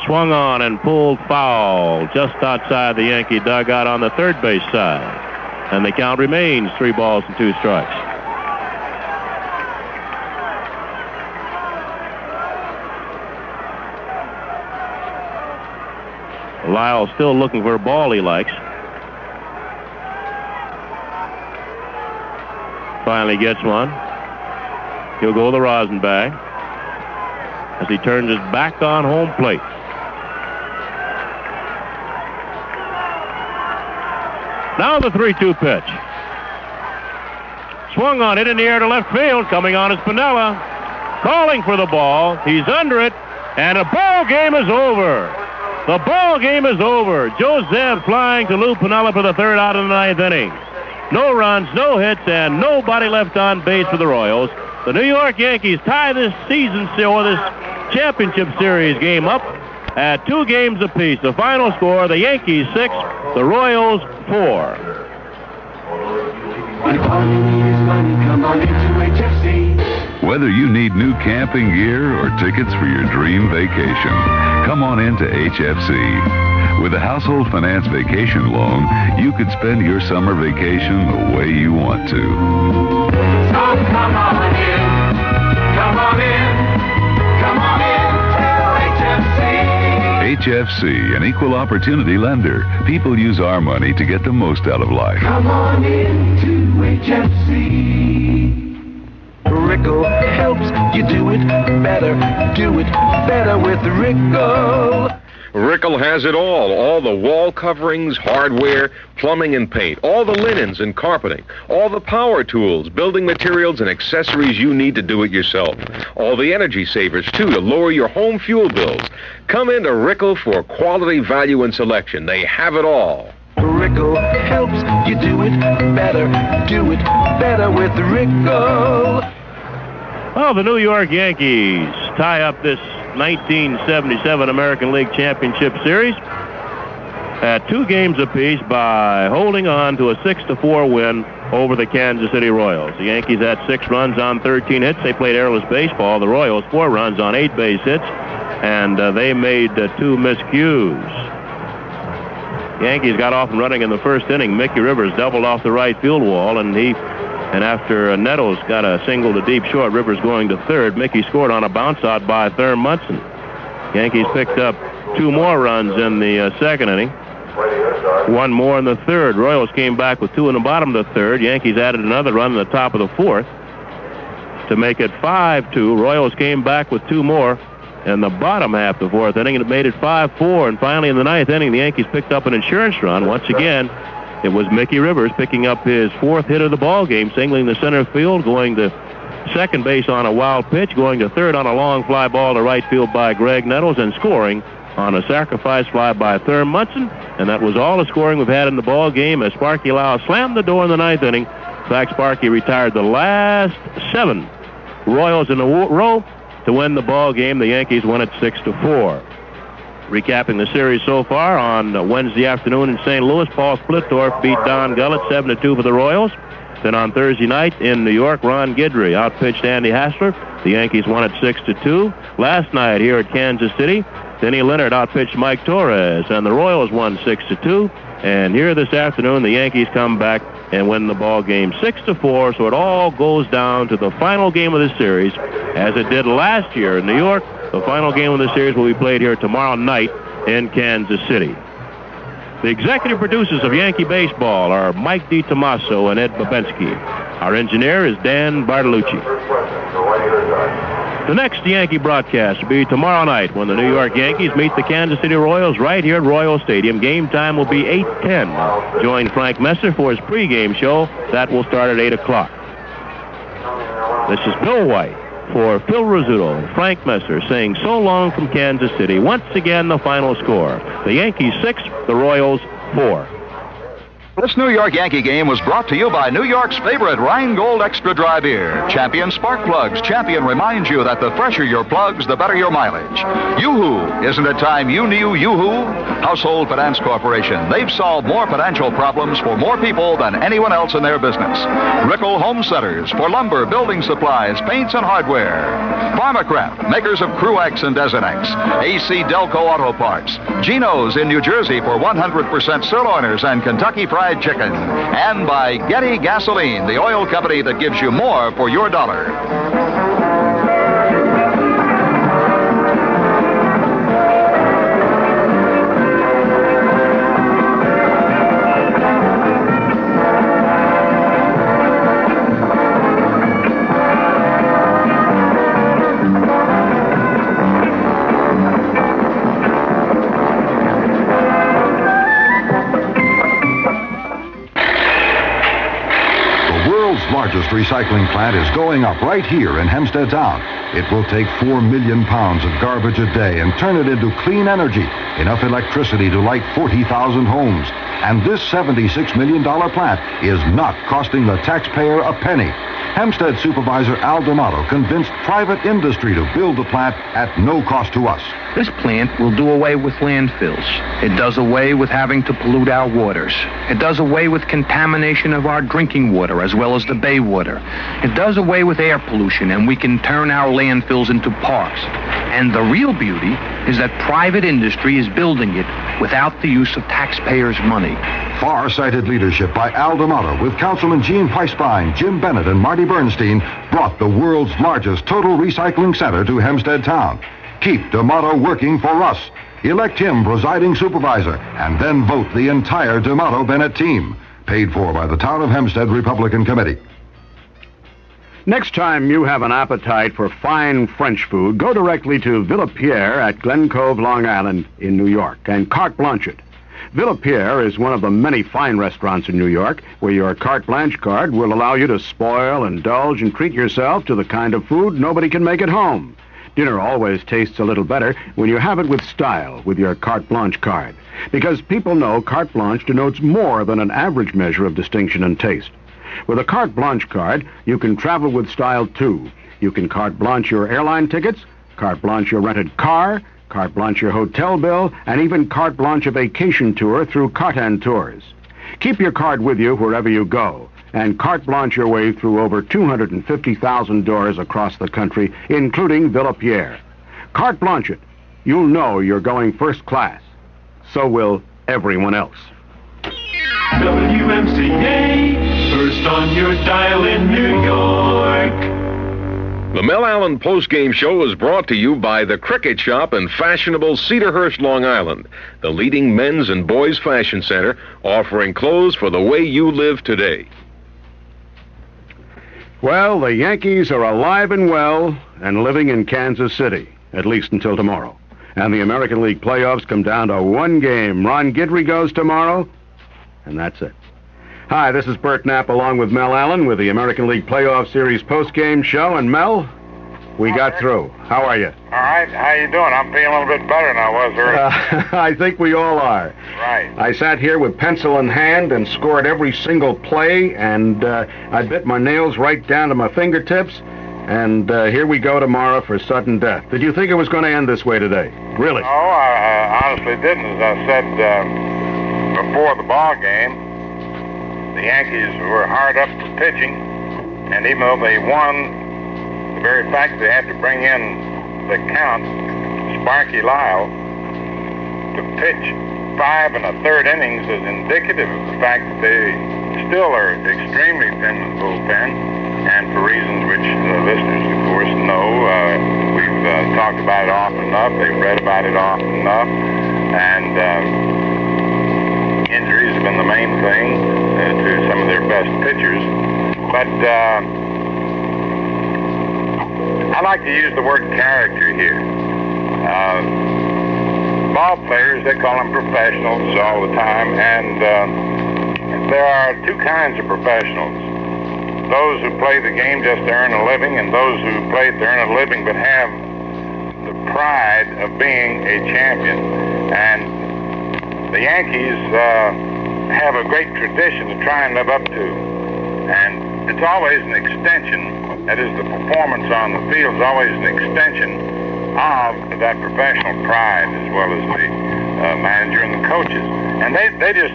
Swung on and pulled foul just outside the Yankee dugout on the third base side. And the count remains 3 balls and 2 strikes. Lyle still looking for a ball he likes. Finally gets one. He'll go to the rosin bag as he turns his back on home plate. Now the 3-2 pitch. Swung on, hit in the air to left field. Coming on is Piniella. Calling for the ball. He's under it. And the ball game is over. The ball game is over. Joe Zeb flying to Lou Piniella for the 3rd out of the 9th inning. No runs, no hits, and nobody left on base for the Royals. The New York Yankees tie this season, or this championship series game up at 2 games apiece. The final score, the Yankees 6, the Royals 4. Whether you need new camping gear or tickets for your dream vacation, come on into HFC. With a household finance vacation loan, you could spend your summer vacation the way you want to. So come on in, come on in, come on in to HFC. HFC, an equal opportunity lender. People use our money to get the most out of life. Come on in to HFC. Rickle helps you do it better with Rickle. Rickle has it all the wall coverings, hardware, plumbing and paint, all the linens and carpeting, all the power tools, building materials and accessories you need to do it yourself. All the energy savers, too, to lower your home fuel bills. Come into Rickle for quality, value, and selection. They have it all. Rickle helps you do it better with Rickle. Well, the New York Yankees tie up this 1977 American League Championship Series at 2 games apiece by holding on to a 6-4 win over the Kansas City Royals. The Yankees had 6 runs on 13 hits. They played airless baseball. The Royals 4 runs on 8 base hits, and they made 2 miscues. Yankees got off and running in the first inning. Mickey Rivers doubled off the right field wall, and after Nettles got a single to deep short, Rivers going to third, Mickey scored on a bounce out by Thurm Munson. Yankees picked up 2 more runs in the second inning, 1 more in the third. Royals came back with 2 in the bottom of the third. Yankees added another run in the top of the fourth to make it 5-2. Royals came back with 2 more in the bottom half of the fourth inning, and it made it 5-4. And finally, in the 9th inning, the Yankees picked up an insurance run. Once again, it was Mickey Rivers picking up his 4th hit of the ball game, singling the center field, going to second base on a wild pitch, going to third on a long fly ball to right field by Greg Nettles, and scoring on a sacrifice fly by Thurm Munson. And that was all the scoring we've had in the ball game as Sparky Lyle slammed the door in the 9th inning. In fact, Sparky retired the last 7 Royals in a row to win the ball game. The Yankees won it 6-4. Recapping the series so far on Wednesday afternoon in St. Louis, Paul Splittorff beat Don Gullett 7-2 for the Royals. Then on Thursday night in New York, Ron Guidry outpitched Andy Hassler. The Yankees won it 6-2. Last night here at Kansas City, Denny Leonard outpitched Mike Torres, and the Royals won 6-2. And here this afternoon, the Yankees come back and win the ball game 6-4. So it all goes down to the final game of the series, as it did last year in New York. The final game of the series will be played here tomorrow night in Kansas City. The executive producers of Yankee Baseball are Mike DiTomaso and Ed Babensky. Our engineer is Dan Bartolucci. The next Yankee broadcast will be tomorrow night when the New York Yankees meet the Kansas City Royals right here at Royal Stadium. Game time will be 8:10. Join Frank Messer for his pregame show. That will start at 8 o'clock. This is Bill White for Phil Rizzuto and Frank Messer saying so long from Kansas City. Once again, the final score. The Yankees 6, the Royals 4. This New York Yankee game was brought to you by New York's favorite Rheingold Extra Dry Beer. Champion Spark Plugs. Champion reminds you that the fresher your plugs, the better your mileage. Yoo-hoo. Isn't it time you knew Yoo-hoo? Household Finance Corporation. They've solved more financial problems for more people than anyone else in their business. Rickle Home Centers for lumber, building supplies, paints, and hardware. Pharmacraft, makers of Cruex and Desinex. AC Delco Auto Parts. Geno's in New Jersey for 100% sirloiners and Kentucky Fried Chicken. And by Getty Gasoline, the oil company that gives you more for your dollar. Largest recycling plant is going up right here in Hempstead Town. It will take 4 million pounds of garbage a day and turn it into clean energy, enough electricity to light 40,000 homes. And this $76 million plant is not costing the taxpayer a penny. Hempstead Supervisor Al D'Amato convinced private industry to build the plant at no cost to us. This plant will do away with landfills. It does away with having to pollute our waters. It does away with contamination of our drinking water as well as the bay water. It does away with air pollution, and we can turn our landfills into parks. And the real beauty is that private industry is building it without the use of taxpayers' money. Far-sighted leadership by Al D'Amato with Councilman Gene Weisbein, Jim Bennett, and Marty Bernstein brought the world's largest total recycling center to Hempstead Town. Keep D'Amato working for us. Elect him presiding supervisor, and then vote the entire D'Amato-Bennett team. Paid for by the Town of Hempstead Republican Committee. Next time you have an appetite for fine French food, go directly to Villa Pierre at Glen Cove, Long Island in New York, and carte blanche it. Villa Pierre is one of the many fine restaurants in New York where your carte blanche card will allow you to spoil, indulge, and treat yourself to the kind of food nobody can make at home. Dinner always tastes a little better when you have it with style with your carte blanche card, because people know carte blanche denotes more than an average measure of distinction and taste. With a carte blanche card, you can travel with style, too. You can carte blanche your airline tickets, carte blanche your rented car, carte blanche your hotel bill, and even carte blanche a vacation tour through Cartan Tours. Keep your card with you wherever you go, and carte blanche your way through over 250,000 doors across the country, including Villa Pierre. Carte blanche it. You'll know you're going first class. So will everyone else. WMCA, first on your dial in New York. The Mel Allen postgame show is brought to you by the Cricket Shop in fashionable Cedarhurst, Long Island, the leading men's and boys' fashion center, offering clothes for the way you live today. Well, the Yankees are alive and well and living in Kansas City, at least until tomorrow. And the American League playoffs come down to one game. Ron Guidry goes tomorrow, and that's it. Hi, this is Bert Knapp along with Mel Allen with the American League Playoff Series postgame show. And Mel, we got through. How are you? All right. How you doing? I'm feeling a little bit better than I was earlier. I think we all are. Right. I sat here with pencil in hand and scored every single play, and I bit my nails right down to my fingertips. And here we go tomorrow for sudden death. Did you think it was going to end this way today? Really? No, I honestly didn't. As I said before the ball game, the Yankees were hard up for pitching, and even though they won, the very fact they had to bring in the count, Sparky Lyle, to pitch 5 1/3 innings is indicative of the fact that they still are extremely thin in the bullpen, and for reasons which the listeners, of course, know. We've talked about it often enough. They've read about it often enough, and injuries have been the main thing to some of their best pitchers. But I like to use the word character here. Ball players, they call them professionals all the time, and there are two kinds of professionals. Those who play the game just to earn a living, and those who play it to earn a living but have the pride of being a champion. And the Yankees have a great tradition to try and live up to. And it's always an extension, that is, the performance on the field is always an extension of that professional pride, as well as the manager and the coaches. And they just,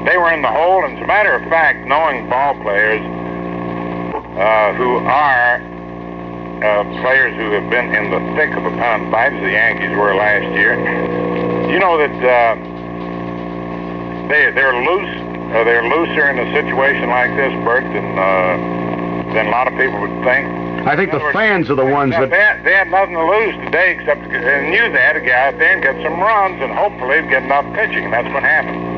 they were in the hole. And as a matter of fact, knowing ball players who are players who have been in the thick of a pound fight, as the Yankees were last year, you know that they're loose. They're looser in a situation like this, Bert, than a lot of people would think. I think the fans are the ones that... They had nothing to lose today except they knew they had to get out there and get some runs and hopefully get enough pitching, and that's what happened.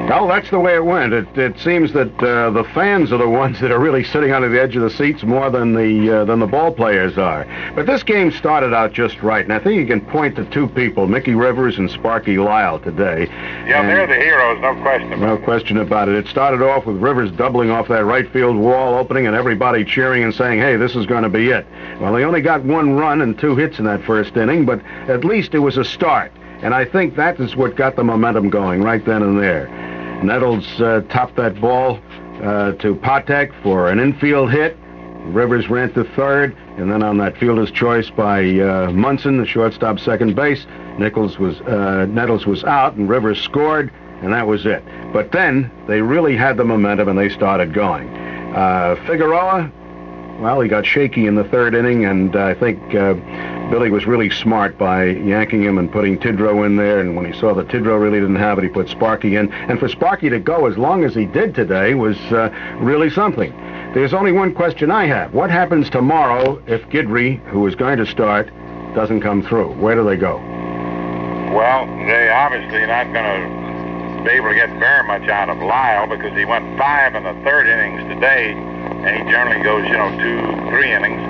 Well, that's the way it went. It seems that the fans are the ones that are really sitting under the edge of the seats more than the ball players are. But this game started out just right, and I think you can point to two people, Mickey Rivers and Sparky Lyle today. Yeah, and they're the heroes, no question about it. No question about it. It started off with Rivers doubling off that right field wall opening and everybody cheering and saying, hey, this is going to be it. Well, they only got 1 run and 2 hits in that first inning, but at least it was a start. And I think that is what got the momentum going right then and there. Nettles topped that ball to Patek for an infield hit. Rivers ran to third, and then on that fielder's choice by Munson, the shortstop, second base, Nettles was out, and Rivers scored, and that was it. But then they really had the momentum, and they started going. Figueroa, well, he got shaky in the third inning, and I think Billy was really smart by yanking him and putting Tidrow in there, and when he saw that Tidrow really didn't have it, he put Sparky in. And for Sparky to go as long as he did today was really something. There's only one question I have. What happens tomorrow if Guidry, who is going to start, doesn't come through? Where do they go? Well, they obviously not going to be able to get very much out of Lyle because he went 5 in the third innings today, and he generally goes, 2-3 innings.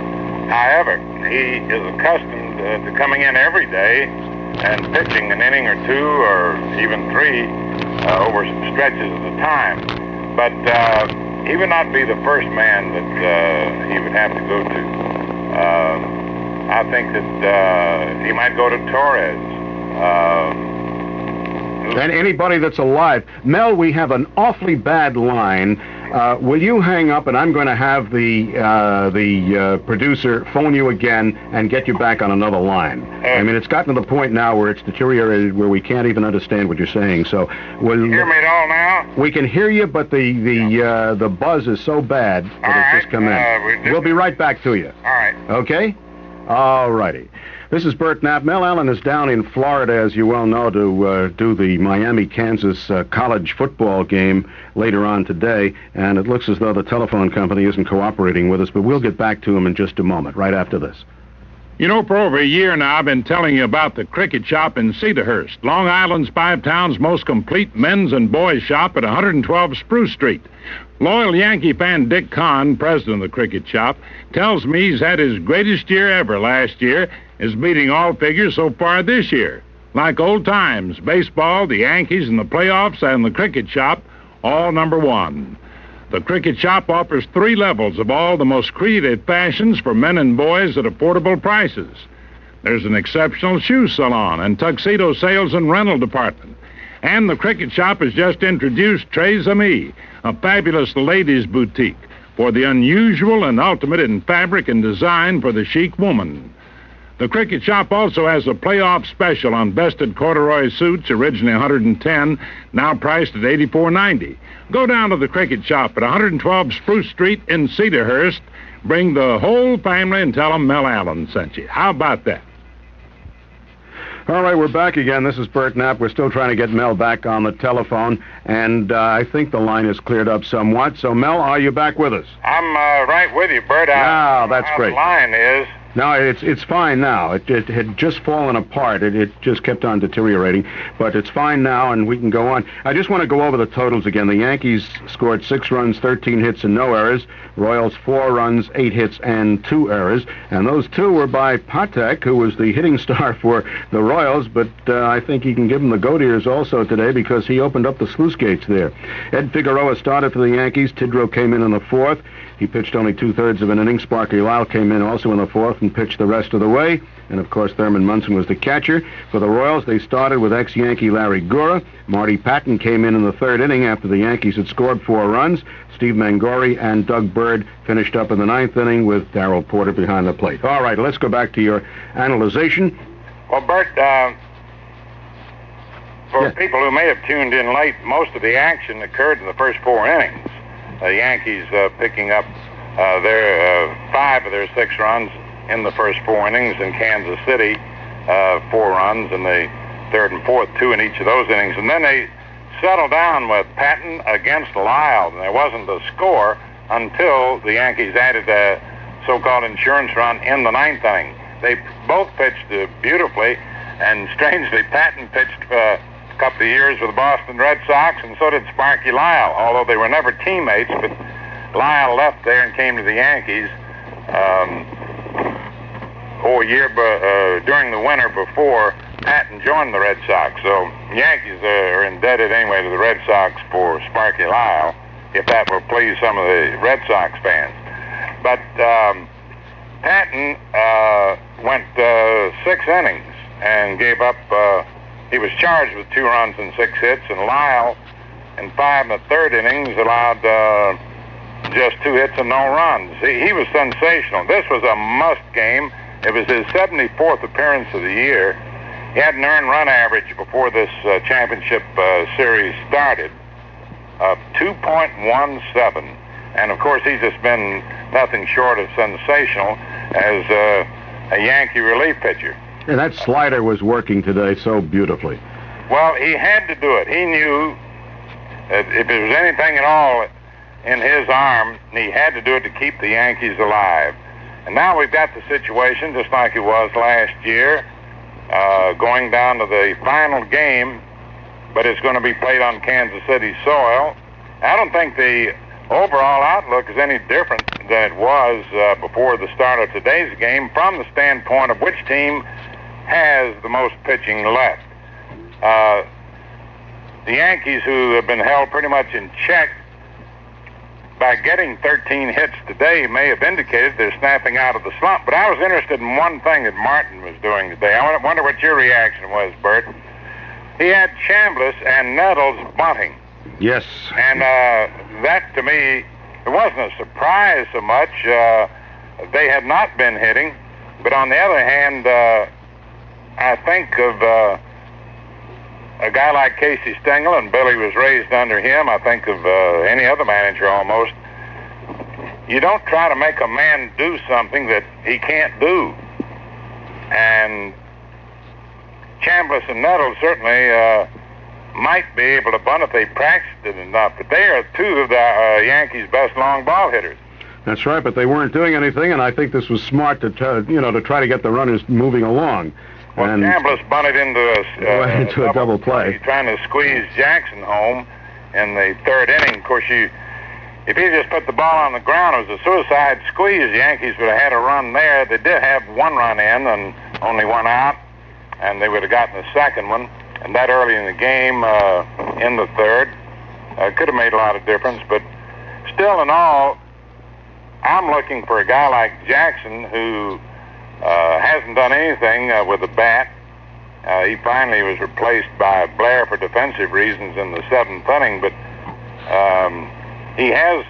However, he is accustomed to coming in every day and pitching an inning or 2 or even 3 over stretches at a time. But he would not be the first man that he would have to go to. I think that he might go to Torres. And anybody that's alive. Mel, we have an awfully bad line. Will you hang up, and I'm going to have the producer phone you again and get you back on another line. I mean, it's gotten to the point now where it's deteriorated, where we can't even understand what you're saying. So, you hear me at all now? We can hear you, but the buzz is so bad that it's just come in. We'll be right back to you. All right. Okay? All righty. This is Bert Knapp. Mel Allen is down in Florida, as you well know, to do the Miami-Kansas college football game later on today, and it looks as though the telephone company isn't cooperating with us, but we'll get back to him in just a moment, right after this. You know, for over a year now, I've been telling you about the Cricket Shop in Cedarhurst, Long Island's 5-town's most complete men's and boys shop at 112 Spruce Street. Loyal Yankee fan Dick Kahn, president of the Cricket Shop, tells me he's had his greatest year ever last year, is beating all figures so far this year. Like old times, baseball, the Yankees, and the playoffs, and the Cricket Shop, all number 1. The Cricket Shop offers 3 levels of all the most creative fashions for men and boys at affordable prices. There's an exceptional shoe salon and tuxedo sales and rental department. And the Cricket Shop has just introduced Tres Amis, a fabulous ladies' boutique for the unusual and ultimate in fabric and design for the chic woman. The Cricket Shop also has a playoff special on vested corduroy suits, originally $110, now priced at $84.90. Go down to the Cricket Shop at 112 Spruce Street in Cedarhurst. Bring the whole family and tell them Mel Allen sent you. How about that? All right, we're back again. This is Bert Knapp. We're still trying to get Mel back on the telephone, and I think the line is cleared up somewhat. So, Mel, are you back with us? I'm right with you, Bert. That's great. The line is... No, it's fine now. It had just fallen apart. It just kept on deteriorating, but it's fine now, and we can go on. I just want to go over the totals again. The Yankees scored 6 runs, 13 hits, and no errors. Royals 4 runs, 8 hits, and 2 errors. And those 2 were by Patek, who was the hitting star for the Royals, but I think he can give them the goat ears also today because he opened up the sluice gates there. Ed Figueroa started for the Yankees. Tidrow came in the 4th. He pitched only 2/3 of an inning. Sparky Lyle came in also in the 4th and pitched the rest of the way. And, of course, Thurman Munson was the catcher. For the Royals, they started with ex-Yankee Larry Gura. Marty Patton came in the 3rd inning after the Yankees had scored 4 runs. Steve Mangori and Doug Bert finished up in the 9th inning with Darrell Porter behind the plate. All right, let's go back to your analyzation. Well, Bert, for people who may have tuned in late, most of the action occurred in the first 4 innings. The Yankees picking up their 5 of their 6 runs in the first 4 innings, and Kansas City 4 runs in the 3rd and 4th, 2 in each of those innings. And then they settled down with Patton against Lyle, and there wasn't a score until the Yankees added a so-called insurance run in the 9th inning. They both pitched beautifully, and strangely, Patton pitched a couple of years with the Boston Red Sox, and so did Sparky Lyle, although they were never teammates. But Lyle left there and came to the Yankees during the winter before Patton joined the Red Sox. So Yankees are indebted anyway to the Red Sox for Sparky Lyle, if that will please some of the Red Sox fans. But Patton went 6 innings and gave up. He was charged with 2 runs and 6 hits, and Lyle, in 5 1/3 innings, allowed just 2 hits and no runs. He was sensational. This was a must game. It was his 74th appearance of the year. He had an earned run average before this championship series started of 2.17. And, of course, he's just been nothing short of sensational as a Yankee relief pitcher. And that slider was working today so beautifully. Well, he had to do it. He knew that if there was anything at all in his arm, he had to do it to keep the Yankees alive. And now we've got the situation just like it was last year, going down to the final game, but it's going to be played on Kansas City soil. I don't think the overall outlook is any different than it was before the start of today's game from the standpoint of which team has the most pitching left. The Yankees, who have been held pretty much in check by getting 13 hits today, may have indicated they're snapping out of the slump. But I was interested in one thing that Martin was doing today. I wonder what your reaction was, Bert. He had Chambliss and Nettles bunting. Yes. And that, to me, it wasn't a surprise so much. They had not been hitting. But on the other hand, I think of a guy like Casey Stengel, and Billy was raised under him. I think of any other manager almost. You don't try to make a man do something that he can't do. And Chambliss and Nettles certainly might be able to bunt if they practiced it enough. But they are 2 of the Yankees' best long ball hitters. That's right, but they weren't doing anything, and I think this was smart to try to get the runners moving along. Well, and Chambliss bunted into a double play, trying to squeeze Jackson home in the 3rd inning. Of course, if he just put the ball on the ground, it was a suicide squeeze. The Yankees would have had a run there. They did have 1 run in and only 1 out, and they would have gotten the 2nd one. And that early in the game, in the 3rd, could have made a lot of difference. But still, in all, I'm looking for a guy like Jackson who hasn't done anything with the bat. He finally was replaced by Blair for defensive reasons in the 7th inning, but he has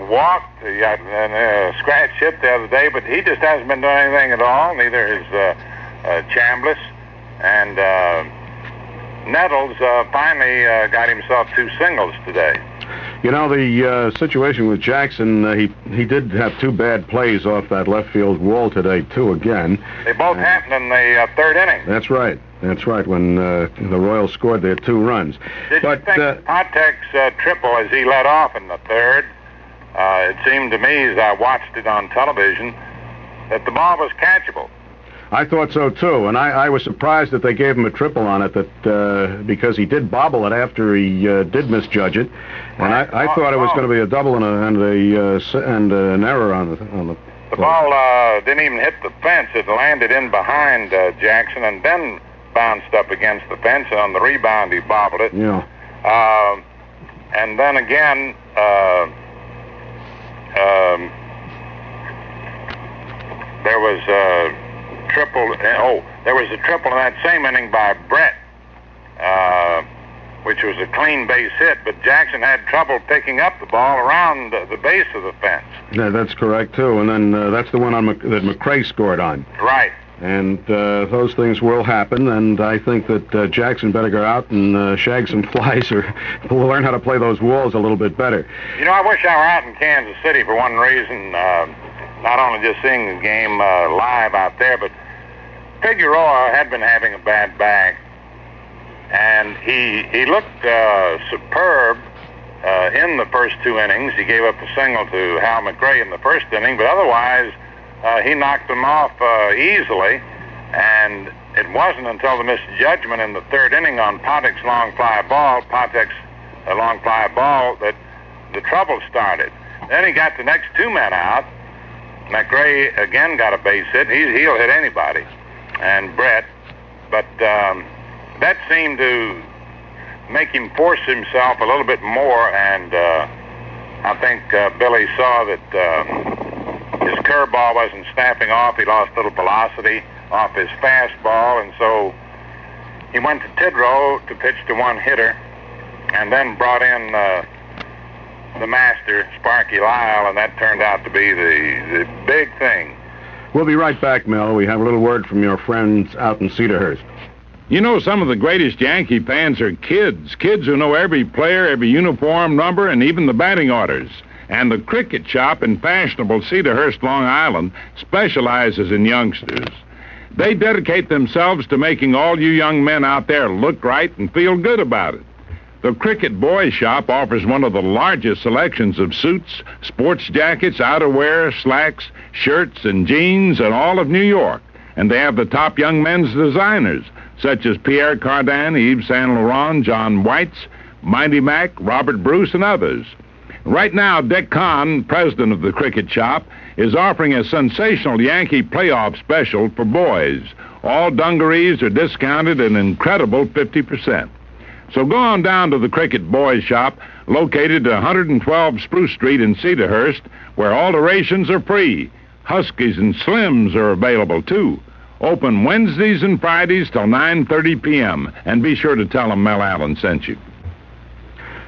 walked. He got a scratch hit the other day, but he just hasn't been doing anything at all. Neither is Chambliss. And Nettles finally got himself 2 singles today. You know, the situation with Jackson, he did have 2 bad plays off that left field wall today, too, again. They both happened in the 3rd inning. That's right. That's right, when the Royals scored their 2 runs. Did you think Patek's triple as he led off in the 3rd, it seemed to me as I watched it on television, that the ball was catchable? I thought so, too, and I was surprised that they gave him a triple on it, because he did bobble it after he did misjudge it, and I thought it was going to be a double and an error on the The ball didn't even hit the fence. It landed in behind Jackson and then bounced up against the fence, and on the rebound he bobbled it. Yeah. And then again, there was a triple. There was a triple in that same inning by Bert, which was a clean base hit. But Jackson had trouble picking up the ball around the base of the fence. Yeah, that's correct too. And then that's the one that McRae scored on. Right. And those things will happen, and I think that Jackson better go out and shag some flies or learn how to play those walls a little bit better. You know, I wish I were out in Kansas City for one reason, not only just seeing the game live out there, but Figueroa had been having a bad back, and he looked superb in the first two innings. He gave up a single to Hal McRae in the first inning, but otherwise he knocked him off easily, and it wasn't until the misjudgment in the third inning on Patek's long fly ball, that the trouble started. Then he got the next two men out. McRae again got a base hit. He'll hit anybody, and Bert, but that seemed to make him force himself a little bit more, and I think Billy saw that his curveball wasn't snapping off. He lost a little velocity off his fastball, and so he went to Tidrow to pitch to one hitter, and then brought in the master, Sparky Lyle, and that turned out to be the big thing. We'll be right back, Mel. We have a little word from your friends out in Cedarhurst. You know, some of the greatest Yankee fans are kids who know every player, every uniform number, and even the batting orders. And the Cricket Shop in fashionable Cedarhurst, Long Island, specializes in youngsters. They dedicate themselves to making all you young men out there look right and feel good about it. The Cricket Boys Shop offers one of the largest selections of suits, sports jackets, outerwear, slacks, shirts, and jeans in all of New York. And they have the top young men's designers, such as Pierre Cardin, Yves Saint Laurent, John Whites, Mighty Mac, Robert Bruce, and others. Right now, Dick Kahn, president of the Cricket Shop, is offering a sensational Yankee playoff special for boys. All dungarees are discounted an incredible 50%. So go on down to the Cricket Boys Shop, located at 112 Spruce Street in Cedarhurst, where alterations are free. Huskies and Slims are available, too. Open Wednesdays and Fridays till 9:30 p.m. And be sure to tell them Mel Allen sent you.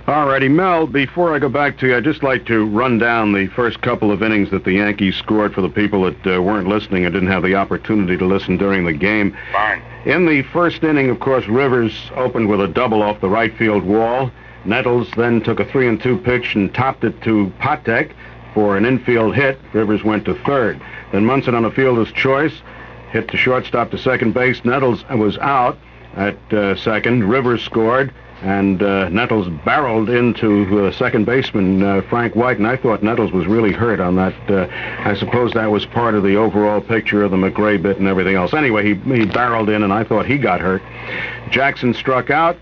All righty, Mel, before I go back to you, I'd just like to run down the first couple of innings that the Yankees scored for the people that weren't listening and didn't have the opportunity to listen during the game. Fine. In the first inning, of course, Rivers opened with a double off the right field wall. Nettles then took a 3-2 pitch and topped it to Patek for an infield hit. Rivers went to third. Then Munson on a fielder's choice hit to shortstop to second base. Nettles was out at second. Rivers scored, and Nettles barreled into second baseman Frank White, and I thought Nettles was really hurt on that. I suppose that was part of the overall picture of the McRae bit and everything else. Anyway, he barreled in, and I thought he got hurt. Jackson struck out.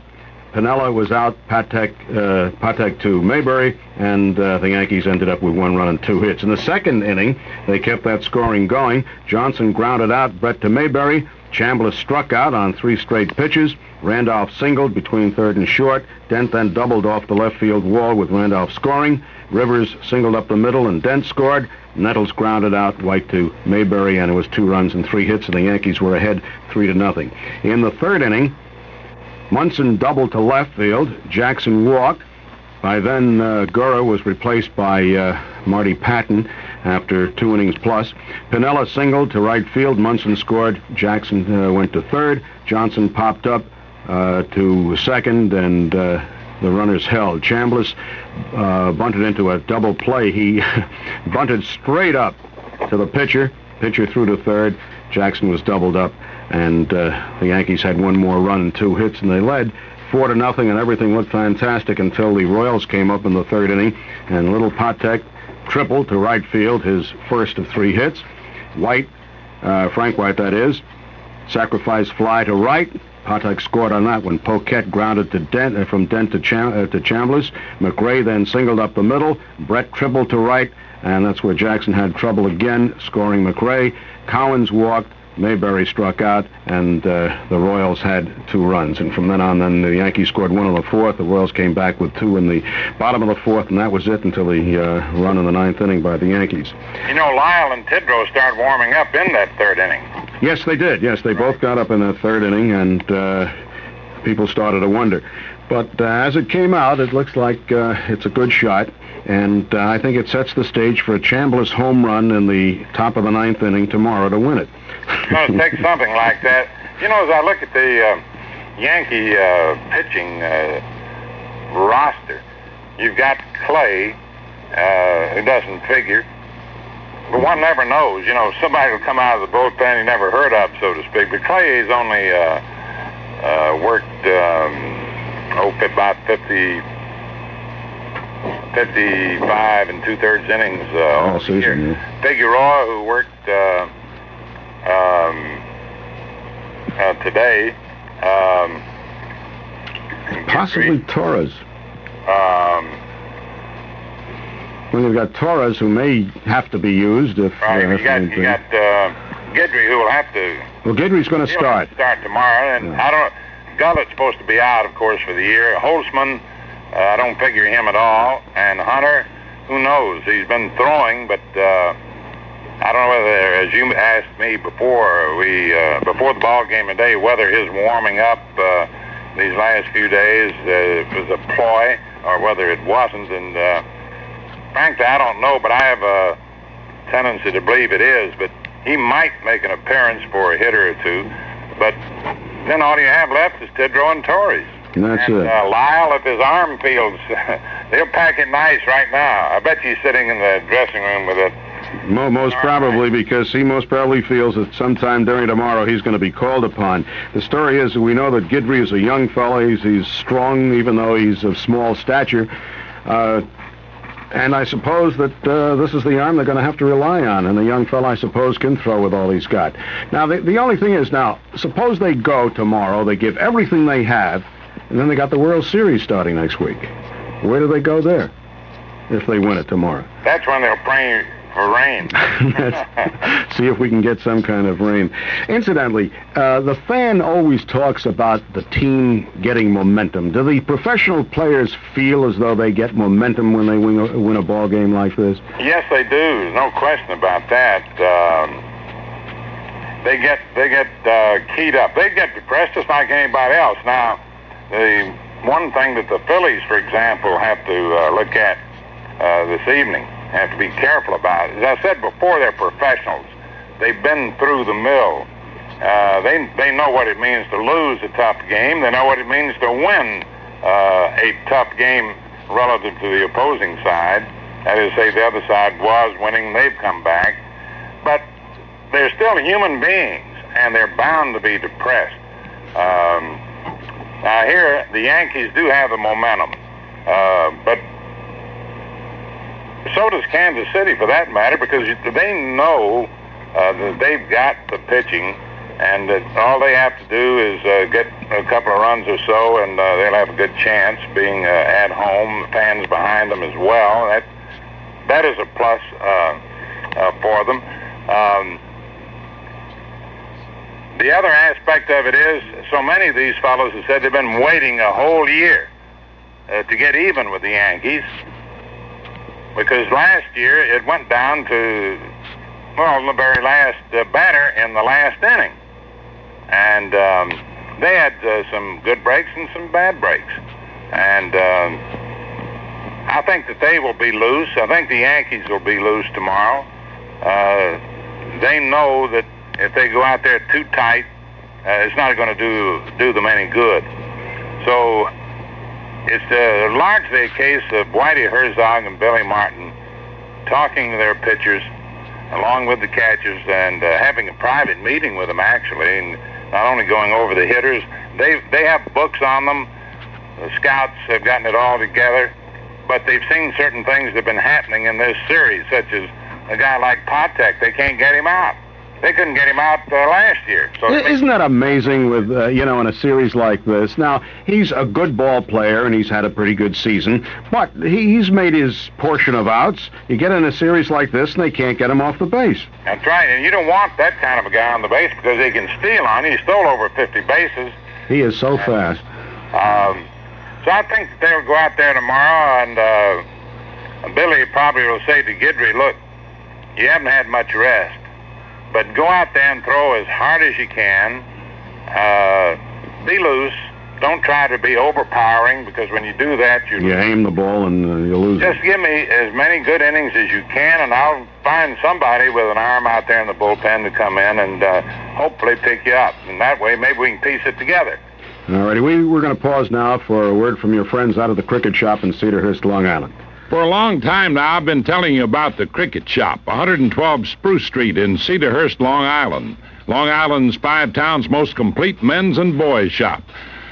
Piniella was out, Patek to Mayberry, and the Yankees ended up with 1 run and 2 hits. In the second inning, they kept that scoring going. Johnson grounded out Bret to Mayberry. Chambliss struck out on 3 straight pitches. Randolph singled between third and short. Dent then doubled off the left field wall with Randolph scoring. Rivers singled up the middle, and Dent scored. Nettles grounded out White to Mayberry, and it was 2 runs and 3 hits, and the Yankees were ahead 3-0. In the third inning, Munson doubled to left field. Jackson walked. By then, Gurra was replaced by Marty Patton after 2 innings plus. Piniella singled to right field. Munson scored. Jackson went to third. Johnson popped up to second, and the runners held. Chambliss bunted into a double play. He bunted straight up to the pitcher. Pitcher threw to third. Jackson was doubled up, and the Yankees had 1 more run and 2 hits, and they led 4-0, and everything looked fantastic until the Royals came up in the third inning, and little Patek tripled to right field, his first of 3 hits. White, Frank White that is, sacrifice fly to right. Patek scored on that one. Poquette grounded to Dent, from Dent to Chambliss. McRae then singled up the middle. Bret tripled to right, and that's where Jackson had trouble again, scoring McRae. Cowens walked. Mayberry struck out, and the Royals had 2 runs. And from then on, then the Yankees scored 1 in the 4th. The Royals came back with 2 in the bottom of the 4th, and that was it until the run in the 9th inning by the Yankees. You know, Lyle and Tidrow started warming up in that 3rd inning. Yes, they did. Yes, they both got up in that 3rd inning, and people started to wonder. But as it came out, it looks like it's a good shot, and I think it sets the stage for a Chambliss home run in the top of the 9th inning tomorrow to win it. It's going to take something like that. You know, as I look at the Yankee pitching roster, you've got Clay, who doesn't figure, but one never knows. You know, somebody will come out of the bullpen you never heard of, so to speak. But Clay has only worked about 55 and 2/3 innings all season. Yeah. Figueroa, who worked today. Possibly Torres. Well, you've got Torres, who may have to be used if... Right, you got Guidry, who will have to... Well, Guidry's going to start. Start tomorrow, and I don't... Gullett's supposed to be out, of course, for the year. Holtzman, I don't figure him at all. And Hunter, who knows? He's been throwing, but I don't know whether, as you asked me before the ball game today, whether his warming up these last few days was a ploy or whether it wasn't. And frankly, I don't know, but I have a tendency to believe it is. But he might make an appearance for a hitter or 2. But then all you have left is Tidrow and Torres. That's it. Lyle, if his arm feels, he'll pack it nice right now. I bet he's sitting in the dressing room with it. Most probably, because he most probably feels that sometime during tomorrow he's going to be called upon. The story is, we know that Guidry is a young fellow. He's strong, even though he's of small stature. And I suppose that this is the arm they're going to have to rely on. And the young fellow, I suppose, can throw with all he's got. Now, the only thing is, now, suppose they go tomorrow, they give everything they have, and then they got the World Series starting next week. Where do they go there if they win it tomorrow? That's when they'll pray for rain. See if we can get some kind of rain. Incidentally, the fan always talks about the team getting momentum. Do the professional players feel as though they get momentum when they win a ball game like this? Yes, they do. There's no question about that. They get keyed up. They get depressed just like anybody else. Now, the one thing that the Phillies, for example, have to look at this evening, have to be careful about. As I said before, they're professionals. They've been through the mill. They know what it means to lose a tough game. They know what it means to win a tough game relative to the opposing side. That is, say the other side was winning, they've come back. But they're still human beings, and they're bound to be depressed. Now here, the Yankees do have the momentum, but so does Kansas City, for that matter, because they know that they've got the pitching, and that all they have to do is get a couple of runs or so, and they'll have a good chance, being at home, fans behind them as well. That is a plus for them. The other aspect of it is, so many of these fellows have said they've been waiting a whole year to get even with the Yankees, because last year it went down to, well, the very last batter in the last inning. And they had some good breaks and some bad breaks. And I think that they will be loose. I think the Yankees will be loose tomorrow. They know that if they go out there too tight, it's not going to do them any good. So it's largely a case of Whitey Herzog and Billy Martin talking to their pitchers along with the catchers and having a private meeting with them, actually, and not only going over the hitters. They have books on them. The scouts have gotten it all together, but they've seen certain things that have been happening in this series, such as a guy like Patek. They can't get him out. they couldn't get him out last year. So Isn't that amazing with, in a series like this? Now, he's a good ball player, and he's had a pretty good season, but he's made his portion of outs. You get in a series like this, and they can't get him off the base. That's right, and you don't want that kind of a guy on the base because he can steal on you. He stole over 50 bases. He is so fast. So I think that they'll go out there tomorrow, and Billy probably will say to Guidry, look, you haven't had much rest, but go out there and throw as hard as you can. Be loose. Don't try to be overpowering, because when you do that, you aim the ball and you lose Just give me as many good innings as you can, and I'll find somebody with an arm out there in the bullpen to come in and hopefully pick you up. And that way, maybe we can piece it together. All righty, we're going to pause now for a word from your friends out of the Cricket Shop in Cedarhurst, Long Island. For a long time now, I've been telling you about the Cricket Shop, 112 Spruce Street in Cedarhurst, Long Island. Long Island's Five Towns' most complete men's and boys shop.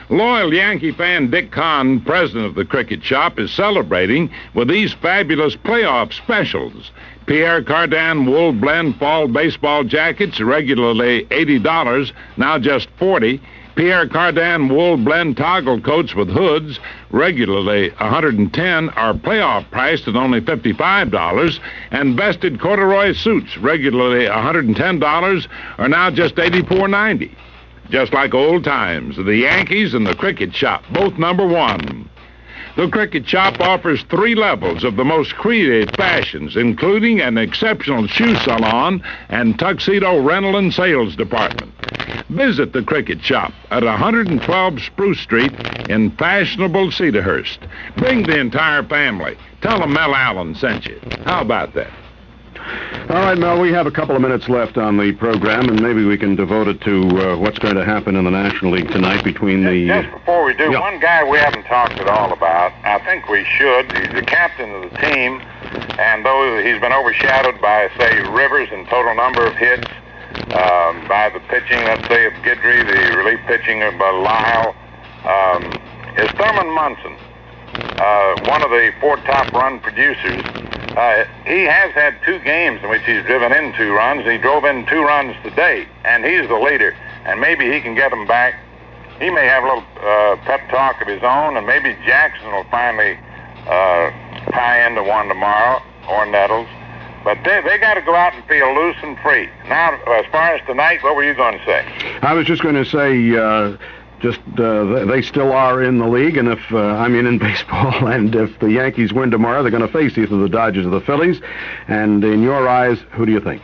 Loyal Yankee fan Dick Kahn, president of the Cricket Shop, is celebrating with these fabulous playoff specials. Pierre Cardin wool blend fall baseball jackets, regularly $80, now just $40. Pierre Cardin wool blend toggle coats with hoods, regularly $110, are playoff priced at only $55, and vested corduroy suits, regularly $110, are now just $84.90. Just like old times, the Yankees and the Cricket Shop, both #1. The Cricket Shop offers 3 levels of the most creative fashions, including an exceptional shoe salon and tuxedo rental and sales department. Visit the Cricket Shop at 112 Spruce Street in fashionable Cedarhurst. Bring the entire family. Tell them Mel Allen sent you. How about that? All right, Mel, we have a couple of minutes left on the program, and maybe we can devote it to what's going to happen in the National League tonight between the... Just before we do, one guy we haven't talked at all about, I think we should. He's the captain of the team, and though he's been overshadowed by, say, Rivers in total number of hits, by the pitching, let's say, of Guidry, the relief pitching of Lyle, is Thurman Munson, one of the 4 top run producers. He has had 2 games in which he's driven in 2 runs. He drove in 2 runs today, and he's the leader. And maybe he can get them back. He may have a little pep talk of his own, and maybe Jackson will finally tie into one tomorrow, or Nettles. But they got to go out and feel loose and free. Now, as far as tonight, what were you going to say? I was just going to say... they still are in the league, and in baseball, and if the Yankees win tomorrow, they're going to face either the Dodgers or the Phillies. And in your eyes, who do you think?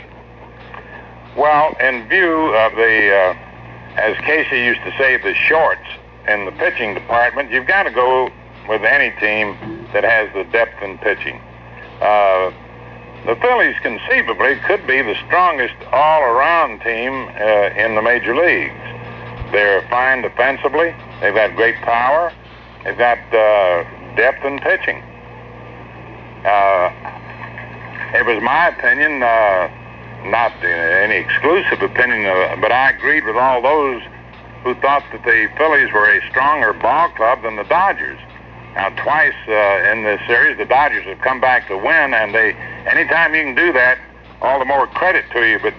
Well, in view of the, as Casey used to say, the shorts in the pitching department, you've got to go with any team that has the depth in pitching. The Phillies conceivably could be the strongest all-around team in the major leagues. They're fine defensively. They've got great power. They've got depth in pitching. It was my opinion, not any exclusive opinion, but I agreed with all those who thought that the Phillies were a stronger ball club than the Dodgers. Now, twice in this series, the Dodgers have come back to win, and anytime you can do that, all the more credit to you. But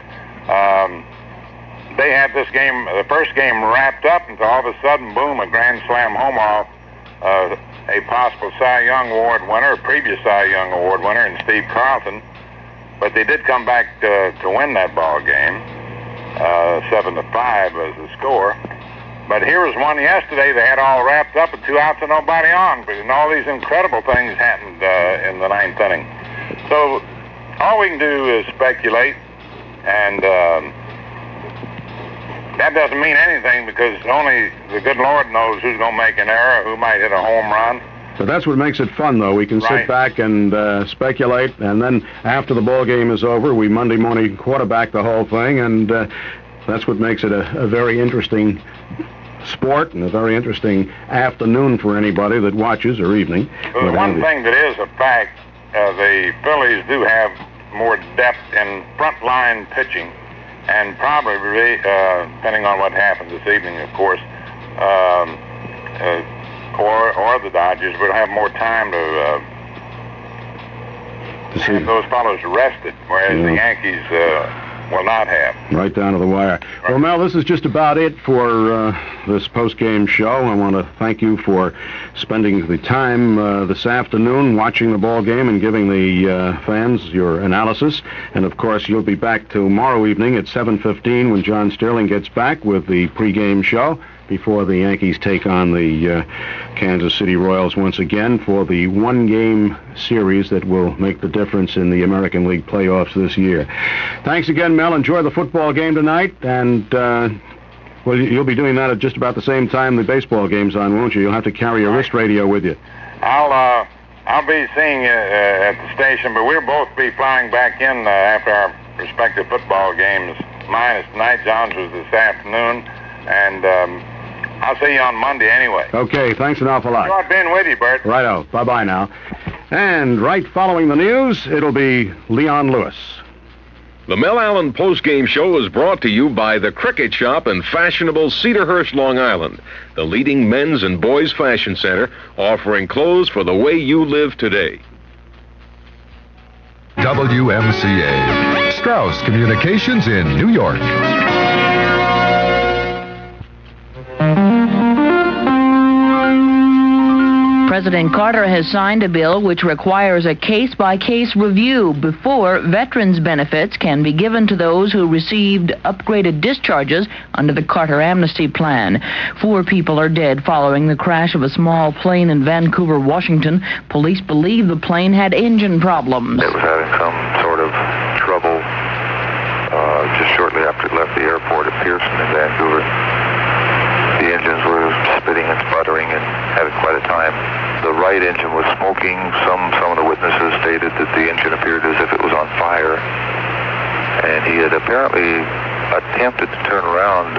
they had this game, the first game wrapped up, and all of a sudden, boom, a grand slam home off a possible Cy Young Award winner, a previous Cy Young Award winner, in Steve Carlton. But they did come back to win that ball game, 7-5 was the score. But here was one yesterday. They had all wrapped up with 2 outs and nobody on, and all these incredible things happened in the 9th inning. So all we can do is speculate, and that doesn't mean anything, because only the good Lord knows who's going to make an error, who might hit a home run. So that's what makes it fun, though. We can sit back and speculate, and then after the ball game is over, we Monday morning quarterback the whole thing, and that's what makes it a very interesting sport and a very interesting afternoon for anybody that watches, or evening. Well, one thing that is a fact, the Phillies do have more depth in front-line pitching, and probably, depending on what happens this evening, of course, or the Dodgers would have more time to have those fellows rested, whereas the Yankees will not have. Right down to the wire. Well, Mel, this is just about it for this post-game show. I want to thank you for spending the time this afternoon watching the ball game and giving the fans your analysis. And, of course, you'll be back tomorrow evening at 7:15 when John Sterling gets back with the pregame show before the Yankees take on the Kansas City Royals once again for the one-game series that will make the difference in the American League playoffs this year. Thanks again, Mel. Enjoy the football game tonight, and well, you'll be doing that at just about the same time the baseball game's on, won't you? You'll have to carry your wrist radio with you. I'll be seeing you at the station, but we'll both be flying back in after our respective football games. Mine is tonight, John's was this afternoon, and I'll see you on Monday anyway. Okay, thanks an awful lot. Enjoyed being with you, Bert. Righto. Bye-bye now. And right following the news, it'll be Leon Lewis. The Mel Allen postgame show is brought to you by the Cricket Shop in fashionable Cedarhurst, Long Island, the leading men's and boys' fashion center, offering clothes for the way you live today. WMCA, Strauss Communications in New York. President Carter has signed a bill which requires a case-by-case review before veterans' benefits can be given to those who received upgraded discharges under the Carter Amnesty Plan. 4 people are dead following the crash of a small plane in Vancouver, Washington. Police believe the plane had engine problems. It was having some sort of trouble just shortly after it left the airport at Pearson in Vancouver. The engines were spitting and sputtering and having quite a time. The right engine was smoking. Some of the witnesses stated that the engine appeared as if it was on fire. And he had apparently attempted to turn around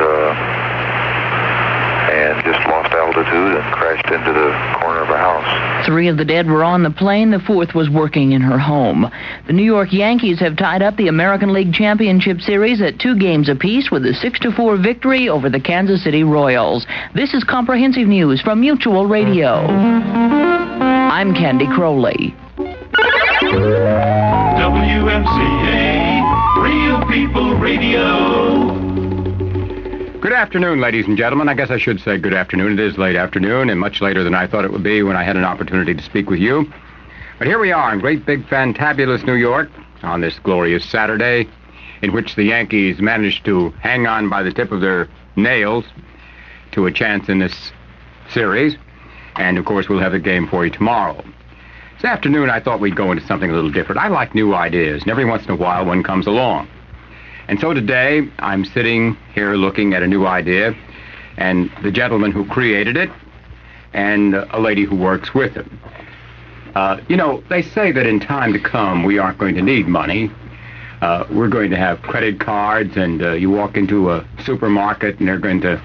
and just lost altitude and crashed into the corner of a house. 3 of the dead were on the plane. The 4th was working in her home. The New York Yankees have tied up the American League Championship Series at 2 games apiece with a 6-4 victory over the Kansas City Royals. This is Comprehensive News from Mutual Radio. I'm Candy Crowley. WMCA, Real People Radio. Good afternoon, ladies and gentlemen. I guess I should say good afternoon. It is late afternoon and much later than I thought it would be when I had an opportunity to speak with you. But here we are in great, big, fantabulous New York on this glorious Saturday in which the Yankees managed to hang on by the tip of their nails to a chance in this series. And, of course, we'll have a game for you tomorrow. This afternoon, I thought we'd go into something a little different. I like new ideas, and every once in a while one comes along. And so today, I'm sitting here looking at a new idea, and the gentleman who created it, and a lady who works with him. You know, they say that in time to come, we aren't going to need money. We're going to have credit cards, and you walk into a supermarket, and they're going to